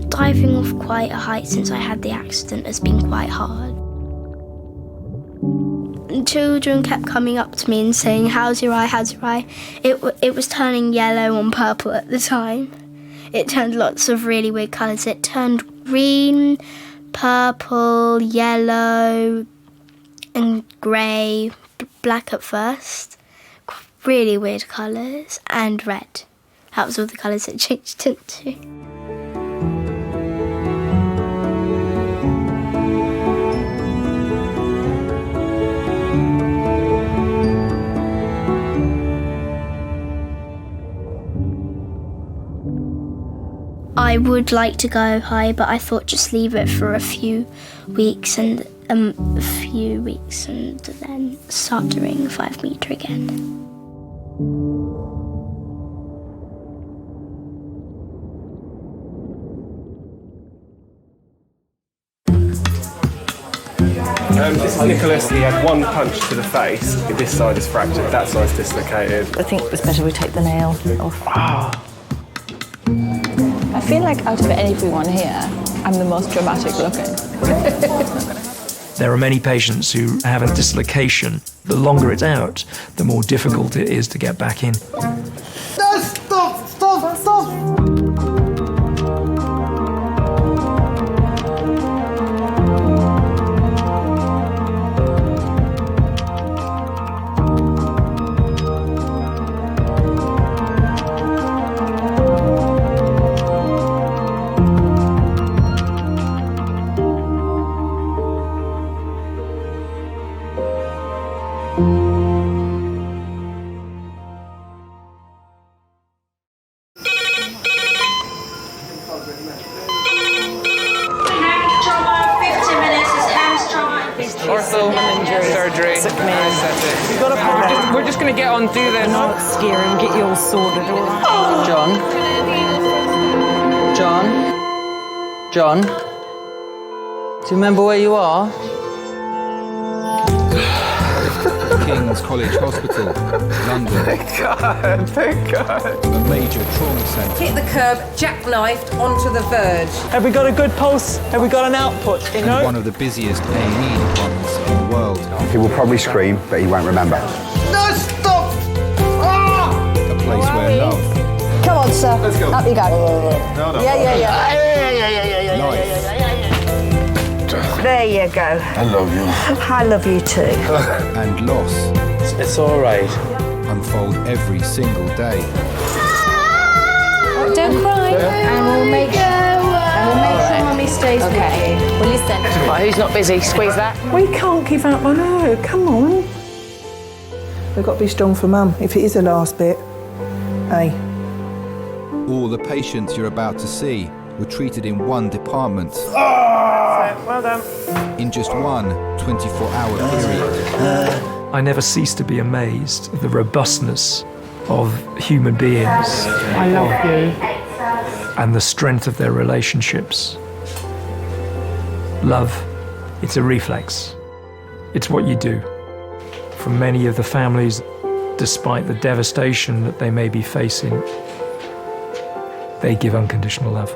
Diving off quite a height since I had the accident has been quite hard. And children kept coming up to me and saying, "How's your eye, how's your eye?" It was turning yellow and purple at the time. It turned lots of really weird colours. It turned green, purple, yellow and grey, black at first, really weird colours, and red. That was all the colours it changed into. I would like to go high, but I thought just leave it for a few weeks and then start doing 5 metre again. This is Nicholas. He had one punch to the face. This side is fractured, that side's dislocated. I think it's better we take the nail off. I feel like out of everyone here, I'm the most dramatic looking. There are many patients who have a dislocation. The longer it's out, the more difficult it is to get back in. No, stop! Surgery. We're just going to get on, do this. Not scare him, get you all sorted, all right? John? Do you remember where you are? Kings College Hospital, London. Thank God. A major trauma centre. Hit the curb, jackknifed onto the verge. Have we got a good pulse? Have we got an output? You know? One of the busiest A&E departments in the world. He will probably scream, but he won't remember. No, stop! Ah! A place where love. Come on, sir. Let's go. Up you go. No. Yeah. Life. There you go. I love you. I love you too. And loss. It's all right. Unfold every single day. Don't cry. And we'll make sure Mummy stays with you. Well, listen. Right, who's not busy? Squeeze that. We can't give up on her. Come on. We've got to be strong for Mum. If it is the last bit, hey. All the patients you're about to see were treated in one department. Well done. In just one 24-hour period. I never cease to be amazed at the robustness of human beings. I love you. And the strength of their relationships. Love, it's a reflex. It's what you do. For many of the families, despite the devastation that they may be facing, they give unconditional love.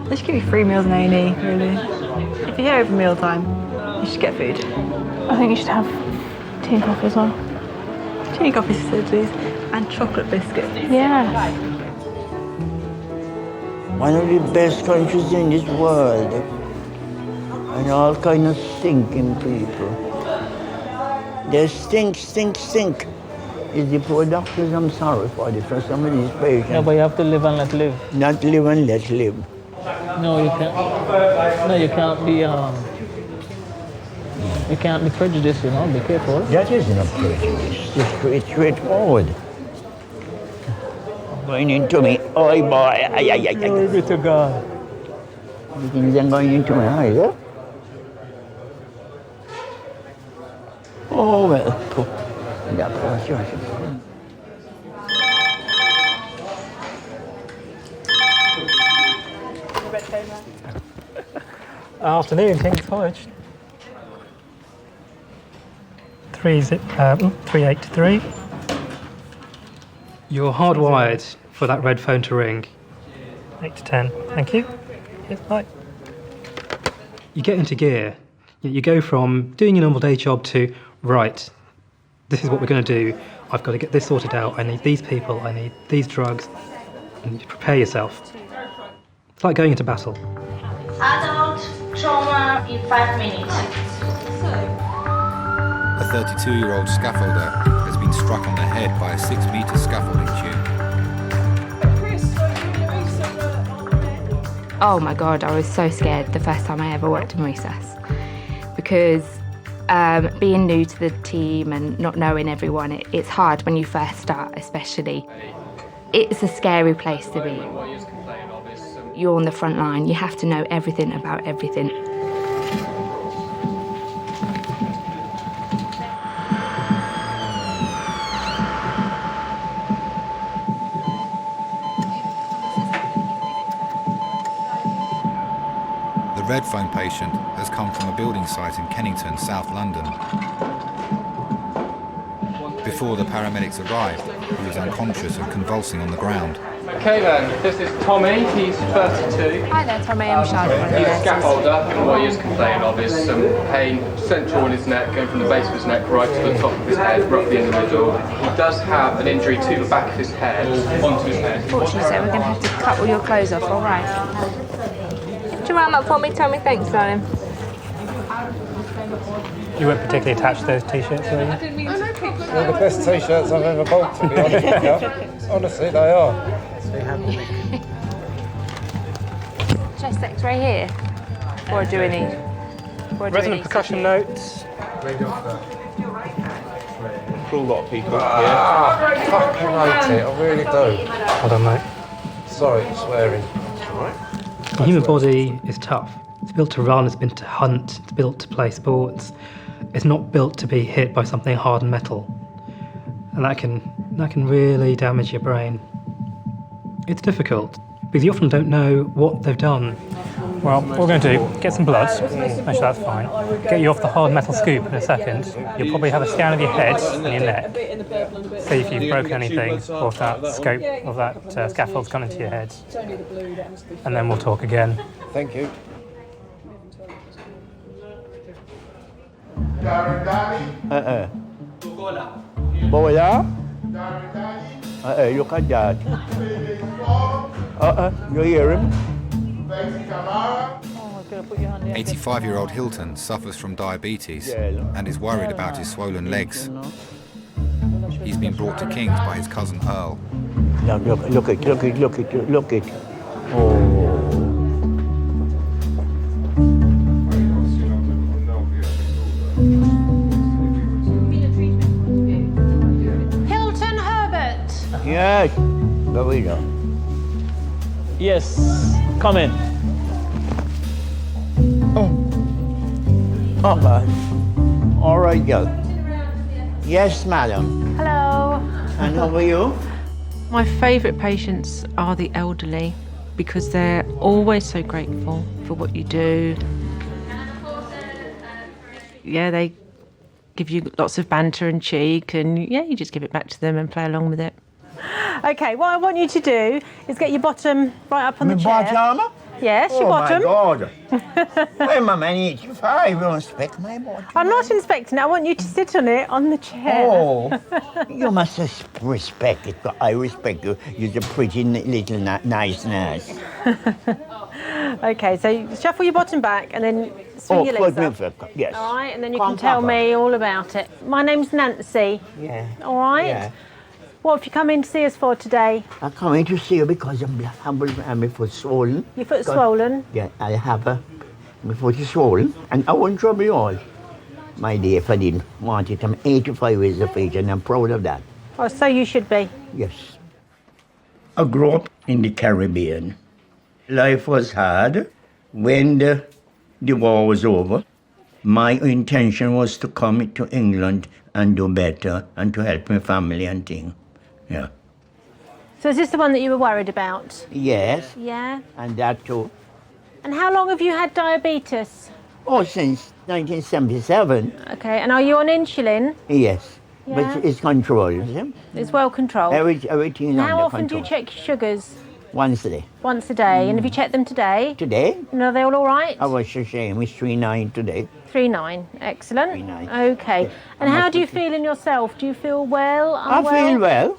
They should give you free meals in A&E, really. If you're here over mealtime, you should get food. I think you should have tea and coffee as well. Tea and coffee facilities and chocolate biscuits. Yeah. One of the best countries in this world. And all kind of stinking people. They stink. It's the poor doctors I'm sorry for some of these patients. No, but you have to live and let live. Not live and let live. No, you can't. No, you can't be. You can't be prejudiced. You know, be careful. That isn't a prejudice. It's straightforward. Going into me. Oh boy. Glory be to God. You think they're going into my eyes, huh? Oh well. Yeah, sure. Afternoon, Kings College. 383. You're hardwired for that red phone to ring. 8 to 10. Thank you. Yes, bye. You get into gear. You go from doing your normal day job to, right, this is what we're going to do. I've got to get this sorted out. I need these people. I need these drugs. And you prepare yourself. It's like going into battle. Adult trauma in 5 minutes. A 32-year-old scaffolder has been struck on the head by a 6-metre scaffolding tube. Oh my God, I was so scared the first time I ever worked in recess. Because being new to the team and not knowing everyone, it's hard when you first start, especially. It's a scary place to be. You're on the front line, you have to know everything about everything. The red phone patient has come from a building site in Kennington, South London. Before the paramedics arrived, he was unconscious and convulsing on the ground. Okay then, this is Tommy, he's 32. Hi there, Tommy, I'm Charlotte. He's a scaffolder, and what he is complaining of is some pain central in his neck, going from the base of his neck right to the top of his head, roughly in the middle. He does have an injury to the back of his head, onto his head. Unfortunately, so we're going to have to cut all your clothes off, all right? Do you round up for me, Tommy? Thanks, darling. You weren't particularly attached to those t-shirts, were you? They're the best t-shirts I've ever bought, to be honest with you. Honestly, they are. Chest X-ray here? Or do we need? Resonant percussion notes. For a lot of people, I fucking hate it, I really do. Hold on, mate. Sorry, swearing. Alright. The human body is tough. It's built to run, it's built to hunt, it's built to play sports. It's not built to be hit by something hard and metal. And that can really damage your brain. It's difficult, because you often don't know what they've done. Well, what we're going to do, get some blood, make sure that's fine. Get you off the hard metal scoop in a second. You'll probably have a scan of your head and your neck. See if you've broken anything, or if that scope of that scaffold's gone into your head. And then we'll talk again. Thank you. Boya? Look at that. You hear him? 85-year-old Hilton suffers from diabetes and is worried about his swollen legs. He's been brought to Kings by his cousin Earl. Now look it. Oh. Hilton Herbert! Yes, Garrido. Yes, come in. Oh, God. All right, girl. Yes, madam. Hello. And how are you? My favourite patients are the elderly because they're always so grateful for what you do. Yeah, they give you lots of banter and cheek, and yeah, you just give it back to them and play along with it. Okay, what I want you to do is get your bottom right up on the chair. Bottom? Yes, your bottom. Oh, my God. I'm a man 85. You don't inspect my bottom. I'm not inspecting it. I want you to sit on it on the chair. Oh, you must respect it. I respect you. You're a pretty little nice nurse. Okay, so shuffle your bottom back and then swing your legs up. Yes. All right, and then you can tell me all about it. My name's Nancy. Yeah. All right? Yeah. What have you come in to see us for today? I come in to see you because my foot's swollen. Your foot's swollen? Yeah, I have my foot is swollen, and I won't trouble you all. My dear, if I didn't want it, I'm 85 years of age, and I'm proud of that. Oh, so you should be. Yes. I grew up in the Caribbean. Life was hard. When the war was over, my intention was to come to England and do better and to help my family and things. Yeah. So is this the one that you were worried about? Yes. Yeah. And that too. And how long have you had diabetes? Oh, since 1977. Okay, and are you on insulin? Yes. Yeah. But it's controlled, is it? It's well controlled. Everything is And how under often do control. you check your sugars? Once a day. Once a day. And have you checked them today? Today? And are they all right? I was ashamed. It's 3.9 today. 3.9. Excellent. 3.9. Okay. And how do you feel in yourself? Do you feel well? Unwell? I feel well,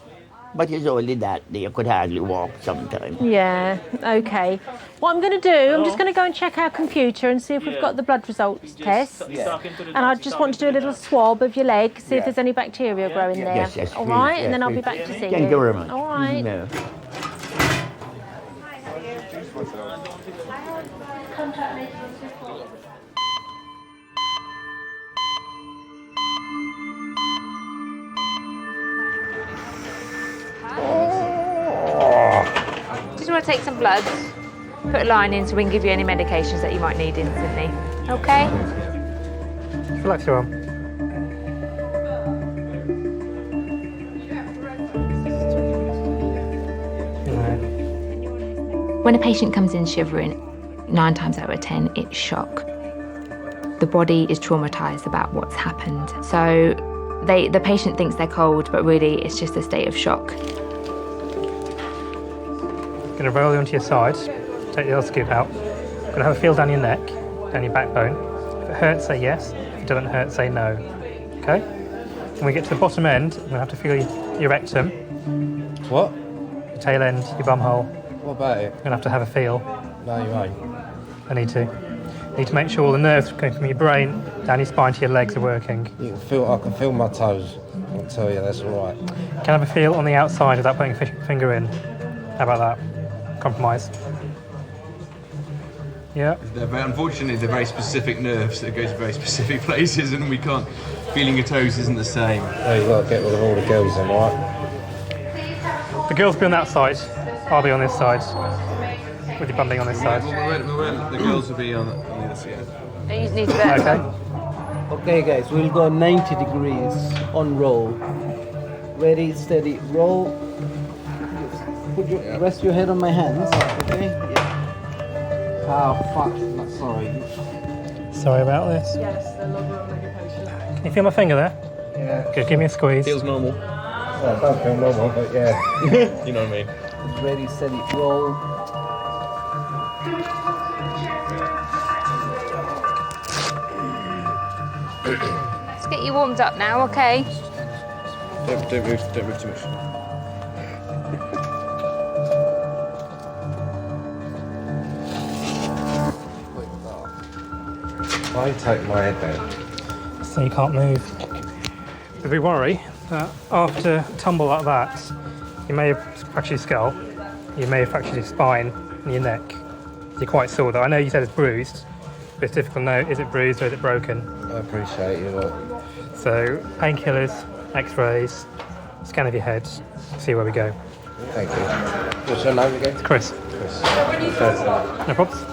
but it's only that day I could hardly walk sometimes. Yeah, okay. What I'm going to do, I'm just going to go and check our computer and see if we've got the blood results test. And I just want to do a little swab of your leg, see if there's any bacteria growing there. Yes, yes, All please, right, yes, and then I'll be please. back to see you. Thank you very much. All right. No. Just want to take some blood, put a line in so we can give you any medications that you might need instantly. Okay? Relax your arm. When a patient comes in shivering, 9 times out of 10, it's shock. The body is traumatised about what's happened. So the patient thinks they're cold, but really it's just a state of shock. Going to roll you onto your side, take the other scoop out. Going to have a feel down your neck, down your backbone. If it hurts, say yes. If it doesn't hurt, say no. Okay? When we get to the bottom end, we're going to have to feel your rectum. What? Your tail end, your bum hole. What about it? You're going to have a feel. No, you ain't. I need to. Need to make sure all the nerves going from your brain down your spine to your legs are working. I can feel my toes. I'll tell you, that's all right. Can I have a feel on the outside without putting a finger in? How about that? Compromise. Yeah. Unfortunately, they're very specific nerves that go to very specific places, and we can't. Feeling your toes isn't the same. Oh, you got to get rid of all the girls then, right? The girls be on that side. I'll be on this side. With your bum being on this side. The girls will be on the other side. You need to Okay. Okay, guys, we'll go 90 degrees on roll. Ready, steady, roll. Rest your head on my hands, okay? Yeah. Oh, fuck, not sorry. Sorry about this. Yes, Can you feel my finger there? Yeah. Good, give me a squeeze. Feels normal. Oh, it does feel normal, but yeah. You know what I mean. Ready, steady, roll. Let's get you warmed up now, okay? Don't move too much. Why take my head down? So you can't move. If we worry that after a tumble like that, you may have fractured your skull, you may have fractured your spine and your neck. You're quite sore though. I know you said it's bruised, but it's difficult to know, is it bruised or is it broken? I appreciate you. Look. So painkillers, x-rays, scan of your head, see where we go. Thank you. What's your name again? It's Chris. Chris. No problems.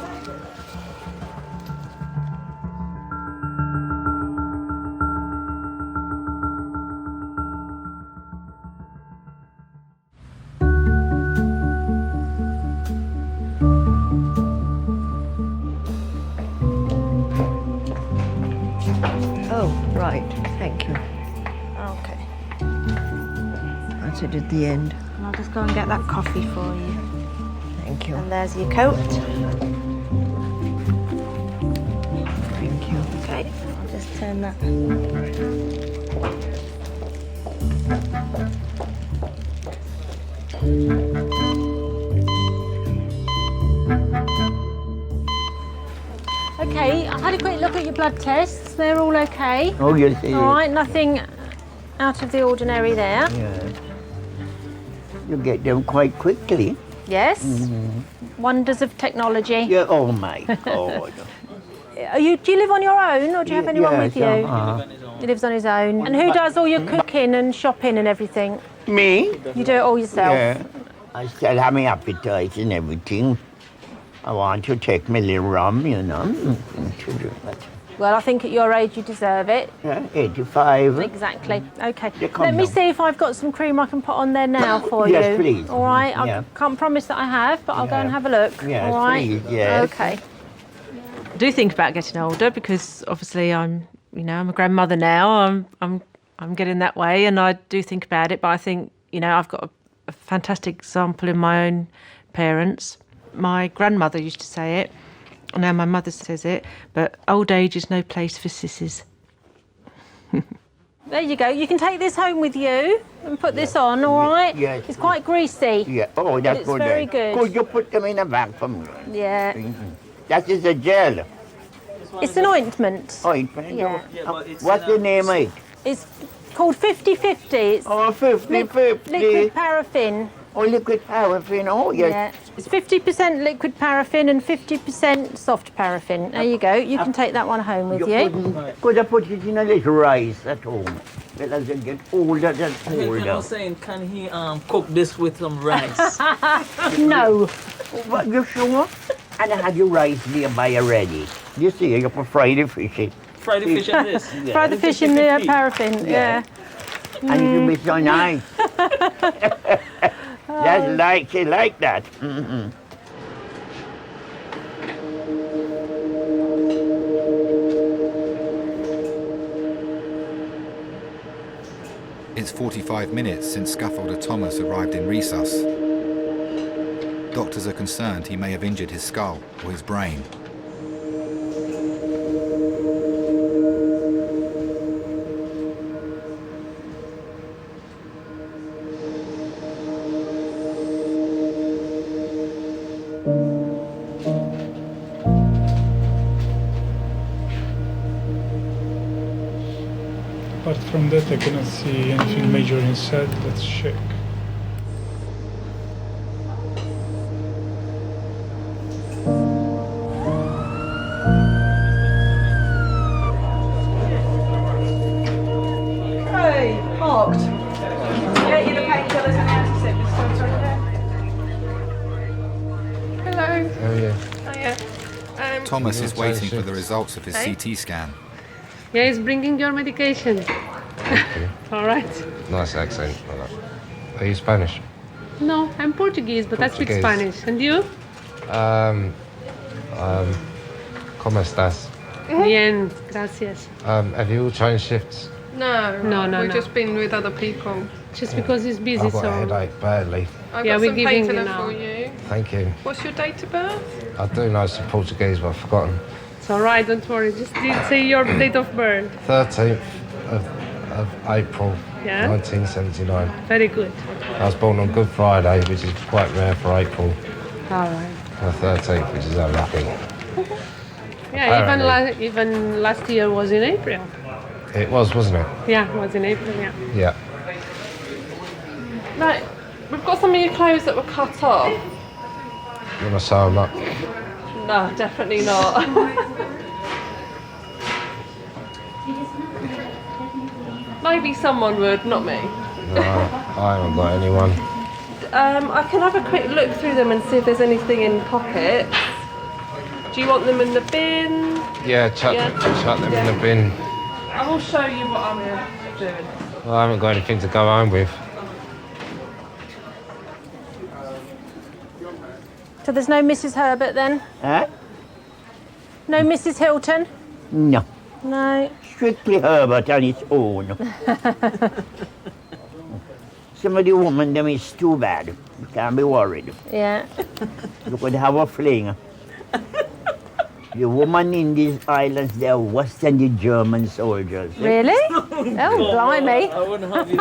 Oh, right, thank you. Okay. That's it at the end. And I'll just go and get that coffee for you. Thank you. And there's your coat. Thank you. Okay, I'll just turn that. Okay, I had a quick look at your blood tests. They're all okay. Oh, yes, yes. All right, nothing out of the ordinary there. Yeah. You get them quite quickly. Yes. Mm-hmm. Wonders of technology. Yeah, oh my God. Do you live on your own, or do you have anyone with you? Yes, He lives on his own. And who does all your cooking and shopping and everything? Me? You do it all yourself? Yeah. I still have my appetite and everything. I want to take my little rum, you know. To do that. Well, I think at your age you deserve it. Yeah, 85. Exactly. Okay. come Let me down. see if I've got some cream I can put on there now for you. Yes, please. All right. Yeah. I can't promise that I have, but I'll go Yeah. and have a look. Yes, all right. please, yes. Okay. I do think about getting older because obviously I'm a grandmother now. I'm getting that way, and I do think about it, but I think, I've got a fantastic example in my own parents. My grandmother used to say it, and now my mother says it, but old age is no place for sissies. There you go. You can take this home with you and put this on, all right? Yes. It's quite greasy. Yeah. Oh, that's It's good. very then. good. Could you put them in a bag for me? Yeah. That is a gel. It's an ointment. Ointment? Yeah. What's the name of it? It's called 50-50. It's 50-50. liquid paraffin. Oh, liquid paraffin. Oh, yes. Yeah. It's 50% liquid paraffin and 50% soft paraffin. There you go. You can take that one home with you. Could I put it in a little rice at home? Well, as I get older, that's I older. was saying, can he cook this with some rice? No. What, you sure? And I had your rice nearby already. You see, you can fry the fish in. Fry the fish in this? Yeah. Fry the fish in the paraffin, yeah. And it will be so nice. That's like that. Mm-hmm. It's 45 minutes since scaffolder Thomas arrived in resus. Doctors are concerned he may have injured his skull or his brain. Apart from that, I cannot see anything major inside. Let's check. Hey, parked. Get you the painkillers and antiseptics. Hello. Oh, yeah. Hiya. Thomas is waiting for the results of his CT scan. Yeah, he's bringing your medication. All right. Nice accent. Are you Spanish? No, I'm Portuguese, but I speak Portuguese. Spanish. And you? ¿Cómo estás? Bien, gracias. Have you all changed shifts? No, we've just been with other people. Just because he's busy, I've got a so... headache badly. I've got some painkiller for you. Thank you. What's your date of birth? I do know some Portuguese, but I've forgotten. It's all right, don't worry. Just say your date of birth. 13th of April, Yeah? 1979. Very good. I was born on Good Friday, which is quite rare for April. All right. The 13th, which is unlucky. Yeah, even last year was in April. It was, wasn't it? Yeah, it was in April, yeah. Yeah. Right, we've got some of your clothes that were cut off. You want to sew them up? No, definitely not. Maybe someone would, not me. No, I haven't got anyone. I can have a quick look through them and see if there's anything in pockets. Do you want them in the bin? Yeah, chuck them in the bin. I will show you what I'm doing. Well, I haven't got anything to go home with. So there's no Mrs. Herbert then? Huh? No Mrs. Hilton? No. No. Strictly Herbert on its own. Some of the women, them is too bad. You can't be worried. Yeah. You could have a fling. The women in these islands, they're worse than the German soldiers. Really? Oh, blimey. I wouldn't have you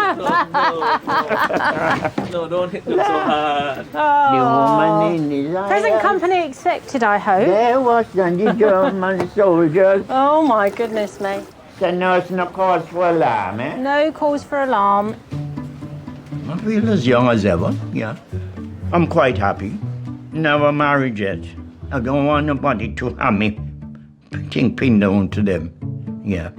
no, don't hit them so hard. The woman in these islands. Present company accepted, I hope. They're worse than the German soldiers. Oh, my goodness me. So now it's no cause for alarm, eh? No cause for alarm. I feel as young as ever, yeah. I'm quite happy. Never married yet. I don't want nobody to have me pin down to them. Yeah.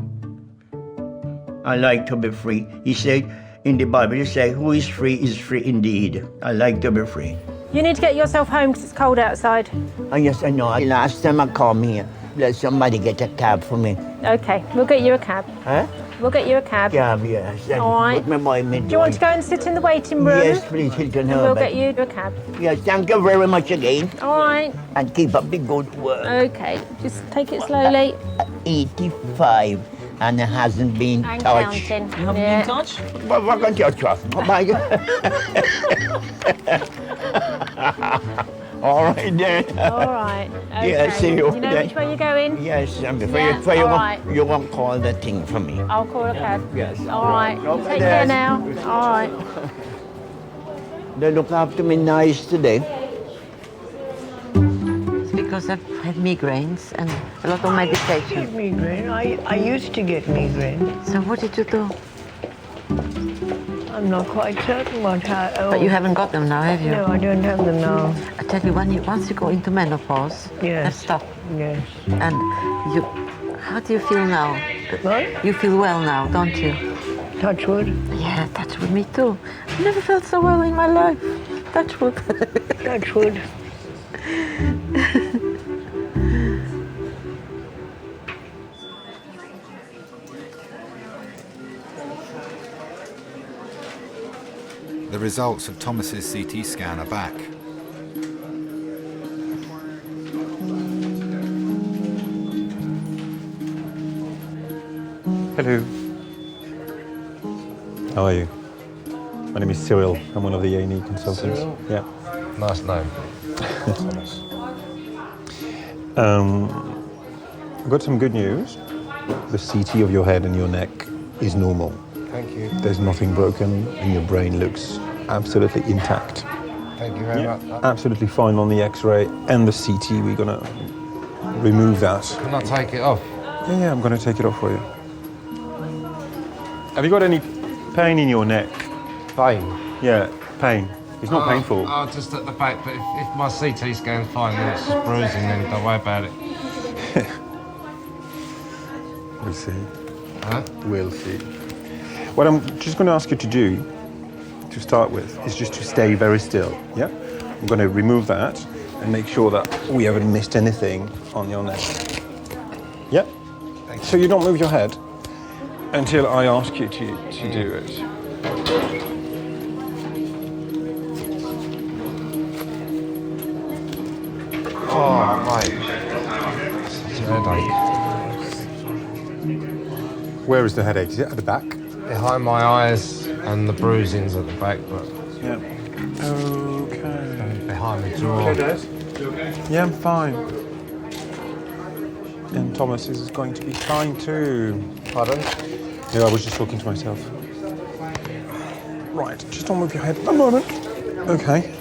I like to be free. He said in the Bible, he said, who is free indeed. I like to be free. You need to get yourself home because it's cold outside. Oh, yes, I know. Last time I come here, let somebody get a cab for me. Okay, we'll get you a cab. Huh? We'll get you a cab. Cab, yes. All right. Put my boy in. Do you want to go and sit in the waiting room? Yes, please, Hilton And Herbert. we'll get you a cab. Yes, thank you very much again. All right. And keep up the good work. Okay, just take it slowly. 85. and it hasn't been I'm touched. counting. You haven't been touched? But what can touch us? Oh my God. All right then. All right. Okay. Yeah, see you. You know which way you're going? Yes, and before Yeah, you, all right. you won't call the thing for me. I'll call a cab. Yes. All right. No, Take yes. care now. All right. They look after me nice today. It's because I've had migraines and a lot of medication. Migraine. I used to get migraine. So what did you do? I'm not quite certain what how. But you haven't got them now, have you? No, I don't have them now. I tell you, once you go into menopause, Yes. that's tough. Yes. And how do you feel now? What? You feel well now, don't you? Touch wood. Yeah, touch wood, me too. I've never felt so well in my life. Touch wood. Touch wood. The results of Thomas's CT scan are back. Hello. How are you? My name is Cyril. I'm one of the A&E consultants. Cyril? Yeah. Nice name. I've got some good news. The CT of your head and your neck is normal. Thank you. There's nothing broken and your brain looks absolutely intact. Thank you very much. Absolutely fine on the X-ray and the CT. We're gonna remove that. Can I take it off? Yeah, I'm gonna take it off for you. Have you got any pain in your neck? Pain? Yeah, pain. It's not painful. Oh, just at the back, but if my CT scan's fine, then it's just bruising, then don't worry about it. We'll see. Huh? We'll see. What I'm just going to ask you to do, to start with, is just to stay very still, yeah? I'm going to remove that and make sure that we haven't missed anything on your neck. Yeah? So you don't move your head until I ask you to do it. Oh, mate. Such a headache. Where is the headache? Is it at the back? Behind my eyes and the bruising's at the back, but... Yeah. Okay. Behind the jaw. Okay, Dad? Yeah, I'm fine. And Thomas is going to be fine too. Pardon? Yeah, I was just talking to myself. Right, just don't move your head a moment. Okay.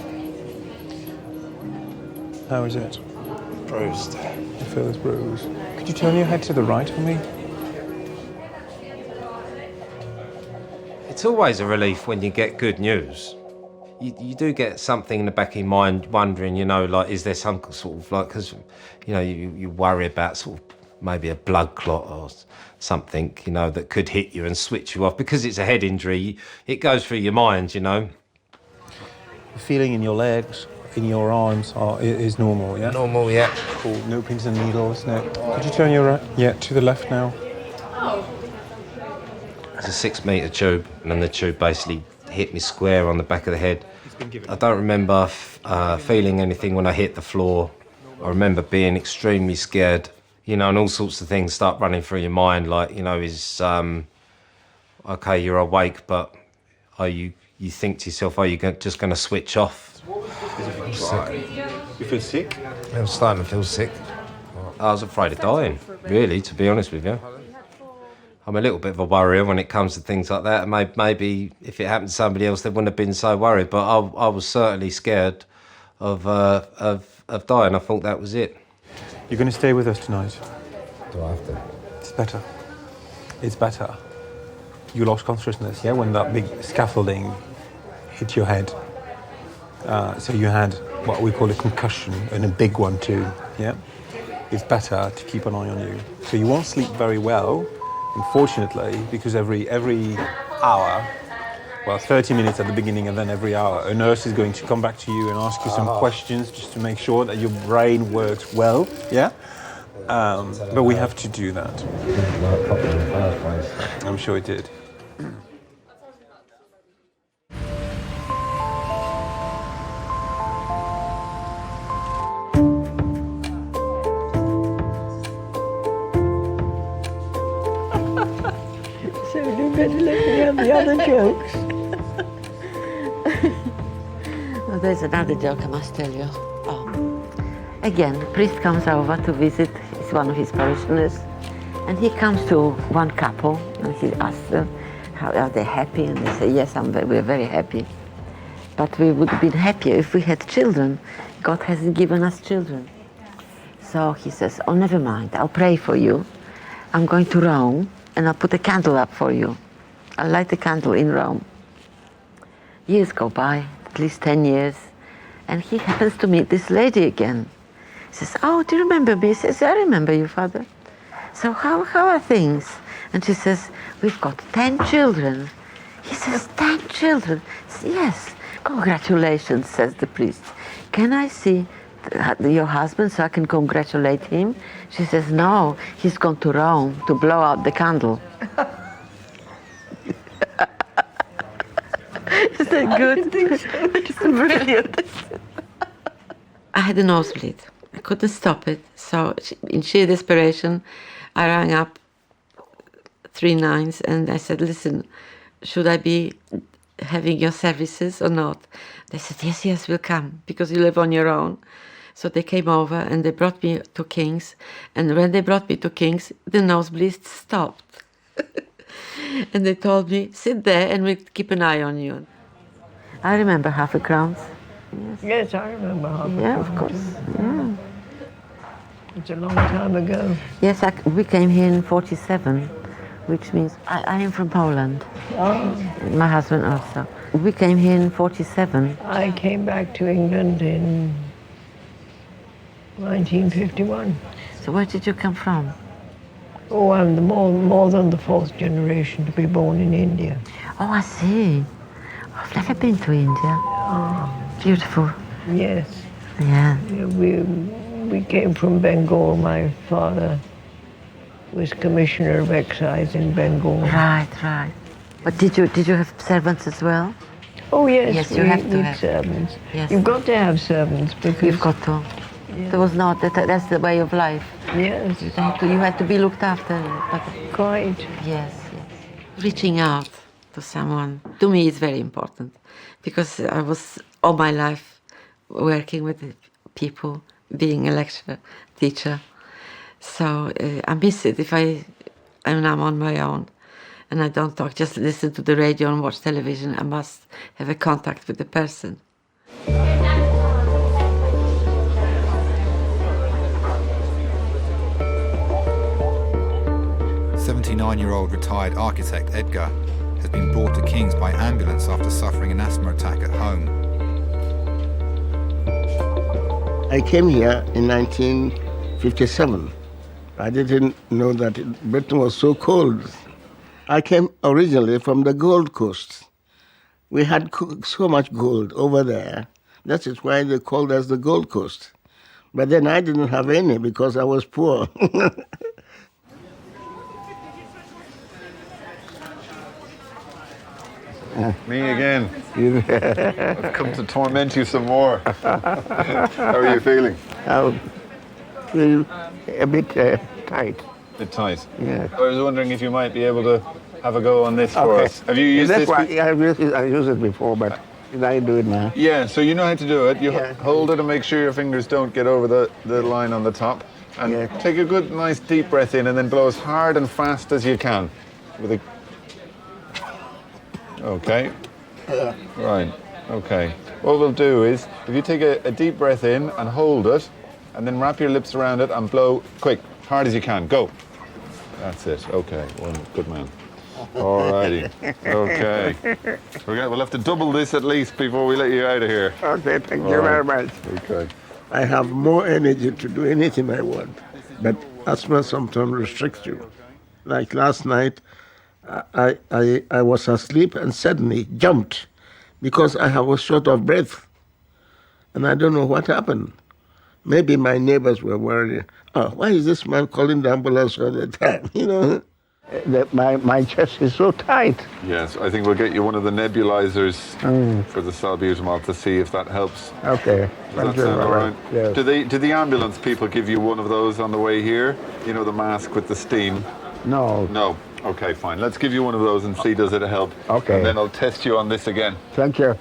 How is it? Bruised. You feel it's bruised. Could you turn your head to the right for me? It's always a relief when you get good news. You do get something in the back of your mind wondering, you know, like, is there some sort of, like, because, you know, you worry about sort of maybe a blood clot or something, you know, that could hit you and switch you off. Because it's a head injury, it goes through your mind, you know. The feeling in your legs, in your arms is normal, yeah? Normal, yeah. Cool. No pins and needles, no. Could you turn your to the left now? It's a 6 metre tube, and then the tube basically hit me square on the back of the head. I don't remember feeling anything when I hit the floor. I remember being extremely scared, you know, and all sorts of things start running through your mind, like, you know, okay, you're awake, but you think to yourself, are you just going to switch off? You feel sick? I'm starting to feel sick. I was afraid of dying, really, to be honest with you. I'm a little bit of a worrier when it comes to things like that. Maybe if it happened to somebody else, they wouldn't have been so worried. But I was certainly scared of dying. I thought that was it. You're going to stay with us tonight. Do I have to? It's better. It's better. You lost consciousness, yeah, when that big scaffolding hit your head. So you had what we call a concussion, and a big one too, yeah? It's better to keep an eye on you. So you won't sleep very well, unfortunately, because every hour, well, 30 minutes at the beginning and then every hour, a nurse is going to come back to you and ask you some questions just to make sure that your brain works well, yeah? But we have to do that. I'm sure it did. So you better let me have the other jokes. Oh, there's another joke I must tell you. Oh. Again, the priest comes over to visit. He's one of his parishioners. And he comes to one couple and he asks them, how are they happy? And they say, yes, we're very happy. But we would have been happier if we had children. God hasn't given us children. So he says, oh, never mind, I'll pray for you. I'm going to Rome and I'll put a candle up for you. I'll light a candle in Rome. Years go by, at least 10 years, and he happens to meet this lady again. He says, oh, do you remember me? He says, I remember you, Father. So how are things? And she says, we've got 10 children. He says, 10 children? Says, yes. Congratulations, says the priest. Can I see your husband so I can congratulate him? She says, no, he's gone to Rome to blow out the candle. Is that good? I think so. It's brilliant. I had a nosebleed. I couldn't stop it. So in sheer desperation, I rang up 3 nines and I said, listen, should I be having your services or not? They said, yes, yes, we'll come because you live on your own. So they came over and they brought me to Kings. And when they brought me to Kings, the nosebleed stopped. And they told me, sit there and we'll keep an eye on you. I remember half a crown. Yes, I remember half a crown. Yeah, of course. Yeah. It's a long time ago. Yes, we came here in 47, which means I am from Poland. Oh. My husband also. We came here in 47. I came back to England in 1951. So where did you come from? Oh, I'm more than the 4th generation to be born in India. Oh, I see. I've never been to India. Oh. Beautiful. Yes. Yeah. We came from Bengal. My father was Commissioner of Excise in Bengal. Right, right. But did you have servants as well? Oh yes, yes, you have to have servants. Yes. You've got to have servants because you've got to. Yeah. There was not that's the way of life. Yes. You had to be looked after. But quite. Yes, yes. Reaching out to someone to me is very important because I was all my life working with people, being a lecturer, teacher. So I miss it if I'm on my own and I don't talk, just listen to the radio and watch television. I must have a contact with the person. 79-year-old retired architect Edgar has been brought to Kings by ambulance after suffering an asthma attack at home. I came here in 1957. I didn't know that Britain was so cold. I came originally from the Gold Coast. We had so much gold over there. That is why they called us the Gold Coast. But then I didn't have any because I was poor. Me again. I've come to torment you some more. How are you feeling? I feel a bit tight. A bit tight? Yeah. I was wondering if you might be able to have a go on this for us. Have you used That's this? Why I used it before, but did I do it now? Yeah, so you know how to do it. You hold it and make sure your fingers don't get over the line on the top. And take a good, nice, deep breath in and then blow as hard and fast as you can. With a... Okay. Right, okay. What we'll do is, if you take a deep breath in and hold it, and then wrap your lips around it and blow quick, hard as you can. Go. That's it. Okay, good man. Alrighty. Okay. We'll have to double this at least before we let you out of here. Okay, thank you very much. Okay. I have more energy to do anything I want, but asthma sometimes restricts you. Like last night, I was asleep and suddenly jumped because I was short of breath. And I don't know what happened. Maybe my neighbors were worried. Oh, why is this man calling the ambulance all the time? You know, my chest is so tight. Yes, I think we'll get you one of the nebulizers for the salbutamol to see if that helps. Okay. Does that sound all right? Yes. Do the ambulance people give you one of those on the way here? You know, the mask with the steam? No. No. Okay, fine. Let's give you one of those and see does it help. Okay. And then I'll test you on this again. Thank you.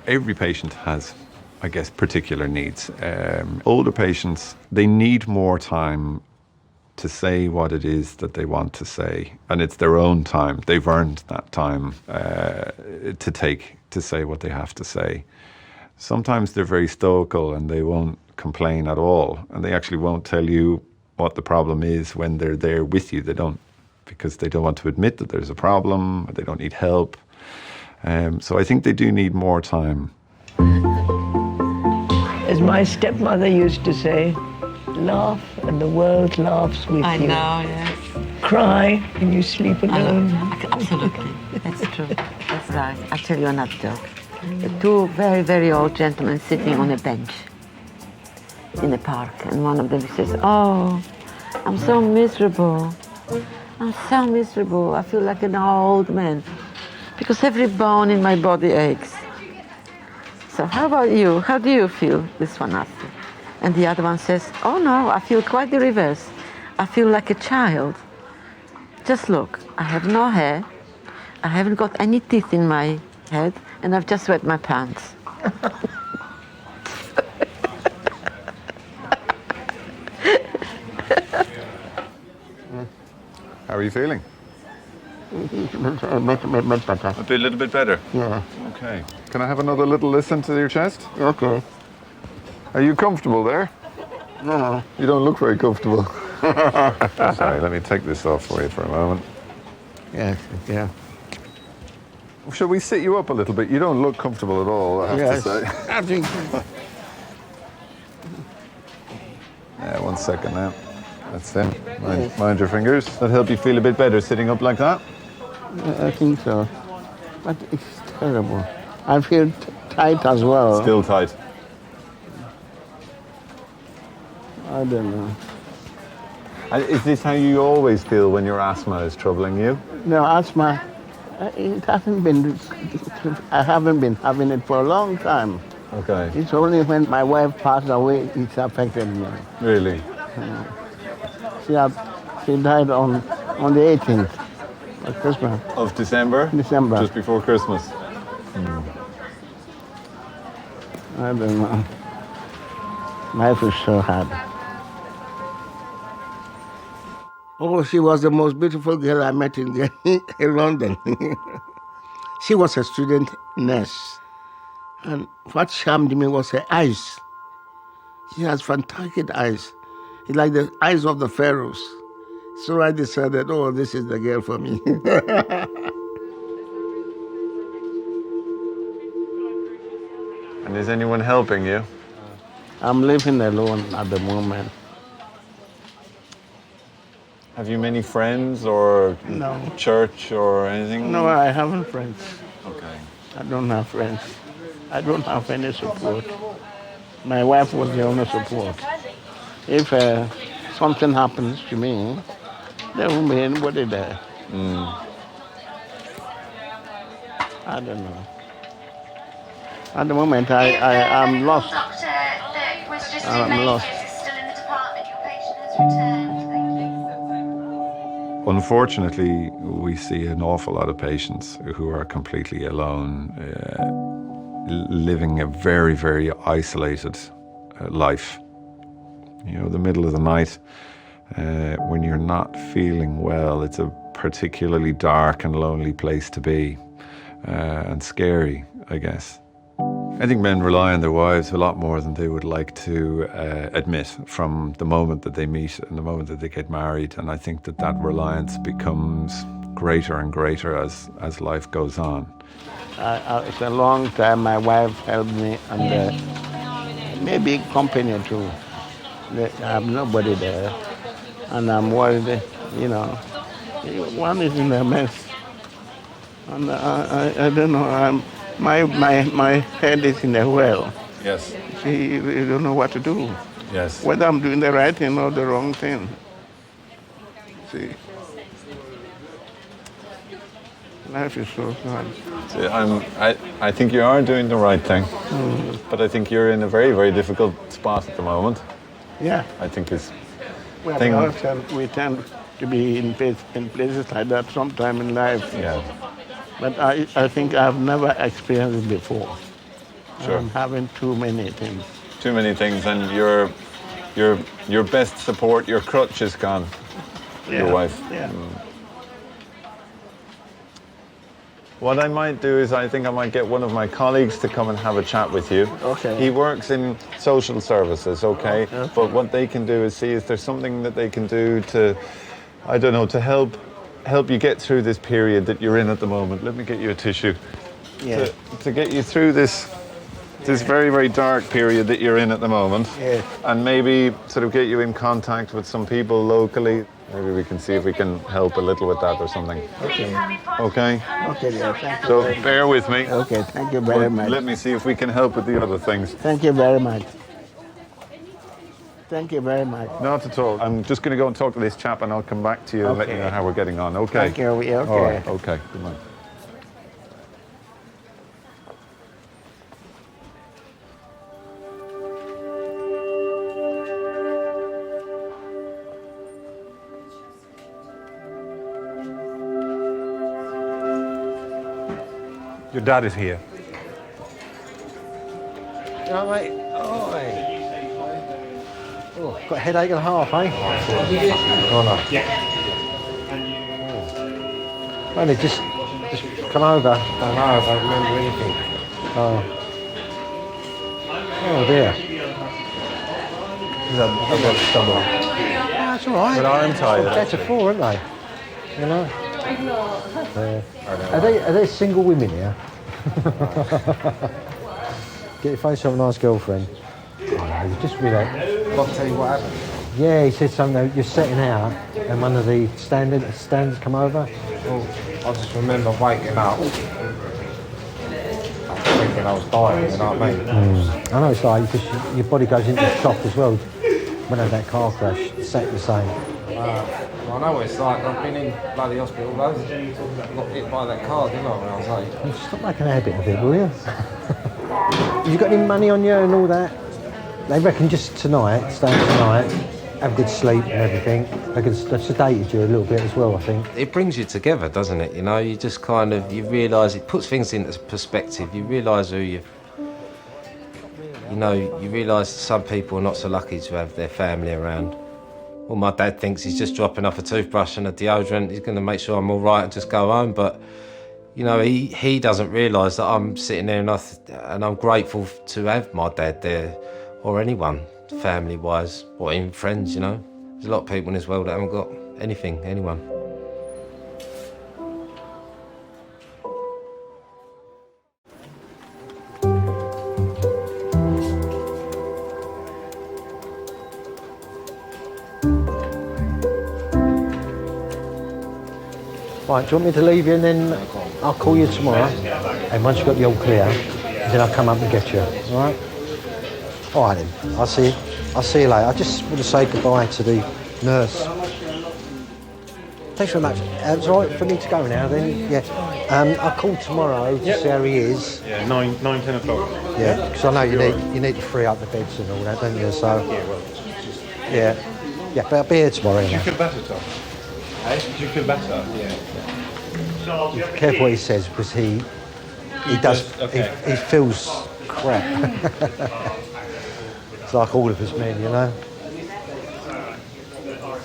Every patient has, I guess, particular needs. Older patients, they need more time to say what it is that they want to say. And it's their own time. They've earned that time to take to say what they have to say. Sometimes they're very stoical and they won't complain at all. And they actually won't tell you what the problem is when they're there with you. They don't, because they don't want to admit that there's a problem, or they don't need help. So I think they do need more time. As my stepmother used to say, laugh and the world laughs with you. I know, yes. Cry and you sleep alone. Absolutely, that's true. That's right. I'll tell you another joke. Two very, very old gentlemen sitting on a bench in a park, and one of them says, "Oh, I'm so miserable. I'm so miserable. I feel like an old man because every bone in my body aches." So how about you? How do you feel? This one asked. And the other one says, "Oh no, I feel quite the reverse. I feel like a child. Just look, I have no hair, I haven't got any teeth in my head, and I've just wet my pants." How are you feeling? A little bit better? Yeah. Okay. Can I have another little listen to your chest? Okay. Are you comfortable there? No. You don't look very comfortable. Sorry, let me take this off for you for a moment. Yes, yeah. Shall we sit you up a little bit? You don't look comfortable at all, I have Yes, to say. I think. Yeah, 1 second now. That's it. Mind your fingers. That help you feel a bit better sitting up like that? I think so. But it's terrible. I feel tight as well. Still tight. I don't know. Is this how you always feel when your asthma is troubling you? No, asthma, it hasn't been, I haven't been having it for a long time. Okay. It's only when my wife passed away, it's affected me. Really? She died on the 18th of Christmas. Of December? December. Just before Christmas? I don't know. Life is so hard. Oh, she was the most beautiful girl I met in London. She was a student nurse. And what charmed me was her eyes. She has fantastic eyes. It's like the eyes of the pharaohs. So I decided, oh, this is the girl for me. And is anyone helping you? I'm living alone at the moment. Have you many friends or No. church or anything? No, I haven't friends. Okay. I don't have friends. I don't have any support. My wife was the only support. If something happens to me, there won't be anybody there. I don't know. At the moment, I'm lost. I'm lost. Unfortunately, we see an awful lot of patients who are completely alone, living a very, very isolated life. You know, the middle of the night, when you're not feeling well, it's a particularly dark and lonely place to be, and scary, I guess. I think men rely on their wives a lot more than they would like to admit from the moment that they meet and the moment that they get married. And I think that that reliance becomes greater and greater as life goes on. It's a long time my wife helped me, and maybe company too. I have nobody there, and I'm worried, you know. One is in a mess, and I don't know, my head is in a well. Yes. See, you don't know what to do. Yes. Whether I'm doing the right thing or the wrong thing. See. Life is so hard. See, I think you are doing the right thing, but I think you're in a very, very difficult spot at the moment. Yeah. I think it's We tend to be in places like that sometime in life. Yeah. But I think I've never experienced it before. Sure. I'm having too many things. Too many things, and your best support, your crutch is gone. Your wife. Yeah. What I might do is I think I might get one of my colleagues to come and have a chat with you. Okay. He works in social services, okay? But what they can do is see if there's something that they can do to, I don't know, to help you get through this period that you're in at the moment. Let me get you a tissue. Yeah. To get you through this very, very dark period that you're in at the moment. Yeah. And maybe sort of get you in contact with some people locally. Maybe we can see if we can help a little with that or something. Okay. Okay? Okay, yeah, thank you. So bear with me. Okay, thank you very much. Let me see if we can help with the other things. Thank you very much. Thank you very much. Not at all. I'm just going to go and talk to this chap and I'll come back to you and let you know how we're getting on. Okay? Thank you. Okay. All right. Okay. Good night. Your dad is here. Yeah, mate. Oh, got a headache and a half, eh? Oh, no. Oh. Only just come over. Don't know, I don't remember anything. Oh. Oh, dear. I've got stomach. That's all right. But I'm tired. Better for, aren't they? You know? Are they single women here? Get your face on a nice girlfriend. Oh, you just relax. I'll tell you what happened. Yeah, he said something that you're setting out and one of the standards come over. Well, I just remember waking up thinking I was dying, you know what I mean? I know it's like because your body goes into shock as well. When I had that car crash, exactly the same. I know what it's like. I've been in bloody hospital loads. Got hit by that car, didn't I, when I was 8? Stop making a habit of it, will you? Have you got any money on you and all that? They reckon just tonight, staying tonight, have good sleep and everything. They could sedated you a little bit as well, I think. It brings you together, doesn't it? You know, you just kind of, you realise, it puts things into perspective. You realise who you realise some people are not so lucky to have their family around. Well, my dad thinks he's just dropping off a toothbrush and a deodorant. He's going to make sure I'm all right and just go home. But, you know, he doesn't realise that I'm sitting there and I'm grateful to have my dad there, or anyone, family-wise, or even friends, you know. There's a lot of people in this world that haven't got anything, anyone. Right, do you want me to leave you and then I'll call you tomorrow? And once you've got the all clear, then I'll come up and get you, all right? All right then, I'll see you later. I just want to say goodbye to the nurse. Thanks very much. It's all right for me to go now then? Yeah. I'll call tomorrow to see how he is. Yeah, 9, 10 o'clock. Yeah, because I know you need to free up the beds and all that, don't you? So, yeah, but I'll be here tomorrow. Do you feel better, Tom? Hey? Do you feel better? Yeah. Be careful what he says because he feels crap. It's like all of us men, you know.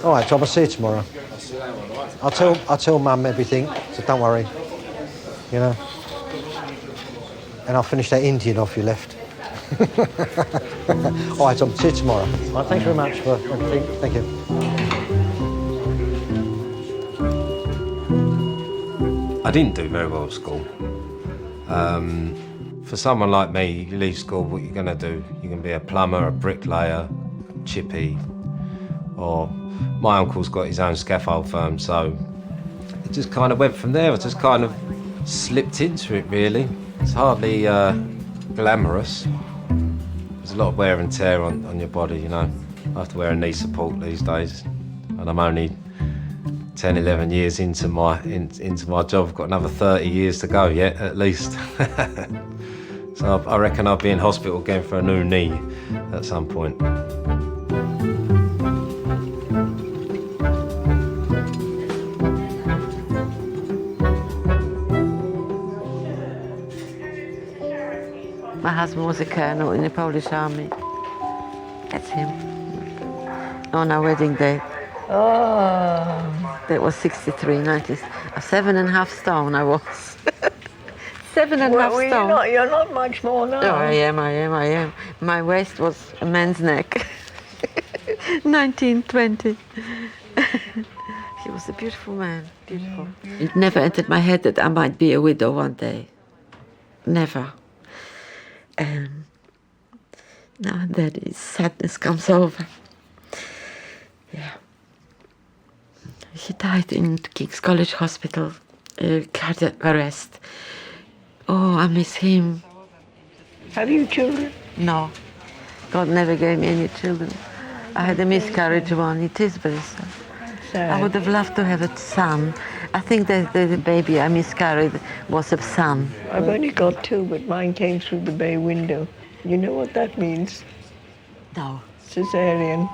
All right, Tom, I'll see you tomorrow. I'll tell Mum everything, so don't worry. You know. And I'll finish that Indian off you left. All right, Tom, see you tomorrow. All right, thanks very much for everything. Thank you. I didn't do very well at school. For someone like me, you leave school, what you're going to do? You're going to be a plumber, a bricklayer, chippy, or my uncle's got his own scaffold firm, so it just kind of went from there. I just kind of slipped into it, really. It's hardly glamorous. There's a lot of wear and tear on your body, you know. I have to wear a knee support these days, and I'm only 10, 11 years into my job. I've got another 30 years to go yet, at least. So I reckon I'll be in hospital again for a new knee at some point. husband was a colonel in the Polish army. That's him. On our wedding day. Oh. That was 63, 90. 7.5 stone I was. 7.5 stone. You're not much more now. Oh, I am. My waist was a man's neck. 1920. He was a beautiful man, beautiful. It never entered my head that I might be a widow one day. Never. And now and then sadness comes over. Yeah. He died in Kings College Hospital, cardiac arrest. Oh, I miss him. Have you children? No. God never gave me any children. I had a miscarriage one. It is very sad. I would have loved to have a son. I think that the baby I miscarried was a son. I've only got 2, but mine came through the bay window. You know what that means? No. Cesarean.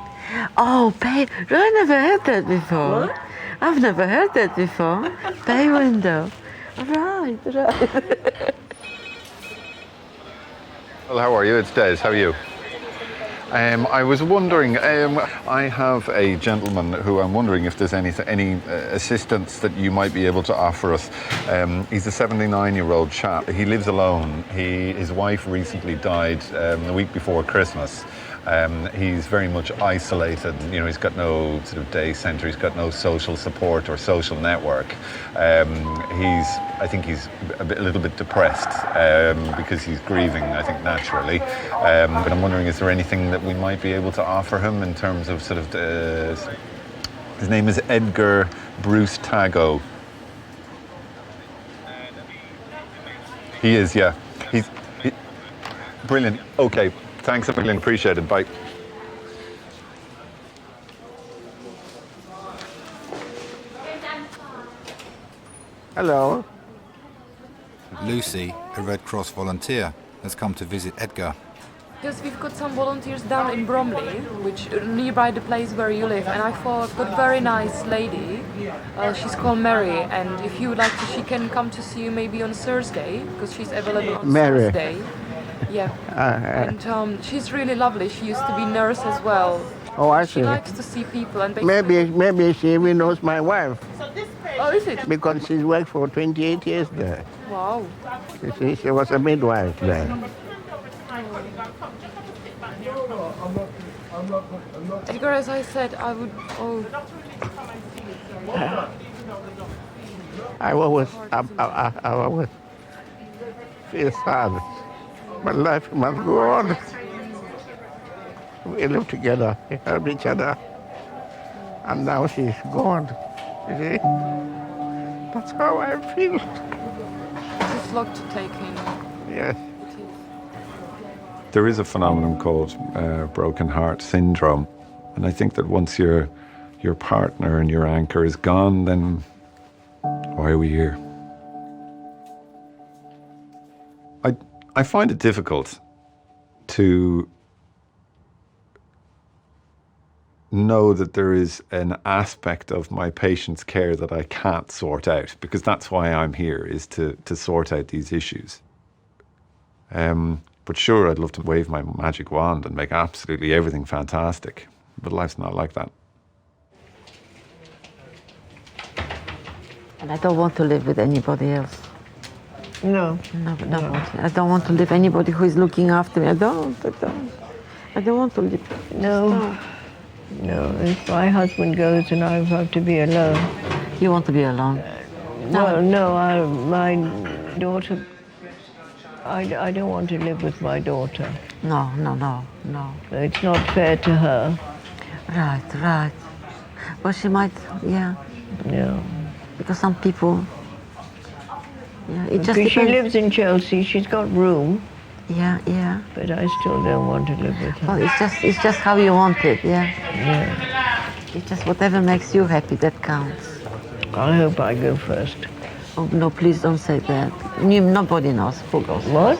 Oh, bay. I never heard that before. What? I've never heard that before. Bay window. Right. Well, how are you? It's Des. How are you? I was wondering, I have a gentleman who I'm wondering if there's any assistance that you might be able to offer us. He's a 79-year-old chap. He lives alone. His wife recently died the week before Christmas. He's very much isolated. You know, he's got no sort of day centre. He's got no social support or social network. I think he's a little bit depressed because he's grieving, I think, naturally. But I'm wondering, is there anything that we might be able to offer him in terms of sort of... his name is Edgar Bruce Tago. He is, yeah. Brilliant. Okay. Thanks a million. Appreciate it. Bye. Hello. Lucy, a Red Cross volunteer, has come to visit Edgar. Because we've got some volunteers down in Bromley, which nearby the place where you live, and I thought I've got a very nice lady. She's called Mary, and if you would like to, she can come to see you maybe on Thursday, because she's available on Thursday. Yeah, and she's really lovely. She used to be nurse as well. Oh, I see. She likes to see people and basically... Maybe she even knows my wife. Oh, is it? Because she's worked for 28 years there. Wow. You see, she was a midwife there. Edgar, as I said, I would... Oh. I always feel sad. But life must go on. We live together, we help each other. And now she's gone. You see? That's how I feel. It's a lot to take in. Yes. There is a phenomenon called broken heart syndrome. And I think that once your partner and your anchor is gone, then why are we here? I find it difficult to know that there is an aspect of my patient's care that I can't sort out, because that's why I'm here, is to sort out these issues. But sure, I'd love to wave my magic wand and make absolutely everything fantastic, but life's not like that. And I don't want to live with anybody else. No. No. I don't want to live anybody who is looking after me. I don't want to live. No. If my husband goes, then I have to be alone. You want to be alone? No, my daughter, I don't want to live with my daughter. No. It's not fair to her. Right. Well, she might, yeah. No. Because some people, yeah, it just because depends. she lives in Chelsea, she's got room. Yeah. But I still don't want to live with her. Well, it's just how you want it, yeah. It's just whatever makes you happy, that counts. I hope I go first. Oh, no, please don't say that. Nobody knows who goes first. What?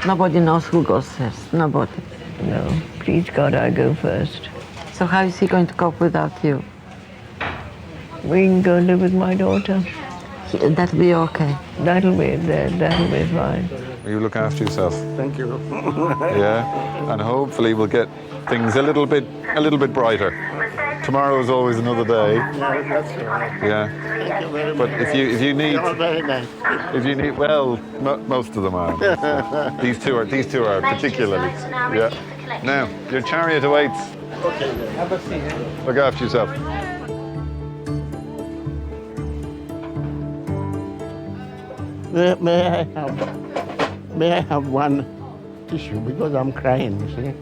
Nobody knows who goes first. Nobody. No, please God, I go first. So how is he going to cope without you? We can go live with my daughter. That'll be okay. That'll be fine. Will you look after yourself? Thank you. Yeah, and hopefully we'll get things a little bit brighter. Tomorrow is always another day. Yeah, that's all right. Yeah. Thank you very But much. if you need, You're very nice. if you need, well, most of them are. These two are particularly. Yeah. Now your chariot awaits. Okay. Have a seat. Look after yourself. May I have one tissue because I'm crying, you see?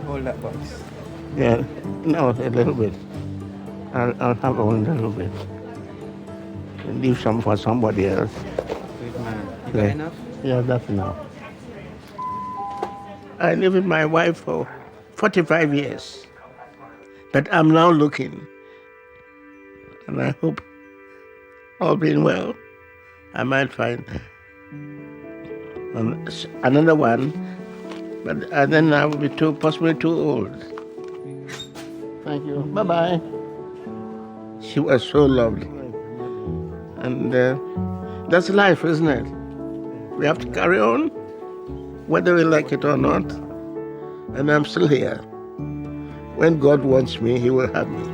Hold that box. Yeah, no, a little bit. I'll have only a little bit. And leave some for somebody else. Good man. You got Yeah. enough? Yeah, that's enough. I lived with my wife for 45 years. But I'm now looking. And I hope, all being well, I might find another one. But then I will be possibly too old. Thank you. Bye-bye. She was so lovely. And that's life, isn't it? We have to carry on, whether we like it or not. And I'm still here. When God wants me, He will have me.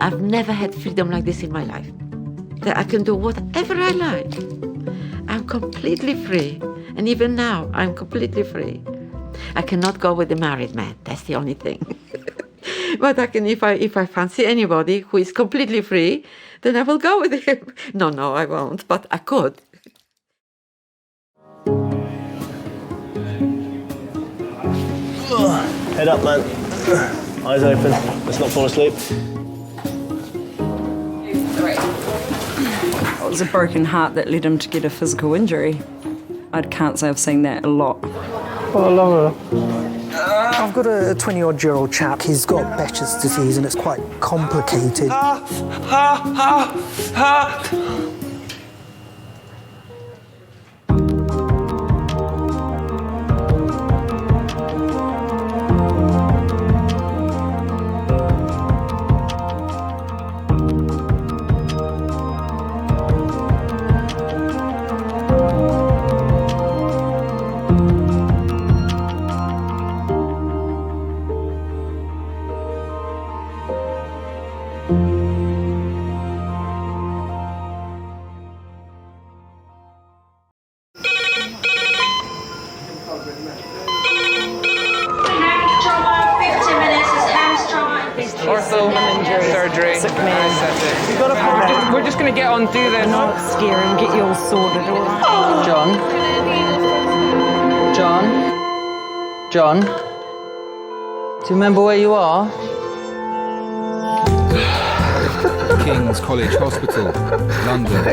I've never had freedom like this in my life. That I can do whatever I like. I'm completely free. And even now, I'm completely free. I cannot go with a married man. That's the only thing. But I can, if I fancy anybody who is completely free, then I will go with him. No, I won't, but I could. Head up, man. Eyes open. Let's not fall asleep. It was a broken heart that led him to get a physical injury. I can't say I've seen that a lot. Oh, I love her. I've got a 20-odd-year-old chap. He's got Behçet's disease and it's quite complicated. Surgery. We're just going to get on, do this. Not scare him, get you all sorted, all right? John? Do you remember where you are? Kings College Hospital, London.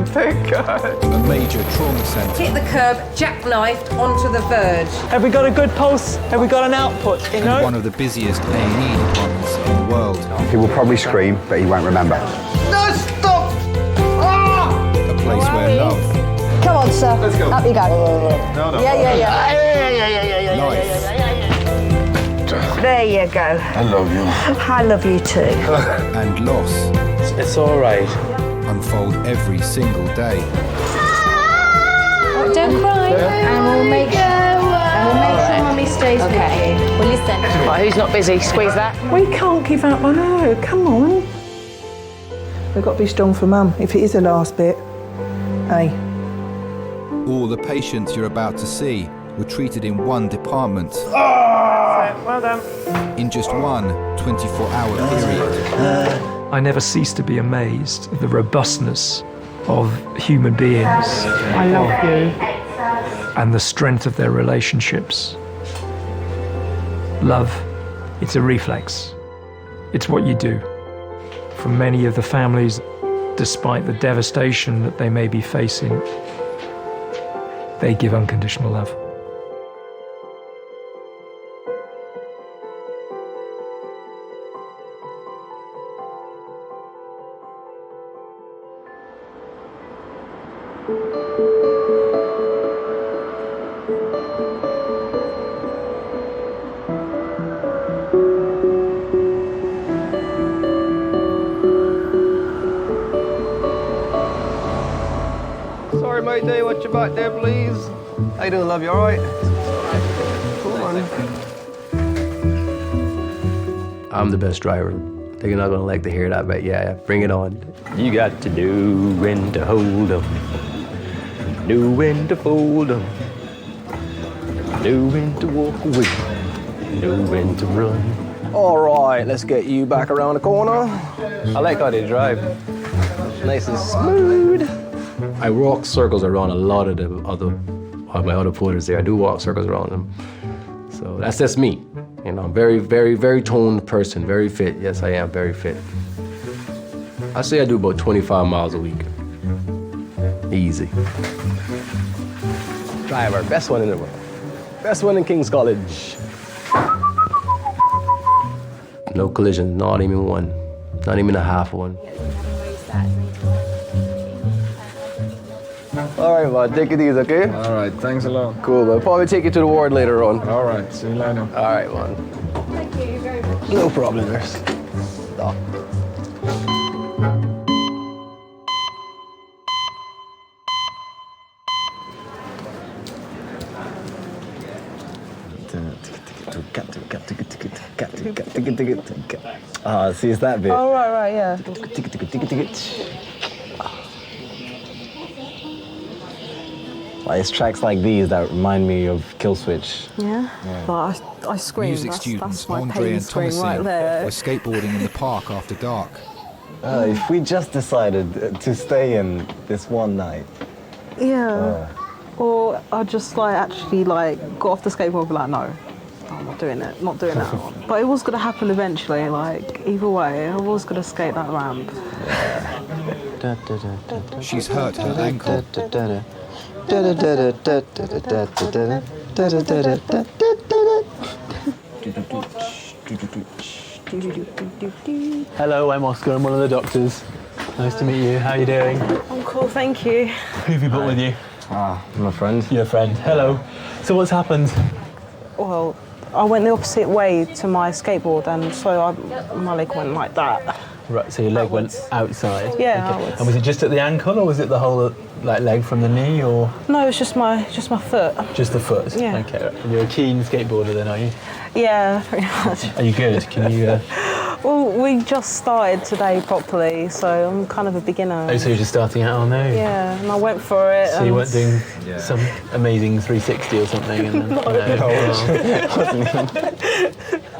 Thank God. A major trauma centre. Hit the curb, jackknifed onto the verge. Have we got a good pulse? Have we got an output? You know? One of the busiest A&E departments in the world. He will probably scream, but he won't remember. No, stop! A place where love. Come on, sir. Let's go. Up you go. No. Yeah. Life. There you go. I love you. I love you too. And loss. It's all right. Unfold every single day. Don't cry. And we'll make sure Mummy stays with you. Well, listen. Right, who's not busy? Squeeze that. We can't give up, I know. Come on. We've got to be strong for Mum, if it is the last bit. Hey. All the patients you're about to see were treated in one department. Well done. In just one 24-hour period. I never cease to be amazed at the robustness of human beings. I love you. And the strength of their relationships. Love, it's a reflex. It's what you do. For many of the families, despite the devastation that they may be facing, they give unconditional love. Sorry, matey, watch your back there, please. How you doing, love? You all right? Come on. I'm the best driver. They're not gonna like to hear that, but yeah, bring it on. You got to know when to hold 'em, know when to fold 'em, know when to walk away, know when to run. All right, let's get you back around the corner. I like how they drive. Nice and smooth. I walk circles around a lot of my other putters there. I do walk circles around them. So that's just me. You know, I'm very, very, very toned person, very fit. Yes, I am very fit. I say I do about 25 miles a week. Easy. Driver, best one in the world. Best one in Kings College. No collision, not even one. Not even a half one. All right, man, take it easy, okay? All right, thanks a lot. Cool, man. Probably take you to the ward later on. All right, see you later. All right, man. Thank you very much. No problem, nurse. Stop. Ah, see, it's that bit. Oh, right, yeah. Like, it's tracks like these that remind me of Kill Switch. Yeah? But I scream. Music that's students my Andre pain and scream Thomasin right there. were skateboarding in the park after dark. If we just decided to stay in this one night. Yeah. Or I just actually got off the skateboard and be like, no, I'm not doing it, not doing that one. But it was gonna happen eventually, either way, I was gonna skate that ramp. She's hurt her ankle. Hello, I'm Oscar, I'm one of the doctors. Nice to meet you, how are you doing? I'm cool, thank you. Who have you brought with you? My friend. Your friend, hello. So what's happened? Well, I went the opposite way to my skateboard and so my leg went like that. Right, so your leg went outside? Yeah, okay. outwards. And was it just at the ankle or was it the whole leg from the knee or? No, it's just my foot. Just the foot? Yeah. Okay, and you're a keen skateboarder then, are you? Yeah, pretty much. Are you good? Can you... Well, we just started today properly, so I'm kind of a beginner. Oh, so you're just starting out on there? Yeah, and I went for it. So you weren't doing some amazing 360 or something? And then,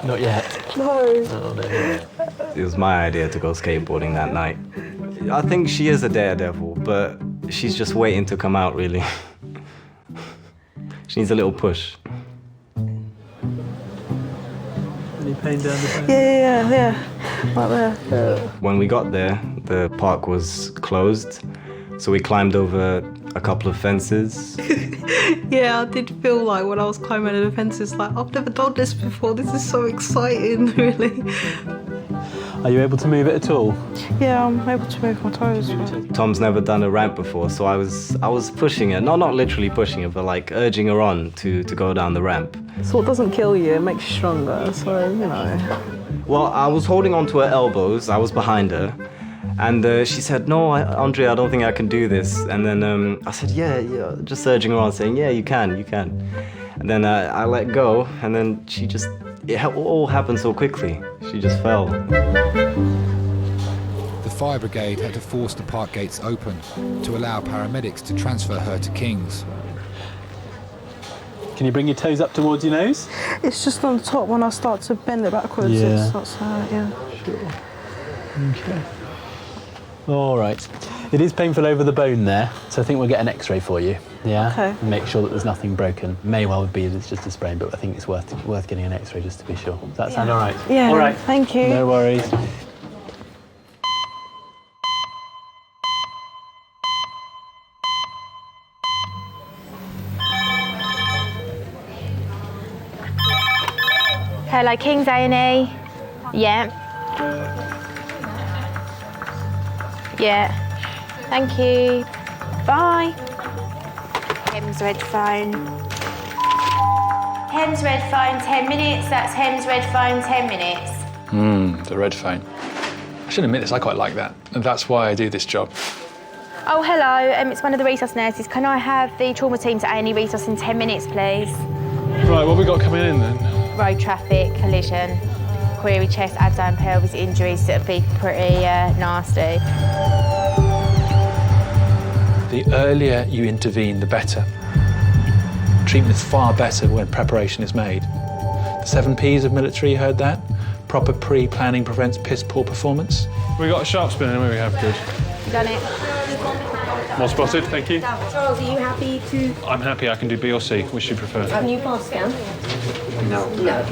Not yet? No. Oh, no. It was my idea to go skateboarding that night. I think she is a daredevil, but she's just waiting to come out, really. She needs a little push. Any pain down the back? Yeah. Right there. When we got there, the park was closed, so we climbed over a couple of fences. Yeah, I did feel like when I was climbing the fences, I've never done this before. This is so exciting, really. Are you able to move it at all? Yeah, I'm able to move my toes. Tom's never done a ramp before, so I was pushing her, not literally pushing her, but urging her on to go down the ramp. So it doesn't kill you, it makes you stronger, so, you know. Well, I was holding onto her elbows, I was behind her, and she said, no, Andre, I don't think I can do this. And then I said, yeah, just urging her on, saying, yeah, you can. And then I let go, and then it all happened so quickly. She just fell. The fire brigade had to force the park gates open to allow paramedics to transfer her to King's. Can you bring your toes up towards your nose? It's just on the top when I start to bend it backwards. Yeah. It starts to hurt, yeah. Sure. Okay. All right. It is painful over the bone there, so I think we'll get an X-ray for you. Yeah. Okay. And make sure that there's nothing broken. May well be that it's just a sprain, but I think it's worth getting an X-ray just to be sure. Does that sound all right? Yeah. All right. Thank you. No worries. Hello, Kings A&E. Yeah. Yeah. Thank you. Bye. Hem's red phone. Hem's red phone, 10 minutes. That's Hem's red phone, 10 minutes. The red phone. I should admit this, I quite like that. And that's why I do this job. Oh, hello. It's one of the resource nurses. Can I have the trauma team to A&E resource in 10 minutes, please? Right, what have we got coming in then? Road traffic, collision, query chest, abdomen, pelvis injuries that would be pretty nasty. The earlier you intervene, the better. Treatment is far better when preparation is made. The 7 Ps of military, you heard that? Proper pre-planning prevents piss-poor performance. We got a sharp spin in, we have good. Done it. Well spotted, thank you. Charles, are you happy to... I'm happy, I can do B or C, which do you prefer? Can you pass scan? No.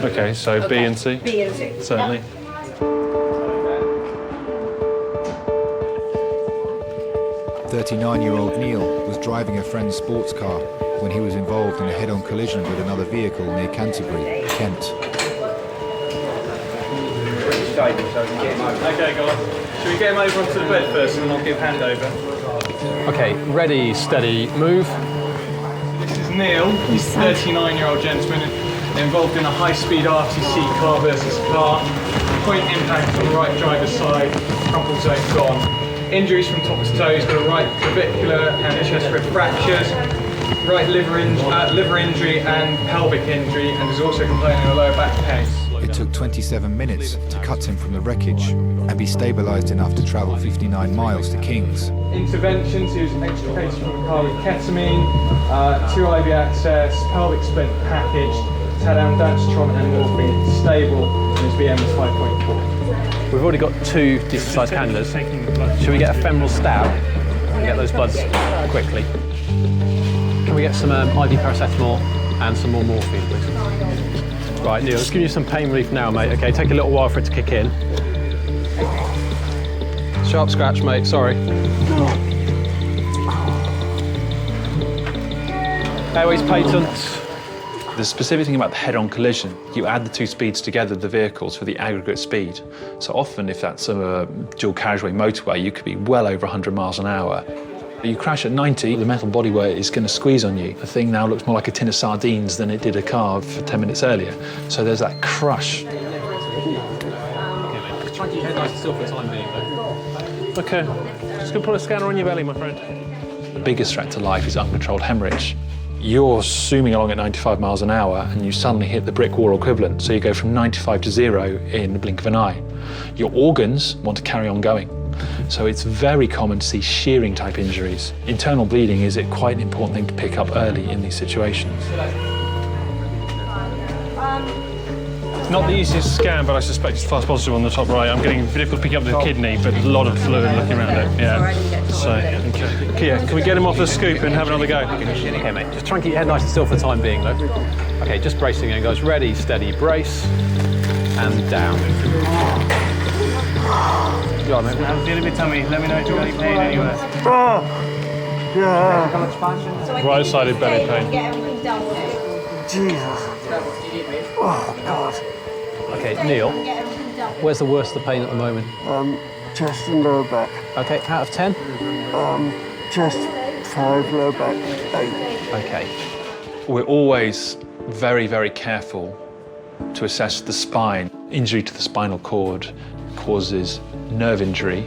Okay, so B and C? B and C. Certainly. Yeah. 39-year-old Neil was driving a friend's sports car when he was involved in a head-on collision with another vehicle near Canterbury, Kent. Okay, guys. Should we get him over onto the bed first and then I'll give handover? Okay, ready, steady, move. This is Neil. He's a 39-year-old gentleman involved in a high-speed RTC car versus car. Point impact on the right driver's side, crumple zone gone. Injuries from top to toe. He's got a right clavicular and chest rib fractures, right liver injury and pelvic injury, and is also complaining of lower back pain. It took 27 minutes to cut him from the wreckage and be stabilised enough to travel 59 miles to Kings. Interventions, he was extricated from the car with ketamine, 2 IV access, pelvic splint packaged, Tadam, Dastron and morphine. It's stable and his BM is 5.4. We've already got 2 decent-sized cannulas. Should we get a femoral stab and get those bloods quickly? Can we get some IV paracetamol and some more morphine, please? Right, Neil, let's give you some pain relief now, mate. Okay, take a little while for it to kick in. Sharp scratch, mate, sorry. Airways patent. The specific thing about the head-on collision, you add the 2 speeds together of the vehicles for the aggregate speed. So often, if that's a dual carriageway motorway, you could be well over 100 miles an hour. You crash at 90, the metal bodywork is going to squeeze on you. The thing now looks more like a tin of sardines than it did a car for 10 minutes earlier. So there's that crush. Try and keep your head nice and still for the time being, though. Okay, just going to put a scanner on your belly, my friend. The biggest threat to life is uncontrolled hemorrhage. You're zooming along at 95 miles an hour and you suddenly hit the brick wall equivalent, so you go from 95 to 0 in the blink of an eye. Your organs want to carry on going. So it's very common to see shearing type injuries. Internal bleeding is quite an important thing to pick up early in these situations. It's not the easiest to scan, but I suspect it's false positive on the top right. I'm getting difficult picking up the kidney, but a lot of fluid looking around it. Yeah. So, okay. Yeah, can we get him off the scoop and have another go? Okay, mate. Just try and keep your head nice and still for the time being, though. Okay, just bracing again, guys. Ready, steady, brace, and down. You all right, mate? I'm feeling a bit tummy. Let me know if you've got any pain anywhere. Right-sided belly pain. Jesus. Oh, God. Okay, Neil, where's the worst of the pain at the moment? Chest and lower back. Okay, out of 10? Chest 5, lower back 8. Okay. We're always very, very careful to assess the spine. Injury to the spinal cord causes nerve injury,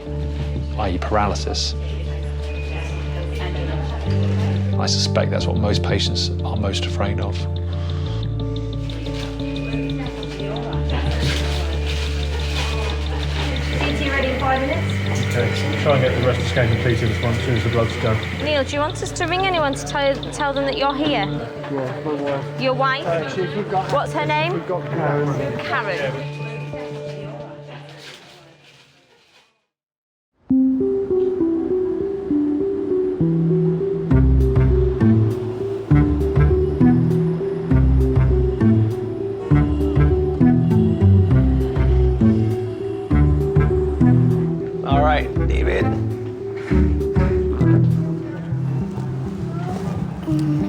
i.e. paralysis. I suspect that's what most patients are most afraid of. CT ready in 5 minutes? Okay, so we'll try and get the rest of the scan completed as soon as the blood's done. Neil, do you want us to ring anyone to tell them that you're here? Yeah, my wife. Your wife? What's her name? We've got Karen. Karen. All right, David. I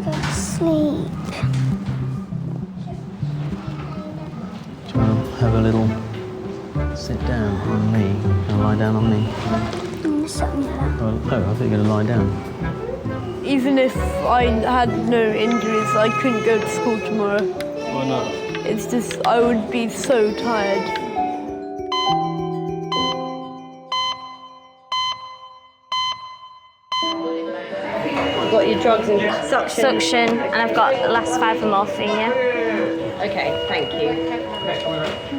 go to sleep. Do you want to have a little sit down on me? And lie down on me? I'm gonna sit on your lap. Well, no, I think you're going to lie down. Even if I had no injuries, I couldn't go to school tomorrow. Why not? It's just, I would be so tired. I've got your drugs and suction, and I've got the last 5 of morphine, yeah? Okay, thank you.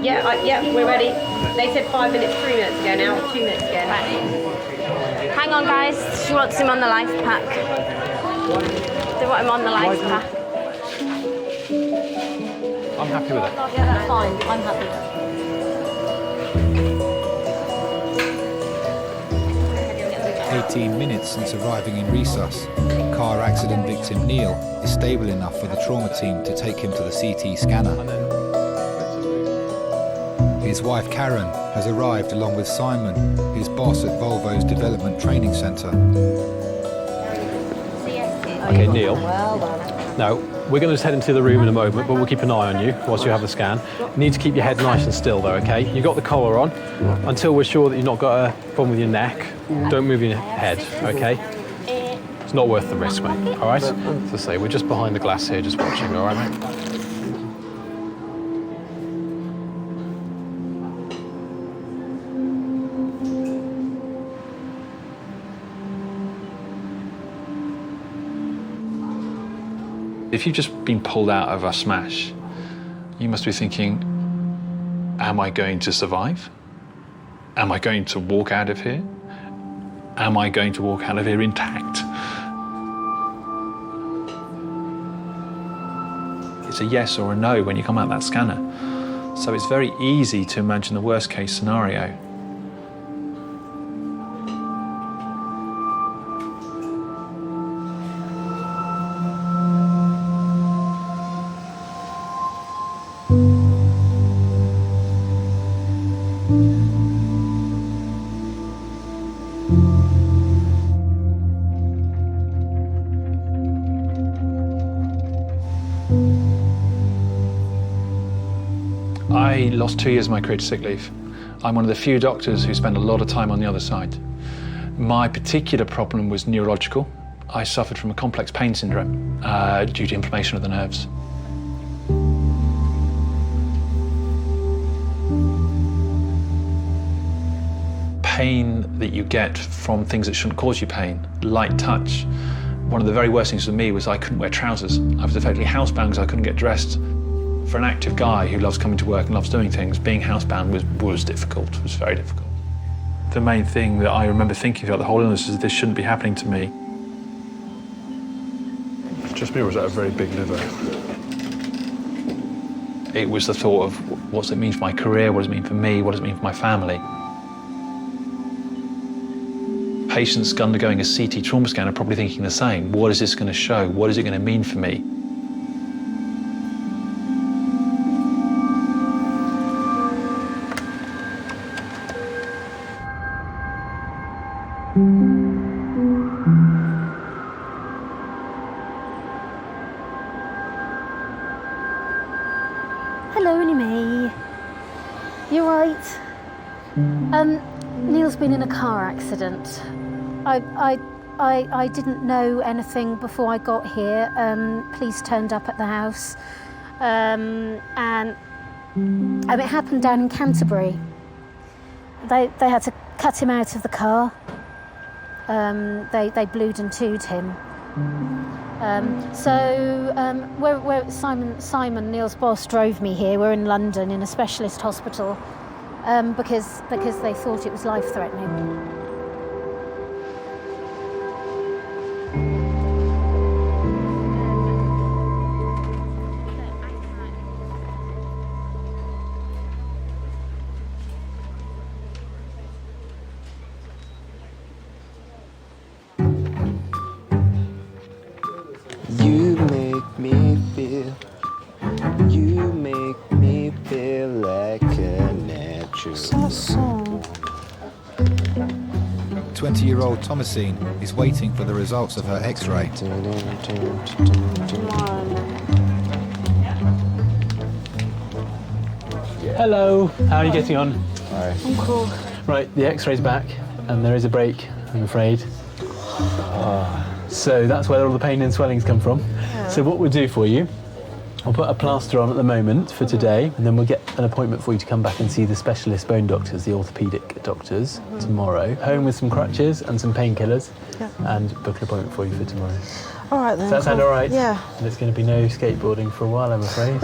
Yeah, we're ready. They said 5 minutes, 3 minutes ago now, 2 minutes ago. Right. Hang on, guys. She wants him on the life pack. They want him on the life pack. I'm happy with it. Yeah, that's fine. I'm happy. 18 minutes since arriving in resus, car accident victim Neil is stable enough for the trauma team to take him to the CT scanner. His wife Karen has arrived along with Simon, his boss at Volvo's Development Training Centre. Okay, Neil. No, we're going to just head into the room in a moment, but we'll keep an eye on you whilst you have the scan. You need to keep your head nice and still though, okay? You've got the collar on. Until we're sure that you've not got a problem with your neck, don't move your head, okay? It's not worth the risk, mate, all right? As I say, we're just behind the glass here, just watching, all right, mate? If you've just been pulled out of a smash, you must be thinking, am I going to survive? Am I going to walk out of here? Am I going to walk out of here intact? It's a yes or a no when you come out that scanner. So it's very easy to imagine the worst case scenario. I lost 2 years of my career to sick leave. I'm one of the few doctors who spend a lot of time on the other side. My particular problem was neurological. I suffered from a complex pain syndrome due to inflammation of the nerves. Pain that you get from things that shouldn't cause you pain, light touch. One of the very worst things for me was I couldn't wear trousers. I was effectively housebound because I couldn't get dressed. For an active guy who loves coming to work and loves doing things, being housebound was difficult, was very difficult. The main thing that I remember thinking throughout the whole illness is this shouldn't be happening to me. Just me, or was that a very big liver? It was the thought of what's it mean for my career, what does it mean for me, what does it mean for my family? Patients undergoing a CT trauma scan are probably thinking the same. What is this going to show? What is it going to mean for me? Hello, Annie. You right? Neil's been in a car accident. I didn't know anything before I got here. Police turned up at the house, and it happened down in Canterbury. They had to cut him out of the car. They blued and tooed him. Where Simon, Neil's boss, drove me here. We're in London in a specialist hospital because they thought it was life-threatening. issues. That song. 20-year-old Thomasine is waiting for the results of her X-ray. Hello, how are you getting on? Hi. I'm cool. Right, the X-ray's back, and there is a break, I'm afraid. So that's where all the pain and swellings come from. Yeah. So what we'll do for you, I'll put a plaster on at the moment for today, and then we'll get an appointment for you to come back and see the specialist bone doctors, the orthopaedic doctors, tomorrow. Home with some crutches and some painkillers, and book an appointment for you for tomorrow. All right then. Does that sound all right? Yeah. And it's going to be no skateboarding for a while, I'm afraid.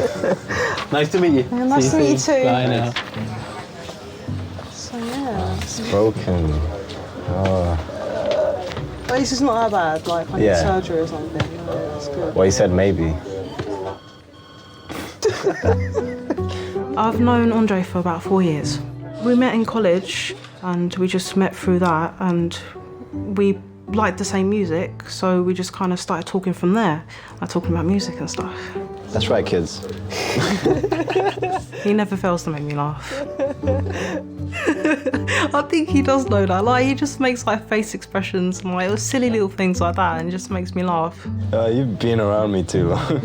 Nice to meet you. Yeah, nice to meet you soon. too. Bye now. So yeah. It's broken. Oh. At least it's not that bad. Like I need surgery or something. No, that's good. Well, you said maybe. I've known Andre for about 4 years. We met in college and we just met through that, and we liked the same music, so we just kind of started talking from there, like talking about music and stuff. That's right, kids. He never fails to make me laugh. I think he does know that. Like, he just makes like face expressions and like silly little things like that, and it just makes me laugh. You've been around me too long.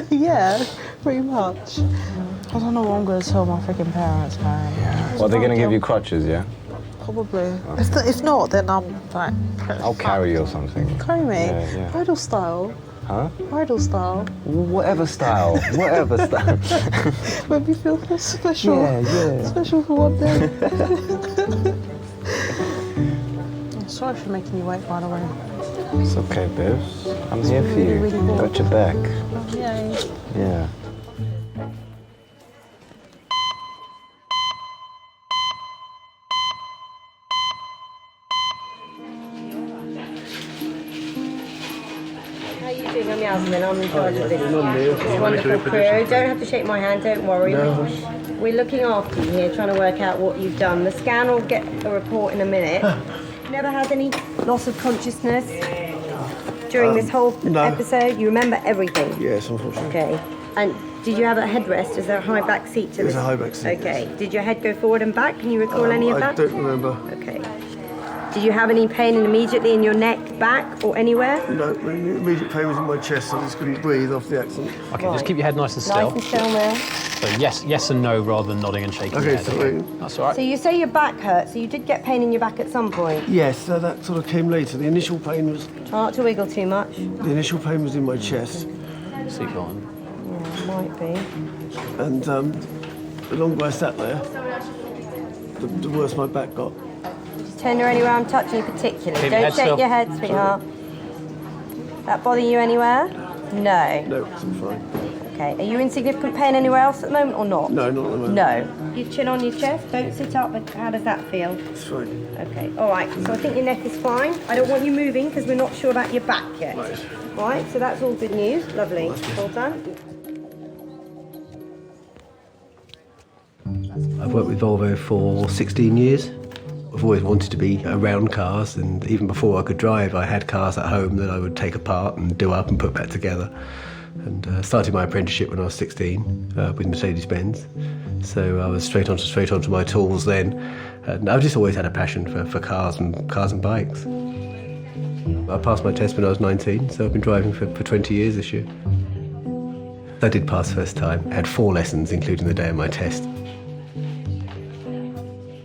Yeah, pretty much. I don't know what I'm going to tell my freaking parents, man. Yeah. Well, they're going to give you crutches, yeah? Probably. If not, then I'm like... I'll carry you or something. Carry me? Yeah. Bridal style. Huh? Bridal style. Whatever style. Whatever style. Make me feel special. Yeah. Special for one day. I'm sorry for making you wait, by the way. It's okay, babes. I'm here for you. Really bored. Got your back. Yay. Yeah. How are you doing? I'm Yasmin. I'm in charge of this. It's a wonderful crew. You don't have to shake my hand, don't worry. No. We're looking after you here, trying to work out what you've done. The scan will get a report in a minute. Never had any loss of consciousness during this whole episode? You remember everything? Yes, unfortunately. Okay. And did you have a headrest? Is there a high back seat to this? There's a high back seat. Okay. Did your head go forward and back? Can you recall any of that? I don't remember. Okay. Did you have any pain immediately in your neck, back, or anywhere? No, the immediate pain was in my chest. I just couldn't breathe off the accent. Okay, just keep your head nice and still. Nice and still there. So yes and no rather than nodding and shaking Okay, your head. sorry. That's all right. So you say your back hurt, so you did get pain in your back at some point? Yes, so that sort of came later. The initial pain was... Try not to wiggle too much. The initial pain was in my chest. Seat on. Yeah, might be. And the longer I sat there, the worse my back got. Just turn her anywhere I'm touching you particularly. Keep your Don't head shake still. your head, sweetheart. That bother you anywhere? No. No, it's all fine. Okay. Are you in significant pain anywhere else at the moment or not? No, not at the moment. No. Your chin on your chest. Don't sit up. How does that feel? It's fine. Okay. All right. So I think your neck is fine. I don't want you moving because we're not sure about your back yet. Right. All right. So that's all good news. Lovely. Well done. I've worked with Volvo for 16 years. I've always wanted to be around cars, and even before I could drive, I had cars at home that I would take apart and do up and put back together. And started my apprenticeship when I was 16 with Mercedes-Benz. So I was straight onto my tools then. And I've just always had a passion for cars and bikes. I passed my test when I was 19, so I've been driving for 20 years this year. I did pass first time. I had 4 lessons, including the day of my test.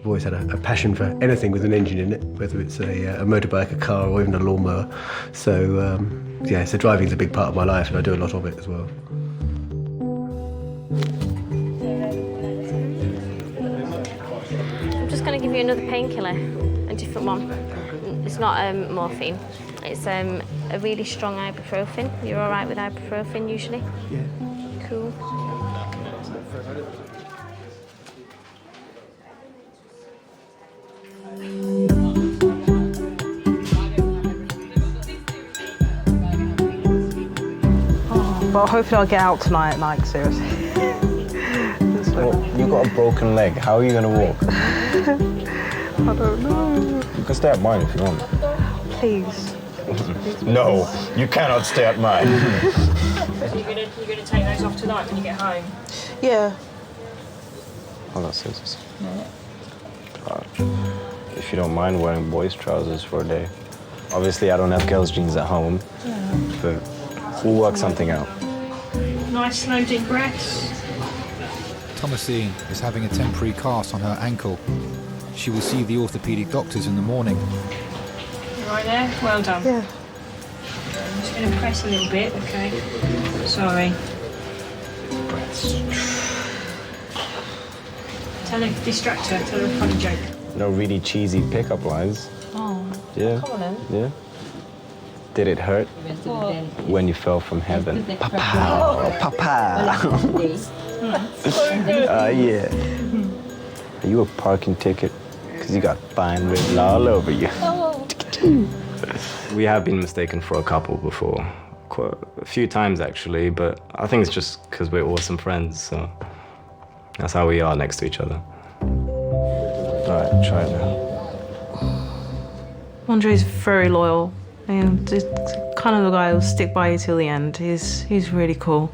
I've always had a passion for anything with an engine in it, whether it's a motorbike, a car, or even a lawnmower. So, so driving's a big part of my life, and I do a lot of it as well. I'm just going to give you another painkiller, a different one. It's not morphine. It's a really strong ibuprofen. You're all right with ibuprofen usually? Yeah. Cool. But hopefully I'll get out tonight, like, seriously. Well, you've got a broken leg. How are you going to walk? I don't know. You can stay at mine if you want. Please. No, you cannot stay at mine. So you're gonna take those off tonight when you get home? Yeah. I got scissors. If you don't mind wearing boys' trousers for a day. Obviously, I don't have girls' jeans at home, but we'll work something out. Nice slow deep breaths. Thomasine is having a temporary cast on her ankle. She will see the orthopaedic doctors in the morning. You right there? Well done. Yeah. I'm just going to press a little bit, okay? Sorry. Tell her, distract her, tell her a funny joke. No really cheesy pickup lines. Oh. Yeah. Come on then. Yeah. Did it hurt when you fell from heaven? Papa. Papa. Yeah. Are you a parking ticket? Because you got fine written all over you. We have been mistaken for a couple before. Quite a few times, actually, but I think it's just because we're awesome friends, so that's how we are next to each other. All right, try it now. Andre's very loyal and it's kind of the guy who'll stick by you till the end. He's really cool.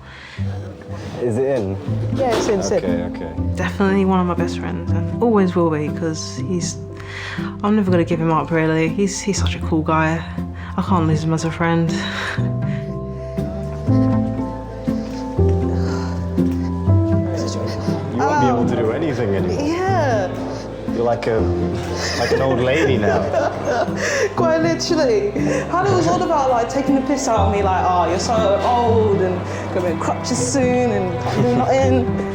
Is it in? Yeah, it's in. Okay. Definitely one of my best friends and always will be because I'm never going to give him up, really. He's such a cool guy. I can't lose him as a friend. You won't be able to do anything anymore. Yeah. You're like an old lady now. Quite literally. Hannah was all about like taking the piss out of me, like, oh, you're so old and gonna be in crutches soon and can't do nothing.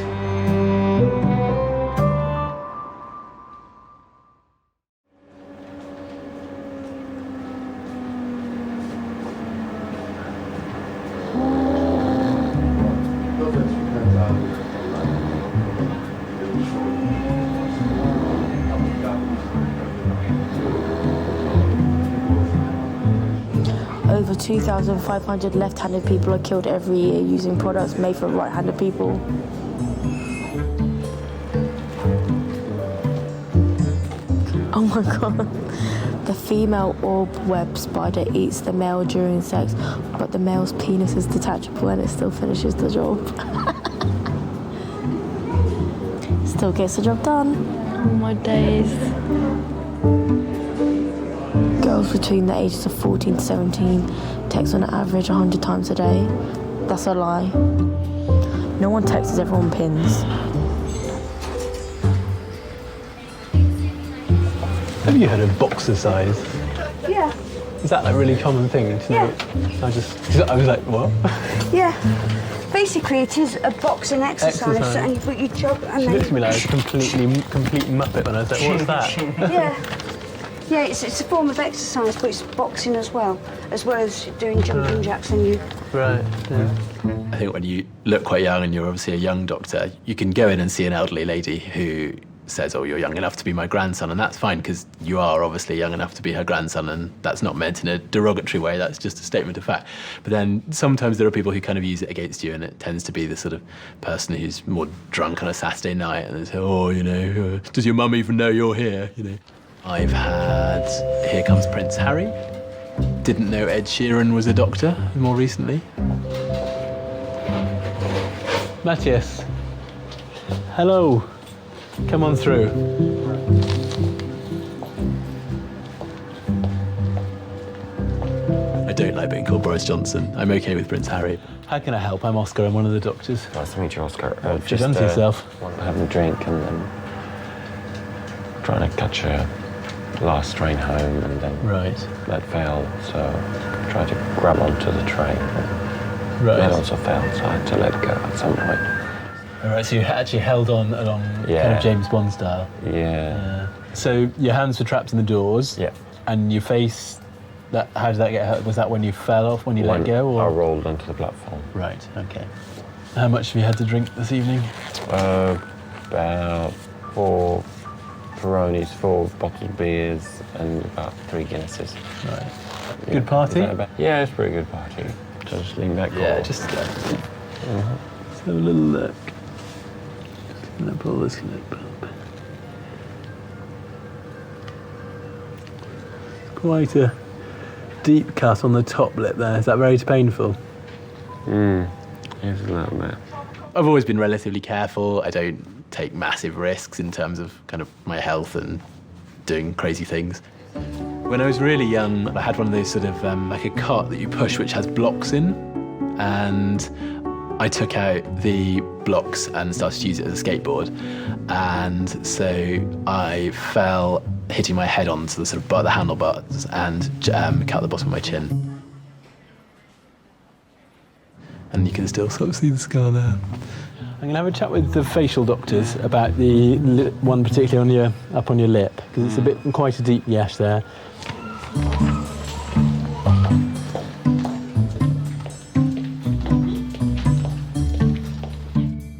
Over 2,500 left-handed people are killed every year using products made for right-handed people. Oh my god. The female orb web spider eats the male during sex, but the male's penis is detachable and it still finishes the job. Still gets the job done. Oh my days. Girls between the ages of 14 to 17 text on average 100 times a day. That's a lie. No one texts everyone pins. Have you heard of boxer size? Yeah. Is that a really common thing to know? I was like, what? Yeah. Basically, it is a boxing exercise. And you put your job and She then... looked at me like a complete muppet when I was like, what's that? Yeah. Yeah, it's a form of exercise, but it's boxing as well as doing jumping jacks and you... Right, yeah. I think when you look quite young and you're obviously a young doctor, you can go in and see an elderly lady who says, oh, you're young enough to be my grandson, and that's fine because you are obviously young enough to be her grandson, and that's not meant in a derogatory way, that's just a statement of fact. But then sometimes there are people who kind of use it against you, and it tends to be the sort of person who's more drunk on a Saturday night and they say, oh, you know, does your mum even know you're here, you know? I've had Here Comes Prince Harry. Didn't know Ed Sheeran was a doctor more recently. Matthias, hello. Come on through. I don't like being called Boris Johnson. I'm okay with Prince Harry. How can I help? I'm Oscar. I'm one of the doctors. Nice to meet you, Oscar. What have you done to yourself? Having a drink and then trying to catch a last train home, and then that failed. So tried to grab onto the train. That also failed, so I had to let go at some point. All right, so you actually held on along kind of James Bond style. Yeah. So your hands were trapped in the doors. Yeah. And your face, how did that get hurt? Was that when you fell off, when you let go? Or? I rolled onto the platform. Right, okay. How much have you had to drink this evening? About 4 Peronis, 4 bottled beers, and about 3 Guinnesses. Right. Good party? Yeah, it's a pretty good party. So just lean back. Yeah, just let's have a little look. Just gonna pull this clip up. Quite a deep cut on the top lip there. Is that very painful? Yes, a little bit. I've always been relatively careful. I don't take massive risks in terms of kind of my health and doing crazy things. When I was really young, I had one of those sort of like a cart that you push which has blocks in, and I took out the blocks and started to use it as a skateboard, and so I fell, hitting my head onto the sort of the handlebars and cut the bottom of my chin. And you can still sort of see the scar there. I'm going to have a chat with the facial doctors about the one particularly up on your lip, because it's a bit quite a deep gash there.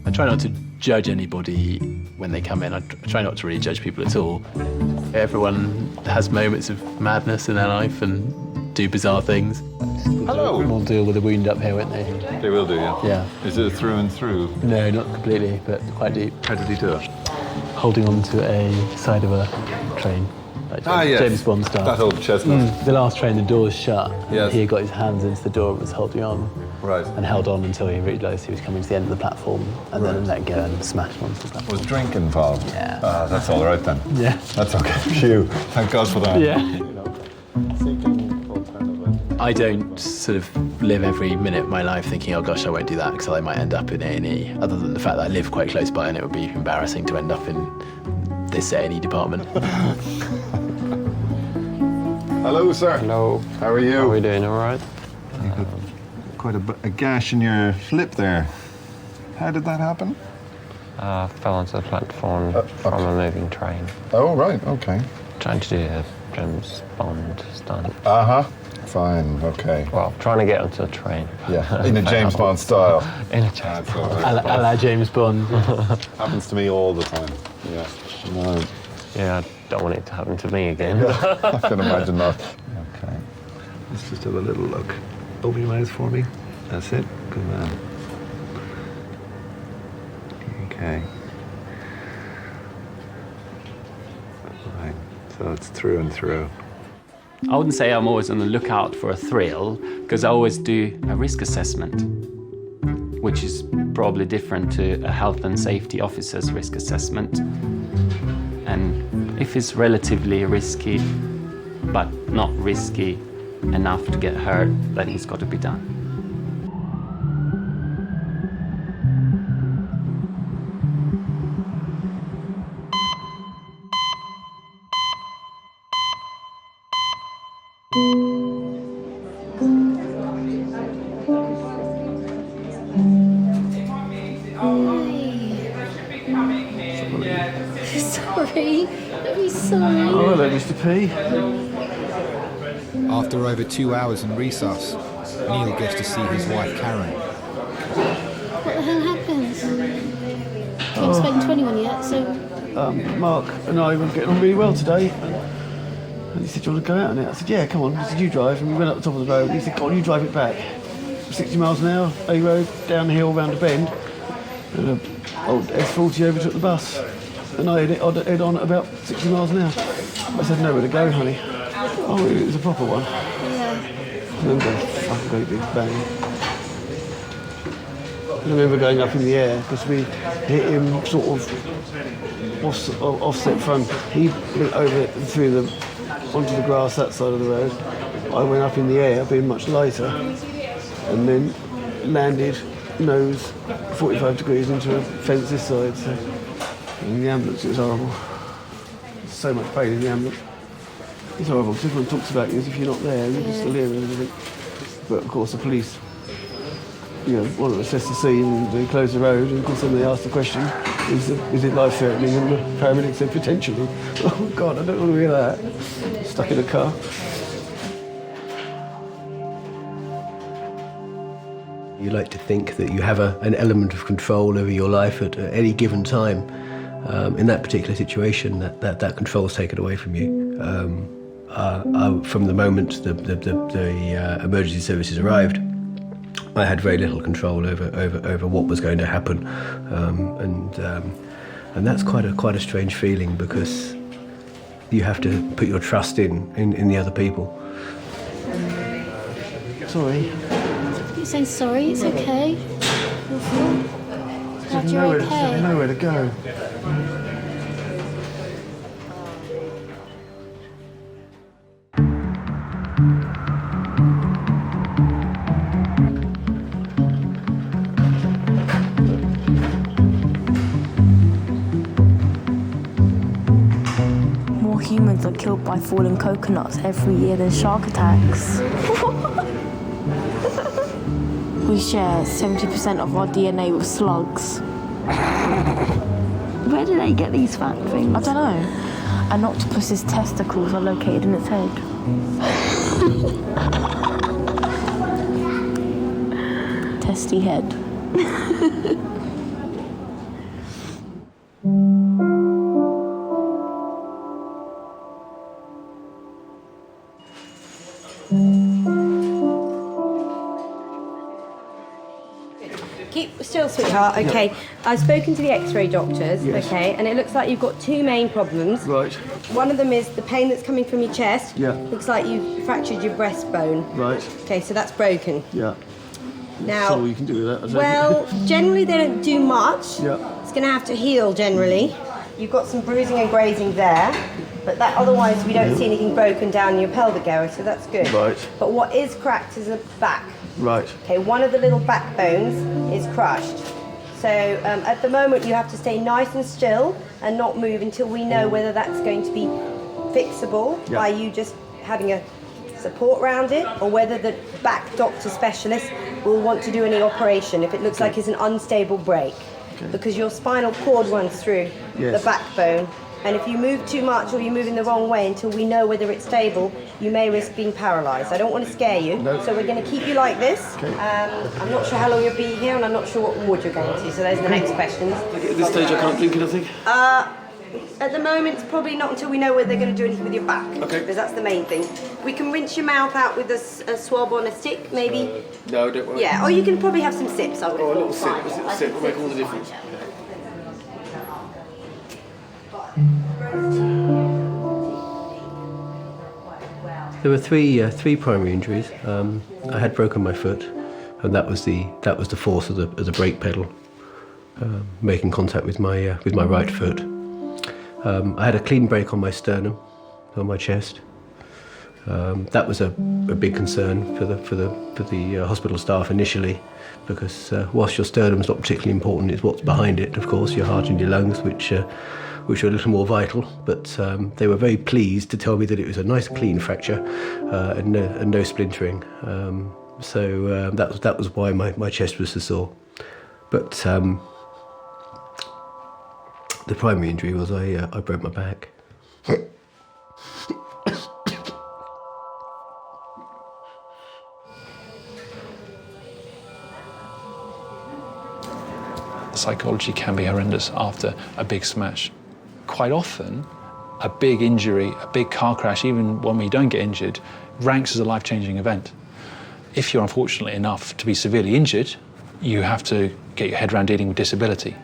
I try not to judge anybody when they come in. I try not to really judge people at all. Everyone has moments of madness in their life and do bizarre things. Hello. We'll deal with the wound up here, won't they? They will do, yeah. Yeah. Is it through and through? No, not completely, but quite deep. How did he do it? Holding on to a side of a train. Like Yes. James Bond style. That old chestnut. The last train, the doors shut. Yes. He got his hands into the door and was holding on. Right. And held on until he realised he was coming to the end of the platform, and then let go and smashed onto the platform. Was drink involved? Yeah. That's all right then. Yeah. That's okay. Phew. Thank God for that. Yeah. I don't sort of live every minute of my life thinking, oh gosh, I won't do that because I might end up in A&E, other than the fact that I live quite close by and it would be embarrassing to end up in this A&E department. Hello, sir. Hello. How are you? How are we doing? All right? You've got quite a gash in your lip there. How did that happen? Fell onto the platform from a moving train. Oh, right, okay. Trying to do a James Bond stunt. Uh-huh. Fine, okay. Well, trying to get onto a train. Yeah, in a James Bond style. In a James Bond. A la James Bond. Happens to me all the time. Yeah. No. Yeah, I don't want it to happen to me again. I can imagine not. Okay. Let's just have a little look. Open your mouth for me. That's it. Good man. Okay. Right. So it's through and through. I wouldn't say I'm always on the lookout for a thrill, because I always do a risk assessment, which is probably different to a health and safety officer's risk assessment. And if it's relatively risky, but not risky enough to get hurt, then it's got to be done. Sorry, I'm sorry. Oh, hello, Mr. P. After over 2 hours in resus, Neil gets to see his wife Karen. What the hell happened? Haven't spoken to anyone yet, so... Mark and I were getting on really well today. And he said, do you want to go out on it? I said, yeah, come on. He said, you drive. And we went up the top of the road. And he said, go on, you drive it back. 60 miles an hour, A road, down the hill, round a bend. And an old S40 overtook the bus. And I head on at about 60 miles an hour. I said, nowhere to go, honey. Oh, it was a proper one. Yeah. I remember a fucking great big bang. I remember going up in the air because we hit him sort of offset front. He went over through onto the grass that side of the road. I went up in the air, being much lighter, and then landed nose 45 degrees into a fence this side. So in the ambulance, it was horrible. So much pain in the ambulance. It's horrible because everyone talks about you as if you're not there and you're just still here and everything. But of course, the police, want to assess the scene and they close the road, and of course then they ask the question, is it life-threatening? And the paramedic said, potentially. Oh God, I don't want to hear that. Stuck in a car. You like to think that you have an element of control over your life at any given time. In that particular situation, that control is taken away from you. From the moment the emergency services arrived, I had very little control over what was going to happen, and that's quite a strange feeling, because you have to put your trust in the other people. Sorry. You're saying sorry, it's okay. Glad you're okay. Nowhere to go. More humans are killed by falling coconuts every year than shark attacks. We share 70% of our DNA with slugs. Where do they get these fat things? I don't know. An octopus's testicles are located in its head. Testy head. Keep still, sweetheart. Okay, I've spoken to the X-ray doctors. Yes. Okay, and it looks like you've got two main problems. Right. One of them is the pain that's coming from your chest. Yeah. Looks like you've fractured your breastbone. Right. Okay, so that's broken. Yeah. Now, So you can do that. I think. well, generally they don't do much. Yeah. It's going to have to heal generally. You've got some bruising and grazing there, but that otherwise we don't see anything broken down your pelvic area, so that's good. Right. But what is cracked is the back. Right. Okay, one of the little backbones is crushed. So at the moment you have to stay nice and still and not move until we know whether that's going to be fixable by you just having a support around it, or whether the back doctor specialist will want to do any operation if it looks like it's an unstable break. Because your spinal cord runs through the backbone, and if you move too much or you move in the wrong way until we know whether it's stable, you may risk being paralysed. I don't want to scare you, so we're going to keep you like this. I'm not sure how long you'll be here, and I'm not sure what ward you're going to, so those are the next questions. At this stage I can't think of anything. At the moment, it's probably not until we know whether they're going to do anything with your back. Okay. Because that's the main thing. We can rinse your mouth out with a swab on a stick, maybe. No, don't worry. Yeah, or you can probably have some sips. I would Oh, a little sip. A sip will make all the difference. There were three primary injuries. I had broken my foot, and that was the force of the brake pedal making contact with my right foot. I had a clean break on my sternum, on my chest. That was a big concern for the hospital staff initially, because whilst your sternum's not particularly important, it's what's behind it, of course, your heart and your lungs, which are a little more vital. But they were very pleased to tell me that it was a nice clean fracture and no splintering. So that was why my chest was so sore. But the primary injury was I broke my back. Psychology can be horrendous after a big smash. Quite often, a big injury, a big car crash, even when we don't get injured, ranks as a life-changing event. If you're unfortunate enough to be severely injured, you have to get your head around dealing with disability.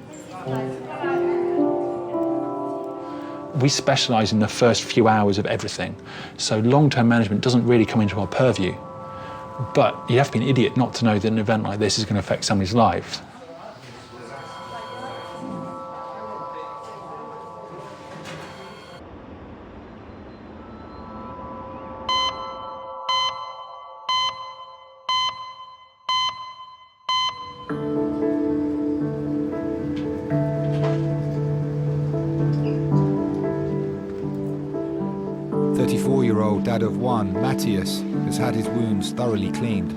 We specialise in the first few hours of everything, so long-term management doesn't really come into our purview. But you have to be an idiot not to know that an event like this is going to affect somebody's life. Dad of one, Matthias, has had his wounds thoroughly cleaned.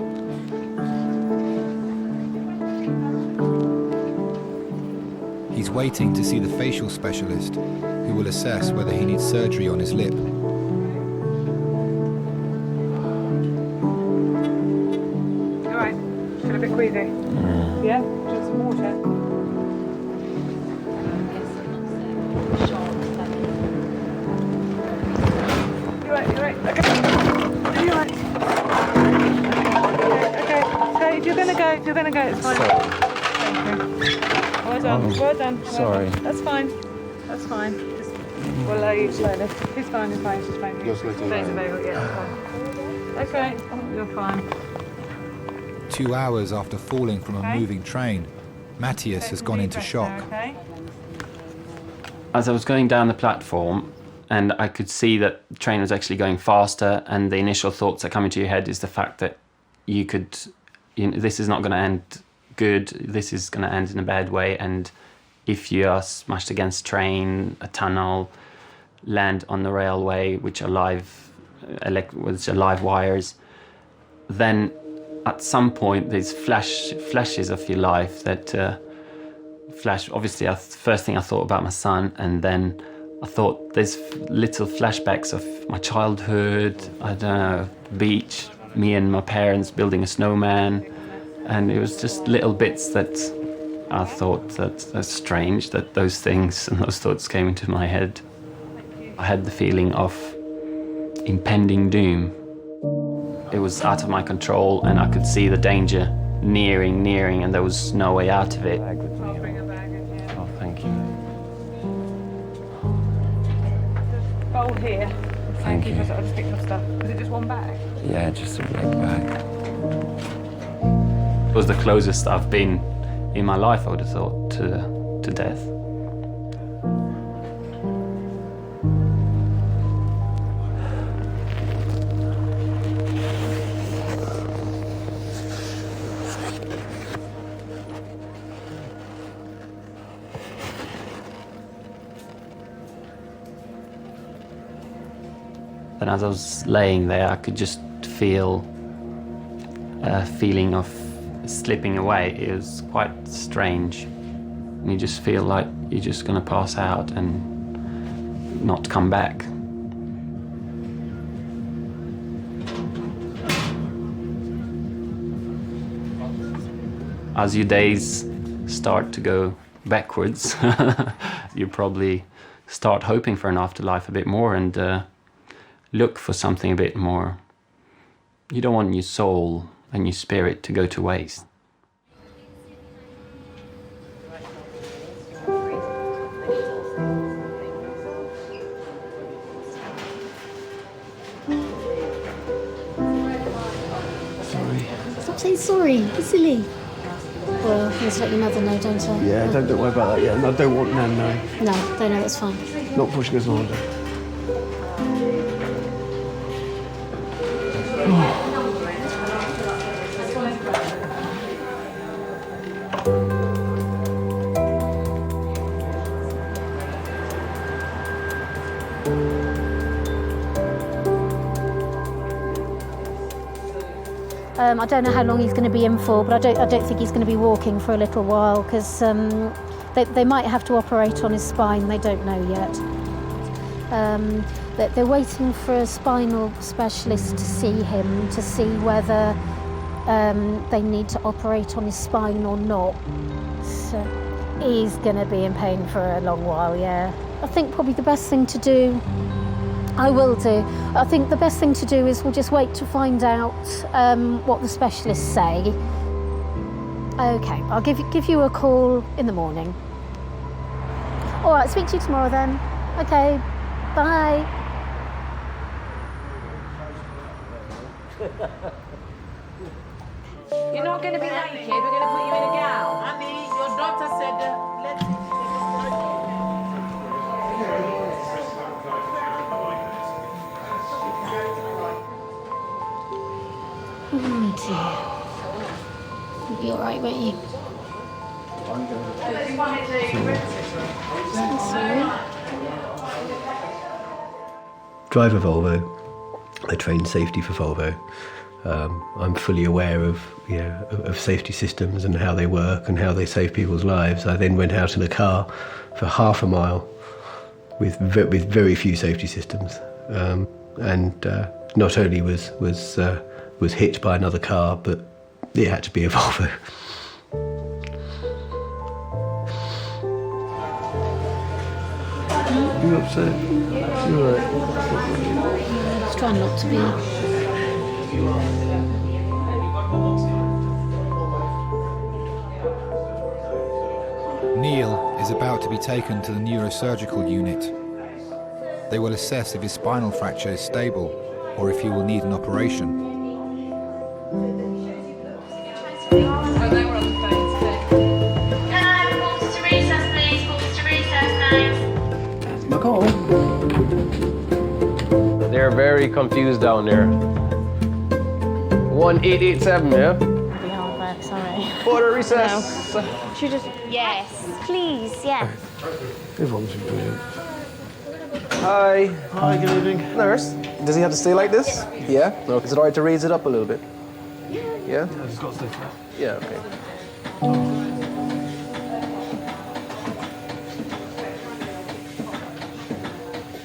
He's waiting to see the facial specialist, who will assess whether he needs surgery on his lip. All right, feel a bit queasy? Yeah? Drink some water? You're right, okay. You're right. Okay. So if you're gonna go, it's fine. Thank you. Well done, well done. Sorry. That's fine. Just, we'll allow you slowly. It's fine, it's just fine. You're supposed to Thanks, baby, yeah, it's fine. Okay, you're fine. 2 hours after falling from a moving train, Matthias has gone into shock. As I was going down the platform, and I could see that the train was actually going faster, and the initial thoughts that come into your head is the fact that this is not going to end good, this is going to end in a bad way, and if you are smashed against a train, a tunnel, land on the railway, which are live wires, then at some point there's flashes of your life that flash. Obviously, first thing I thought about my son, and then I thought there's little flashbacks of my childhood, I don't know, beach, me and my parents building a snowman, and it was just little bits that I thought that's strange that those things and those thoughts came into my head. I had the feeling of impending doom. It was out of my control, and I could see the danger nearing, and there was no way out of it. Oh, thank you. Bowl here. Thank you. I just picked up stuff. Was it just one bag? Yeah, just a big bag. It was the closest I've been in my life, I would have thought, to death. And as I was laying there, I could just feel a feeling of slipping away. It was quite strange. And you just feel like you're just going to pass out and not come back. As your days start to go backwards, you probably start hoping for an afterlife a bit more and look for something a bit more. You don't want your soul and your spirit to go to waste. Stop saying sorry, you're silly. Well, I must let your mother know, don't I? Yeah, don't worry about that yet. And I don't want Nan knowing. No, don't know, that's fine. Not pushing us harder. I don't know how long he's going to be in for, but I don't think he's going to be walking for a little while because they might have to operate on his spine. They don't know yet. They're waiting for a spinal specialist to see him to see whether they need to operate on his spine or not. So he's going to be in pain for a long while. Yeah, I think probably the best thing to do. I will do. I think the best thing to do is we'll just wait to find out what the specialists say. Okay, I'll give you a call in the morning. All right, speak to you tomorrow then. Okay, bye. You're not going to be naked, we're going to put you in a gown. Honey, your doctor said Oh dear. You'll be all right, won't you? Drive a Volvo. I train safety for Volvo. I'm fully aware of safety systems and how they work and how they save people's lives. I then went out in a car for half a mile with very few safety systems, and not only was hit by another car, but it had to be a Volvo. You upset? You're right. Just trying not to be. Neil is about to be taken to the neurosurgical unit. They will assess if his spinal fracture is stable or if he will need an operation. go. They're very confused down there. 1887, yeah? Be hard work, sorry. Quarter recess. No. Should just... Yes, please, yeah. Everyone's been brilliant. Hi. Hi, good evening. Nurse, does he have to stay like this? Yeah? No, is it all right to raise it up a little bit? Yeah? I've just got to stay flat. Yeah, okay.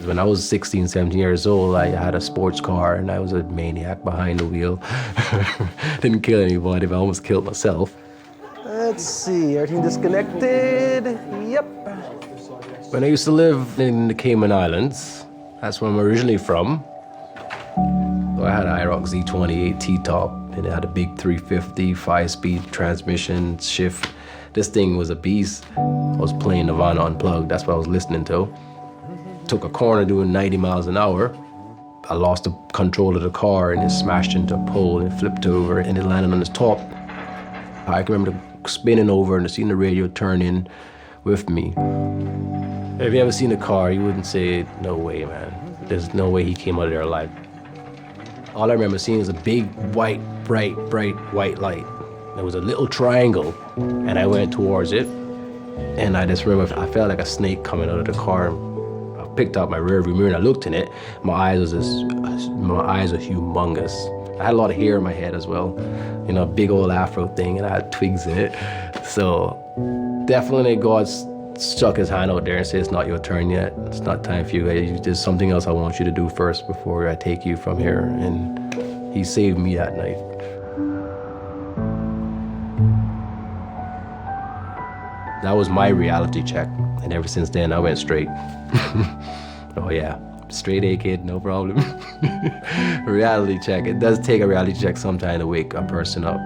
When I was 16, 17 years old, I had a sports car and I was a maniac behind the wheel. Didn't kill anybody, but I almost killed myself. Let's see, everything disconnected. Yep. When I used to live in the Cayman Islands, that's where I'm originally from. So I had an IROC Z28 T-top, and it had a big 350, 5-speed transmission shift. This thing was a beast. I was playing Nirvana Unplugged, that's what I was listening to. Took a corner doing 90 miles an hour. I lost the control of the car and it smashed into a pole and flipped over and it landed on its top. I can remember spinning over and seeing the radio turn in with me. If you ever seen a car, you wouldn't say, no way, man. There's no way he came out of there alive. All I remember seeing was a big, white, bright white light. There was a little triangle and I went towards it. And I just remember, I felt like a snake coming out of the car. I picked up my rearview mirror and I looked in it. My eyes are humongous. I had a lot of hair in my head as well. You know, a big old afro thing, and I had twigs in it. So definitely God stuck his hand out there and said, it's not your turn yet. It's not time for you. There's something else I want you to do first before I take you from here. And he saved me that night. That was my reality check. And ever since then, I went straight. Oh yeah, straight A kid, no problem. Reality check. It does take a reality check sometime to wake a person up.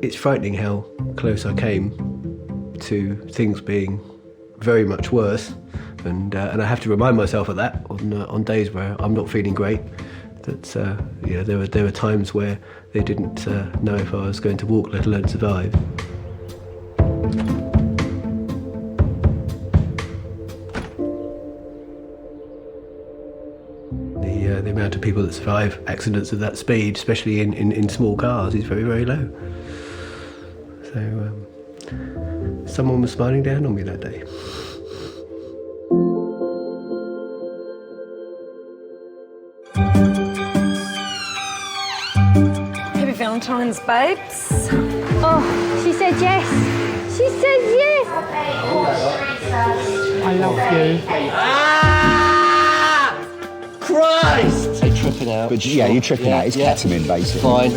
It's frightening how close I came to things being very much worse, and I have to remind myself of that on days where I'm not feeling great. That yeah, there were times where they didn't know if I was going to walk, let alone survive. The amount of people that survive accidents of that speed, especially in small cars, is very, very low. So someone was smiling down on me that day. Happy Valentine's, babes. Oh, she said yes. She said yes. I love you. Christ! They tripping out. But yeah, you're tripping out. It's ketamine, basically. Fine.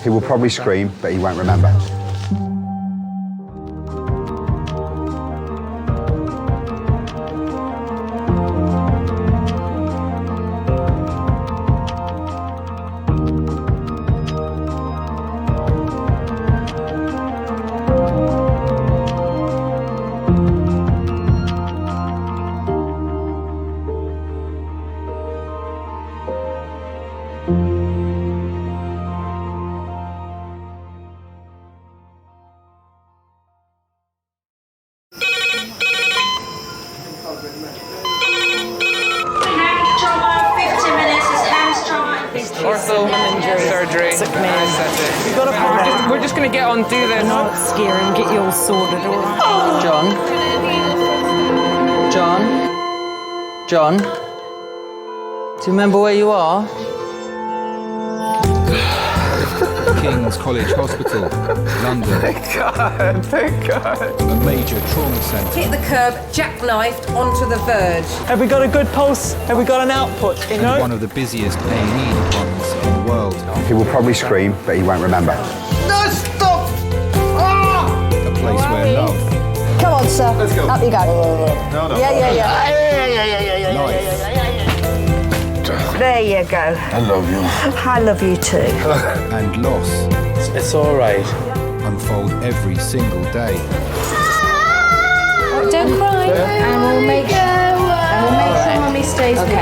He will probably scream, but he won't remember. surgery. Took me. That's it. You've got to we're just going to get on, do this. Not scare and get you all sorted, all right? John? Do you remember where you are? Kings College Hospital, London. Thank God. A major trauma centre. Hit the curb, jackknifed onto the verge. Have we got a good pulse? Have we got an output? You know? And one of the busiest A&E departments in the world. He will probably scream, but he won't remember. No, stop! Ah! A place where love, Come on, sir. Let's go. Up you go. No. Yeah. life, There you go. I love you. I love you too. and loss It's all right. unfold every single day. Don't cry. And we'll make sure Mummy stays with you.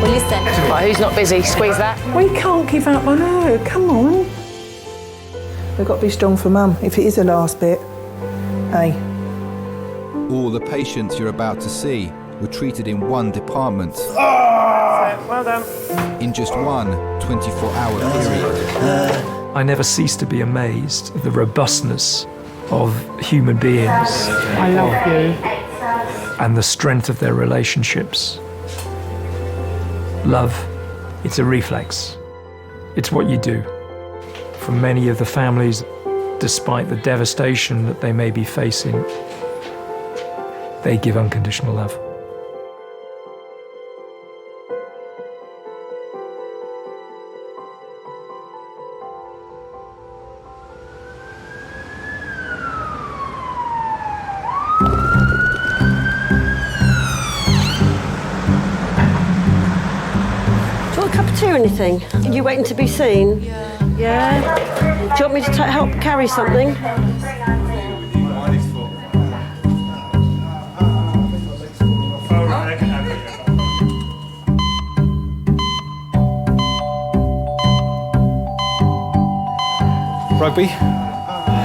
Well, listen. Right, who's not busy? Squeeze that. We can't give up on her. Come on. We've got to be strong for Mum. If it is the last bit, hey. All the patients you're about to see were treated in one department. Well done. In just one 24-hour period. I never cease to be amazed at the robustness of human beings. I love you. And the strength of their relationships. Love, it's a reflex. It's what you do. For many of the families, despite the devastation that they may be facing, they give unconditional love. Do you want a cup of tea or anything? Are you waiting to be seen? Yeah. Do you want me to help carry something? Rugby?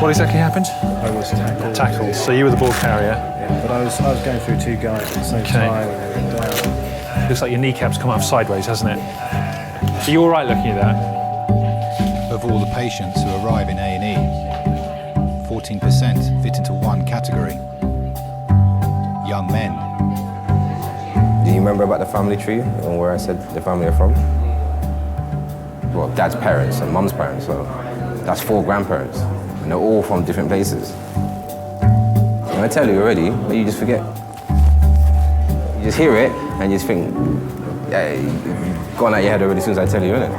What exactly happened? I was tackled. Tackled. So you were the ball carrier? Yeah, but I was going through two guys at the same time and they went down. Looks like your kneecap's come off sideways, hasn't it? Are you all right looking at that? Of all the patients who arrive in A&E, 14% fit into one category. Young men. Do you remember about the family tree and where I said the family are from? Well, Dad's parents and Mum's parents, so that's 4 grandparents, and they're all from different places. And I tell you already, but you just forget. You just hear it, and you just think, yeah, you've gone out your head already as soon as I tell you, innit?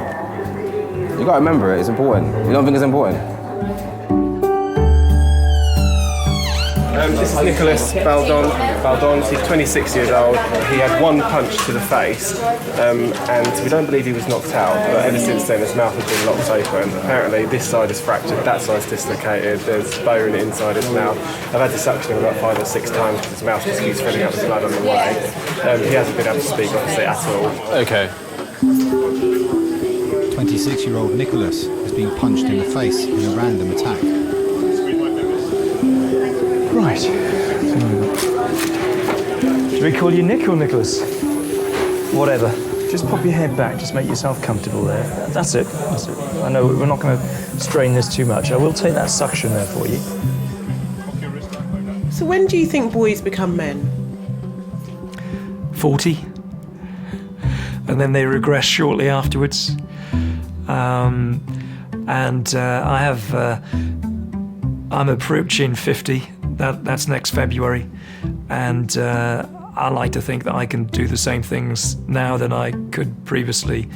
You gotta remember it, it's important. You don't think it's important? This is Nicholas Baldons. He's 26 years old. He had one punch to the face, and we don't believe he was knocked out, but ever since then his mouth has been locked open. Apparently this side is fractured, that side's dislocated, there's bone inside his mouth. I've had to suction him about 5 or 6 times because his mouth just keeps filling up with blood on the way. He hasn't been able to speak, obviously, at all. Okay. 26-year-old Nicholas has been punched in the face in a random attack. Right. Should we call you Nick or Nicholas? Whatever. Just pop your head back, just make yourself comfortable there. That's it. That's it. I know we're not going to strain this too much. I will take that suction there for you. So when do you think boys become men? 40. And then they regress shortly afterwards. I'm approaching 50. That's next February, and I like to think that I can do the same things now than I could previously.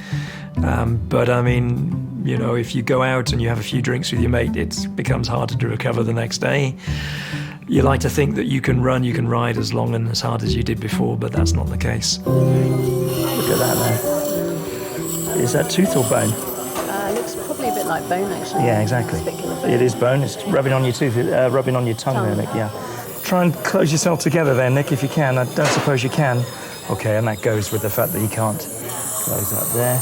But I mean, you know, if you go out and you have a few drinks with your mate, it becomes harder to recover the next day. You like to think that you can run, you can ride as long and as hard as you did before, but that's not the case. Look at that there. Is that tooth or bone? Looks probably a bit like bone, actually. Yeah, exactly. It is bone. It's rubbing on your tooth, rubbing on your tongue there, Nick, yeah. Try and close yourself together there, Nick, if you can. I don't suppose you can. Okay, and that goes with the fact that you can't close that there.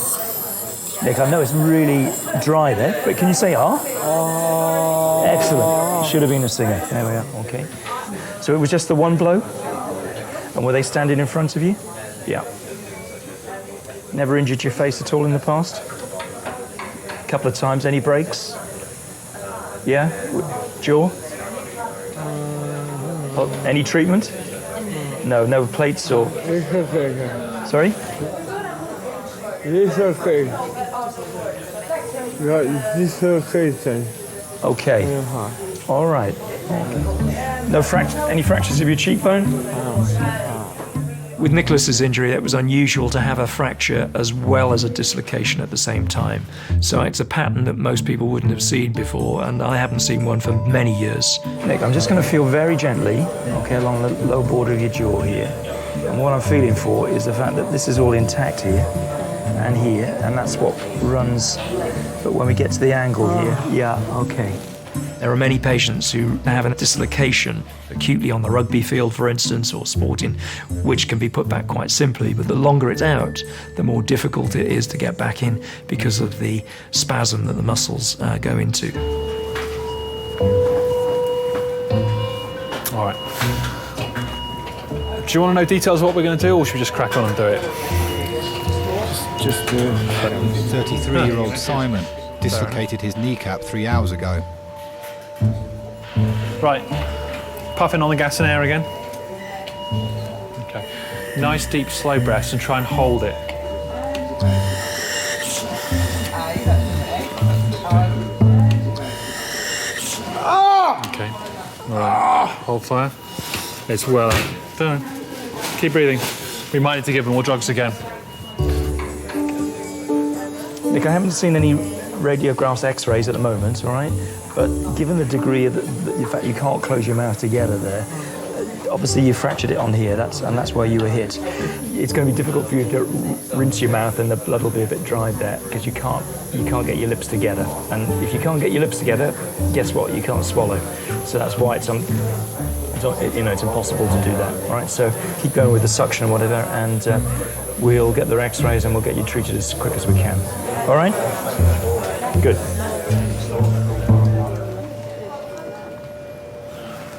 Nick, I know it's really dry there, but can you say ah? Oh. Excellent. Should have been a singer. There we are, okay. So it was just the one blow? And were they standing in front of you? Yeah. Never injured your face at all in the past? A couple of times. Any breaks? Yeah? Jaw? Any treatment? No, no plates or... It's okay. Sorry? It's okay. Right, it's okay then. Okay. All right. No any fractures of your cheekbone? With Nicholas's injury, it was unusual to have a fracture as well as a dislocation at the same time. So it's a pattern that most people wouldn't have seen before, and I haven't seen one for many years. Nick, I'm just going to feel very gently, okay, along the low border of your jaw here. And what I'm feeling for is the fact that this is all intact here and here, and that's what runs. But when we get to the angle here, yeah, okay. There are many patients who have a dislocation acutely on the rugby field, for instance, or sporting, which can be put back quite simply, but the longer it's out, the more difficult it is to get back in because of the spasm that the muscles go into. All right. Do you want to know details of what we're going to do, or should we just crack on and do it? Just do it. 33-year-old Simon dislocated his kneecap 3 hours ago. Right, puffing on the gas and air again. Okay, nice deep slow breaths and try and hold it. Okay, all right, hold fire. It's well done. Keep breathing. We might need to give him more drugs again. Nick, I haven't seen any radiographs, X-rays at the moment, all right? But given the degree of the fact you can't close your mouth together there, obviously you fractured it on here, and that's where you were hit. It's going to be difficult for you to rinse your mouth, and the blood will be a bit dried there because you can't get your lips together. And if you can't get your lips together, guess what? You can't swallow. So that's why it's impossible to do that. All right. So keep going with the suction and whatever, and we'll get the X-rays and we'll get you treated as quick as we can. All right. Good.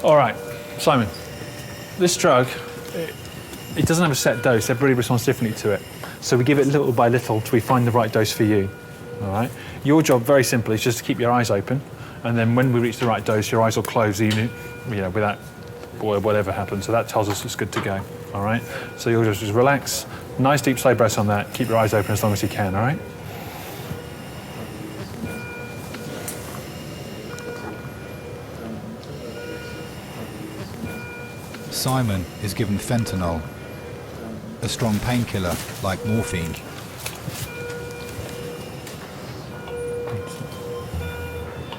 All right, Simon, this drug, it doesn't have a set dose. Everybody responds differently to it. So we give it little by little till we find the right dose for you, all right? Your job, very simply, is just to keep your eyes open, and then when we reach the right dose, your eyes will close, without whatever happens. So that tells us it's good to go, all right? So you'll just relax, nice deep slow breaths on that, keep your eyes open as long as you can, all right? Simon is given fentanyl, a strong painkiller like morphine.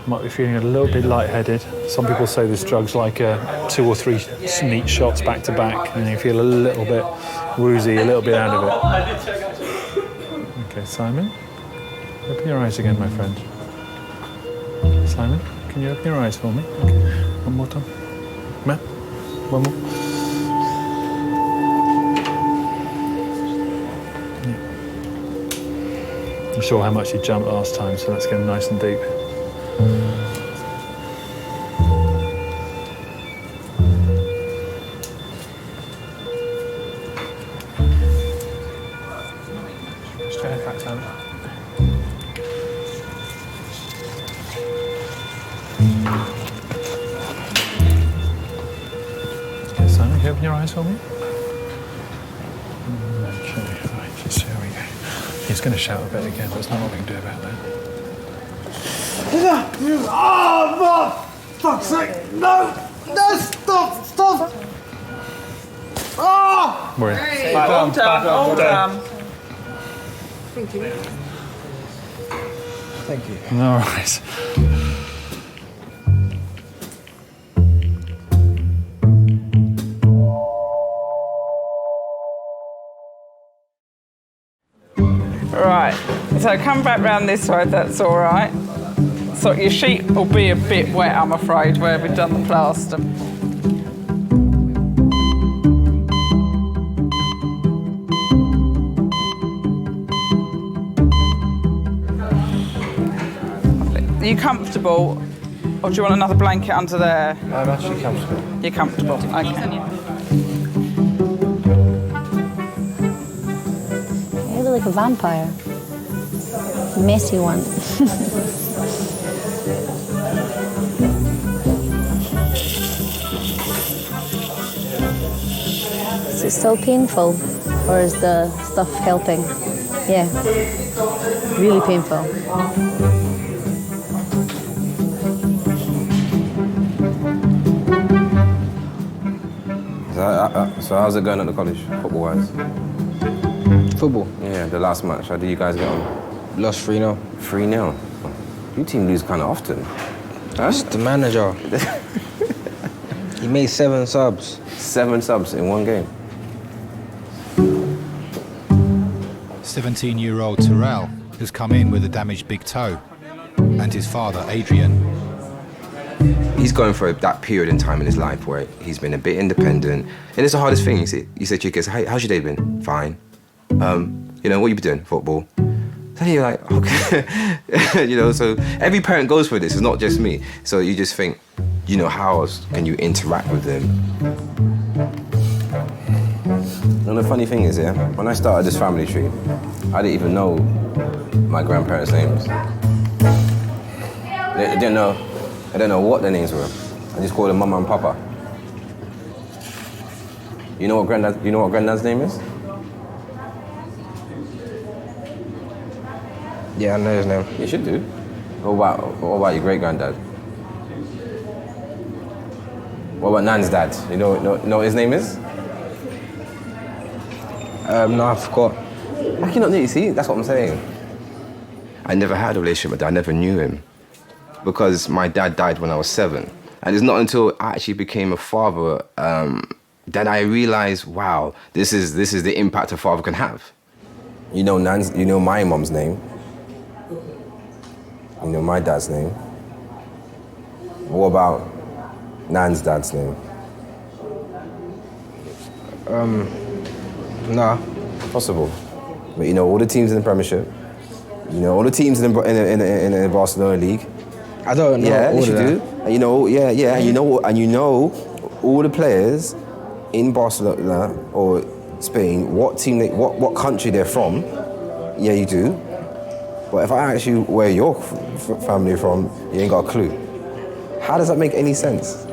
Might be feeling a little bit lightheaded. Some people say this drug's like 2 or 3 neat shots back to back, and you feel a little bit woozy, a little bit out of it. Okay, Simon, open your eyes again, my friend. Simon, can you open your eyes for me? Okay. One more time. Matt, one more. You saw how much he jumped last time, so let's get him nice and deep. Straight head back, Simon. Okay, Simon, can you open your eyes for me? Okay, right, just here we go. He's going to shout a bit again, but there's not what we can do about that. Oh, for fuck's sake! No! No, stop! Ah! We're in. Hey, All done. Thank you. Thank you. All right. Right, so come back round this way, that's all right. So your sheet will be a bit wet, I'm afraid, where we've done the plaster. Are you comfortable, or do you want another blanket under there? I'm actually comfortable. You're comfortable, okay. You look like a vampire. messy one. Is it still painful, or is the stuff helping? Yeah, really painful. So how's it going at the college, football-wise? Football? Yeah, the last match. How did you guys get on? Lost 3-0. 3-0? Your team lose kind of often. That's the manager. He made 7 subs. 7 subs in one game? 17-year-old Terrell has come in with a damaged big toe, and his father, Adrian. He's going for that period in time in his life where he's been a bit independent, and it's the hardest thing. You say to your kids, "Hey, how's your day been?" "Fine." You know, "What you been doing?" "Football." Then you're like, okay. You know, so every parent goes for this. It's not just me. So you just think, you know, how else can you interact with them? And the funny thing is, yeah, when I started this family tree, I didn't even know my grandparents' names. I didn't know what their names were. I just called them Mama and Papa. You know what Granddad's name is? Yeah, I know his name. You should do. What about your great-granddad? What about Nan's dad? You know what his name is? No, I forgot. How can you not know? You see, that's what I'm saying. I never had a relationship with dad. I never knew him because my dad died when I was 7, and it's not until I actually became a father that I realized, wow, this is the impact a father can have. You know my mom's name. You know my dad's name. What about Nan's dad's name? Nah. Possible. But you know all the teams in the Premiership. You know all the teams in the Barcelona League. I don't know. Yeah, all you of that. do. And you know, yeah. And you know all the players in Barcelona or Spain. What team? What country they're from? Yeah, you do. But if I ask you where your family are from, you ain't got a clue. How does that make any sense?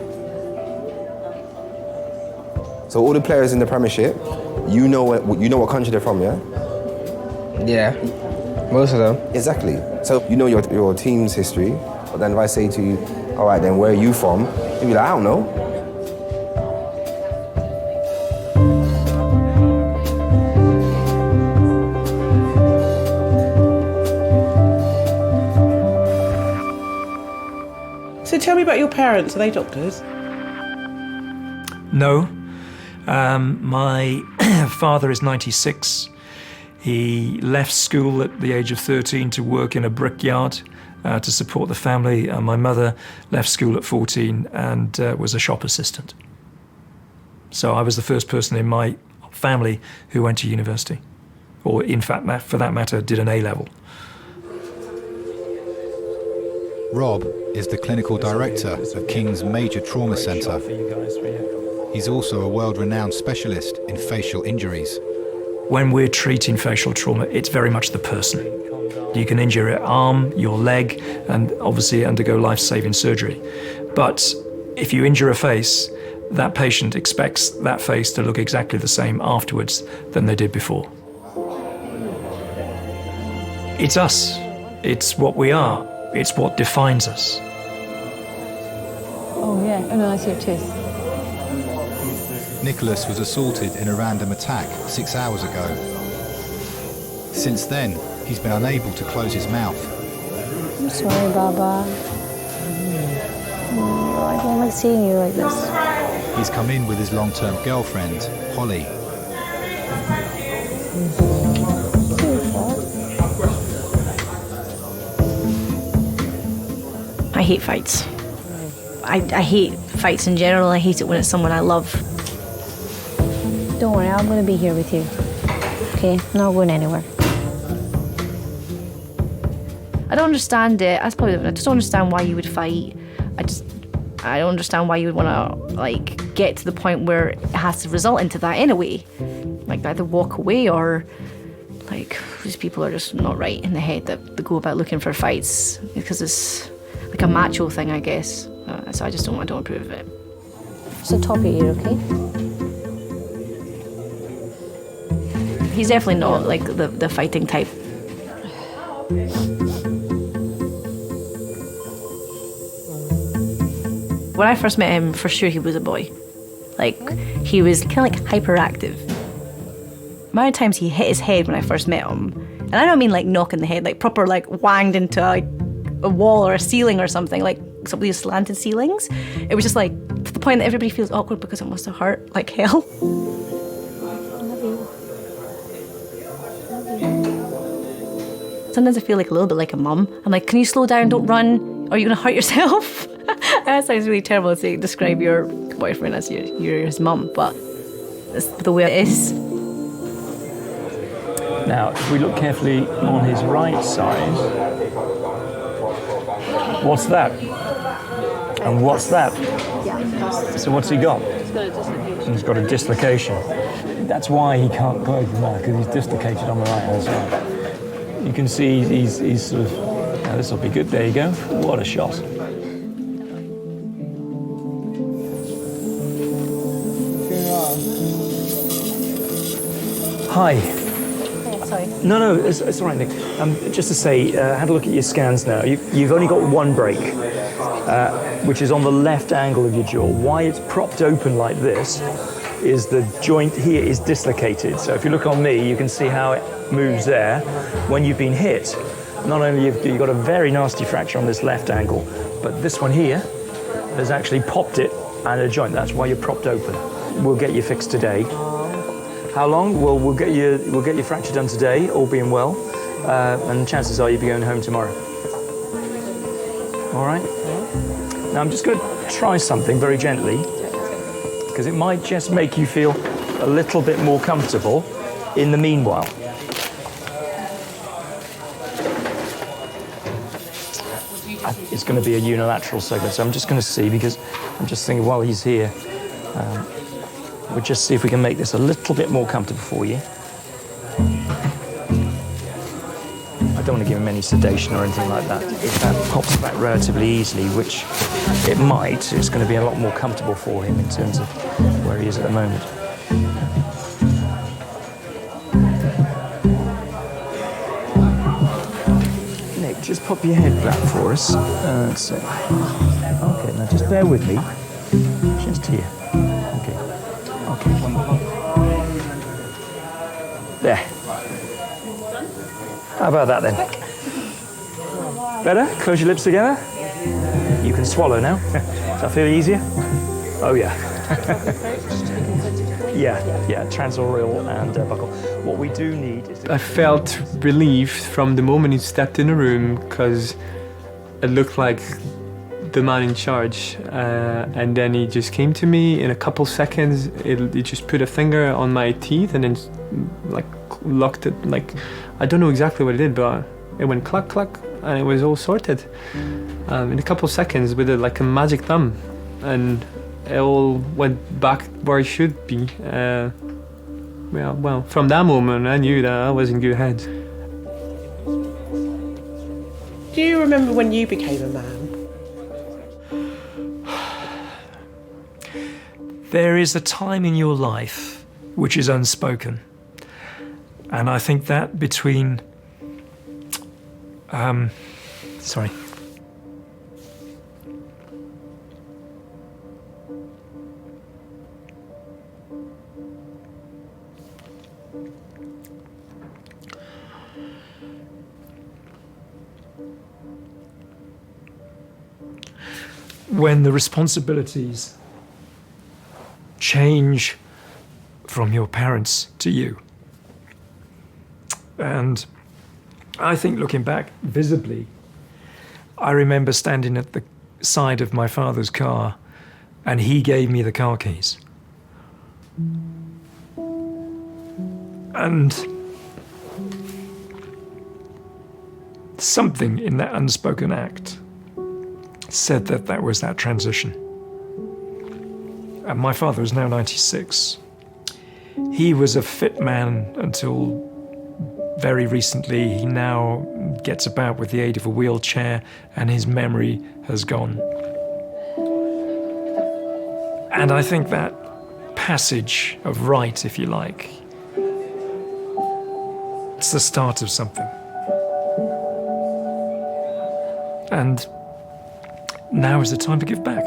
So all the players in the Premiership, you know what country they're from, yeah? Yeah, most of them. Exactly. So you know your team's history, but then if I say to you, all right, then where are you from? You'll be like, I don't know. So tell me about your parents. Are they doctors? No. My father is 96. He left school at the age of 13 to work in a brickyard to support the family. My mother left school at 14 and was a shop assistant. So I was the first person in my family who went to university, or in fact, for that matter, did an A-level. Rob is the clinical director of King's major trauma centre. He's also a world-renowned specialist in facial injuries. When we're treating facial trauma, it's very much the person. You can injure your arm, your leg, and obviously undergo life-saving surgery. But if you injure a face, that patient expects that face to look exactly the same afterwards than they did before. It's us. It's what we are. It's what defines us. Oh yeah, oh no, I see your tooth. Nicholas was assaulted in a random attack 6 hours ago. Since then, he's been unable to close his mouth. I'm sorry, Baba. I don't like seeing you like this. He's come in with his long-term girlfriend, Holly. I hate fights. I hate fights in general. I hate it when it's someone I love. Don't worry, I'm going to be here with you. Okay, not going anywhere. I don't understand it. I just don't understand why you would fight. I don't understand why you would want to get to the point where it has to result into that anyway. Like either walk away or like these people are just not right in the head that go about looking for fights, because it's like a macho thing, I guess. So I don't approve of it. So Toby, you okay? He's definitely not like the fighting type. When I first met him, for sure he was a boy. Like, he was kind of like hyperactive. The amount of times he hit his head when I first met him, and I don't mean like knocking the head, like proper like wanged into like a wall or a ceiling or something, like some of these slanted ceilings. It was just like, to the point that everybody feels awkward because it must have hurt like hell. Sometimes I feel like a little bit like a mum. I'm like, can you slow down, don't run, or are you gonna hurt yourself? That sounds really terrible to describe your boyfriend as you're his mum, but that's the way it is. Now, if we look carefully on his right side, what's that? And what's that? So what's he got? He's got a dislocation. That's why he can't go over now, because he's dislocated on the right-hand side. You can see he's sort of, now this will be good, there you go. What a shot. Hi. Sorry. No, it's all right, Nick. Just to say, had a look at your scans now. You've only got one break, which is on the left angle of your jaw. Why it's propped open like this is the joint here is dislocated. So if you look on me, you can see how it moves there. When you've been hit, not only have you got a very nasty fracture on this left angle, but this one here has actually popped it and a joint. That's why you're propped open. We'll get you fixed today. How long? Well, we'll get your fracture done today, all being well, and chances are you'll be going home tomorrow. All right? Now I'm just going to try something very gently, because it might just make you feel a little bit more comfortable in the meanwhile. It's going to be a unilateral segment, so I'm just going to see, because I'm just thinking while he's here, we'll just see if we can make this a little bit more comfortable for you. I don't want to give him any sedation or anything like that. If that pops back relatively easily, which it might, it's going to be a lot more comfortable for him in terms of where he is at the moment. Nick, just pop your head back for us. That's it. Okay, now just bear with me. Just here. Okay. There. How about that then? Better? Close your lips together. You can swallow now. Does that feel easier? Oh yeah. yeah, transoral and buccal. What we do need is... I felt relieved from the moment he stepped in the room, because it looked like the man in charge, and then he just came to me in a couple seconds. He just put a finger on my teeth and then like locked it, like, I don't know exactly what it did, but it went cluck cluck and it was all sorted in a couple seconds with like a magic thumb, and it all went back where it should be. Well, from that moment I knew that I was in good hands. Do you remember when you became a man? There is a time in your life which is unspoken. And I think that between... sorry. When the responsibilities change from your parents to you. And I think, looking back visibly, I remember standing at the side of my father's car and he gave me the car keys. And something in that unspoken act said that that was that transition. And my father is now 96. He was a fit man until very recently, he now gets about with the aid of a wheelchair, and his memory has gone. And I think that passage of right, if you like, it's the start of something. And now is the time to give back.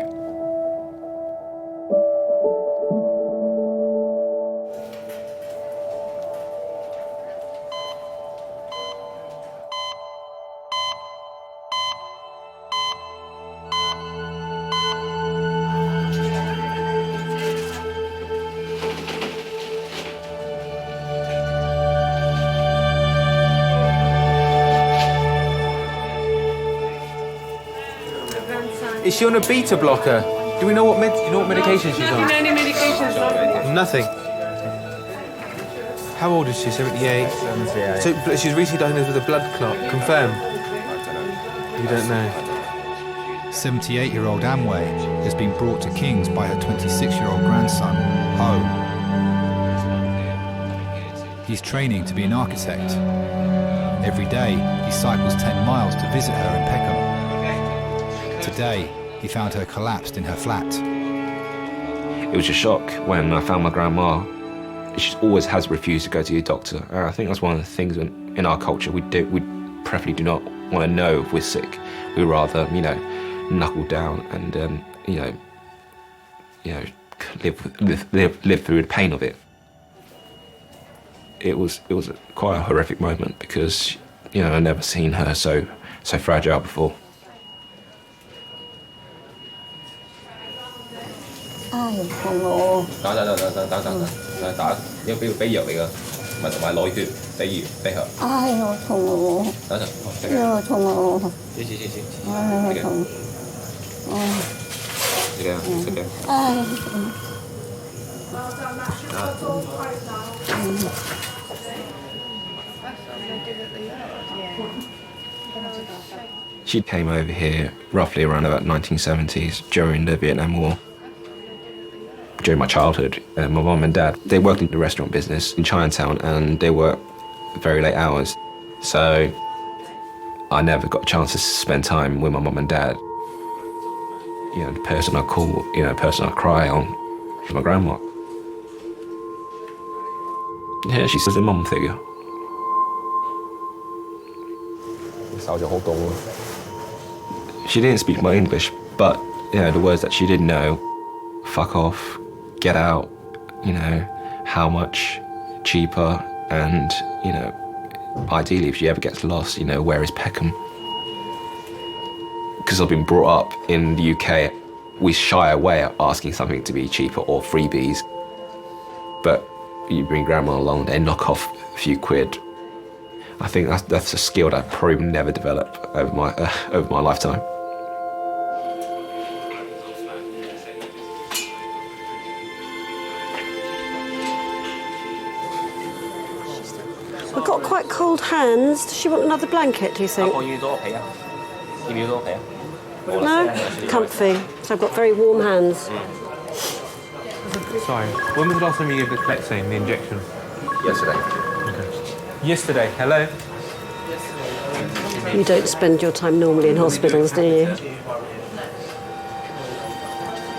Is she on a beta blocker? Do we know what medication she's on? Any medications? Nothing. How old is she? 78? 78. So but she's recently diagnosed with a blood clot. Confirmed? You don't know. 78-year-old Amway has been brought to Kings by her 26-year-old grandson, Ho. He's training to be an architect. Every day, he cycles 10 miles to visit her in Peckham. Today, he found her collapsed in her flat. It was a shock when I found my grandma. She always has refused to go to the doctor. I think that's one of the things in our culture we preferably do not want to know if we're sick. We rather, knuckle down and live through the pain of it. It was quite a horrific moment because I'd never seen her so fragile before. 唉，痛我。等，打，要俾藥你㗎，同埋攞血，俾佢。唉，我痛我。等陣，我痛我。黐。唉，我痛。食嘅。唉。She came over here roughly around about 1970s during the Vietnam War. During my childhood, my mum and dad, they worked in the restaurant business in Chinatown and they worked very late hours. So I never got a chance to spend time with my mum and dad. The person I call, the person I cry on is my grandma. Yeah, she's a mum figure. She didn't speak my English, but the words that she did know, fuck off, get out, how much, cheaper, and, ideally if she ever gets lost, where is Peckham? Because I've been brought up in the UK, we shy away at asking something to be cheaper or freebies. But you bring grandma along, they knock off a few quid. I think that's a skill that I probably never develop over my lifetime. We've got quite cold hands. Does she want another blanket, do you think? No? Comfy. So I've got very warm hands. Sorry, when was the last time you gave the Clexane, the injection? Yesterday. Okay. Yesterday, hello? You don't spend your time normally in hospitals, do you?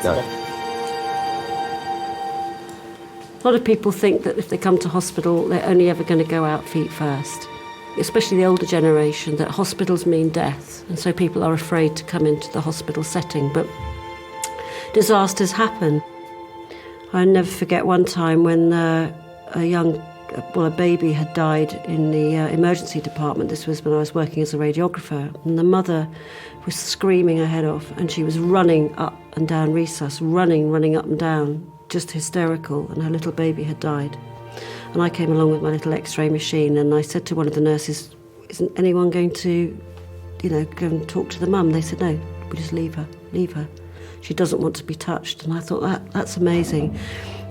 No. A lot of people think that if they come to hospital, they're only ever going to go out feet first. Especially the older generation, that hospitals mean death, and so people are afraid to come into the hospital setting. But disasters happen. I never forget one time when a baby had died in the emergency department. This was when I was working as a radiographer, and the mother was screaming her head off, and she was running up and down resus, running up and down, just hysterical, and her little baby had died. And I came along with my little X-ray machine, and I said to one of the nurses, "Isn't anyone going to, go and talk to the mum?" They said, "No, we just leave her. She doesn't want to be touched." And I thought, that's amazing.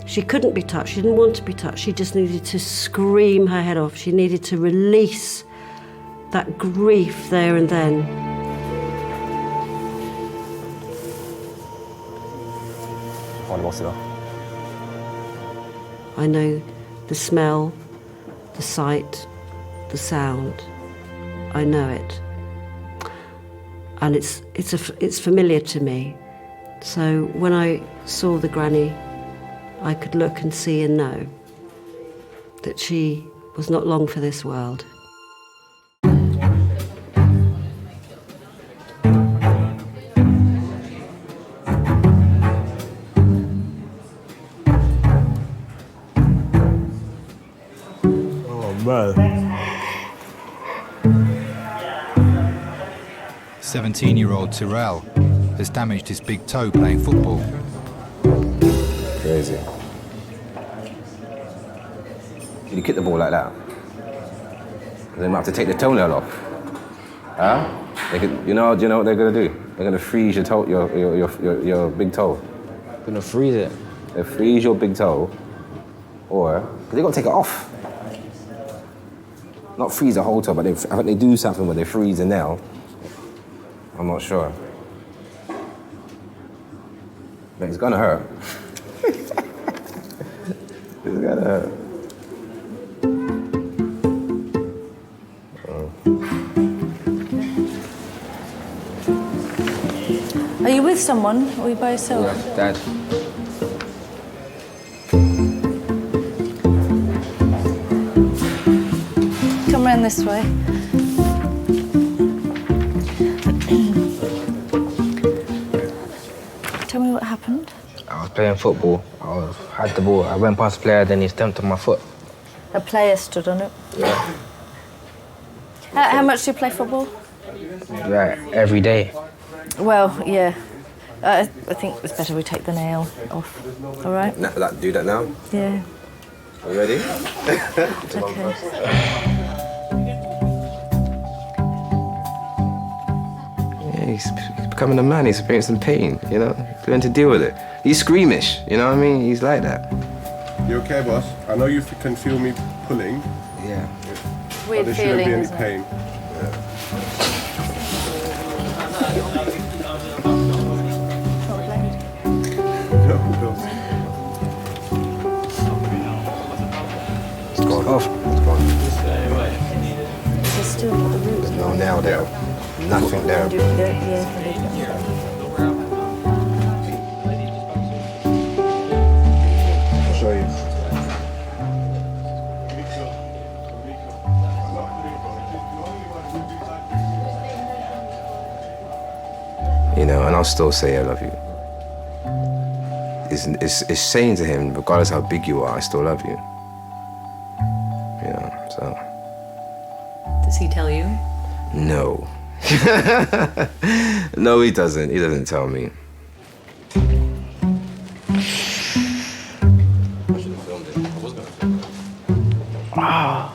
She couldn't be touched, she didn't want to be touched, she just needed to scream her head off. She needed to release that grief there and then. I know the smell, the sight, the sound. I know it. And it's familiar to me. So when I saw the granny, I could look and see and know that she was not long for this world. Oh, man. 17-year-old Tyrell has damaged his big toe playing football. Crazy. You kick the ball like that, they might have to take the toenail off. Huh? They could, you know what they're gonna do? They're gonna freeze your toe, your big toe. Gonna freeze it? They freeze your big toe, or because they gotta take it off. Not freeze the whole toe, but I think they do something where they freeze the nail. I'm not sure. But it's gonna hurt. It's gonna hurt. Are you with someone or are you by yourself? Yeah, Dad. Come round this way. Tell me what happened. I was playing football. Had the ball. I went past the player, then he stepped on my foot. A player stood on it. Yeah. How much do you play football? Right, every day. Well, yeah. I think it's better we take the nail off. All right? Do that now? Yeah. Are you ready? Okay. Yeah, he's becoming a man. He's experiencing pain, you know? Learn to deal with it. He's squeamish, you know what I mean? He's like that. You okay, boss? I know you can feel me pulling. Yeah. Weird there shouldn't be feeling, any isn't it? pain. It's gone. Off. It's gone. There's still the root. There's no nail there. Nothing there. I'll show you. You know, and I'll still say I love you. It's saying to him, regardless how big you are, I still love you. You know, so. Does he tell you? No. No, he doesn't. He doesn't tell me. Ah.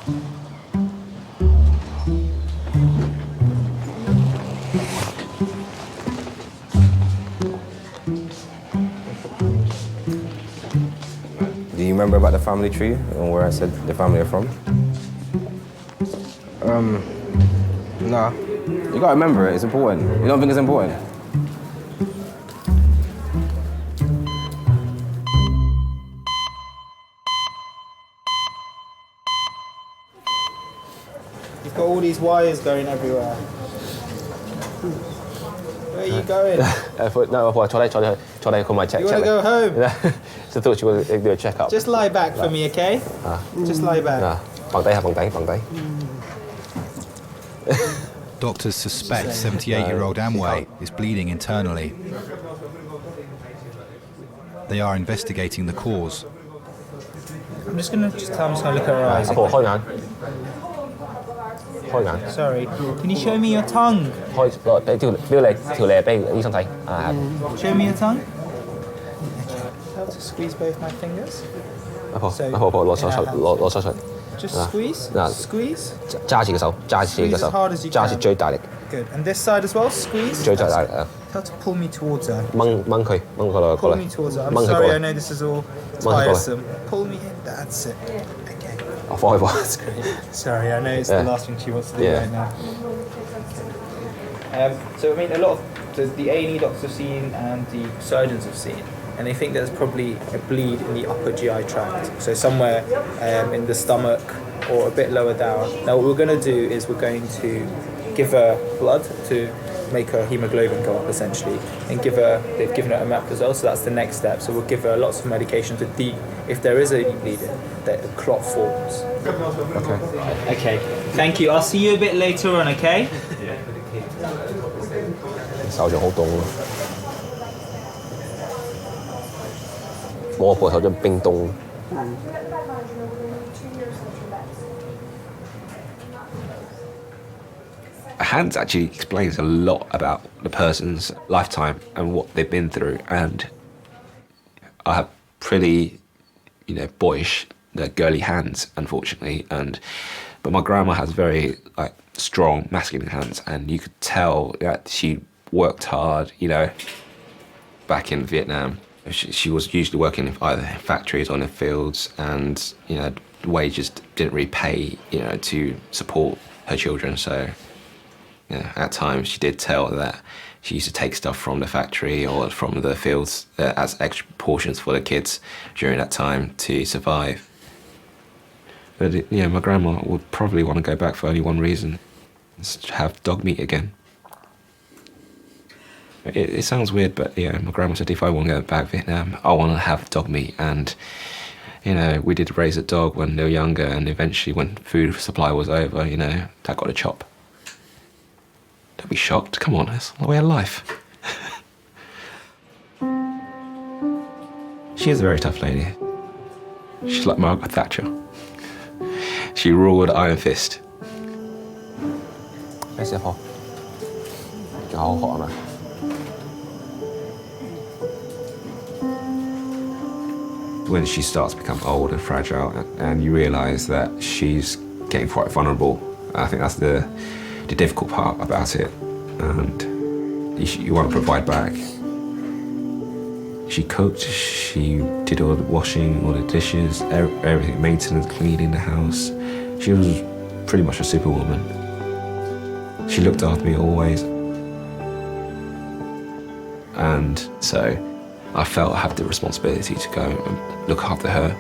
Do you remember about the family tree and where I said the family are from? Nah. You gotta remember it, it's important. You don't think it's important? You've got all these wires going everywhere. Where are you going? I thought I come my check. You want to go home? So I thought you would do a checkup. Just lie back for me, okay? Just lie back. Doctors suspect 78-year-old Amway is bleeding internally. They are investigating the cause. I'm just gonna look at her eyes. Sorry. Can you show me your tongue? Show me your tongue. How to squeeze both my fingers? Just squeeze? Squeeze? Squeeze as hard as you can. Good. And this side as well? Squeeze? How to pull me towards her. Pull me towards her. I'm sorry, I know this is all tiresome. Pull me in. That's it. Okay. Sorry, I know it's the last thing she wants to do right now. So, I mean, a lot of the A&E doctors have seen and the surgeons have seen. and they think there's probably a bleed in the upper GI tract, so somewhere in the stomach or a bit lower down. Now what we're going to do is we're going to give her blood to make her hemoglobin go up essentially, and they've given her omeprazole, so that's the next step. So we'll give her lots of medication to if there is any bleeding, that a clot forms. Okay, thank you. I'll see you a bit later on, okay? 手仲好凍咯，我個手掌冰凍。Hands actually explains a lot about the person's lifetime and what they've been through, and I have pretty, boyish, girly hands, unfortunately, but my grandma has very strong masculine hands, and you could tell that she worked hard, back in Vietnam. She was usually working in either factories or in the fields, and the wages didn't really pay, to support her children. So at times she did tell that she used to take stuff from the factory or from the fields as extra portions for the kids during that time to survive. But my grandma would probably want to go back for only one reason: is to have dog meat again. It sounds weird, but my grandma said if I want to go back to Vietnam, I want to have dog meat. And we did raise a dog when they were younger, and eventually when food supply was over, that got a chop. Don't be shocked. Come on, it's the way of life. She is a very tough lady. She's like Margaret Thatcher. She ruled iron fist. When she starts to become old and fragile, and you realise that she's getting quite vulnerable, I think that's the difficult part about it, and you want to provide back. She cooked, she did all the washing, all the dishes, everything, maintenance, cleaning the house. She was pretty much a superwoman. She looked after me always. And so I felt I had the responsibility to go and look after her.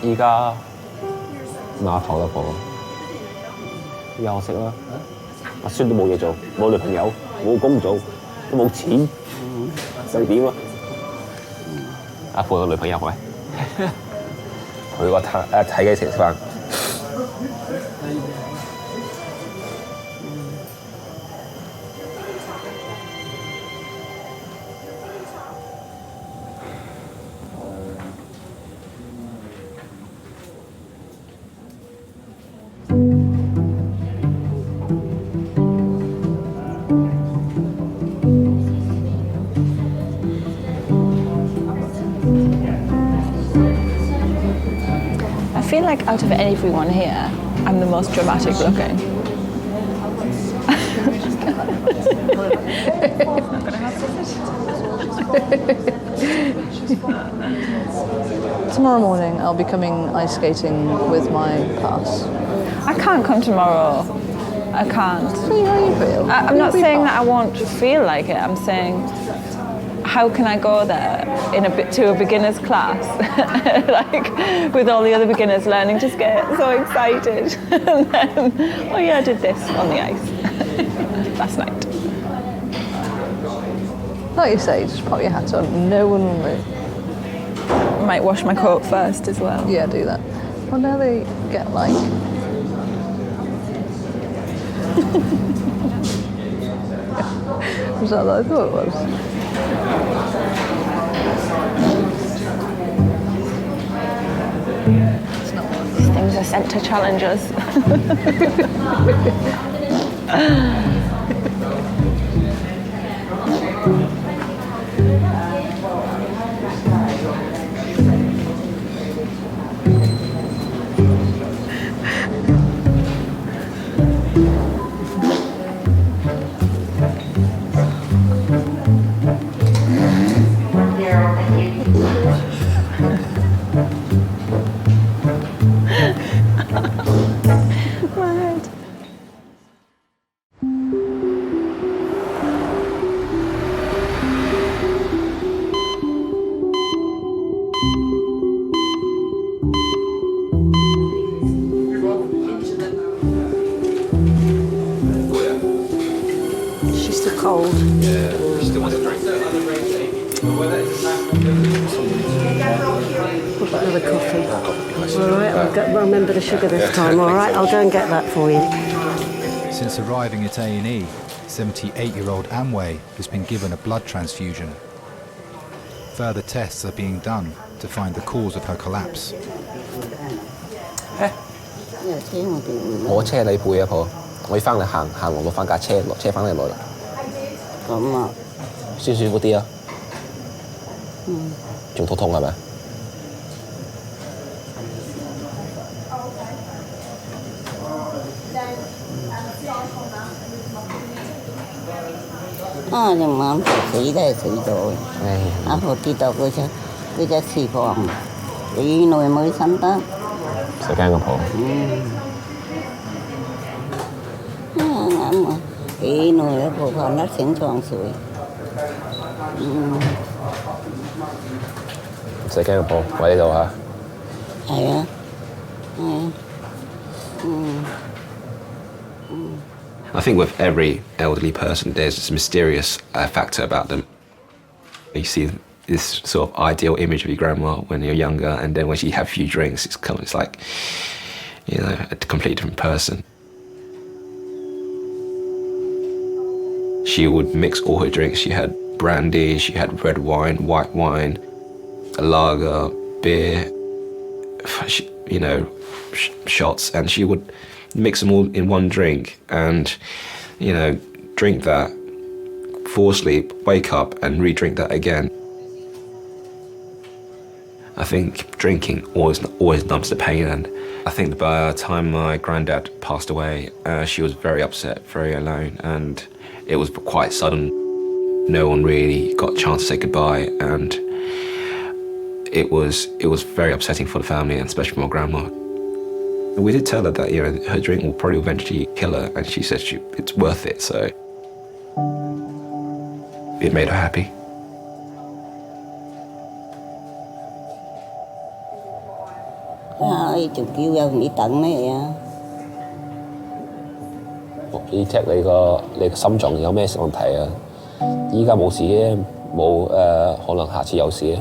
Bây giờ 碼頭啦，婆，休息啦。阿孫都冇嘢做，冇女朋友，冇工做，都冇錢，想點啊？阿婆有女朋友喂，佢個睇幾時食飯？ I feel like out of everyone here, I'm the most dramatic looking. Tomorrow morning I'll be coming ice skating with my pass. I can't come tomorrow. I can't. See how you feel. I'm not saying that I won't feel like it. I'm saying, how can I go there to a beginner's class, like with all the other beginners learning to skate? So excited. And then, oh yeah, I did this on the ice last night. Like you say, just pop your hat on. No one will move. I might wash my coat first as well. Yeah, do that. Well, now they get like. Was that what I thought it was? These things are sent to challengers. cold. Yeah, she still wants a drink. What about another coffee? All right, I'll remember the sugar this time. All right, I'll go and get that for you. Since arriving at A&E, 78-year-old Amway has been given a blood transfusion. Further tests are being done to find the cause of her collapse. 我車你背啊，婆，我要翻嚟行落翻架車，落車翻嚟攞。咁啊，舒服啲啊？仲肚痛係咪？啊，你媽死都係死咗嘅。阿婆跌到嗰隻翅膀，幾耐冇生得。唔使驚啊，婆。啱啊，幾耐啊，婆婆甩醒床水。唔使驚啊，婆，我喺度嚇。係啊，I think with every elderly person, there's this mysterious factor about them. You see this sort of ideal image of your grandma when you're younger, and then when she have a few drinks, it's like, you know, a completely different person. She would mix all her drinks. She had brandy, she had red wine, white wine, a lager, beer, you know, shots, and she would mix them all in one drink and, you know, drink that, fall asleep, wake up and re-drink that again. I think drinking always numbs the pain, and I think by the time my granddad passed away, she was very upset, very alone, and it was quite sudden. No one really got a chance to say goodbye, and it was very upsetting for the family, and especially for my grandma. We did tell her that, you know, her drink will probably eventually kill her, and she said it's worth it, so it made her happy.仲叫有你等咩啊？你 check 你個心臟有咩問題啊？依家冇事嘅，冇可能下次有事嘅。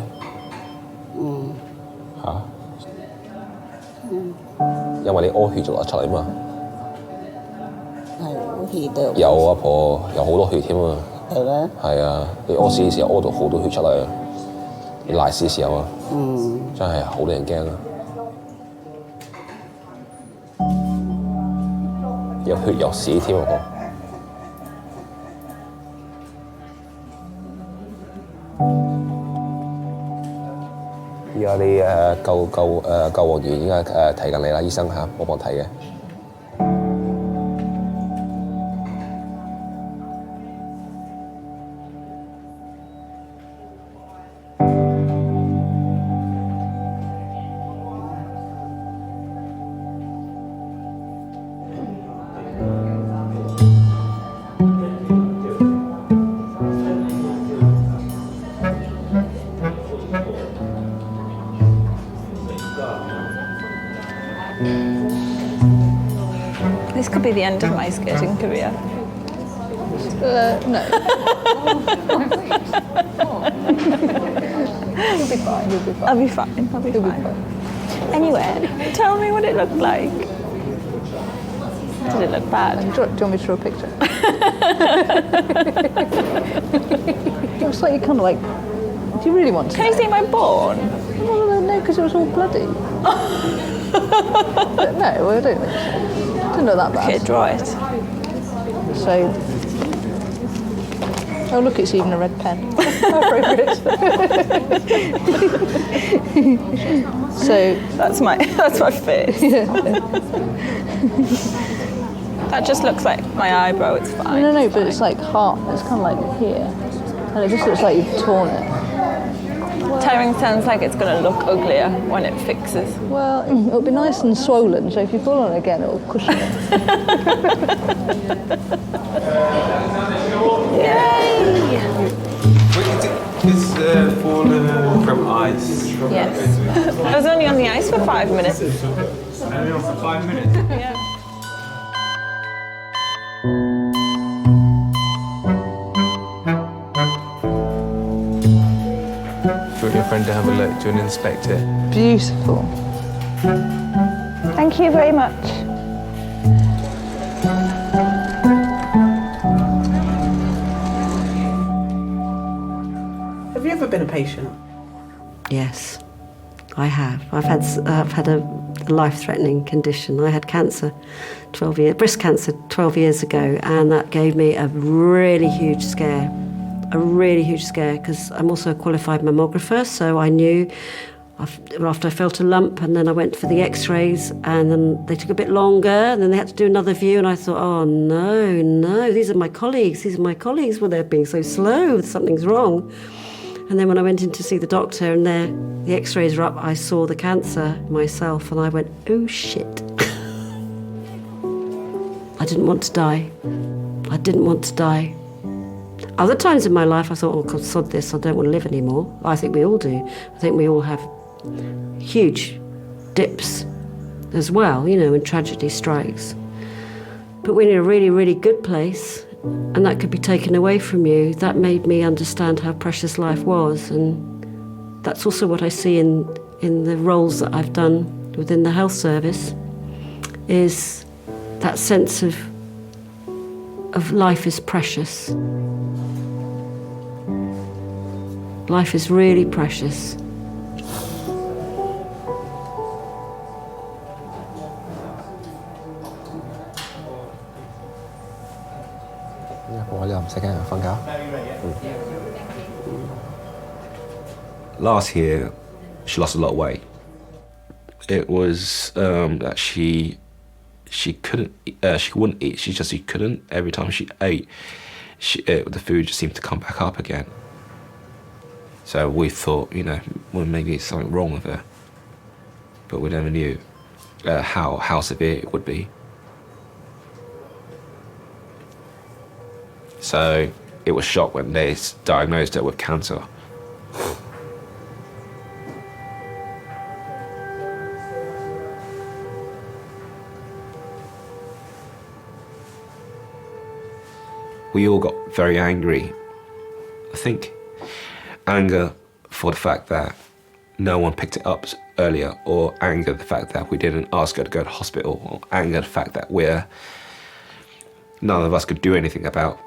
嚇？因為你屙血就流出嚟嘛。係屙血都有啊，婆，有好多血添啊。係咩？係啊，你屙屎嘅時候屙到好多血出嚟啊！你賴屎嘅時候啊，真係好令人驚啊！有血有屎添啊！而家你救護員依家睇緊你啦，醫生嚇幫我睇嘅。This could be the end of my skating career. No. You'll be fine. You'll be fine. I'll be fine. I'll be fine. Anyway, tell me what it looked like. Did it look bad? Do you want me to draw a picture? It looks like you kind of like. Do you really want to? Can you see my bone? No, because it was all bloody. But no, I don't think so. Didn't look that bad. Okay, draw it. So. Oh look, it's even a red pen. How appropriate. So that's my face. That just looks like my eyebrow. It's fine. No, but it's like heart. It's kind of like here, and it just looks like you've torn it. Tearing sounds like it's going to look uglier when it fixes. Well, it'll be nice and swollen, so if you fall on it again, it'll cushion it. Yay! It's fallen from ice. Yes. I was only on the ice for 5 minutes. Only on for 5 minutes? Yeah. friend to have a look. Do you want to inspect it? Beautiful. Thank you very much. Have you ever been a patient? Yes, I have. I've had a life-threatening condition. I had cancer, breast cancer 12 years ago, and that gave me a really huge scare. Because I'm also a qualified mammographer, so I knew after I felt a lump, and then I went for the x-rays, and then they took a bit longer, and then they had to do another view, and I thought, oh no, these are my colleagues, well, they're being so slow, something's wrong. And then when I went in to see the doctor, and the x-rays were up, I saw the cancer myself, and I went, oh shit. I didn't want to die. Other times in my life I thought, oh God, sod this, I don't want to live anymore. I think we all do. I think we all have huge dips as well, when tragedy strikes. But when you're in a really, really good place, and that could be taken away from you, that made me understand how precious life was. And that's also what I see in the roles that I've done within the health service, is that sense of life is precious. Life is really precious. Last year, she lost a lot of weight. It was that she couldn't, she wouldn't eat. She couldn't. Every time she ate, the food just seemed to come back up again. So we thought, well, maybe it's something wrong with her, but we never knew how severe it would be. So it was shocked when they diagnosed her with cancer. We all got very angry. I think anger for the fact that no one picked it up earlier, or anger the fact that we didn't ask her to go to hospital, or anger the fact that none of us could do anything about,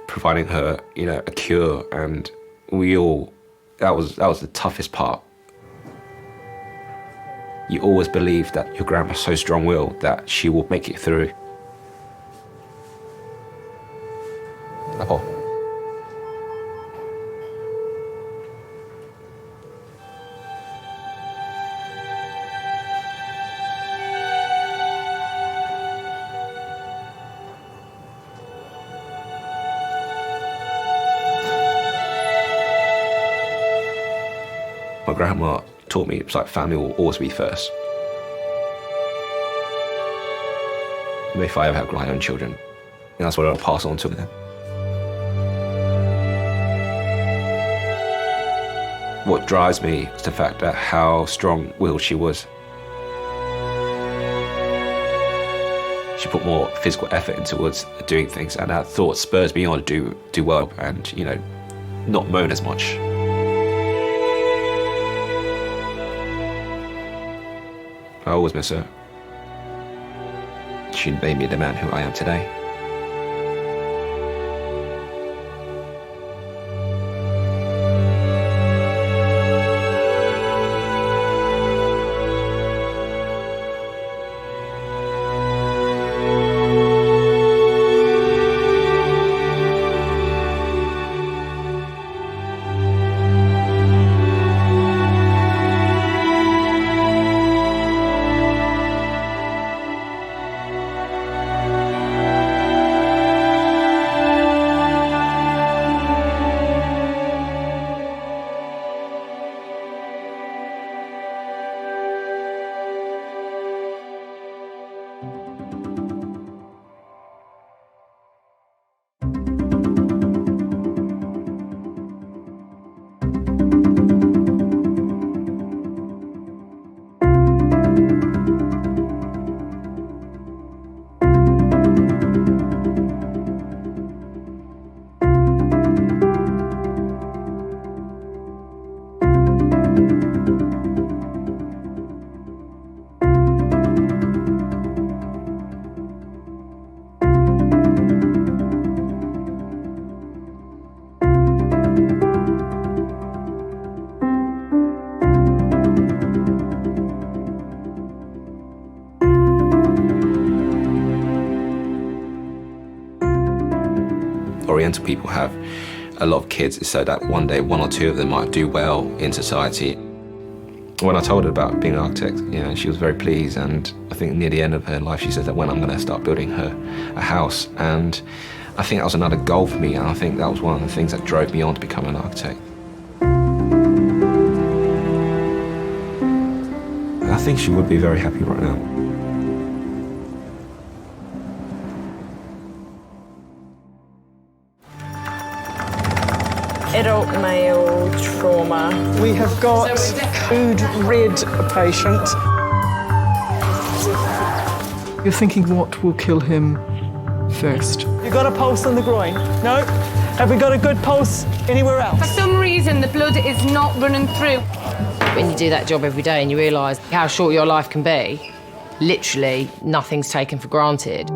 providing her, a cure, and that was the toughest part. You always believe that your grandma's so strong-willed that she will make it through. Apple. My grandma taught me it's like family will always be first. If I ever have my own children, that's what I'll pass on to them. What drives me is the fact that how strong-willed she was. She put more physical effort towards doing things, and that thought spurs me on to do well and, not moan as much. I always miss her. She made me the man who I am today. Oriental people have a lot of kids so that one day 1 or 2 of them might do well in society. When I told her about being an architect, she was very pleased, and I think near the end of her life she said that when I'm going to start building her a house, and I think that was another goal for me, and I think that was one of the things that drove me on to become an architect. I think she would be very happy right now. Adult male trauma. We have got food-rid patient. You're thinking what will kill him first? You got a pulse on the groin? No? Have we got a good pulse anywhere else? For some reason, the blood is not running through. When you do that job every day and you realise how short your life can be, literally nothing's taken for granted.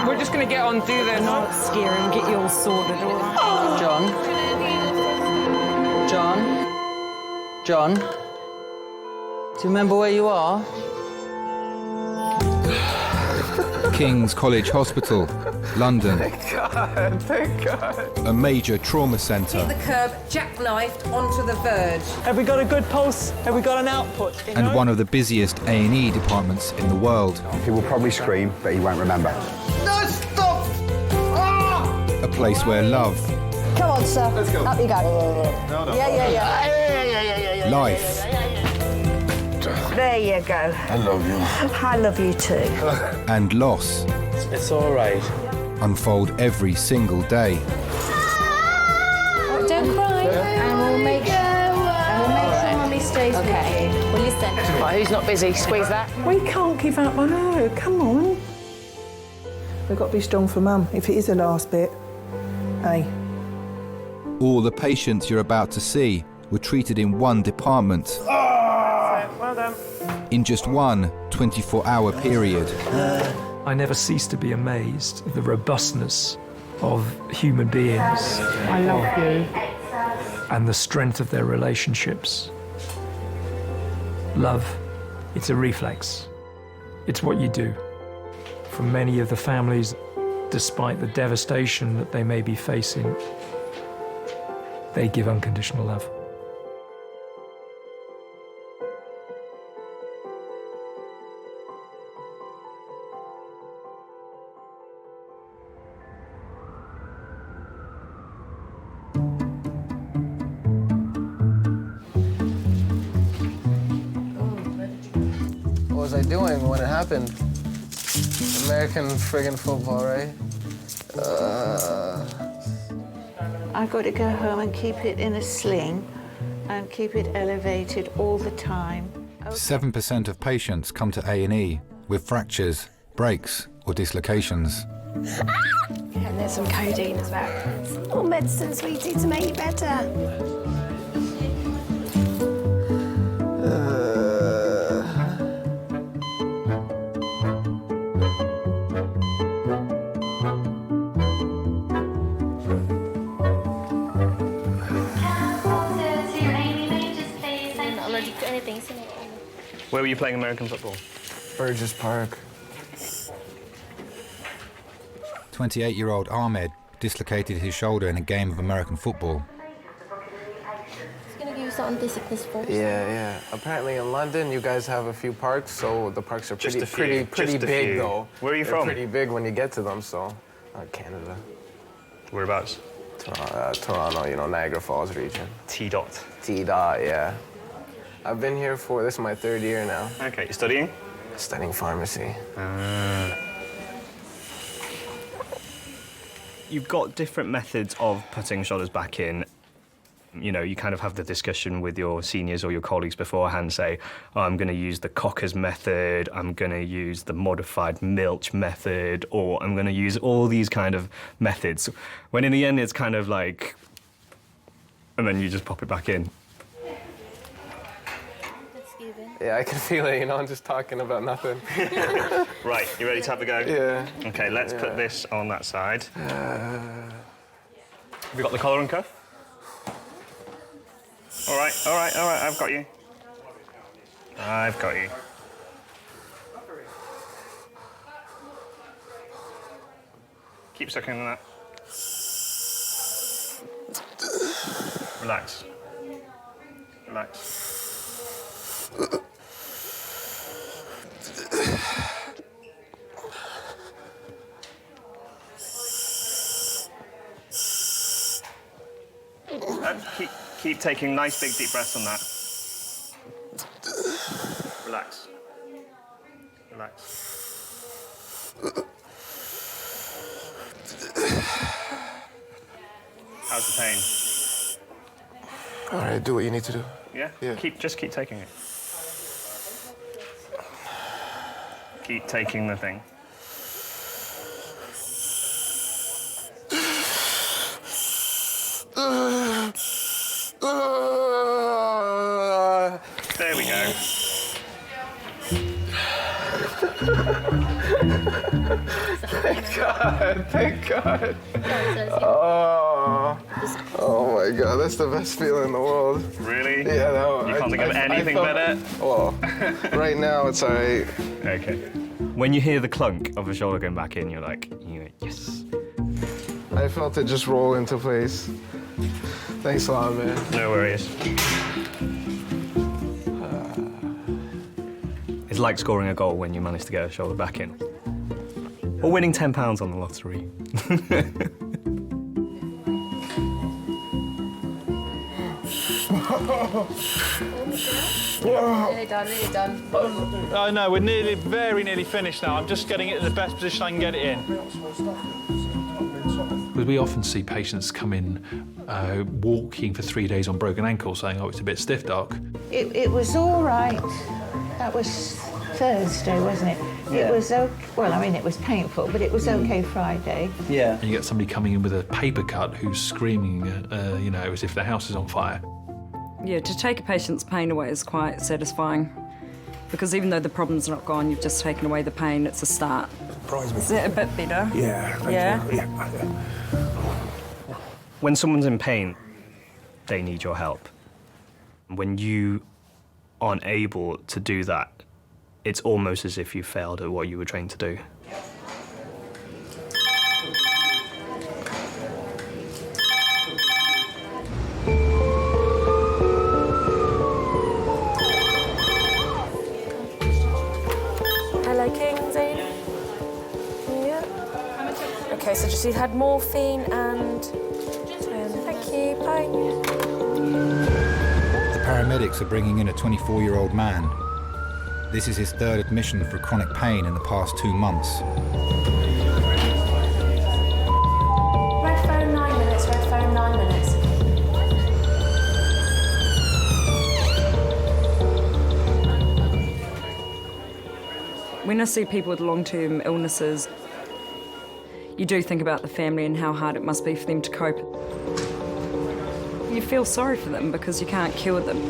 We're just going to get on, do this. Not scare him, get you all sorted, all right? John? Do you remember where you are? Kings College Hospital, London. Thank God. A major trauma centre. The curb, jackknifed onto the verge. Have we got a good pulse? Have we got an output? And one of the busiest A&E departments in the world. He will probably scream, but he won't remember. No, stop! Ah! A place where love, Come on, sir. Let's go. Up you go. No. Yeah. life, There you go. I love you. I love you too. and loss It's all right. unfold every single day. Don't cry. And we'll make sure Mummy stays with you. Well, listen. Right, who's not busy? Squeeze that. We can't give up on her. Come on. We've got to be strong for Mum, if it is the last bit. Hey. All the patients you're about to see were treated in one department. Well done. In just one 24-hour period. I never cease to be amazed at the robustness of human beings. I love you. And the strength of their relationships. Love, it's a reflex. It's what you do. For many of the families, despite the devastation that they may be facing, they give unconditional love. What was I doing when it happened? American friggin' football, right? I've got to go home and keep it in a sling and keep it elevated all the time. 7% of patients come to A&E with fractures, breaks, or dislocations. And there's some codeine as well. Some more medicine, sweetie, to make you better. Where were you playing American football? Burgess Park. 28-year-old Ahmed dislocated his shoulder in a game of American football. He's gonna give you some anti-sickness first. Yeah. Apparently in London, you guys have a few parks, so the parks are pretty big, though. Where are you They're from? Pretty big when you get to them, so. Canada. Whereabouts? Toronto, Niagara Falls region. T-dot. T-dot, yeah. I've been here this is my 3rd year now. Okay, you studying? Studying pharmacy. You've got different methods of putting shoulders back in. You know, you kind of have the discussion with your seniors or your colleagues beforehand, say, oh, I'm going to use the Cocker's method, I'm going to use the modified Milch method, or I'm going to use all these kind of methods. When in the end, it's kind of like, and then you just pop it back in. Yeah, I can feel it, you know, I'm just talking about nothing. Right, you ready to have a go? Yeah. Okay, let's put this on that side. Have you got the collar and cuff? All right, I've got you. I've got you. Keep sucking on that. Relax. Relax. Keep taking nice big deep breaths on that. Relax. Relax. How's the pain? All right, do what you need to do. Yeah? Just keep taking it. Keep taking the thing. There we go. Thank God. Oh my God, that's the best feeling in the world. Really? Yeah, no. You can't think of anything better? Well, right now it's all right. Okay. When you hear the clunk of the shoulder going back in, you're like, yes. I felt it just roll into place. Thanks a lot, man. No worries. It's like scoring a goal when you manage to get a shoulder back in. Or winning £10 on the lottery. Nearly done, nearly done. Oh no, we're very nearly finished now. I'm just getting it in the best position I can get it in. Because we often see patients come in walking for 3 days on broken ankles, saying, oh, it's a bit stiff, doc. It was all right. That was Thursday, wasn't it? Yeah. It was okay. Well, I mean, it was painful, but it was okay Friday. Yeah. And you get somebody coming in with a paper cut who's screaming, you know, as if their house is on fire. Yeah, to take a patient's pain away is quite satisfying. Because even though the problem's not gone, you've just taken away the pain, it's a start. Is it a bit better? Yeah. Yeah? When someone's in pain, they need your help. When you aren't able to do that, it's almost as if you failed at what you were trained to do. Hello, Kings A&E. Yeah. Okay, so just you had morphine and thank you, bye. The paramedics are bringing in a 24-year-old man. This is his third admission for chronic pain in the past 2 months. Red phone 9 minutes, red phone 9 minutes. When I see people with long-term illnesses, you do think about the family and how hard it must be for them to cope. You feel sorry for them because you can't cure them.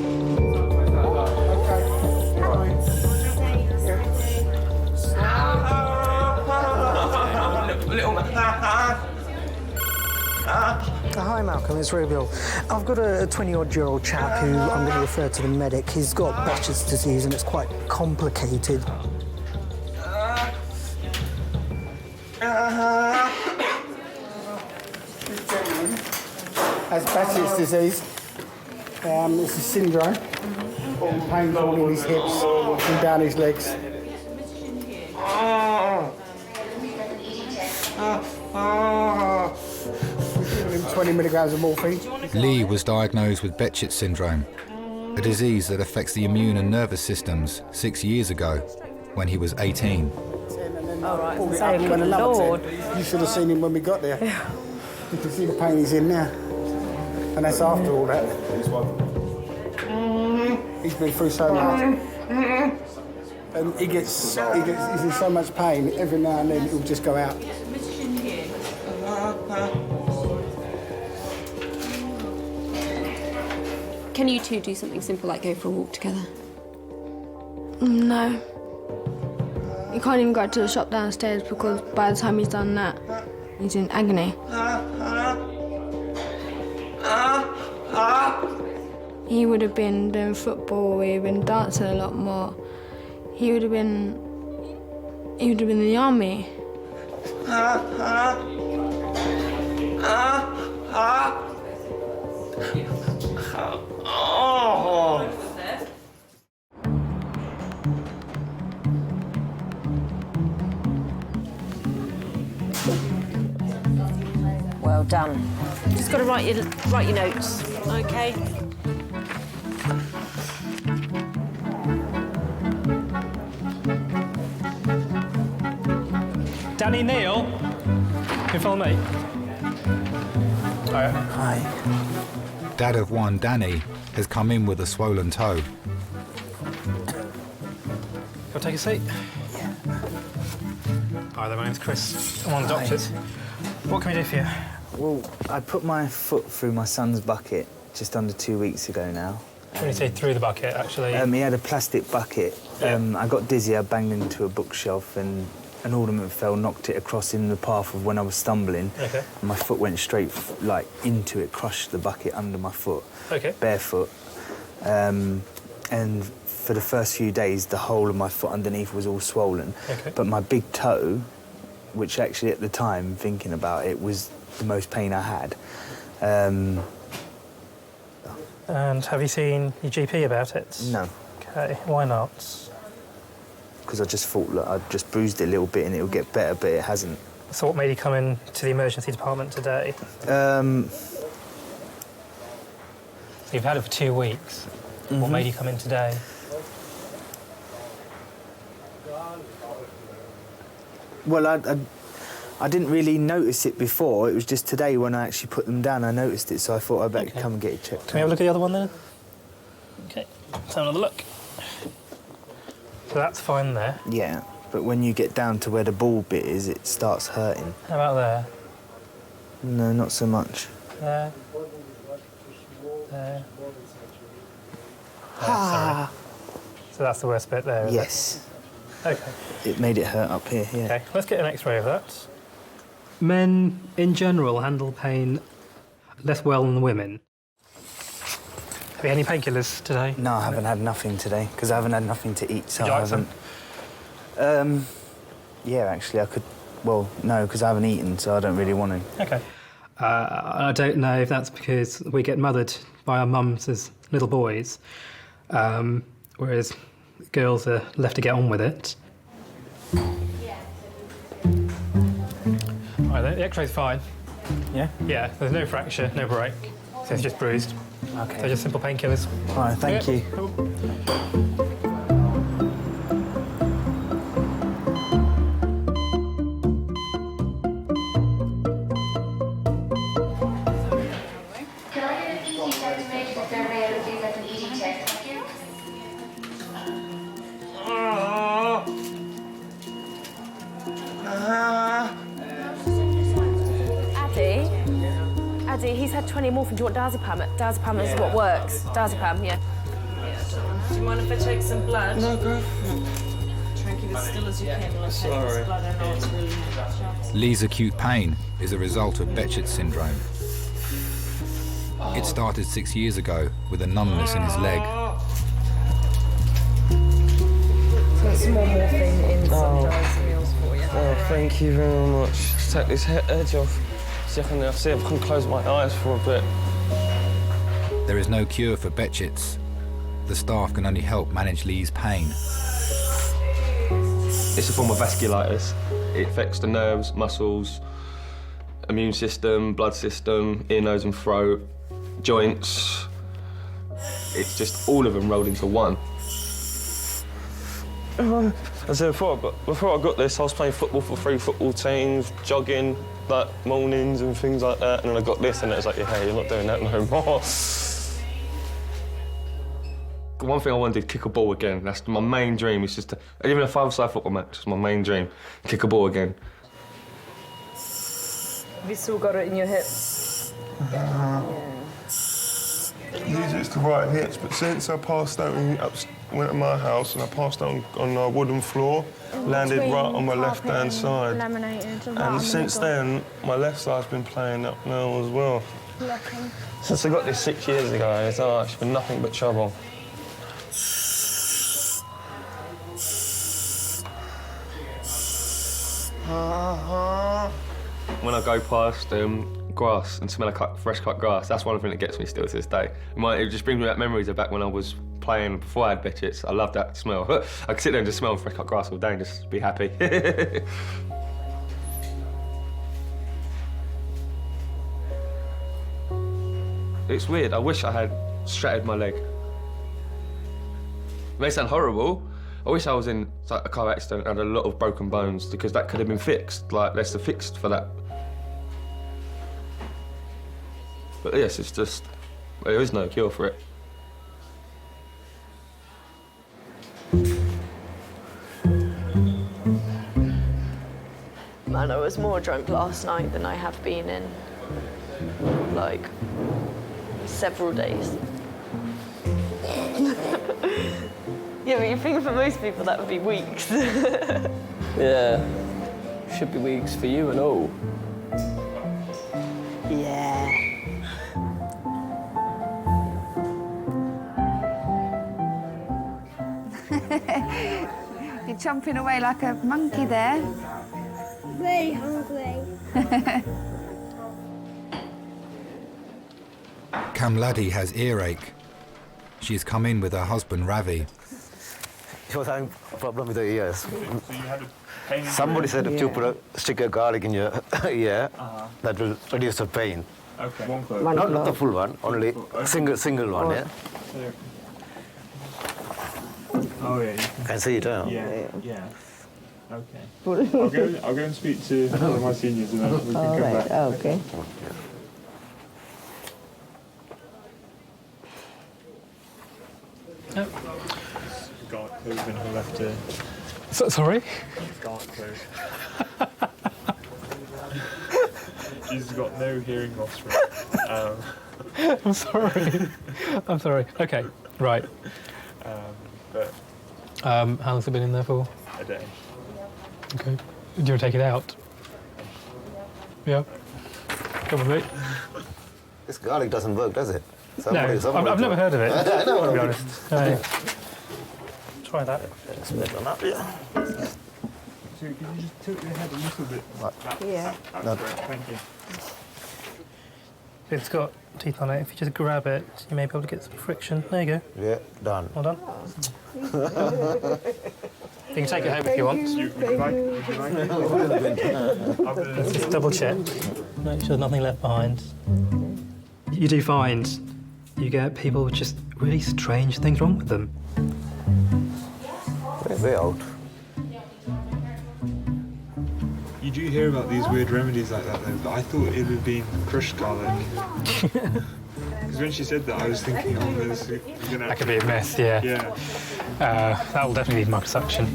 Hi Malcolm, it's Rubiel. I've got a 20-odd-year-old chap who I'm going to refer to the medic. He's got Behçet's disease and it's quite complicated. Has Behçet's disease. It's a syndrome. All pain all in his hips and down his legs. 20 milligrams of morphine. Lee was diagnosed with Behçet syndrome, a disease that affects the immune and nervous systems 6 years ago, when he was 18. All right, Pulled it so up and went Lord. You should have seen him when we got there. You can see the pain he's in now. And that's after all that. He's been through so much. And he's in so much pain, every now and then he'll just go out. Can you two do something simple like go for a walk together? No. He can't even go to the shop downstairs because by the time he's done that, he's in agony. He would have been doing football, he would have been dancing a lot more. He would have been in the army. Well done. Just got to write your notes, okay? Danny, Neil, can you follow me? Hi. Dad of one, Danny, has come in with a swollen toe. Go take a seat. Yeah. Hi there, my name's Chris. I'm one of the doctors. What can we do for you? Well, I put my foot through my son's bucket just under 2 weeks ago now. When you say through the bucket, actually? He had a plastic bucket. I got dizzy, I banged into a bookshelf and an ornament fell, knocked it across in the path of when I was stumbling. Okay. And my foot went straight into it, crushed the bucket under my foot. Okay. Barefoot. And for the first few days, the whole of my foot underneath was all swollen. Okay. But my big toe, which actually at the time, thinking about it, was the most pain I had. And have you seen your GP about it? No. Okay, why not? Because I just thought, look, I just bruised it a little bit and it'll get better, but it hasn't. So what made you come in to the emergency department today? So you've had it for 2 weeks. Mm-hmm. What made you come in today? Well, I didn't really notice it before. It was just today when I actually put them down, I noticed it, so I thought I'd better come and get it checked. Can we have a look at the other one then? Okay, let's have another look. So that's fine there. Yeah, but when you get down to where the ball bit is, it starts hurting. How about there? No, not so much. There. There. Ah. Sorry. So that's the worst bit there, is Yes. it? Okay. It made it hurt up here, yeah. Okay, let's get an X-ray of that. Men, in general, handle pain less well than women. Have you had any painkillers today? No, I haven't had nothing today, because I haven't had nothing to eat, so Would you I like some? haven't... Yeah, actually, I could... Well, no, because I haven't eaten, so I don't really want to. Okay. I don't know if that's because we get mothered by our mums as little boys, whereas girls are left to get on with it. All right, the X-ray's fine. Yeah? Yeah, there's no fracture, no break. So it's just bruised. Okay. So just simple painkillers. All right, thank you. Can I get a PT documentation of every other thing like an ED check? Thank you. Addy, he's had 20 morphine. Do you want diazepam? Diazepam is what works. Diazepam, yeah. Do you mind if I take some blood? No, go. Try and keep it as still as you can. I'll take Sorry. this blood. I know it's really hard. Lee's acute pain is a result of Behçet's syndrome. It started 6 years ago with a numbness in his leg. So it's some more morphine in some meals for you. Oh, thank you very much. Just take this edge off. See if I can close my eyes for a bit. There is no cure for Behçet's. The staff can only help manage Lee's pain. It's a form of vasculitis. It affects the nerves, muscles, immune system, blood system, ear, nose and throat, joints. It's just all of them rolled into one. I said before I got this, I was playing football for 3 football teams, jogging, like mornings and things like that, and then I got this, and it was like, yeah, you're not doing that no more. One thing I want to do is kick a ball again. That's my main dream. It's just even a 5-a-side football match is my main dream. Kick a ball again. Have you still got it in your hips? These are the right hips, but since I passed out and went to my house and I passed out on a wooden floor, landed right on my left-hand side. And since then, my left side's been playing up now as well. Since I got this 6 years ago, it's been nothing but trouble. When I go past grass and smell of fresh cut grass, that's one thing that gets me still to this day. It just brings me back memories of back when I was playing before I had bitches. I love that smell. I could sit there and just smell fresh cut grass all day and just be happy. It's weird. I wish I had shattered my leg. It may sound horrible. I wish I was in a car accident and had a lot of broken bones because that could have been fixed. Like, they're fixed for that. But yes, it's just, there is no cure for it. Man, I was more drunk last night than I have been in, like, several days. Yeah, but you think for most people that would be weeks. Yeah, should be weeks for you and all. Yeah. You're chomping away like a monkey there. Very hungry. Kamladi has earache. She's come in with her husband, Ravi. She was having a problem with her ears. So you had a pain in Somebody said if you put a stick of garlic in your ear, that will reduce the pain. Okay. One clove. Not the full one, only single one, yeah? Oh, yeah. You can see it, huh? Yeah. Okay. I'll go and speak to one of my seniors and then we can come back. Okay. Garlic clove in her left ear. Sorry? Garlic clove. She's got no hearing loss from it. I'm sorry. I'm sorry. Okay, right. How long's it been in there for? A day. Okay. Do you want to take it out? Yeah. Come with me. This garlic doesn't work, does it? I've never heard of it, I know. to be honest. No. Try that. Let's make one up, yeah. So can you just tilt your head a little bit? Yeah. That's great, thank you. It's got teeth on it. If you just grab it, you may be able to get some friction. There you go. Yeah, done. Well done. You can take it home if you want. Let's just double check. Make sure there's nothing left behind. You do find you get people with just really strange things wrong with them. Way out. You do hear about these weird remedies like that though, but I thought it would have been crushed garlic. Because when she said that, I was thinking, oh, this is gonna... That could be a mess, yeah. Yeah. That will definitely need microsuction.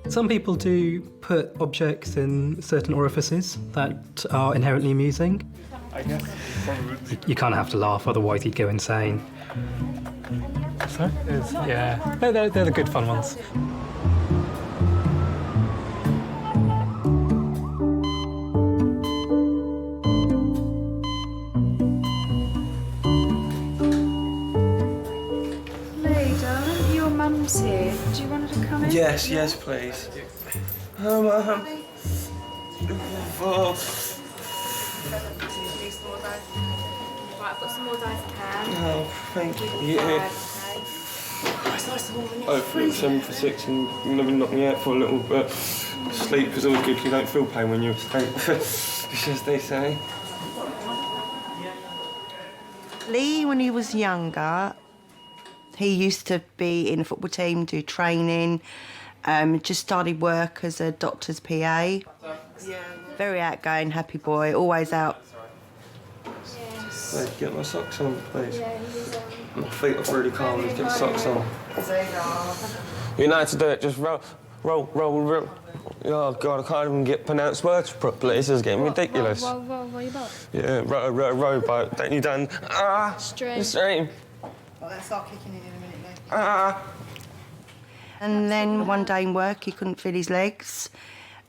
Some people do put objects in certain orifices that are inherently amusing. I guess, probably. You kind of have to laugh, otherwise you'd go insane. So, yeah, they're the good fun ones. Mum's here. Do you want her to come in? Yes, please. Right, I've got some more dice in hand. Oh, thank you. It's nice and warm, isn't it? Hopefully it's 7 for 6 and you never knock me out for a little bit. Sleep is always good. You don't feel pain when you're asleep, as they say. Lee, when he was younger, he used to be in a football team, do training, just started work as a doctor's PA. Yeah. Very outgoing, happy boy, always out. Hey, get my socks on, please. My feet are really cold. Get my socks on. You know how to do it. Just roll. Oh God, I can't even get pronounced words properly. This is getting ridiculous. Row your boat? Yeah, row boat. Don't you done? Stream. Well, let's start kicking in a minute, mate. And then one day in work, he couldn't feel his legs.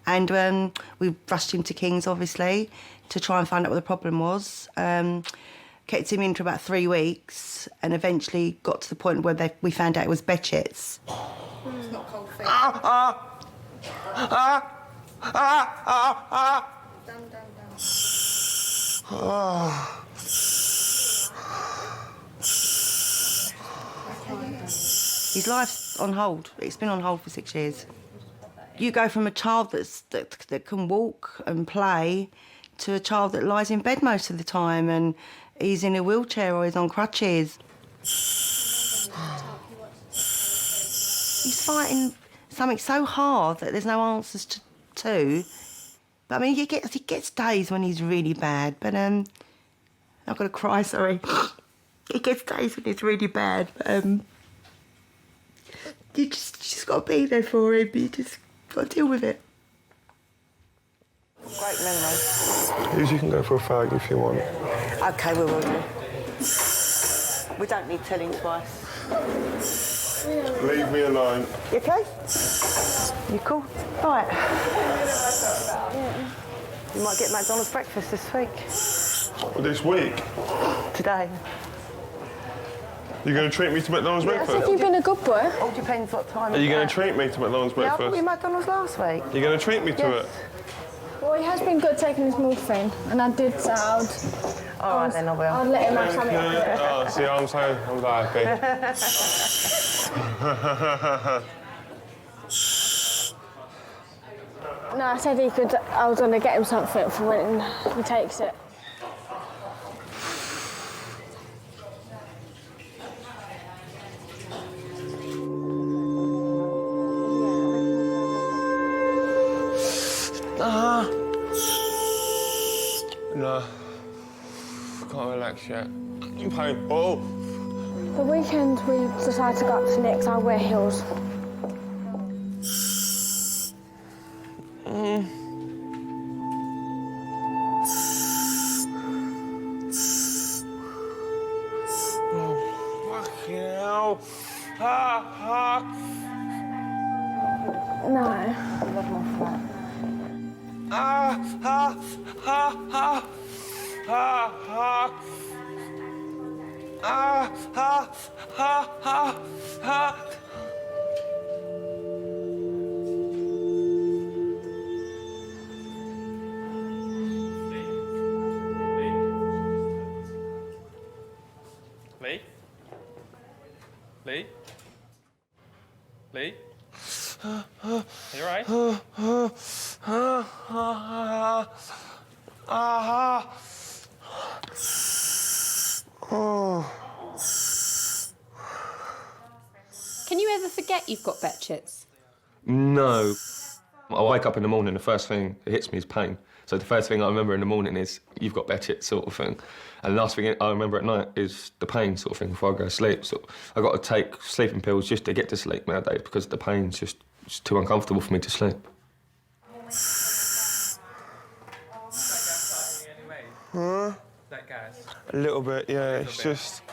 And we rushed him to Kings, obviously, to try and find out what the problem was. Kept him in for about 3 weeks and eventually got to the point where we found out it was Bechet's. It's not cold feet. His life's on hold. It's been on hold for 6 years. You go from a child that can walk and play to a child that lies in bed most of the time and he's in a wheelchair or he's on crutches. He's fighting something so hard that there's no answers to. But I mean, he gets days when he's really bad, but I've got to cry, sorry. He gets days when it's really bad, but you just got to be there for him. You just got to deal with it. Great memory. You can go for a fag if you want. OK, we will do. We don't need telling twice. Leave me alone. You OK? You cool? Right. You might get McDonald's breakfast this week. This week? Today. You're going to treat me to McDonald's breakfast? I think you've been a good boy. All depends what time. Are you going to treat me to McDonald's Yeah, I breakfast? bought you McDonald's last week. You're going to treat me to it? Well, he has been good taking his morphine, and I did say All right, then I will. I'll let him have something. Oh, see, I'm so happy. No, I said he could. I was going to get him something for when he takes it. No. Can't relax yet. I'm painful. The weekend we decided to go up to Nick's. I'll wear heels. Oh, fucking hell. No. I love my flat. Lee? You alright? Can you ever forget you've got Bechet's? No. I wake up in the morning, the first thing that hits me is pain. So the first thing I remember in the morning is you've got Bechet's sort of thing. And the last thing I remember at night is the pain sort of thing before I go to sleep. So I've got to take sleeping pills just to get to sleep nowadays because the pain's just too uncomfortable for me to sleep. Huh? That gas? A little bit, yeah. It's just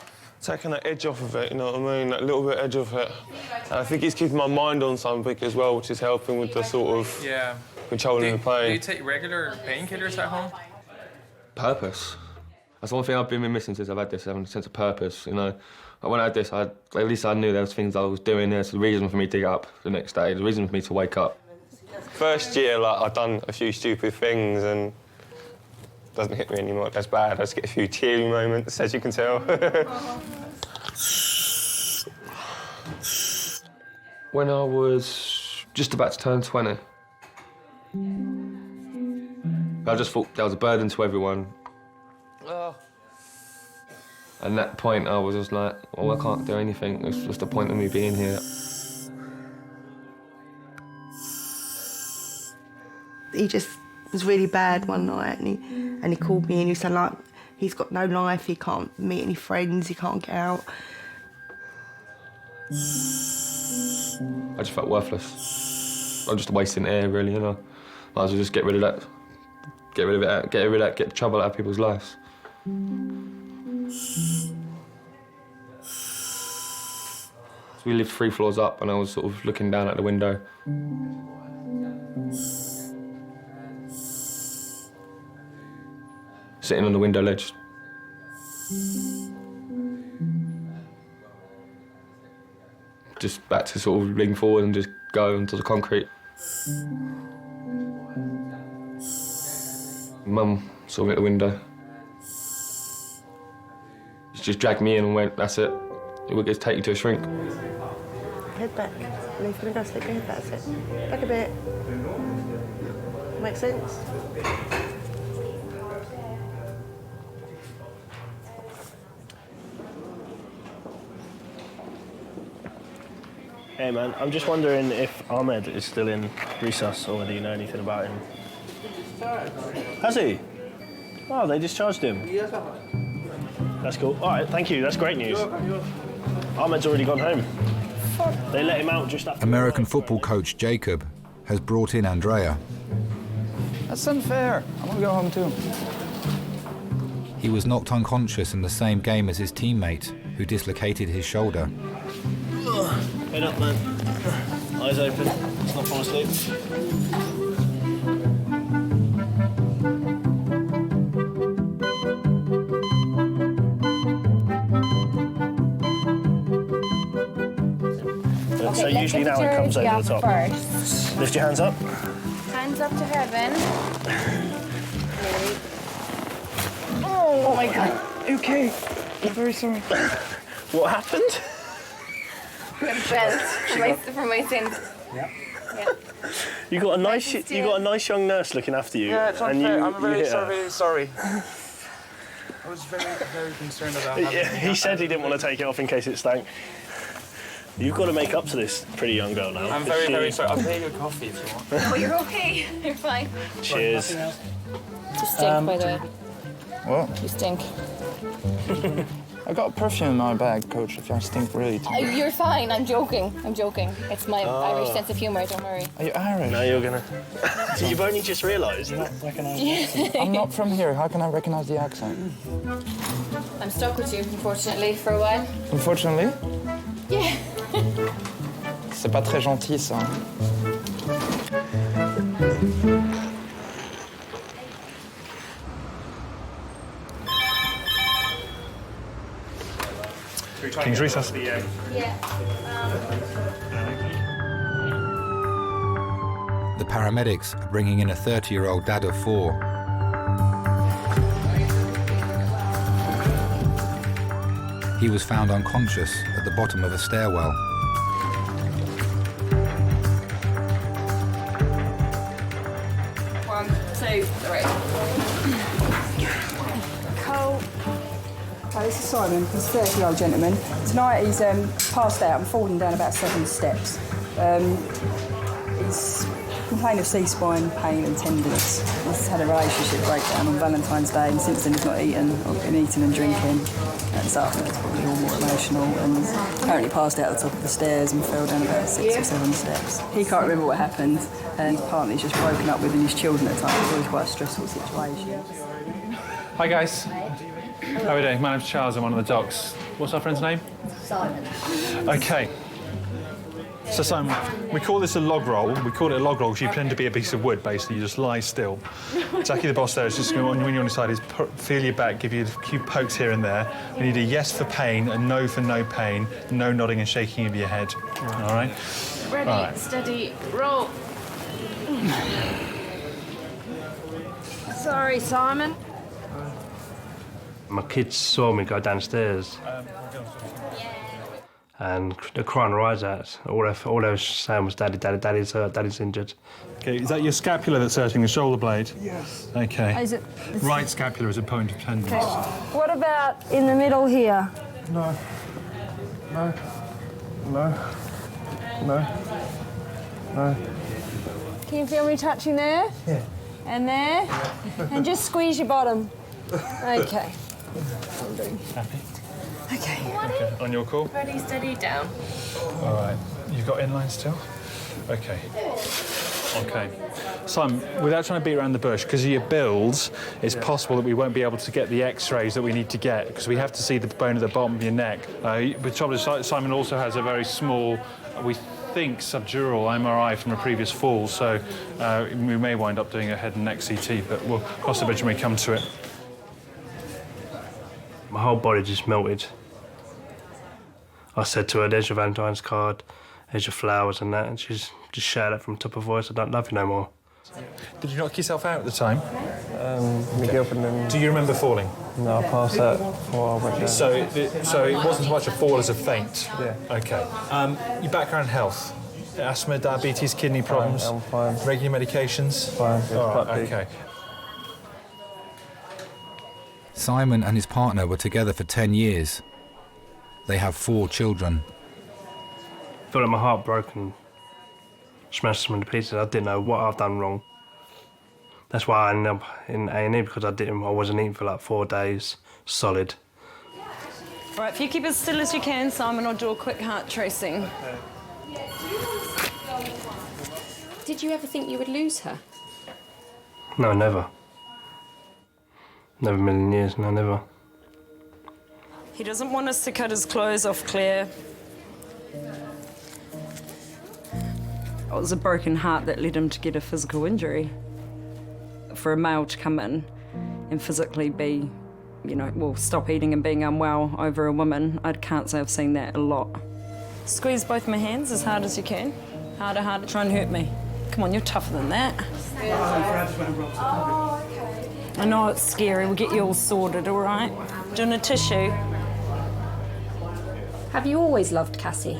taking that edge off of it, you know what I mean? That little bit edge of it. And I think it's keeping my mind on something as well, which is helping with the sort of controlling the pain. Do you take regular painkillers at home? Purpose. That's one thing I've been missing since I've had this, having a sense of purpose, you know. When I had this, at least I knew there was things I was doing. There's a reason for me to get up the next day, the reason for me to wake up. First year, like, I'd done a few stupid things and it doesn't hit me anymore. That's bad. I just get a few teary moments, as you can tell. When I was just about to turn 20, I just thought that was a burden to everyone. And at that point, I was just like, well, I can't do anything. It's just the point of me being here. He just was really bad one night, and he called me and he said, like, he's got no life, he can't meet any friends, he can't get out. I just felt worthless. I'm just wasting air, really, you know. Might as well just get rid of that. Get rid of it, get rid of that, get the trouble out of people's lives. So we lived 3 floors up and I was sort of looking down at the window. Sitting on the window ledge. Just back to sort of lean forward and just go onto the concrete. Mum saw me at the window. She just dragged me in and went, that's it. We'll get to take you to a shrink. Head back. And he's going to go stick your head back. That's it. Back a bit. Make sense? Hey man, I'm just wondering if Ahmed is still in resus or whether you know anything about him. Has he? Oh, they discharged him. That's cool. All right, thank you. That's great news. Ahmed's already gone home. They let him out just after... American football coach Jacob has brought in Andrea. That's unfair. I want to go home too. He was knocked unconscious in the same game as his teammate, who dislocated his shoulder. Head up, man. Eyes open. Let's not fall asleep. So usually now it comes over the top. First. Lift your hands up. Hands up to heaven. Oh my God. Okay. I'm very sorry. What happened? Bent for my sins. Yeah. Yeah. You got a nice young nurse looking after you. Yeah, it's and unfair. you, I'm very you hit her. sorry. I was very concerned about having He said he didn't want to take it off in case it stank. You've got to make up to this pretty young girl now. I'm very sorry. I'll pay you a coffee if you want. Oh, you're okay. You're fine. Cheers. You stink, by the way. What? You stink. I got perfume in my bag, Coach, if I stink really too. You're fine. I'm joking. It's my Irish sense of humour, don't worry. Are you Irish? Now you're gonna... You've only just realised. I'm not from here. How can I recognise the accent? I'm stuck with you, unfortunately, for a while. Unfortunately? Yeah. C'est pas très gentil, ça. King's Recess. The paramedics are bringing in a 30-year-old dad of 4. He was found unconscious at the bottom of a stairwell. One, two, three. Cole. Hi, this is Simon. He's a 30-year-old gentleman. Tonight he's passed out and fallen down about 7 steps. He's complained of C-spine pain and tenderness. He's had a relationship breakdown on Valentine's Day, and since then he's not eaten, or been eating and drinking. And so I think it's probably all more emotional. And he's apparently passed out at the top of the stairs and fell down about 6 or 7 steps. He can't remember what happened, and his partner's just broken up with his children at the time. It was always quite a stressful situation. Hi guys. How are we doing? My name's Charles, I'm one of the docs. What's our friend's name? Simon. Okay. So Simon, we call this a log roll. We call it a log roll because you pretend to be a piece of wood, basically. You just lie still. Jackie, the boss there, is just going to, when you're on your side, is feel your back, give you a few pokes here and there. We need a yes for pain, a no for no pain, no nodding and shaking of your head. All right? Ready, All right. steady, roll. Sorry, Simon. My kids saw me go downstairs and they're crying their eyes out. All they were saying was, Daddy, Daddy, Daddy's hurt, Daddy's injured. Okay, is that your scapula that's hurting, the shoulder blade? Yes. Okay. Is it? Right scapula is a point of tenderness. Okay. What about in the middle here? No. No. No. No. No. Can you feel me touching there? Yeah. And there. And just squeeze your bottom. Okay. Happy? Okay. On your call? Ready, steady, down. All right. You've got inline still? Okay. Okay. Simon, without trying to beat around the bush, because of your builds, it's possible that we won't be able to get the X-rays that we need to get, because we have to see the bone at the bottom of your neck. But trouble is, Simon also has a very small, we think, subdural MRI from a previous fall, so we may wind up doing a head and neck CT, but we'll cross the bridge when we come to it. My whole body just melted. I said to her, there's your Valentine's card, there's your flowers and that, and she's just shouted it from top of voice, I don't love you no more. Did you knock yourself out at the time? My girlfriend and... Do you remember falling? No, I passed out before I went down. So it wasn't so much a fall as a faint? Yeah. OK. Your background health? Asthma, diabetes, kidney problems? I'm fine. Regular medications? Fine. All right, OK. Simon and his partner were together for 10 years. They have 4 children. I feel like my heart broke and smashed them into pieces. I didn't know what I've done wrong. That's why I ended up in A&E, because I wasn't eating for like 4 days, solid. Right, if you keep as still as you can, Simon, I'll do a quick heart tracing. Did you ever think you would lose her? No, never. Never a million years, no, never. He doesn't want us to cut his clothes off, Claire. It was a broken heart that led him to get a physical injury. For a male to come in and physically be, you know, well, stop eating and being unwell over a woman, I can't say I've seen that a lot. Squeeze both my hands as hard as you can. Harder, harder, try and hurt me. Come on, you're tougher than that. I know it's scary, we'll get you all sorted, all right? Doing a tissue. Have you always loved Cassie?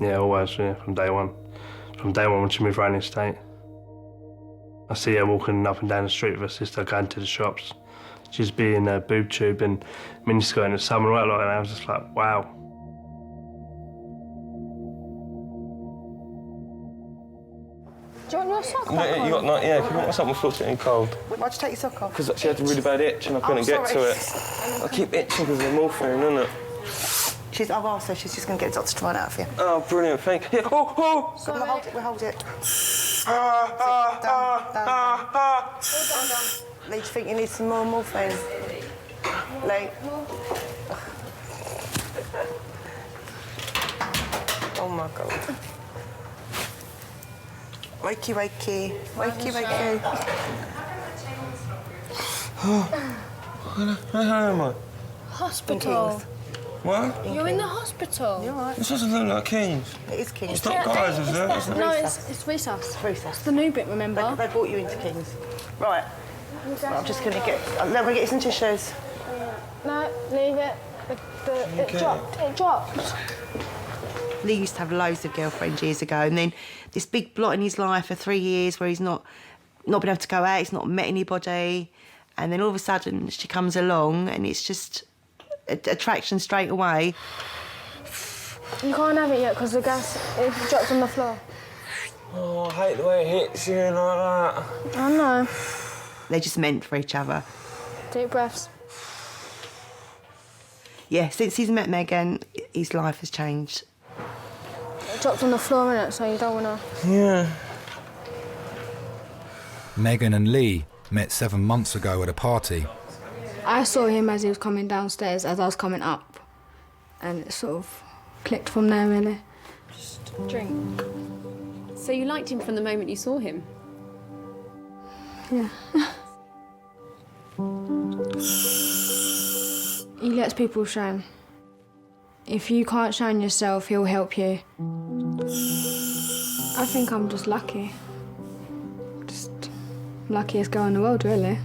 Yeah, always, yeah, from day one. From day one when she moved around the estate. I see her walking up and down the street with her sister going to the shops. She'd be in a boob tube and miniskirt in the summer, right, like, and I was just like, wow. Do you want your sock No, on? you got not, yeah, can you want something floating in cold? Why'd you take your sock off? Because she had a really bad itch and I couldn't get to it. I keep itching because of the morphine, isn't it? I've asked her, she's just going to get the doctor to find out for you. Oh, brilliant, thank you. Yeah, oh! We'll hold it. Lee, do you think you need some more morphine? Lee? Oh my God. Wakey, wakey. Wakey, wakey. Where am I? Hospital. What? You're in the hospital. You're right. This doesn't look like Kings. It is Kings. It's not guys, is it? No, it's Resus. Resus. The new bit, remember? They brought you into Kings. Right. I'm just going to get... Let me get you some tissues. No, leave it. It dropped. It dropped. Lee used to have loads of girlfriends years ago, and then this big blot in his life for 3 years where he's not been able to go out, he's not met anybody, and then all of a sudden she comes along and it's just attraction straight away. You can't have it yet because the gas it dropped on the floor. Oh, I hate the way it hits you like that. I know. They're just meant for each other. Deep breaths. Yeah, since he's met Megan, his life has changed. It dropped on the floor, innit, so you don't want to... Yeah. Megan and Lee met 7 months ago at a party. I saw him as he was coming downstairs, as I was coming up, and it sort of clicked from there, really. Just drink. So you liked him from the moment you saw him? Yeah. He lets people shine. If you can't shine yourself, he'll help you. I think I'm just lucky. Just luckiest girl in the world, really.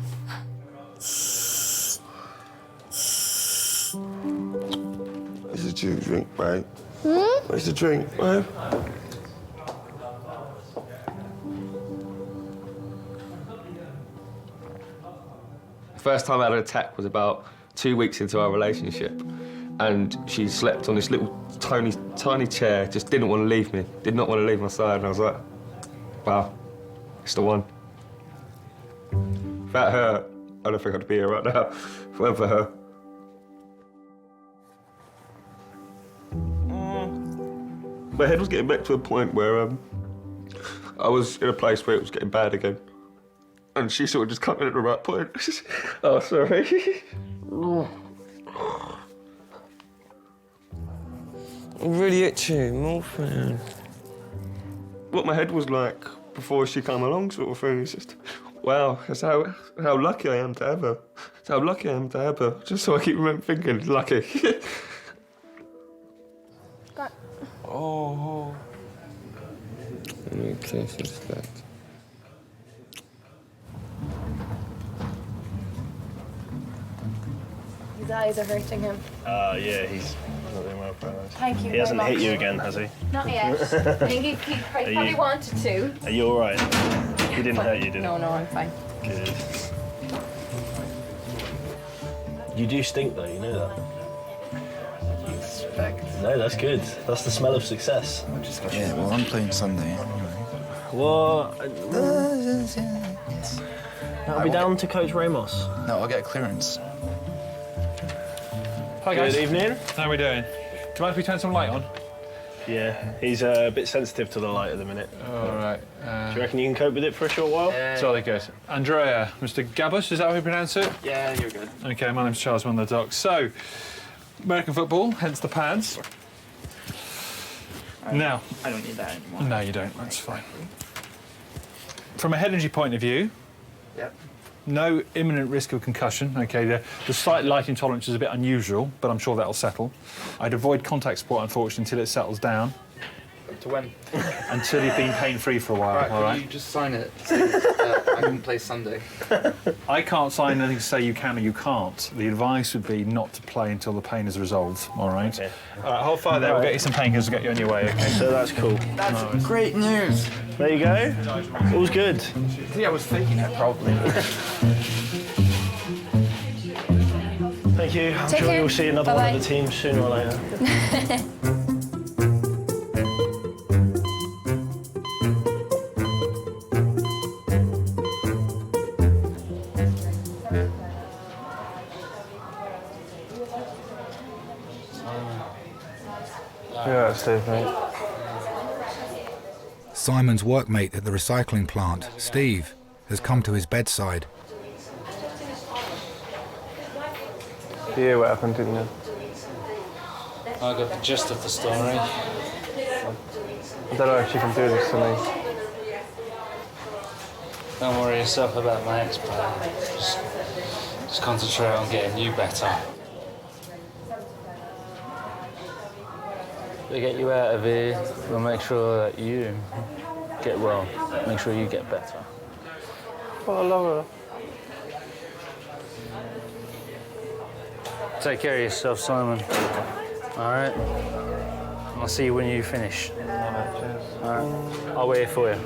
Where's the drink, babe? Where's the drink, babe? The first time I had an attack was about 2 weeks into our relationship, and she slept on this little tiny chair, just didn't want to leave me, did not want to leave my side, and I was like, wow, it's the one. Without her, I don't think I'd be here right now. If it weren't for her. My head was getting back to a point where I was in a place where it was getting bad again. And she sort of just cut me at the right point. Oh, sorry. I'm really itchy, morphine. What my head was like before she came along, sort of thing. It's just, wow, that's how lucky I am to have her. That's how lucky I am to have her. Just so I keep thinking, lucky. Oh. Let me place this back. His eyes are hurting him. Yeah, he's not doing well for us. Thank you He hasn't very hit you much. again, has he? Not yet. I think he probably you- wanted to. Are you all right? He didn't hurt you, did he? No, I'm fine. Good. You do stink, though, you know that? No, that's good. That's the smell of success. Yeah, well, I'm playing Sunday anyway. What? I'll be down to Coach Ramos. No, I'll get clearance. Hi, guys. Good evening. How are we doing? Do you mind if we turn some light on? Yeah, he's a bit sensitive to the light at the minute. All right. Do you reckon you can cope with it for a short while? Jolly good. Andrea, Mr. Gabus, is that how we pronounce it? Yeah, you're good. OK, my name's Charles, one of the docs. So, American football, hence the pads. Now... I don't need that anymore. No, you don't. That's fine. From a head injury point of view, Yep. no imminent risk of concussion. OK, the slight light intolerance is a bit unusual, but I'm sure that'll settle. I'd avoid contact sport, unfortunately, until it settles down. To when? Until you've been pain-free for a while, all right? You just sign it. I can play Sunday. I can't sign anything to say you can or you can't. The advice would be not to play until the pain is resolved, all right? Okay. All right, hold fire there. We'll get you some painkillers to get you on your way, OK? So that's cool. That's great news. There you go. All's good. Yeah, I was faking it, probably. Thank you. I'm Take sure care. you'll see another Bye-bye. one of the teams sooner or later. Yeah, Steve, mate. Simon's workmate at the recycling plant, Steve, has come to his bedside. Yeah, what happened, didn't you? I got the gist of the story. I don't know if you can do this to me. Don't worry yourself about my ex-player. Just concentrate on getting you better. To get you out of here, we'll make sure that you get well. Make sure you get better. Oh, I love her. Take care of yourself, Simon. All right? I'll see you when you finish. All right, cheers. All right? I'll wait here for you.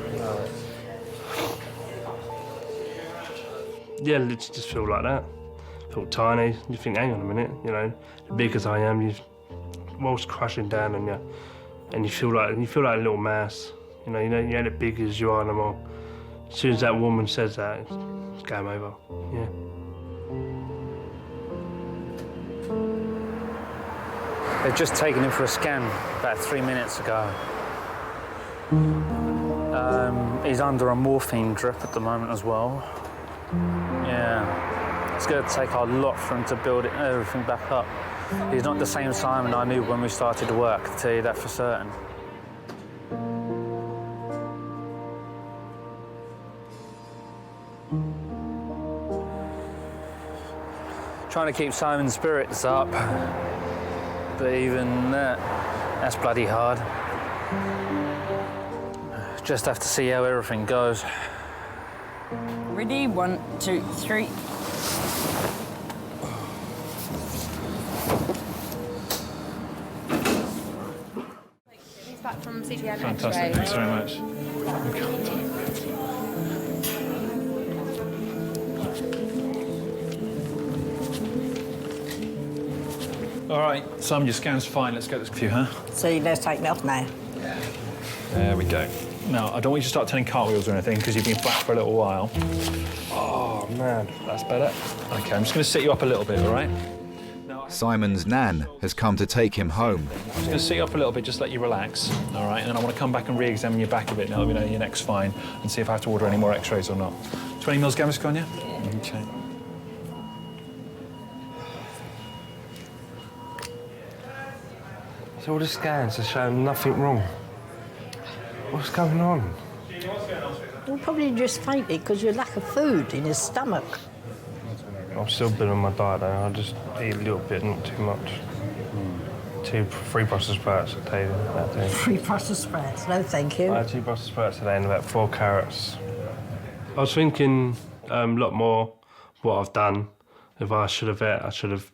Yeah, literally just feel like that. Feel tiny. You think, hang on a minute, you know, big as I am, the world's crushing down on you, and you feel like a little mouse. You know, you ain't as big as you are no more. As soon as that woman says that, it's game over. Yeah. They've just taken him for a scan about 3 minutes ago. He's under a morphine drip at the moment as well. Yeah. It's going to take a lot for him to build everything back up. He's not the same Simon I knew when we started to work, I'll tell you that for certain. Trying to keep Simon's spirits up, but even that's bloody hard. Just have to see how everything goes. Ready? 1, 2, 3. He's back from CGM Fantastic, thanks very much. All right, Simon, your scan's fine. Let's get this for you, huh? So you let's take me off now. There we go. Now, I don't want you to start turning cartwheels or anything because you've been flat for a little while. Oh, mad. That's better. OK, I'm just going to sit you up a little bit, all right? Simon's nan has come to take him home. I'm just going to sit you up a little bit, just let you relax, all right? And then I want to come back and re-examine your back a bit now, let me know your neck's fine, and see if I have to order any more x-rays or not. 20 mils Gaviscon, yeah? OK. So all the scans are showing nothing wrong. What's going on? Well, probably just fainted because your lack of food in his stomach. I've still been on my diet though. I just eat a little bit, not too much. 3 Brussels sprouts a day that day. 3 Brussels sprouts, no thank you. I had 2 Brussels sprouts a day and about 4 carrots. I was thinking a lot more what I've done. If I should have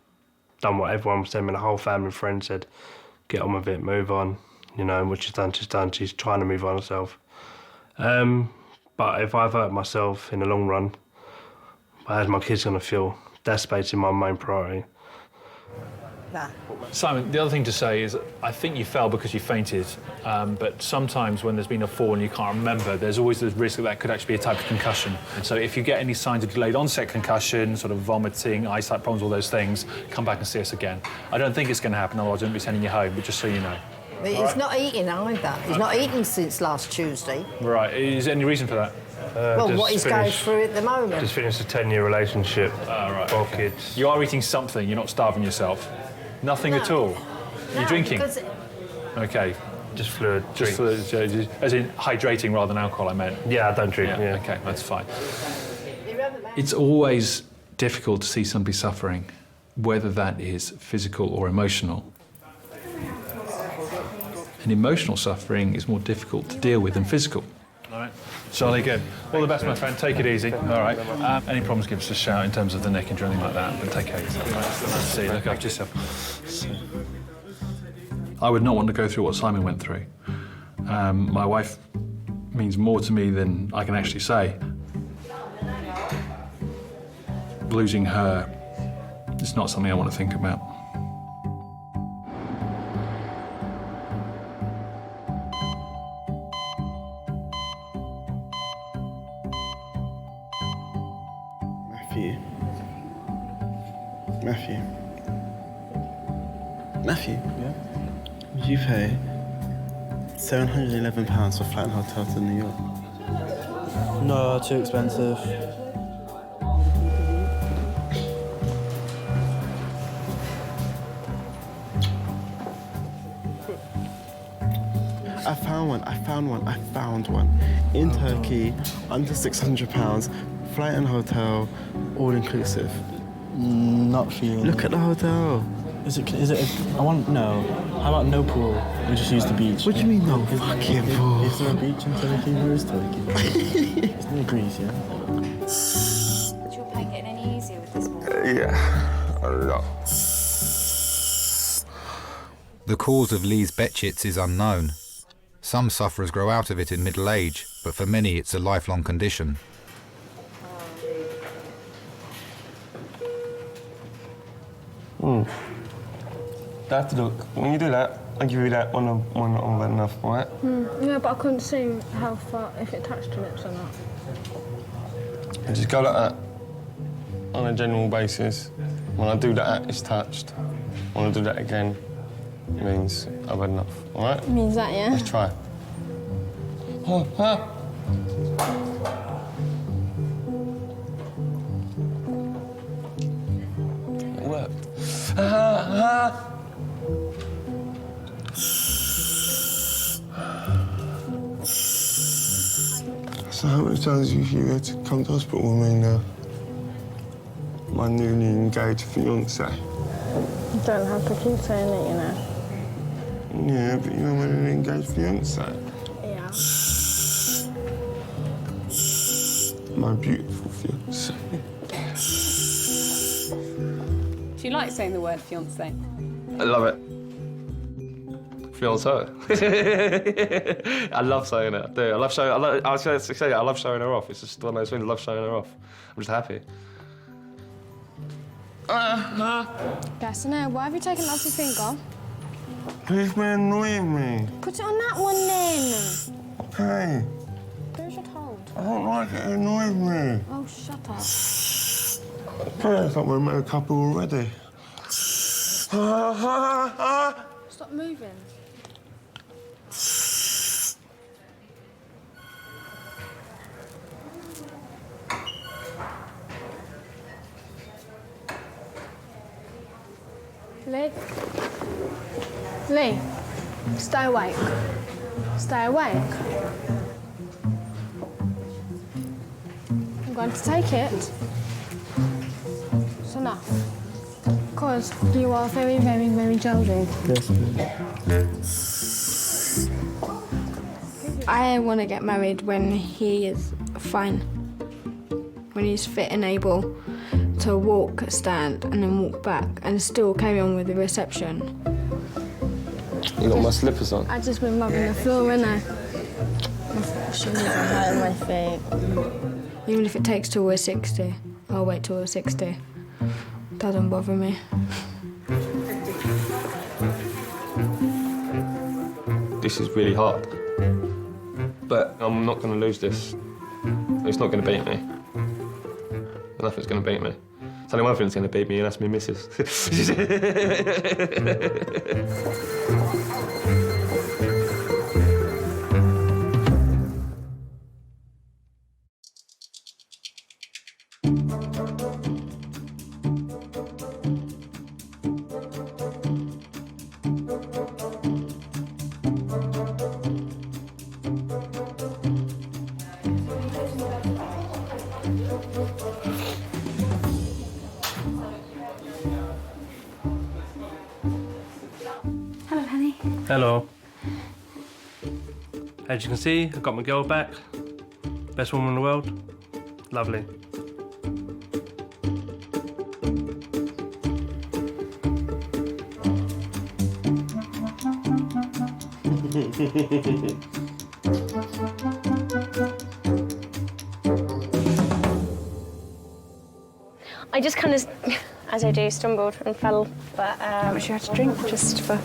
done what everyone was telling me, the whole family and friends said, get on with it, move on. You know, what she's done, she's done. She's trying to move on herself. But if I've hurt myself in the long run, how's my kids going to feel? That's basically my main priority. Nah. Simon, the other thing to say is I think you fell because you fainted, but sometimes when there's been a fall and you can't remember, there's always the risk that could actually be a type of concussion. And so if you get any signs of delayed onset concussion, sort of vomiting, eyesight problems, all those things, come back and see us again. I don't think it's going to happen, otherwise I wouldn't be sending you home, but just so you know. But he's not eating either. He's not eaten since last Tuesday. Right. Is there any reason for that? Well, what he's going through at the moment. Just finished a 10-year relationship. Right. 4 kids. You are eating something, you're not starving yourself. Nothing at all? You're drinking? OK. Just fluid. Just fluid, as in hydrating rather than alcohol, I meant? Yeah, I don't drink, yeah. OK, that's fine. It's always difficult to see somebody suffering, whether that is physical or emotional. And emotional suffering is more difficult to deal with than physical. All right. Charlie, good. All the best, my friend. Take it easy. All right. Any problems, give us a shout in terms of the neck injury or anything like that, but take care of yourself. Right. Nice to see you. Look after yourself. I would not want to go through what Simon went through. My wife means more to me than I can actually say. Losing her is not something I want to think about. Matthew, yeah? Would you pay £711 for flight and hotel to New York? No, too expensive. I found one. In Turkey, under £600, flight and hotel, all inclusive. Not for you. Look at the hotel. Is it no. How about no pool? We just use the beach. What do you mean no fucking pool? Is there a beach in Turkey? Where is Turkey? It's near Greece, yeah? Is your pain getting any easier with this one? Yeah, a lot. The cause of Lee's Betchits is unknown. Some sufferers grow out of it in middle age, but for many it's a lifelong condition. That look. When you do that, I give you that one on that enough, right? Yeah, but I couldn't see how far, if it touched your lips or not. And just go like that on a general basis. When I do that, it's touched. When I do that again, it means I've had enough, all right? Means that, yeah? Let's try. It worked. So how many times have you had to come to hospital with me now? My newly engaged fiancé. You don't have to keep saying it, you know. Yeah, but you're my newly engaged fiancé. Yeah. My beautiful fiancé. Do you like saying the word fiancé? I love it. Fiancé. I love saying it. I do. I love showing. I love showing her off. It's just one of those things. I love showing her off. I'm just happy. Gassiner, why have you taken it off your finger? Please be annoying me. Put it on that one then. Okay. Do as you're told. I don't like it. It annoys me. Oh, shut up. Yeah, it's like we're a married couple already. Stop moving. Lee? Lee, stay awake. Stay awake. I'm going to take it. It's enough. Because you are very, very, very challenging. Yes, I want to get married when he is fine. When he's fit and able to walk, stand, and then walk back, and still carry on with the reception. You got my slippers on? I've just been rubbing the floor, innit? My shoes are hurting my feet. Even if it takes till we're 60, I'll wait till we're 60. Doesn't bother me. This is really hard. But I'm not going to lose this. It's not going to beat me. Nothing's going to beat me. There's only one thing that's going to beat me, and that's me missus. Hello, honey. Hello. As you can see, I've got my girl back. Best woman in the world. Lovely. I just kind of, as I do, stumbled and fell, but How much you had to drink, just for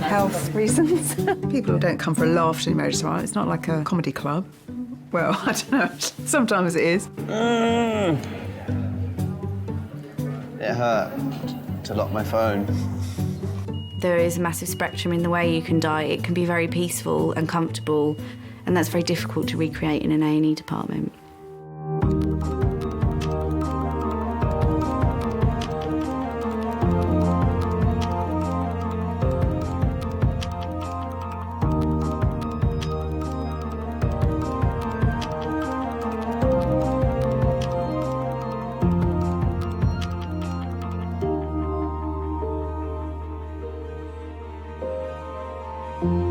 health reasons? People don't come for a laugh to the marriage restaurant. It's not like a comedy club. Well, I don't know. Sometimes it is. It hurt to lock my phone. There is a massive spectrum in the way you can die. It can be very peaceful and comfortable, and that's very difficult to recreate in an A&E department. um,